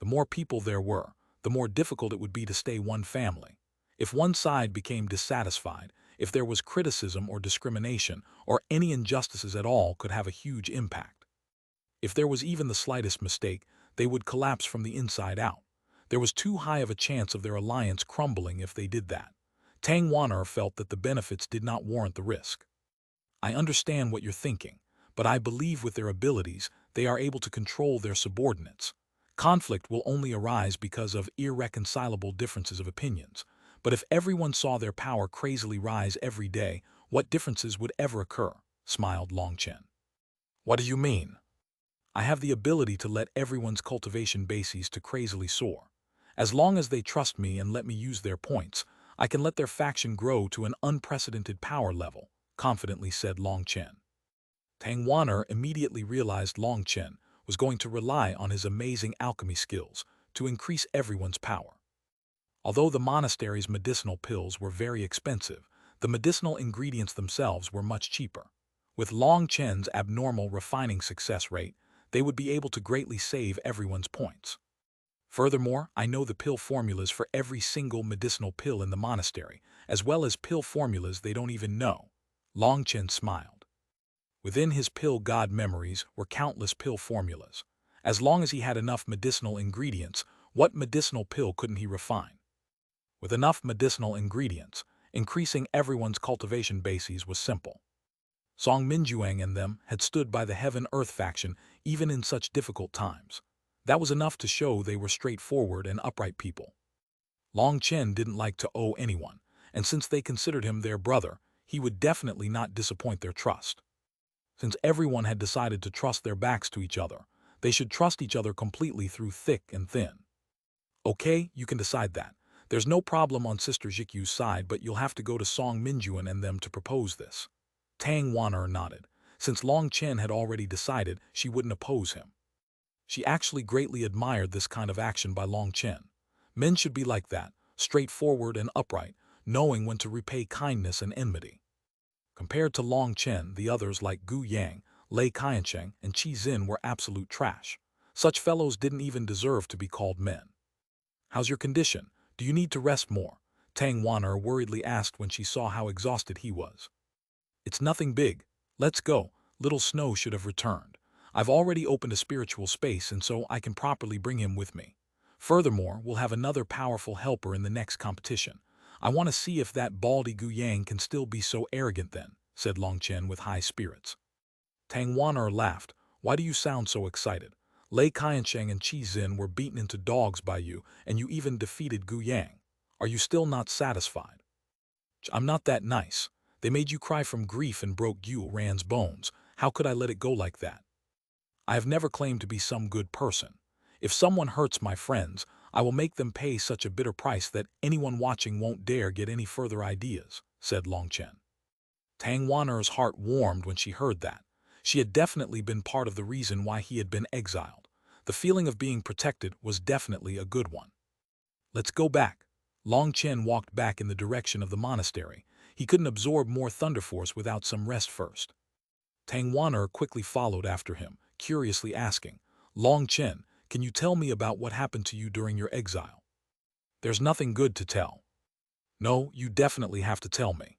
The more people there were, the more difficult it would be to stay one family. If one side became dissatisfied, if there was criticism or discrimination, or any injustices at all could have a huge impact. If there was even the slightest mistake, they would collapse from the inside out. There was too high of a chance of their alliance crumbling if they did that. Xuanhuan felt that the benefits did not warrant the risk. I understand what you're thinking, but I believe with their abilities, they are able to control their subordinates. Conflict will only arise because of irreconcilable differences of opinions. But if everyone saw their power crazily rise every day, what differences would ever occur? Smiled Long Chen. What do you mean? I have the ability to let everyone's cultivation bases to crazily soar. As long as they trust me and let me use their points, I can let their faction grow to an unprecedented power level, confidently said Long Chen. Xuanhuan immediately realized Long Chen was going to rely on his amazing alchemy skills to increase everyone's power. Although the monastery's medicinal pills were very expensive, the medicinal ingredients themselves were much cheaper. With Long Chen's abnormal refining success rate, they would be able to greatly save everyone's points. Furthermore, I know the pill formulas for every single medicinal pill in the monastery, as well as pill formulas they don't even know. Long Chen smiled. Within his pill god memories were countless pill formulas. As long as he had enough medicinal ingredients, what medicinal pill couldn't he refine? With enough medicinal ingredients, increasing everyone's cultivation bases was simple. Song Minjuan and them had stood by the Heaven-Earth faction even in such difficult times. That was enough to show they were straightforward and upright people. Long Chen didn't like to owe anyone, and since they considered him their brother, he would definitely not disappoint their trust. Since everyone had decided to trust their backs to each other, they should trust each other completely through thick and thin. Okay, you can decide that. There's no problem on Sister Jikyu's side, but you'll have to go to Song Minjuan and them to propose this. Xuanhuan nodded. Since Long Chen had already decided, she wouldn't oppose him. She actually greatly admired this kind of action by Long Chen. Men should be like that, straightforward and upright, knowing when to repay kindness and enmity. Compared to Long Chen, the others like Gu Yang, Lei Qiancheng, and Qi Xin were absolute trash. Such fellows didn't even deserve to be called men. How's your condition? Do you need to rest more? Xuanhuan worriedly asked when she saw how exhausted he was. It's nothing big. Let's go. Little Snow should have returned. I've already opened a spiritual space and so I can properly bring him with me. Furthermore, we'll have another powerful helper in the next competition. I want to see if that baldy Gu Yang can still be so arrogant then, said Long Chen with high spirits. Xuanhuan laughed. Why do you sound so excited? Lei Qiansheng and Qi Xin were beaten into dogs by you, and you even defeated Gu Yang. Are you still not satisfied? I'm not that nice. They made you cry from grief and broke Yu Ran's bones. How could I let it go like that? I have never claimed to be some good person. If someone hurts my friends, I will make them pay such a bitter price that anyone watching won't dare get any further ideas, said Long Chen. Tang Wan'er's heart warmed when she heard that. She had definitely been part of the reason why he had been exiled. The feeling of being protected was definitely a good one. Let's go back. Long Chen walked back in the direction of the monastery. He couldn't absorb more thunder force without some rest first. Tang Wan'er quickly followed after him, curiously asking, Long Chen, can you tell me about what happened to you during your exile? There's nothing good to tell. No, you definitely have to tell me.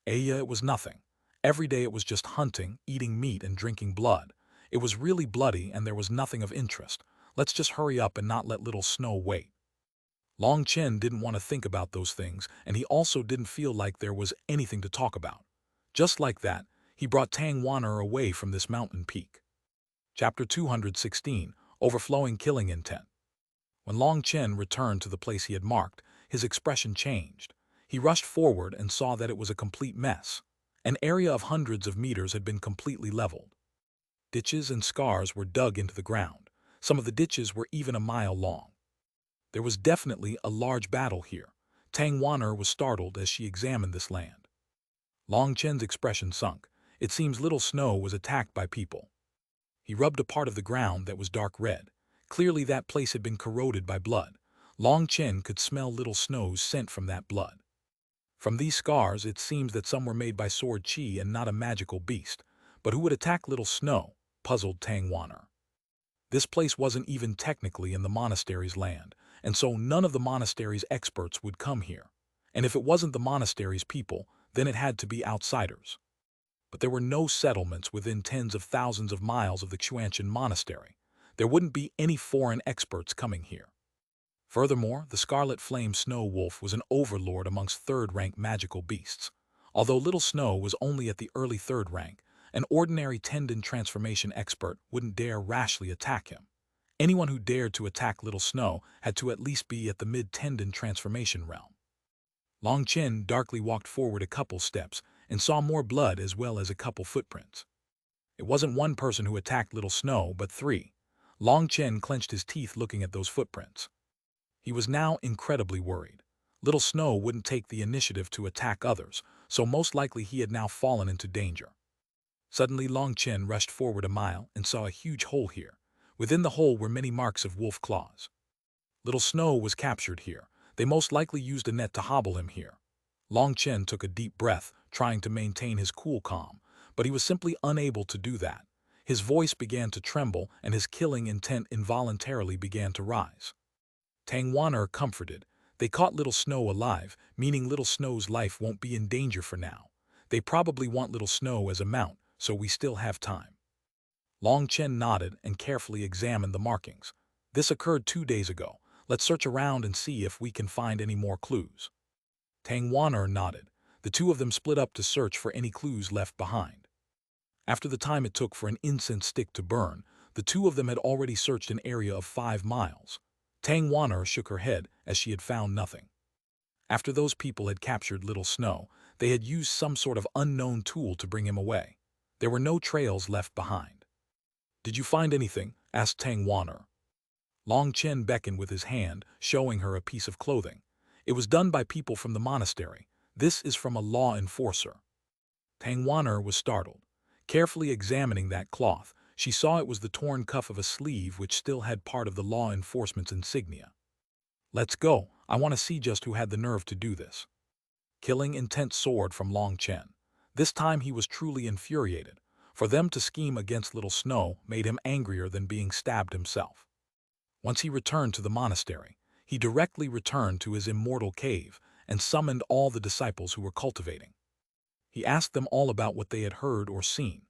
It was nothing. Every day it was just hunting, eating meat and drinking blood. It was really bloody and there was nothing of interest. Let's just hurry up and not let little Snow wait. Long Chen didn't want to think about those things, and he also didn't feel like there was anything to talk about. Just like that, he brought Tang Wan'er away from this mountain peak. Chapter 216, Overflowing Killing Intent. When Long Chen returned to the place he had marked, his expression changed. He rushed forward and saw that it was a complete mess. An area of hundreds of meters had been completely leveled. Ditches and scars were dug into the ground. Some of the ditches were even a mile long. There was definitely a large battle here. Tang Wan'er was startled as she examined this land. Long Chen's expression sunk. It seems Little Snow was attacked by people. He rubbed a part of the ground that was dark red. Clearly that place had been corroded by blood. Long Chen could smell Little Snow's scent from that blood. From these scars, it seems that some were made by Sword Qi and not a magical beast. But who would attack Little Snow? Puzzled Tang Wan'er. This place wasn't even technically in the monastery's land, and so none of the monastery's experts would come here. And if it wasn't the monastery's people, then it had to be outsiders. But there were no settlements within tens of thousands of miles of the Xuanhuan monastery. There wouldn't be any foreign experts coming here. Furthermore, the Scarlet Flame Snow Wolf was an overlord amongst third-rank magical beasts. Although Little Snow was only at the early third rank, an ordinary tendon transformation expert wouldn't dare rashly attack him. Anyone who dared to attack Little Snow had to at least be at the mid-tendon transformation realm. Long Chen darkly walked forward a couple steps and saw more blood as well as a couple footprints. It wasn't one person who attacked Little Snow, but three. Long Chen clenched his teeth looking at those footprints. He was now incredibly worried. Little Snow wouldn't take the initiative to attack others, so most likely he had now fallen into danger. Suddenly Long Chen rushed forward a mile and saw a huge hole here. Within the hole were many marks of wolf claws. Little Snow was captured here. They most likely used a net to hobble him here. Long Chen took a deep breath, trying to maintain his cool calm, but he was simply unable to do that. His voice began to tremble and his killing intent involuntarily began to rise. Tang Wan'er comforted. They caught Little Snow alive, meaning Little Snow's life won't be in danger for now. They probably want Little Snow as a mount, so we still have time. Long Chen nodded and carefully examined the markings. This occurred 2 days ago. Let's search around and see if we can find any more clues. Tang Wan'er nodded. The two of them split up to search for any clues left behind. After the time it took for an incense stick to burn, the two of them had already searched an area of 5 miles. Tang Wan'er shook her head as she had found nothing. After those people had captured Little Snow, they had used some sort of unknown tool to bring him away. There were no trails left behind. Did you find anything? Asked Tang Wan'er. Long Chen beckoned with his hand, showing her a piece of clothing. It was done by people from the monastery. This is from a law enforcer. Tang Wan'er was startled. Carefully examining that cloth, she saw it was the torn cuff of a sleeve which still had part of the law enforcement's insignia. Let's go. I want to see just who had the nerve to do this. Killing intent soared from Long Chen. This time he was truly infuriated. For them to scheme against Little Snow made him angrier than being stabbed himself. Once he returned to the monastery, he directly returned to his immortal cave and summoned all the disciples who were cultivating. He asked them all about what they had heard or seen.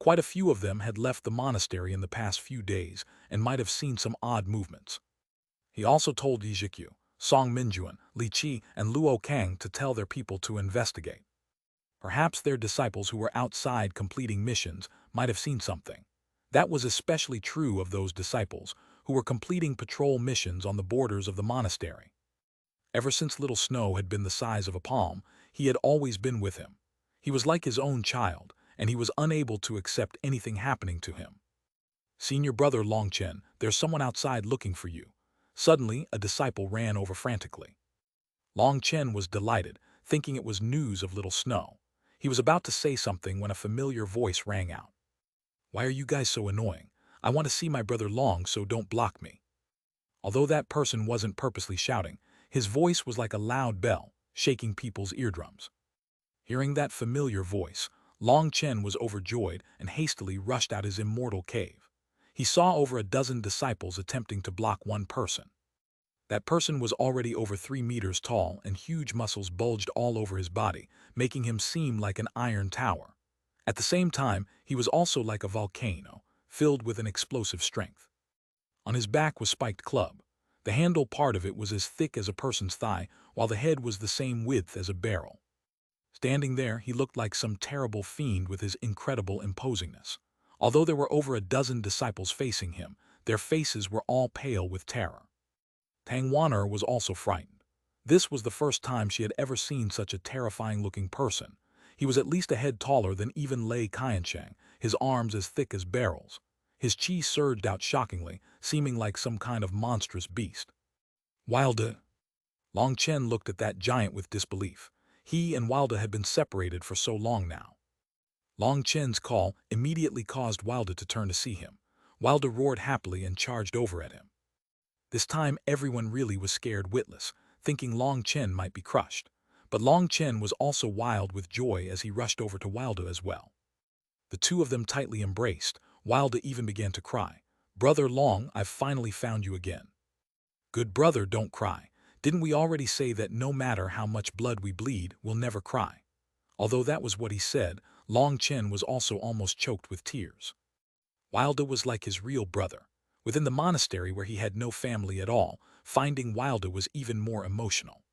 Quite a few of them had left the monastery in the past few days and might have seen some odd movements. He also told Yi Zhikyu, Song Minjuan, Li Qi, and Luo Kang to tell their people to investigate. Perhaps their disciples who were outside completing missions might have seen something. That was especially true of those disciples who were completing patrol missions on the borders of the monastery. Ever since Little Snow had been the size of a palm, he had always been with him. He was like his own child, and he was unable to accept anything happening to him. "Senior brother Long Chen, there's someone outside looking for you." Suddenly, a disciple ran over frantically. Long Chen was delighted, thinking it was news of Little Snow. He was about to say something when a familiar voice rang out. "Why are you guys so annoying? I want to see my brother Long, so don't block me." Although that person wasn't purposely shouting, his voice was like a loud bell, shaking people's eardrums. Hearing that familiar voice, Long Chen was overjoyed and hastily rushed out his immortal cave. He saw over a dozen disciples attempting to block one person. That person was already over 3 meters tall, and huge muscles bulged all over his body, making him seem like an iron tower. At the same time, he was also like a volcano, filled with an explosive strength. On his back was spiked club. The handle part of it was as thick as a person's thigh, while the head was the same width as a barrel. Standing there, he looked like some terrible fiend with his incredible imposingness. Although there were over a dozen disciples facing him, their faces were all pale with terror. Xuanhuan was also frightened. This was the first time she had ever seen such a terrifying-looking person. He was at least a head taller than even Lei Qiansheng, his arms as thick as barrels. His chi surged out shockingly, seeming like some kind of monstrous beast. "Wilde." Long Chen looked at that giant with disbelief. He and Wilde had been separated for so long now. Long Chen's call immediately caused Wilde to turn to see him. Wilde roared happily and charged over at him. This time everyone really was scared witless, thinking Long Chen might be crushed. But Long Chen was also wild with joy as he rushed over to Wilde as well. The two of them tightly embraced. Wilde even began to cry. "Brother Long, I've finally found you again." "Good brother, don't cry. Didn't we already say that no matter how much blood we bleed, we'll never cry?" Although that was what he said, Long Chen was also almost choked with tears. Wilde was like his real brother. Within the monastery where he had no family at all, finding Wilde was even more emotional.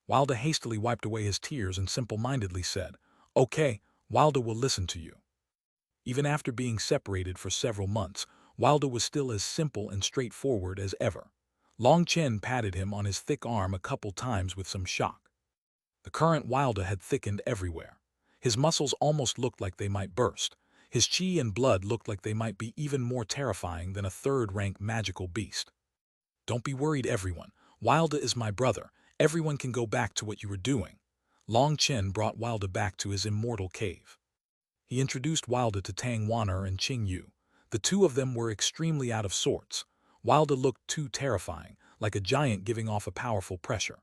Wilde hastily wiped away his tears and simple-mindedly said, "Okay, Wilde will listen to you." Even after being separated for several months, Wilde was still as simple and straightforward as ever. Long Chen patted him on his thick arm a couple times with some shock. The current Wilde had thickened everywhere. His muscles almost looked like they might burst. His chi and blood looked like they might be even more terrifying than a third-rank magical beast. "Don't be worried, everyone. Wilde is my brother. Everyone can go back to what you were doing." Long Chen brought Wilde back to his immortal cave. He introduced Wilde to Xuanhuan and Qing Yu. The two of them were extremely out of sorts. Wilde looked too terrifying, like a giant giving off a powerful pressure.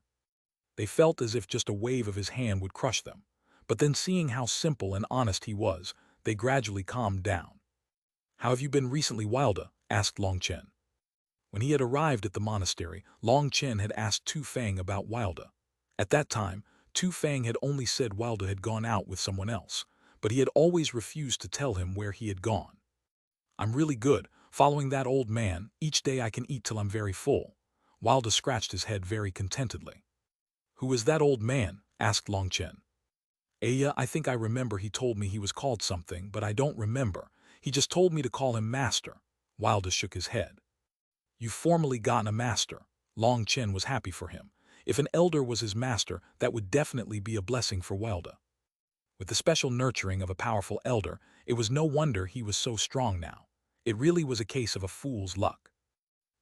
They felt as if just a wave of his hand would crush them. But then seeing how simple and honest he was, they gradually calmed down. "How have you been recently, Wilde?" asked Long Chen. When he had arrived at the monastery, Long Chen had asked Tu Fang about Wilde. At that time, Tu Fang had only said Wilde had gone out with someone else, but he had always refused to tell him where he had gone. "I'm really good, following that old man. Each day I can eat till I'm very full." Wilde scratched his head very contentedly. "Who is that old man?" asked Long Chen. I think I remember he told me he was called something, but I don't remember. He just told me to call him master." Wilde shook his head. "You've formally gotten a master." Long Chen was happy for him. If an elder was his master, that would definitely be a blessing for Wilde. With the special nurturing of a powerful elder, it was no wonder he was so strong now. It really was a case of a fool's luck.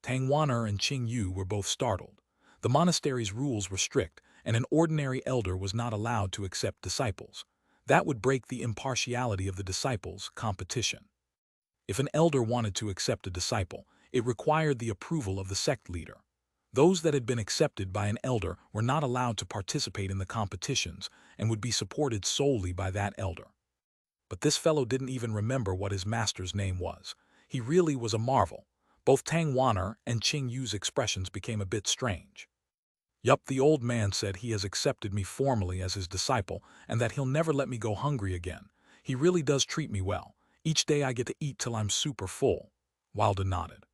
Xuanhuan and Qing Yu were both startled. The monastery's rules were strict, and an ordinary elder was not allowed to accept disciples. That would break the impartiality of the disciples' competition. If an elder wanted to accept a disciple, it required the approval of the sect leader. Those that had been accepted by an elder were not allowed to participate in the competitions and would be supported solely by that elder. But this fellow didn't even remember what his master's name was. He really was a marvel. Both Xuanhuan and Qing Yu's expressions became a bit strange. "Yup, the old man said he has accepted me formally as his disciple and that he'll never let me go hungry again. He really does treat me well. Each day I get to eat till I'm super full." Wilde nodded.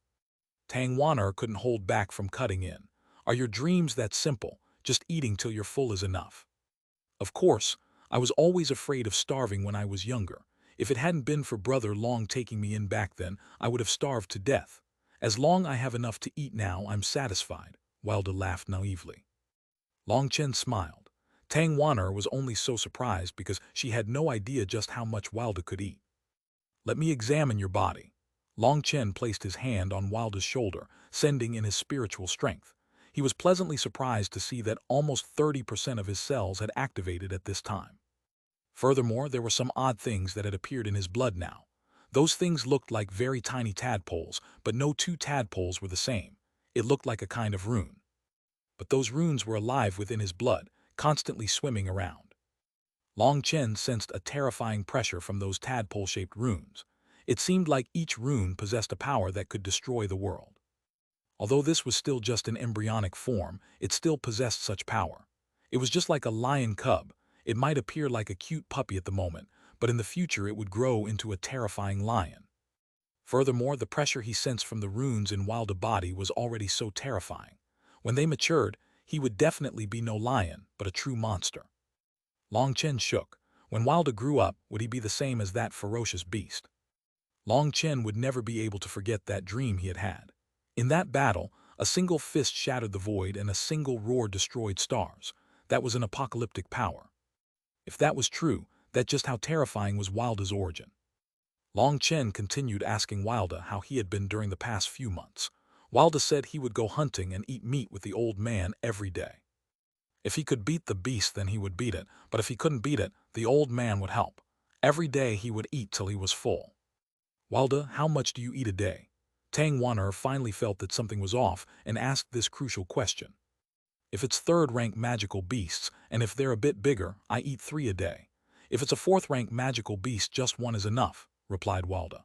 Xuanhuan couldn't hold back from cutting in. "Are your dreams that simple? Just eating till you're full is enough?" "Of course. I was always afraid of starving when I was younger. If it hadn't been for Brother Long taking me in back then, I would have starved to death. As long I have enough to eat now, I'm satisfied, Wilda laughed naively. Long Chen smiled. Tang Wan'er was only so surprised because she had no idea just how much Wilda could eat. Let me examine your body. Long Chen placed his hand on Wilda's shoulder, sending in his spiritual strength. He was pleasantly surprised to see that almost 30% of his cells had activated at this time. Furthermore, there were some odd things that had appeared in his blood now. Those things looked like very tiny tadpoles, but no two tadpoles were the same. It looked like a kind of rune. But those runes were alive within his blood, constantly swimming around. Long Chen sensed a terrifying pressure from those tadpole-shaped runes. It seemed like each rune possessed a power that could destroy the world. Although this was still just an embryonic form, it still possessed such power. It was just like a lion cub. It might appear like a cute puppy at the moment, but in the future it would grow into a terrifying lion. Furthermore, the pressure he sensed from the runes in Wilda's body was already so terrifying. When they matured, he would definitely be no lion, but a true monster. Long Chen shook. When Wilda grew up, would he be the same as that ferocious beast? Long Chen would never be able to forget that dream he had had. In that battle, a single fist shattered the void and a single roar destroyed stars. That was an apocalyptic power. If that was true, that's just how terrifying was Wilda's origin. Long Chen continued asking Wilda how he had been during the past few months. Wilda said he would go hunting and eat meat with the old man every day. If he could beat the beast, then he would beat it, but if he couldn't beat it, the old man would help. Every day he would eat till he was full. Wilda, how much do you eat a day? Tang Wan'er finally felt that something was off and asked this crucial question. If it's third-rank magical beasts, and if they're a bit bigger, I eat 3 a day. If it's a fourth-rank magical beast, just 1 is enough, replied Wilda.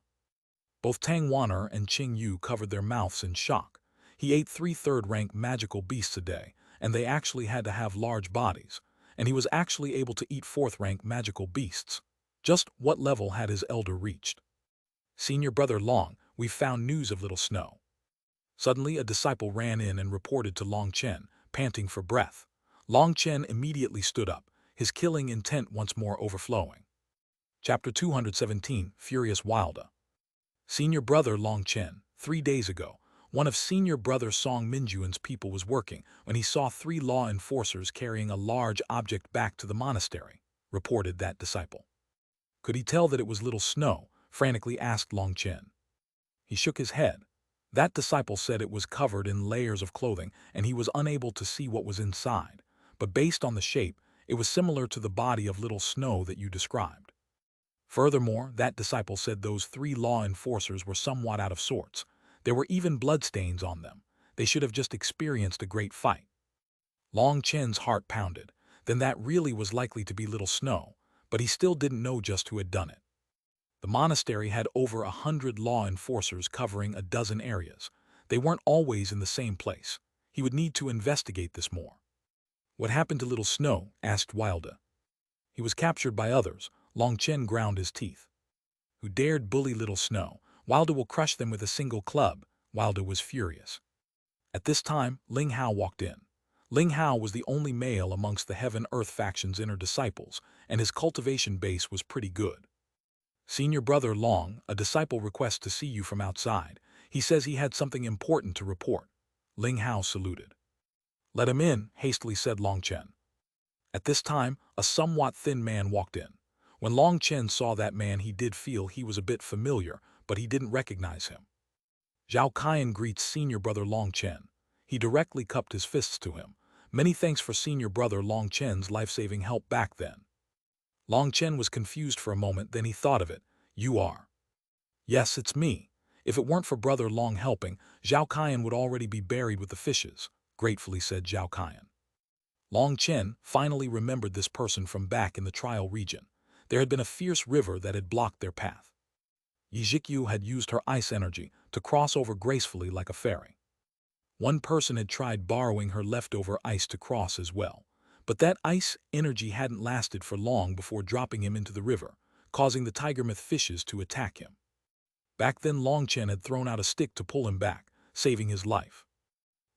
Both Tang Wan'er and Qing Yu covered their mouths in shock. He ate 3 third-rank magical beasts a day, and they actually had to have large bodies, and he was actually able to eat 4th-rank magical beasts. Just what level had his elder reached? Senior Brother Long, we've found news of Little Snow. Suddenly a disciple ran in and reported to Long Chen, panting for breath. Long Chen immediately stood up, his killing intent once more overflowing. Chapter 217, Furious Wilda. Senior Brother Long Chen, 3 days ago, one of Senior Brother Song Minjuan's people was working when he saw 3 law enforcers carrying a large object back to the monastery, reported that disciple. Could he tell that it was Little Snow? Frantically asked Long Chen. He shook his head. That disciple said it was covered in layers of clothing and he was unable to see what was inside, but based on the shape, it was similar to the body of Little Snow that you described. Furthermore, that disciple said those 3 law enforcers were somewhat out of sorts. There were even bloodstains on them. They should have just experienced a great fight. Long Chen's heart pounded. Then that really was likely to be Little Snow, but he still didn't know just who had done it. The monastery had over 100 law enforcers covering a dozen areas. They weren't always in the same place. He would need to investigate this more. What happened to Little Snow? Asked Wilda. He was captured by others. Long Chen ground his teeth. Who dared bully Little Snow? Wilda will crush them with a single club. Wilda was furious. At this time, Ling Hao walked in. Ling Hao was the only male amongst the Heaven-Earth faction's inner disciples, and his cultivation base was pretty good. Senior Brother Long, a disciple requests to see you from outside. He says he had something important to report. Ling Hao saluted. Let him in, hastily said Long Chen. At this time, a somewhat thin man walked in. When Long Chen saw that man, he did feel he was a bit familiar, but he didn't recognize him. Zhao Qian greets Senior Brother Long Chen. He directly cupped his fists to him. Many thanks for Senior Brother Long Chen's life-saving help back then. Long Chen was confused for a moment, then he thought of it. You are. Yes, it's me. If it weren't for Brother Long helping, Zhao Qian would already be buried with the fishes, gratefully said Zhao Qian. Long Chen finally remembered this person from back in the trial region. There had been a fierce river that had blocked their path. Yi Zhikyu had used her ice energy to cross over gracefully like a fairy. One person had tried borrowing her leftover ice to cross as well, but that ice energy hadn't lasted for long before dropping him into the river, causing the tiger myth fishes to attack him. Back then Long Chen had thrown out a stick to pull him back, saving his life.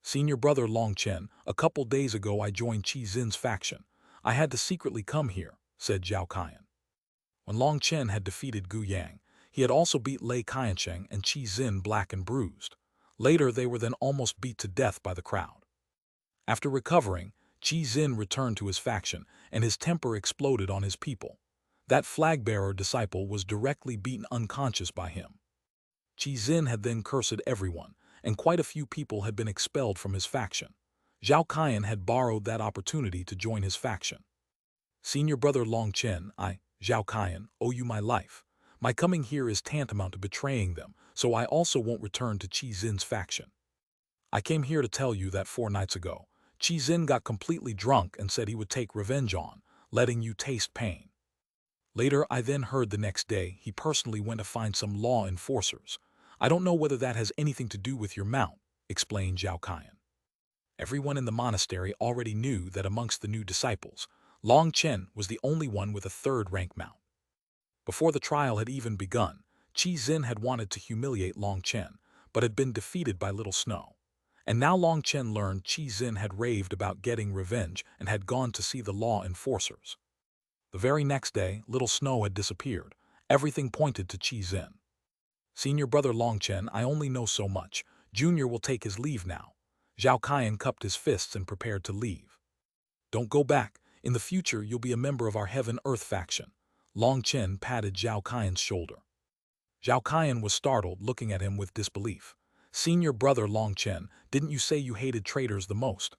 Senior Brother Long Chen, a couple days ago I joined Qi Xin's faction. I had to secretly come here, said Zhao Qian. When Long Chen had defeated Gu Yang, he had also beat Lei Qiansheng and Qi Xin black and bruised. Later, they were then almost beat to death by the crowd. After recovering, Qi Xin returned to his faction, and his temper exploded on his people. That flag-bearer disciple was directly beaten unconscious by him. Qi Xin had then cursed everyone, and quite a few people had been expelled from his faction. Zhao Qian had borrowed that opportunity to join his faction. Senior brother Long Chen, I, Zhao Qian, owe you my life. My coming here is tantamount to betraying them, so I also won't return to Qi Xin's faction. I came here to tell you that 4 nights ago, Qi Xin got completely drunk and said he would take revenge on, letting you taste pain. Later, I then heard the next day he personally went to find some law enforcers. I don't know whether that has anything to do with your mount, explained Zhao Qian. Everyone in the monastery already knew that amongst the new disciples, Long Chen was the only one with a 3rd-rank mount. Before the trial had even begun, Qi Xin had wanted to humiliate Long Chen, but had been defeated by Little Snow. And now Long Chen learned Qi Xin had raved about getting revenge and had gone to see the law enforcers. The very next day, Little Snow had disappeared. Everything pointed to Qi Xin. Senior brother Long Chen, I only know so much. Junior will take his leave now. Zhao Qian cupped his fists and prepared to leave. Don't go back. In the future, you'll be a member of our Heaven-Earth faction. Long Chen patted Zhao Qian's shoulder. Zhao Qian was startled, looking at him with disbelief. Senior brother Long Chen, didn't you say you hated traitors the most?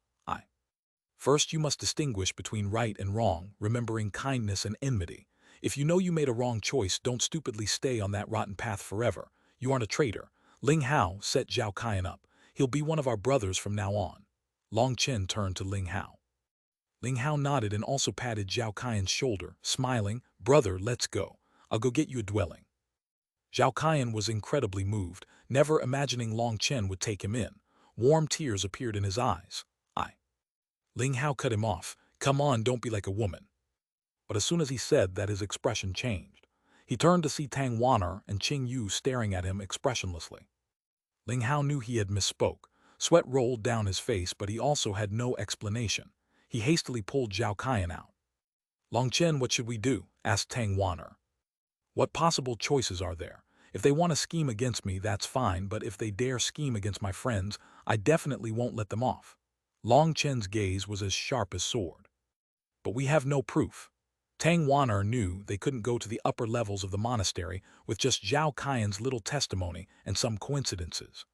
First, you must distinguish between right and wrong, remembering kindness and enmity. If you know you made a wrong choice, don't stupidly stay on that rotten path forever. You aren't a traitor. Ling Hao set Zhao Qian up. He'll be one of our brothers from now on. Long Chen turned to Ling Hao. Ling Hao nodded and also patted Zhao Qian's shoulder, smiling, Brother, let's go. I'll go get you a dwelling. Zhao Qian was incredibly moved, never imagining Long Chen would take him in. Warm tears appeared in his eyes. Ling Hao cut him off. Come on, don't be like a woman. But as soon as he said that, his expression changed. He turned to see Tang Wan'er and Qing Yu staring at him expressionlessly. Ling Hao knew he had misspoke. Sweat rolled down his face, but he also had no explanation. He hastily pulled Zhao Qian out. Long Chen, what should we do? Asked Tang Wan'er. What possible choices are there? If they want to scheme against me, that's fine, but if they dare scheme against my friends, I definitely won't let them off. Long Chen's gaze was as sharp as sword. But we have no proof. Tang Wan'er knew they couldn't go to the upper levels of the monastery with just Zhao Qian's little testimony and some coincidences.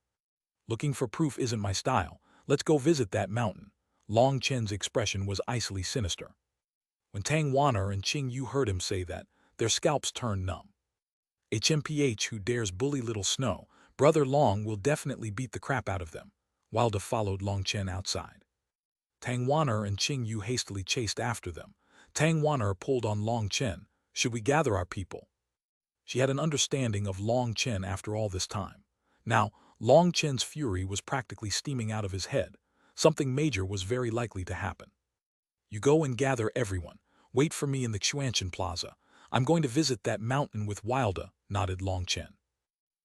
Looking for proof isn't my style. Let's go visit that mountain. Long Chen's expression was icily sinister. When Tang Wan'er and Qing Yu heard him say that, their scalps turned numb. HMPH, who dares bully Little Snow, Brother Long will definitely beat the crap out of them. Wilda followed Long Chen outside. Tang Wan'er and Qing Yu hastily chased after them. Tang Wan'er pulled on Long Chen. Should we gather our people? She had an understanding of Long Chen after all this time. Now, Long Chen's fury was practically steaming out of his head. Something major was very likely to happen. You go and gather everyone. Wait for me in the Xuanhuan Plaza. I'm going to visit that mountain with Wilda, nodded Long Chen.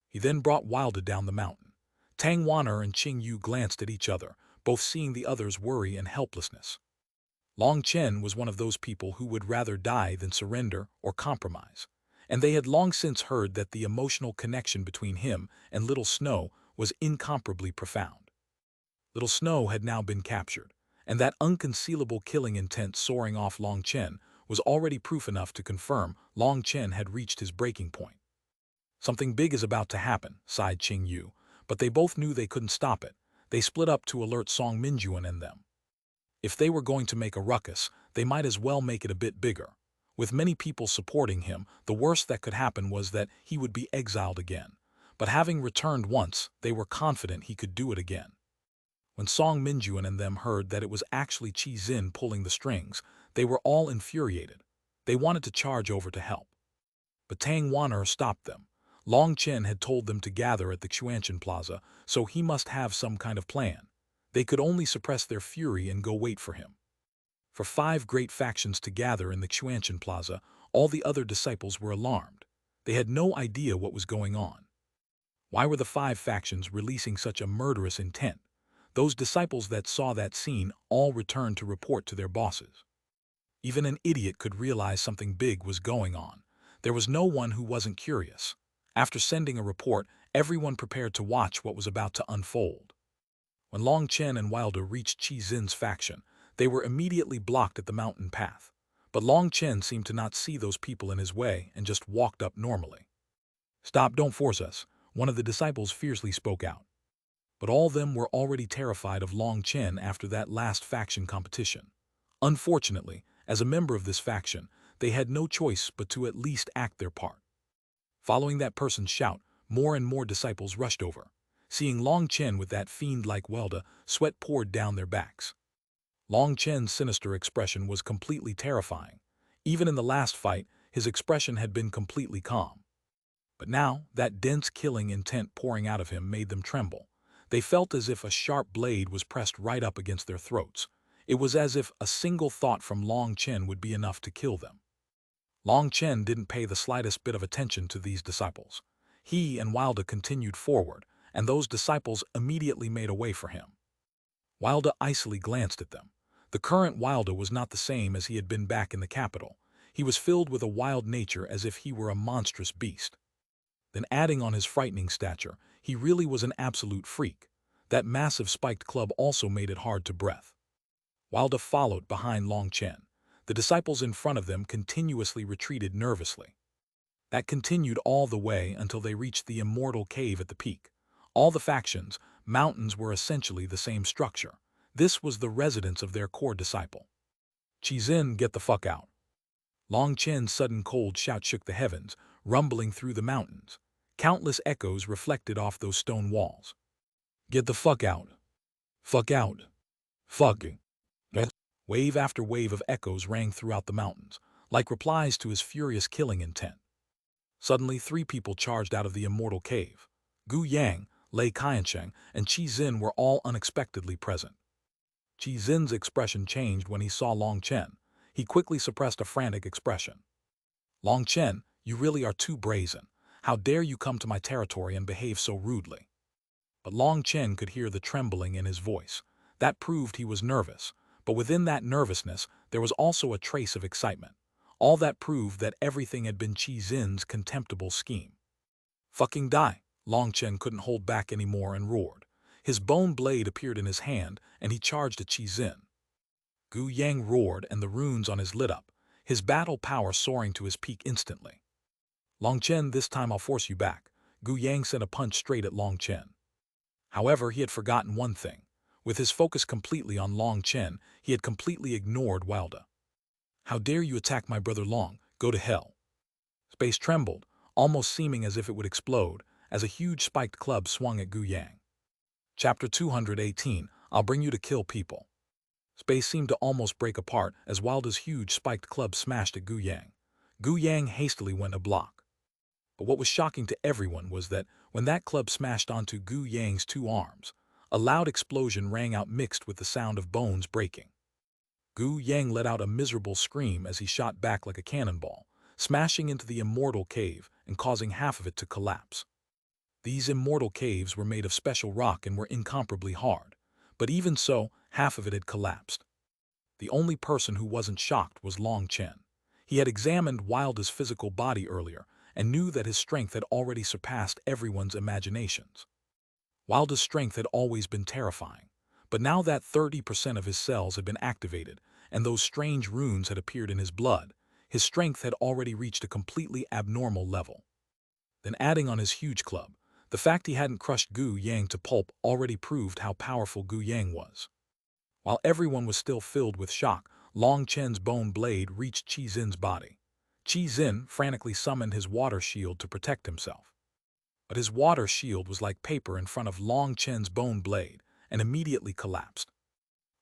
He then brought Wilda down the mountain. Tang Wan'er and Qing Yu glanced at each other, both seeing the other's worry and helplessness. Long Chen was one of those people who would rather die than surrender or compromise, and they had long since heard that the emotional connection between him and Little Snow was incomparably profound. Little Snow had now been captured, and that unconcealable killing intent soaring off Long Chen was already proof enough to confirm Long Chen had reached his breaking point. Something big is about to happen, sighed Qing Yu, but they both knew they couldn't stop it. They split up to alert Song Minjuan and them. If they were going to make a ruckus, they might as well make it a bit bigger. With many people supporting him, the worst that could happen was that he would be exiled again. But having returned once, they were confident he could do it again. When Song Minjuan and them heard that it was actually Qi Xin pulling the strings, they were all infuriated. They wanted to charge over to help. But Tang Wan'er stopped them. Long Chen had told them to gather at the Xuanhuan Plaza, so he must have some kind of plan. They could only suppress their fury and go wait for him. For 5 great factions to gather in the Xuanhuan Plaza, all the other disciples were alarmed. They had no idea what was going on. Why were the 5 factions releasing such a murderous intent? Those disciples that saw that scene all returned to report to their bosses. Even an idiot could realize something big was going on. There was no one who wasn't curious. After sending a report, everyone prepared to watch what was about to unfold. When Long Chen and Wilder reached Qi Xin's faction, they were immediately blocked at the mountain path. But Long Chen seemed to not see those people in his way and just walked up normally. "Stop, don't force us," one of the disciples fiercely spoke out. But all of them were already terrified of Long Chen after that last faction competition. Unfortunately, as a member of this faction, they had no choice but to at least act their part. Following that person's shout, more and more disciples rushed over. Seeing Long Chen with that fiend-like welder, sweat poured down their backs. Long Chen's sinister expression was completely terrifying. Even in the last fight, his expression had been completely calm. But now, that dense killing intent pouring out of him made them tremble. They felt as if a sharp blade was pressed right up against their throats. It was as if a single thought from Long Chen would be enough to kill them. Long Chen didn't pay the slightest bit of attention to these disciples. He and Wilder continued forward, and those disciples immediately made a way for him. Wilder icily glanced at them. The current Wilder was not the same as he had been back in the capital. He was filled with a wild nature as if he were a monstrous beast. Then adding on his frightening stature, he really was an absolute freak. That massive spiked club also made it hard to breathe. Wilder followed behind Long Chen. The disciples in front of them continuously retreated nervously. That continued all the way until they reached the immortal cave at the peak. All the factions, mountains were essentially the same structure. This was the residence of their core disciple. "Qi Xin, get the fuck out." Long Chen's sudden cold shout shook the heavens, rumbling through the mountains. Countless echoes reflected off those stone walls. "Get the fuck out. Fuck out. Fucking." Wave after wave of echoes rang throughout the mountains, like replies to his furious killing intent. Suddenly, 3 people charged out of the immortal cave. Gu Yang, Lei Qiansheng, and Qi Xin were all unexpectedly present. Qi Xin's expression changed when he saw Long Chen. He quickly suppressed a frantic expression. "Long Chen, you really are too brazen. How dare you come to my territory and behave so rudely?" But Long Chen could hear the trembling in his voice. That proved he was nervous, but within that nervousness there was also a trace of excitement. All that proved that everything had been Qi Xin's contemptible scheme. "Fucking die!" Long Chen couldn't hold back anymore and roared. His bone blade appeared in his hand, and he charged at Qi Xin. Gu Yang roared, and the runes on his lit up, his battle power soaring to his peak instantly. "Long Chen, this time I'll force you back." Gu Yang sent a punch straight at Long Chen. However, he had forgotten one thing. With his focus completely on Long Chen, he had completely ignored Wilder. "How dare you attack my brother Long? Go to hell." Space trembled, almost seeming as if it would explode, as a huge spiked club swung at Gu Yang. Chapter 218, I'll bring you to kill people. Space seemed to almost break apart as Wilder's huge spiked club smashed at Gu Yang. Gu Yang hastily went a block. But what was shocking to everyone was that when that club smashed onto Gu Yang's 2 arms, a loud explosion rang out mixed with the sound of bones breaking. Gu Yang let out a miserable scream as he shot back like a cannonball, smashing into the immortal cave and causing half of it to collapse. These immortal caves were made of special rock and were incomparably hard, but even so, half of it had collapsed. The only person who wasn't shocked was Long Chen. He had examined Wilder's physical body earlier and knew that his strength had already surpassed everyone's imaginations. Wilder's strength had always been terrifying, but now that 30% of his cells had been activated and those strange runes had appeared in his blood, his strength had already reached a completely abnormal level. Then adding on his huge club, the fact he hadn't crushed Gu Yang to pulp already proved how powerful Gu Yang was. While everyone was still filled with shock, Long Chen's bone blade reached Qi Xin's body. Qi Xin frantically summoned his water shield to protect himself. But his water shield was like paper in front of Long Chen's bone blade and immediately collapsed.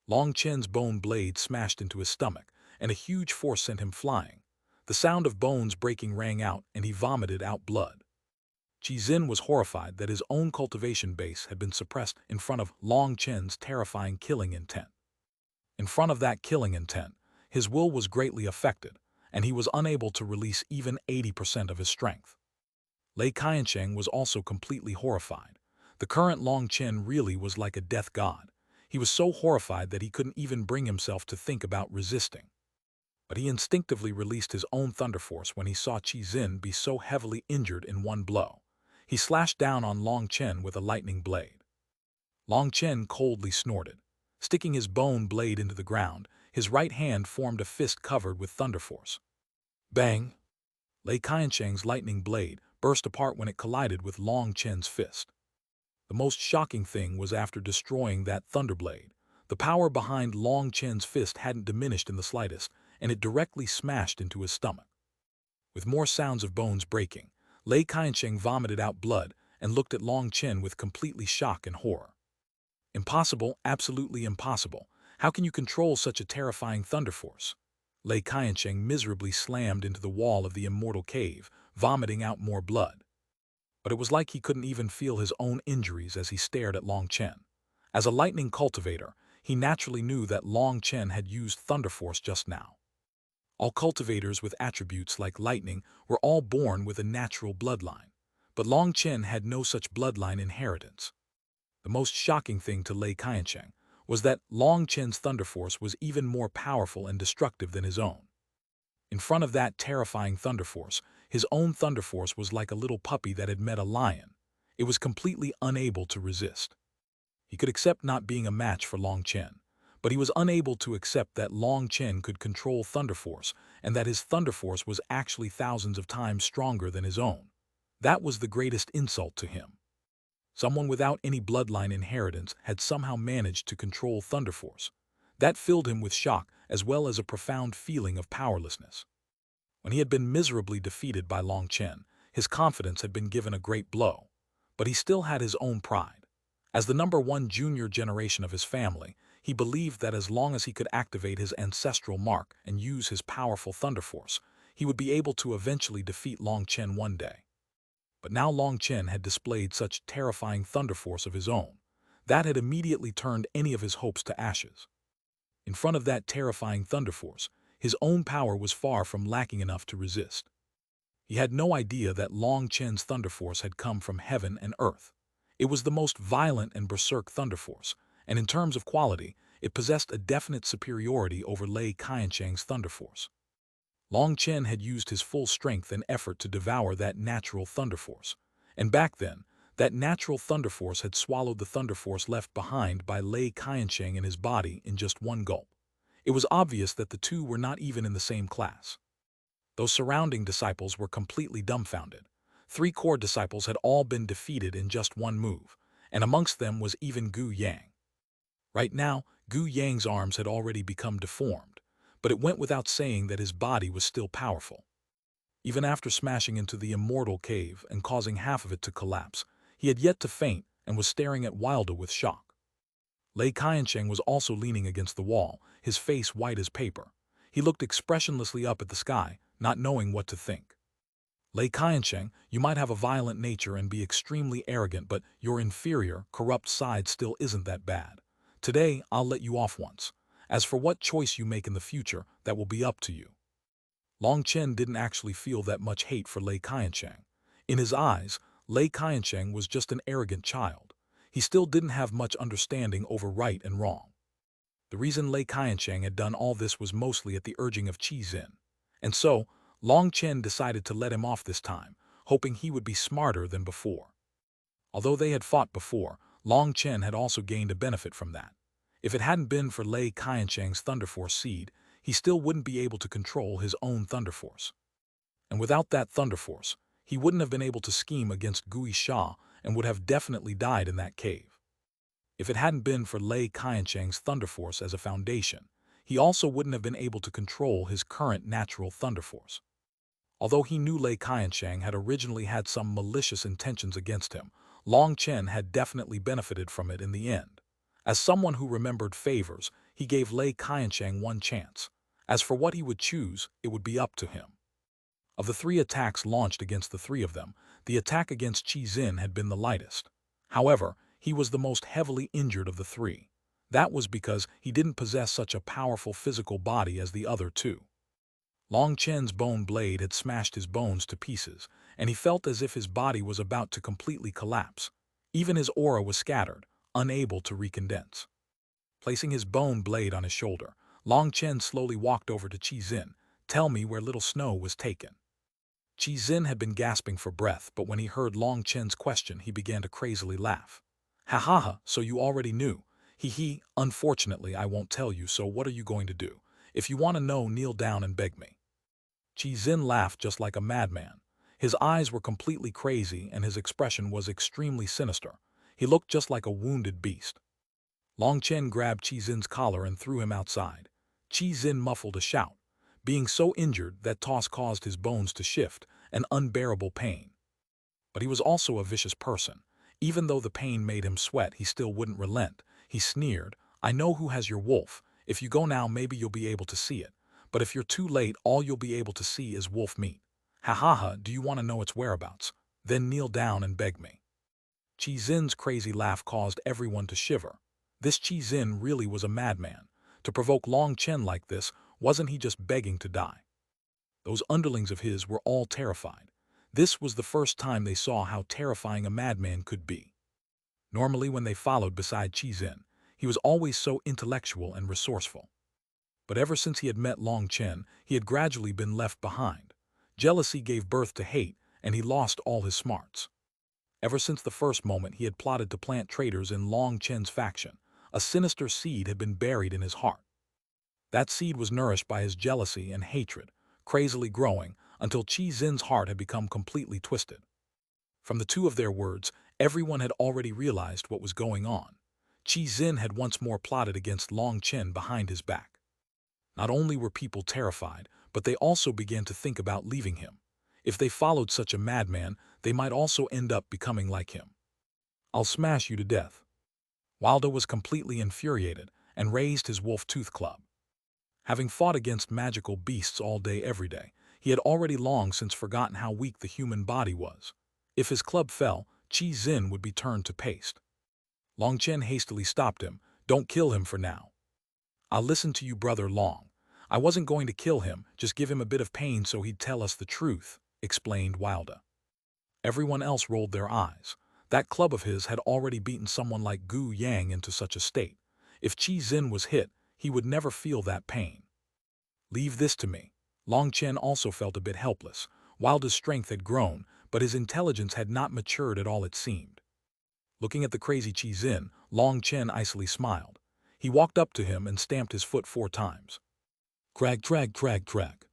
Long Chen's bone blade smashed into his stomach, and a huge force sent him flying. The sound of bones breaking rang out, and he vomited out blood. Qi Xin was horrified that his own cultivation base had been suppressed in front of Long Chen's terrifying killing intent. In front of that killing intent, his will was greatly affected, and he was unable to release even 80% of his strength. Lei Qiansheng was also completely horrified. The current Long Chen really was like a death god. He was so horrified that he couldn't even bring himself to think about resisting. But he instinctively released his own thunder force when he saw Qi be so heavily injured in one blow. He slashed down on Long Chen with a lightning blade. Long Chen coldly snorted. Sticking his bone blade into the ground, his right hand formed a fist covered with thunder force. Bang! Lei Qiansheng's lightning blade burst apart when it collided with Long Chen's fist. The most shocking thing was after destroying that thunderblade, the power behind Long Chen's fist hadn't diminished in the slightest, and it directly smashed into his stomach. With more sounds of bones breaking, Lei Qiansheng vomited out blood and looked at Long Chen with completely shock and horror. Impossible, absolutely impossible. How can you control such a terrifying thunder force? Lei Qiansheng miserably slammed into the wall of the immortal cave, vomiting out more blood. But it was like he couldn't even feel his own injuries as he stared at Long Chen. As a lightning cultivator, he naturally knew that Long Chen had used thunder force just now. All cultivators with attributes like lightning were all born with a natural bloodline, but Long Chen had no such bloodline inheritance. The most shocking thing to Lei Qiansheng was that Long Chen's thunder force was even more powerful and destructive than his own. In front of that terrifying thunder force, his own thunder force was like a little puppy that had met a lion. It was completely unable to resist. He could accept not being a match for Long Chen, but he was unable to accept that Long Chen could control thunder force and that his thunder force was actually thousands of times stronger than his own. That was the greatest insult to him. Someone without any bloodline inheritance had somehow managed to control thunder force. That filled him with shock as well as a profound feeling of powerlessness. When he had been miserably defeated by Long Chen, his confidence had been given a great blow. But he still had his own pride. As the #1 junior generation of his family, he believed that as long as he could activate his ancestral mark and use his powerful thunder force, he would be able to eventually defeat Long Chen one day. But now Long Chen had displayed such terrifying thunder force of his own. That had immediately turned any of his hopes to ashes. In front of that terrifying thunder force, his own power was far from lacking enough to resist. He had no idea that Long Chen's thunder force had come from heaven and earth. It was the most violent and berserk thunder force, and in terms of quality, it possessed a definite superiority over Lei Qiansheng's thunder force. Long Chen had used his full strength and effort to devour that natural thunder force, and back then, that natural thunder force had swallowed the thunder force left behind by Lei Qiansheng in his body in just one gulp. It was obvious that the two were not even in the same class. Those surrounding disciples were completely dumbfounded. 3 core disciples had all been defeated in just one move, and amongst them was even Gu Yang. Right now, Gu Yang's arms had already become deformed, but it went without saying that his body was still powerful. Even after smashing into the immortal cave and causing half of it to collapse, he had yet to faint and was staring at Wilda with shock. Lei Qiansheng was also leaning against the wall, his face white as paper. He looked expressionlessly up at the sky, not knowing what to think. Lei Qiansheng, you might have a violent nature and be extremely arrogant, but your inferior, corrupt side still isn't that bad. Today, I'll let you off once. As for what choice you make in the future, that will be up to you. Long Chen didn't actually feel that much hate for Lei Qiansheng. In his eyes, Lei Qiansheng was just an arrogant child. He still didn't have much understanding over right and wrong. The reason Lei Qiansheng had done all this was mostly at the urging of Qi. And so, Long Chen decided to let him off this time, hoping he would be smarter than before. Although they had fought before, Long Chen had also gained a benefit from that. If it hadn't been for Lei Qiansheng's Thunder Force seed, he still wouldn't be able to control his own Thunder Force. And without that Thunder Force, he wouldn't have been able to scheme against Gui Sha and would have definitely died in that cave. If it hadn't been for Lei Qiansheng's Thunder Force as a foundation, he also wouldn't have been able to control his current natural Thunder Force. Although he knew Lei Qiansheng had originally had some malicious intentions against him, Long Chen had definitely benefited from it in the end. As someone who remembered favors, he gave Lei Qiansheng one chance. As for what he would choose, it would be up to him. Of the 3 attacks launched against the 3 of them, the attack against Qi had been the lightest. However, he was the most heavily injured of the 3. That was because he didn't possess such a powerful physical body as the other 2. Long Chen's bone blade had smashed his bones to pieces, and he felt as if his body was about to completely collapse. Even his aura was scattered, unable to recondense. Placing his bone blade on his shoulder, Long Chen slowly walked over to Qi Xin. Tell me where little Snow was taken. Qi Xin had been gasping for breath, but when he heard Long Chen's question, he began to crazily laugh. Ha ha ha, so you already knew. He, unfortunately I won't tell you, so what are you going to do? If you want to know, kneel down and beg me. Qi Xin laughed just like a madman. His eyes were completely crazy and his expression was extremely sinister. He looked just like a wounded beast. Long Chen grabbed Qi Xin's collar and threw him outside. Qi Xin muffled a shout. Being so injured, that toss caused his bones to shift, an unbearable pain. But he was also a vicious person. Even though the pain made him sweat, he still wouldn't relent. He sneered, I know who has your wolf. If you go now, maybe you'll be able to see it. But if you're too late, all you'll be able to see is wolf meat. Ha ha ha, do you want to know its whereabouts? Then kneel down and beg me. Qi Xin's crazy laugh caused everyone to shiver. This Qi Xin really was a madman. To provoke Long Chen like this, wasn't he just begging to die? Those underlings of his were all terrified. This was the first time they saw how terrifying a madman could be. Normally when they followed beside Qi Xin, he was always so intellectual and resourceful. But ever since he had met Long Chen, he had gradually been left behind. Jealousy gave birth to hate, and he lost all his smarts. Ever since the first moment he had plotted to plant traitors in Long Chen's faction, a sinister seed had been buried in his heart. That seed was nourished by his jealousy and hatred, crazily growing until Qi Xin's heart had become completely twisted. From the two of their words, everyone had already realized what was going on. Qi Xin had once more plotted against Long Chen behind his back. Not only were people terrified, but they also began to think about leaving him. If they followed such a madman, they might also end up becoming like him. I'll smash you to death. Wilder was completely infuriated and raised his wolf-tooth club. Having fought against magical beasts all day every day, he had already long since forgotten how weak the human body was. If his club fell, Qi Xin would be turned to paste. Long Chen hastily stopped him. Don't kill him for now. I'll listen to you, brother Long. I wasn't going to kill him, just give him a bit of pain so he'd tell us the truth, explained Wilder. Everyone else rolled their eyes. That club of his had already beaten someone like Gu Yang into such a state. If Qi Xin was hit, he would never feel that pain. Leave this to me. Long Chen also felt a bit helpless. Wilder's strength had grown, but his intelligence had not matured at all, it seemed. Looking at the crazy Qi Xin, Long Chen icily smiled. He walked up to him and stamped his foot 4 times. Crag, crag, crag, crag.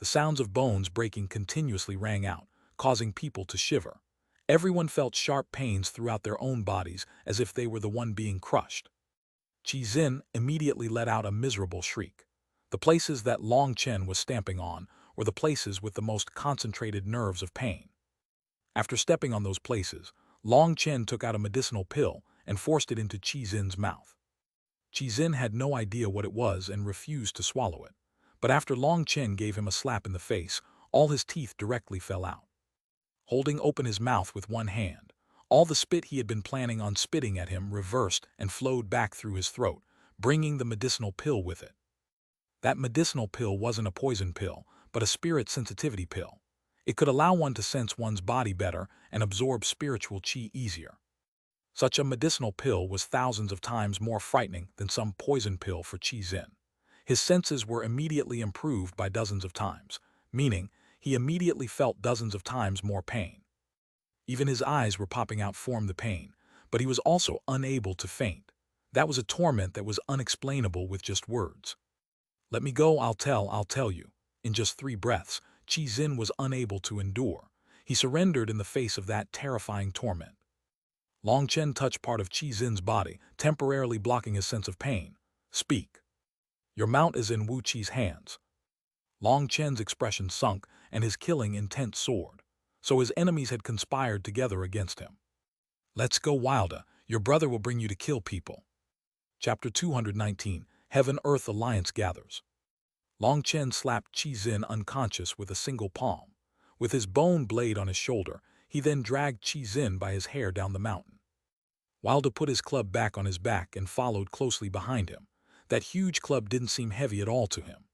The sounds of bones breaking continuously rang out, causing people to shiver. Everyone felt sharp pains throughout their own bodies, as if they were the one being crushed. Qi Xin immediately let out a miserable shriek. The places that Long Chen was stamping on were the places with the most concentrated nerves of pain. After stepping on those places, Long Chen took out a medicinal pill and forced it into Qi Xin's mouth. Qi Xin had no idea what it was and refused to swallow it. But after Long Chen gave him a slap in the face, all his teeth directly fell out. Holding open his mouth with one hand, all the spit he had been planning on spitting at him reversed and flowed back through his throat, bringing the medicinal pill with it. That medicinal pill wasn't a poison pill, but a spirit sensitivity pill. It could allow one to sense one's body better and absorb spiritual qi easier. Such a medicinal pill was thousands of times more frightening than some poison pill for Qi Xin. His senses were immediately improved by dozens of times, meaning he immediately felt dozens of times more pain. Even his eyes were popping out from the pain, but he was also unable to faint. That was a torment that was unexplainable with just words. Let me go, I'll tell you. In just 3 breaths, Qi Xin was unable to endure. He surrendered in the face of that terrifying torment. Long Chen touched part of Qi Xin's body, temporarily blocking his sense of pain. Speak. Your mount is in Wu Qi's hands. Long Chen's expression sunk, and his killing intent soared. So his enemies had conspired together against him. Let's go, Wilder. Your brother will bring you to kill people. Chapter 219, Heaven-Earth Alliance Gathers. Long Chen slapped Qi Xin unconscious with a single palm. With his bone blade on his shoulder, he then dragged Qi Xin by his hair down the mountain. Wilder put his club back on his back and followed closely behind him. That huge club didn't seem heavy at all to him.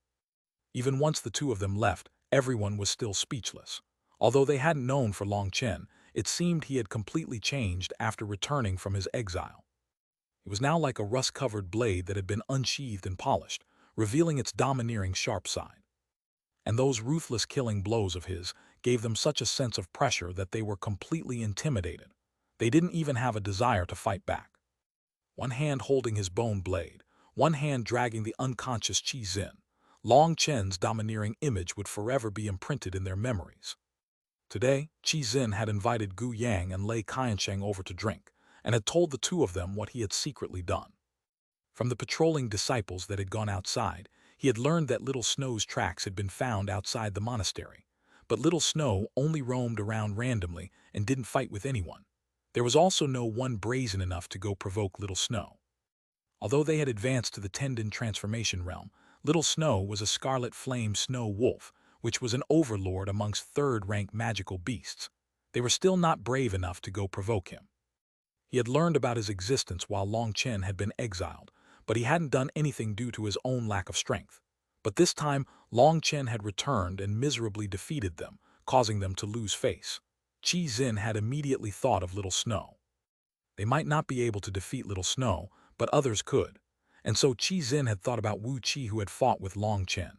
Even once the two of them left, everyone was still speechless. Although they hadn't known for Long Chen, it seemed he had completely changed after returning from his exile. It was now like a rust-covered blade that had been unsheathed and polished, revealing its domineering sharp side. And those ruthless killing blows of his gave them such a sense of pressure that they were completely intimidated. They didn't even have a desire to fight back. One hand holding his bone blade, one hand dragging the unconscious Qi Xin, Long Chen's domineering image would forever be imprinted in their memories. Today, Qi Xin had invited Gu Yang and Lei Qiansheng over to drink, and had told the two of them what he had secretly done. From the patrolling disciples that had gone outside, he had learned that Little Snow's tracks had been found outside the monastery. But Little Snow only roamed around randomly and didn't fight with anyone. There was also no one brazen enough to go provoke Little Snow. Although they had advanced to the Tendon transformation realm, Little Snow was a scarlet flame snow wolf, which was an overlord amongst third-rank magical beasts. They were still not brave enough to go provoke him. He had learned about his existence while Long Chen had been exiled, but he hadn't done anything due to his own lack of strength. But this time, Long Chen had returned and miserably defeated them, causing them to lose face. Qi Xin had immediately thought of Little Snow. They might not be able to defeat Little Snow, but others could. And so Qi Xin had thought about Wu Qi, who had fought with Long Chen.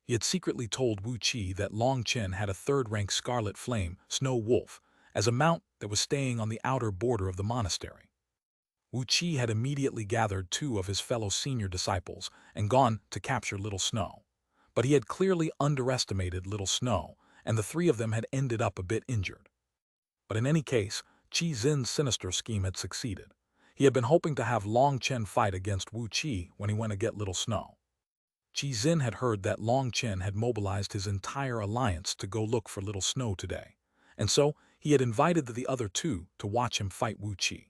He had secretly told Wu Qi that Long Chen had a third-rank scarlet flame, snow wolf, as a mount that was staying on the outer border of the monastery. Wu Qi had immediately gathered two of his fellow senior disciples and gone to capture Little Snow. But he had clearly underestimated Little Snow, and the three of them had ended up a bit injured. But in any case, Qi Xin's sinister scheme had succeeded. He had been hoping to have Long Chen fight against Wu Qi when he went to get Little Snow. Qi Xin had heard that Long Chen had mobilized his entire alliance to go look for Little Snow today, and so he had invited the other two to watch him fight Wu Qi.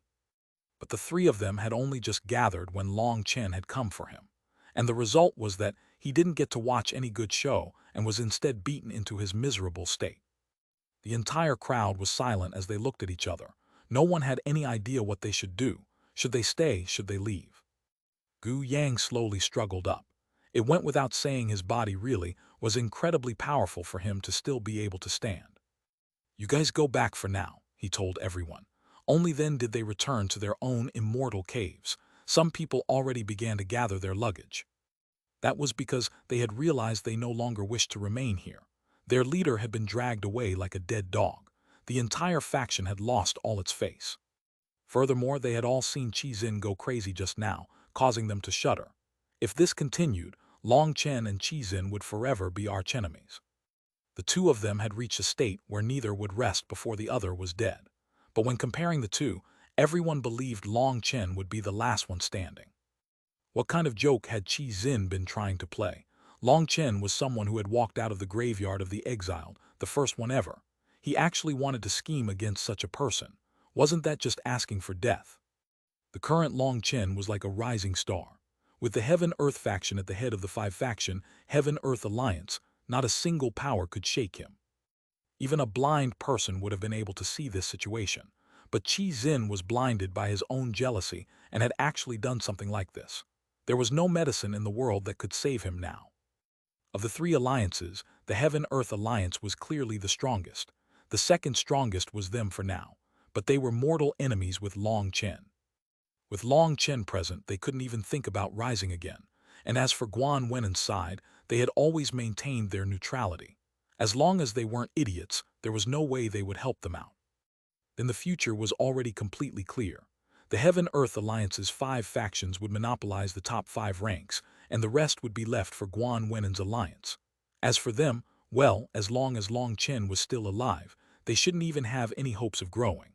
But the three of them had only just gathered when Long Chen had come for him, and the result was that he didn't get to watch any good show and was instead beaten into his miserable state. The entire crowd was silent as they looked at each other. No one had any idea what they should do. Should they stay? Should they leave? Gu Yang slowly struggled up. It went without saying his body really was incredibly powerful for him to still be able to stand. "You guys go back for now," he told everyone. Only then did they return to their own immortal caves. Some people already began to gather their luggage. That was because they had realized they no longer wished to remain here. Their leader had been dragged away like a dead dog. The entire faction had lost all its face. Furthermore, they had all seen Qi Xin go crazy just now, causing them to shudder. If this continued, Long Chen and Qi Xin would forever be archenemies. The two of them had reached a state where neither would rest before the other was dead. But when comparing the two, everyone believed Long Chen would be the last one standing. What kind of joke had Qi Xin been trying to play? Long Chen was someone who had walked out of the graveyard of the exiled, the first one ever. He actually wanted to scheme against such a person. Wasn't that just asking for death? The current Long Chen was like a rising star. With the Heaven-Earth faction at the head of the five-faction Heaven-Earth Alliance, not a single power could shake him. Even a blind person would have been able to see this situation. But Qi Xin was blinded by his own jealousy and had actually done something like this. There was no medicine in the world that could save him now. Of the three alliances, the Heaven-Earth Alliance was clearly the strongest. The second strongest was them for now, but they were mortal enemies with Long Chen. With Long Chen present, they couldn't even think about rising again. And as for Xuanhuan's side, they had always maintained their neutrality. As long as they weren't idiots, there was no way they would help them out. Then the future was already completely clear. The Heaven-Earth Alliance's 5 factions would monopolize the top 5 ranks, and the rest would be left for Xuanhuan's alliance. As for them, well, as long as Long Chen was still alive, they shouldn't even have any hopes of growing.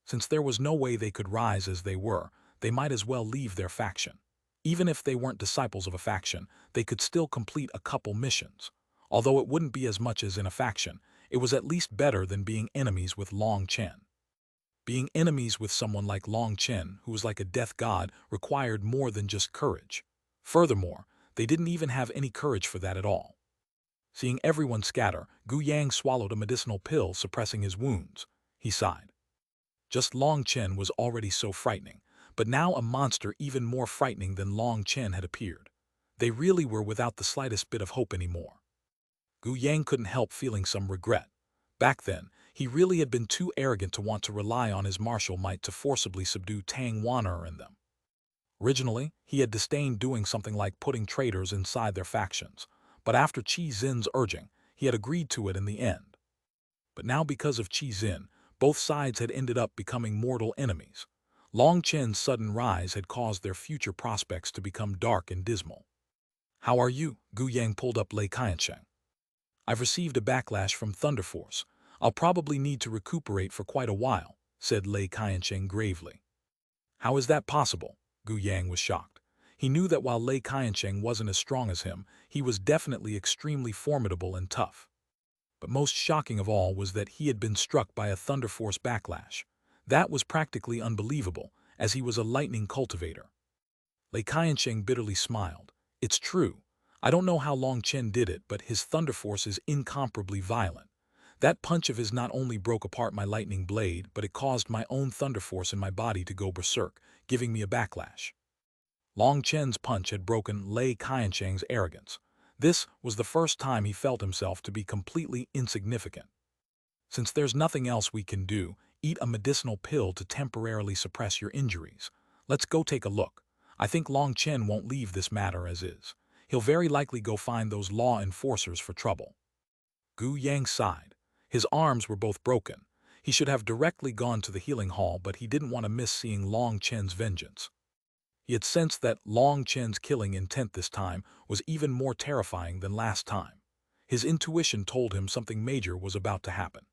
Since there was no way they could rise as they were, they might as well leave their faction. Even if they weren't disciples of a faction, they could still complete a couple missions. Although it wouldn't be as much as in a faction, it was at least better than being enemies with Long Chen. Being enemies with someone like Long Chen, who was like a death god, required more than just courage. Furthermore, they didn't even have any courage for that at all. Seeing everyone scatter, Gu Yang swallowed a medicinal pill suppressing his wounds. He sighed. Just Long Chen was already so frightening, but now a monster even more frightening than Long Chen had appeared. They really were without the slightest bit of hope anymore. Gu Yang couldn't help feeling some regret. Back then, he really had been too arrogant to want to rely on his martial might to forcibly subdue Tang Wan'er and them. Originally, he had disdained doing something like putting traitors inside their factions, but after Qi Xin's urging, he had agreed to it in the end. But now because of Qi Xin, both sides had ended up becoming mortal enemies. Long Chen's sudden rise had caused their future prospects to become dark and dismal. "How are you?" Gu Yang pulled up Lei Qiansheng. "I've received a backlash from Thunder Force. I'll probably need to recuperate for quite a while," said Lei Qiansheng gravely. "How is that possible?" Gu Yang was shocked. He knew that while Lei Qiansheng wasn't as strong as him, he was definitely extremely formidable and tough. But most shocking of all was that he had been struck by a Thunder Force backlash. That was practically unbelievable, as he was a lightning cultivator. Lei Qiansheng bitterly smiled. "It's true. I don't know how Long Chen did it, but his Thunder Force is incomparably violent. That punch of his not only broke apart my lightning blade, but it caused my own Thunder Force in my body to go berserk, giving me a backlash." Long Chen's punch had broken Lei Qiansheng's arrogance. This was the first time he felt himself to be completely insignificant. "Since there's nothing else we can do, eat a medicinal pill to temporarily suppress your injuries. Let's go take a look. I think Long Chen won't leave this matter as is. He'll very likely go find those law enforcers for trouble." Gu Yang sighed. His arms were both broken. He should have directly gone to the healing hall, but he didn't want to miss seeing Long Chen's vengeance. He had sensed that Long Chen's killing intent this time was even more terrifying than last time. His intuition told him something major was about to happen.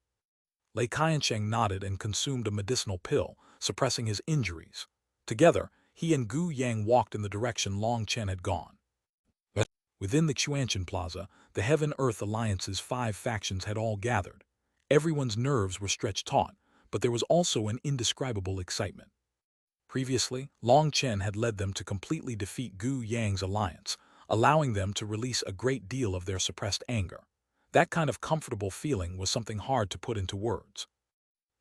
Lei Qiansheng nodded and consumed a medicinal pill, suppressing his injuries. Together, he and Gu Yang walked in the direction Long Chen had gone. Within the Xuanhuan Plaza, the Heaven-Earth Alliance's 5 factions had all gathered. Everyone's nerves were stretched taut, but there was also an indescribable excitement. Previously, Long Chen had led them to completely defeat Gu Yang's alliance, allowing them to release a great deal of their suppressed anger. That kind of comfortable feeling was something hard to put into words.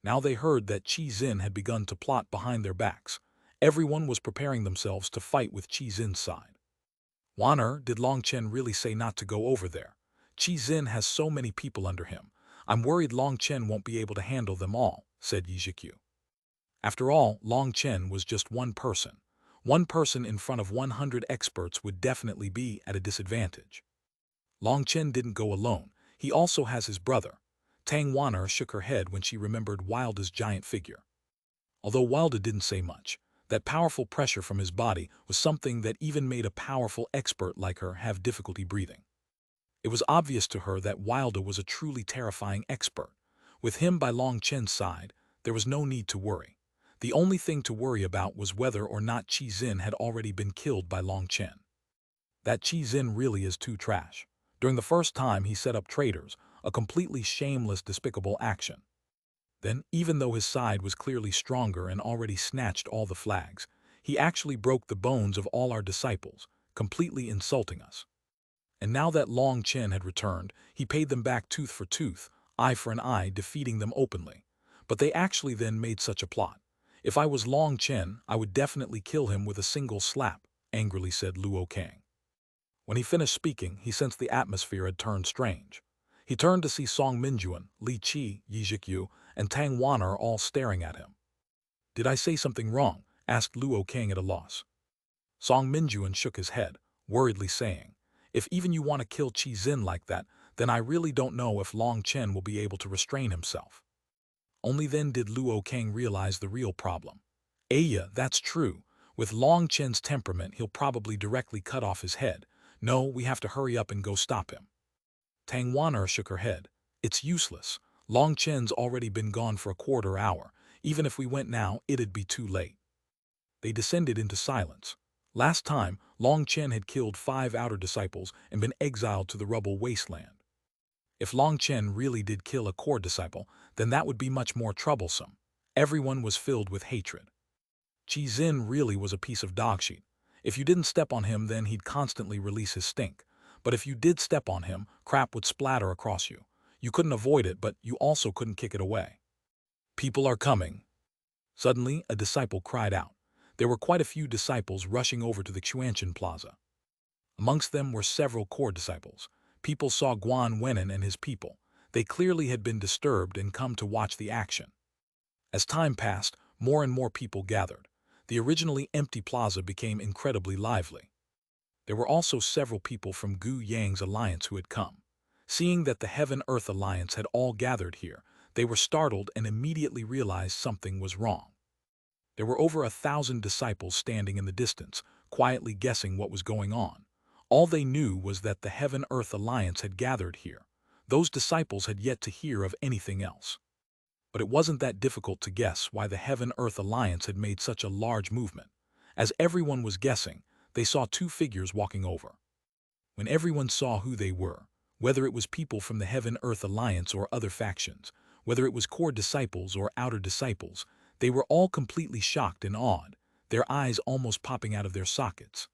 Now they heard that Qi Xin had begun to plot behind their backs. Everyone was preparing themselves to fight with Qi Xin's side. "Wan'er, did Long Chen really say not to go over there? Qi Xin has so many people under him. I'm worried Long Chen won't be able to handle them all," said Yi Zhikyu. After all, Long Chen was just one person. One person in front of 100 experts would definitely be at a disadvantage. Long Chen didn't go alone. He also has his brother. Tang Wan'er shook her head when she remembered Wilda's giant figure. Although Wilda didn't say much, that powerful pressure from his body was something that even made a powerful expert like her have difficulty breathing. It was obvious to her that Wilda was a truly terrifying expert. With him by Long Chen's side, there was no need to worry. The only thing to worry about was whether or not Qi Xin had already been killed by Long Chen. That Qi Xin really is too trash. During the first time he set up traitors, a completely shameless, despicable action. Then, even though his side was clearly stronger and already snatched all the flags, he actually broke the bones of all our disciples, completely insulting us. And now that Long Chen had returned, he paid them back tooth for tooth, eye for an eye, defeating them openly. But they actually then made such a plot. "If I was Long Chen, I would definitely kill him with a single slap," angrily said Luo Kang. When he finished speaking, he sensed the atmosphere had turned strange. He turned to see Song Minjuan, Li Qi, Yi Zhikyu, and Tang Wan'er all staring at him. "Did I say something wrong?" asked Luo Kang at a loss. Song Minjuan shook his head, worriedly saying, "If even you want to kill Qi Xin like that, then I really don't know if Long Chen will be able to restrain himself." Only then did Luo Kang realize the real problem. "Aya, that's true. With Long Chen's temperament, he'll probably directly cut off his head. No, we have to hurry up and go stop him." Tang Wan'er shook her head. "It's useless. Long Chen's already been gone for a quarter hour. Even if we went now, it'd be too late." They descended into silence. Last time, Long Chen had killed 5 outer disciples and been exiled to the rubble wasteland. If Long Chen really did kill a core disciple, then that would be much more troublesome. Everyone was filled with hatred. Qi Xin really was a piece of dogshit. If you didn't step on him, then he'd constantly release his stink. But if you did step on him, crap would splatter across you. You couldn't avoid it, but you also couldn't kick it away. "People are coming." Suddenly, a disciple cried out. There were quite a few disciples rushing over to the Xuanhuan Plaza. Amongst them were several core disciples. People saw Xuanhuan and his people. They clearly had been disturbed and come to watch the action. As time passed, more and more people gathered. the originally empty plaza became incredibly lively. There were also several people from Gu Yang's alliance who had come. Seeing that the Heaven-Earth alliance had all gathered here, they were startled and immediately realized something was wrong. There were over 1,000 disciples standing in the distance, quietly guessing what was going on. All they knew was that the Heaven-Earth alliance had gathered here. Those disciples had yet to hear of anything else. But it wasn't that difficult to guess why the Heaven-Earth alliance had made such a large movement. As everyone was guessing, they saw two figures walking over. When everyone saw who they were, whether it was people from the Heaven-Earth alliance or other factions, whether it was core disciples or outer disciples, they were all completely shocked and awed, their eyes almost popping out of their sockets.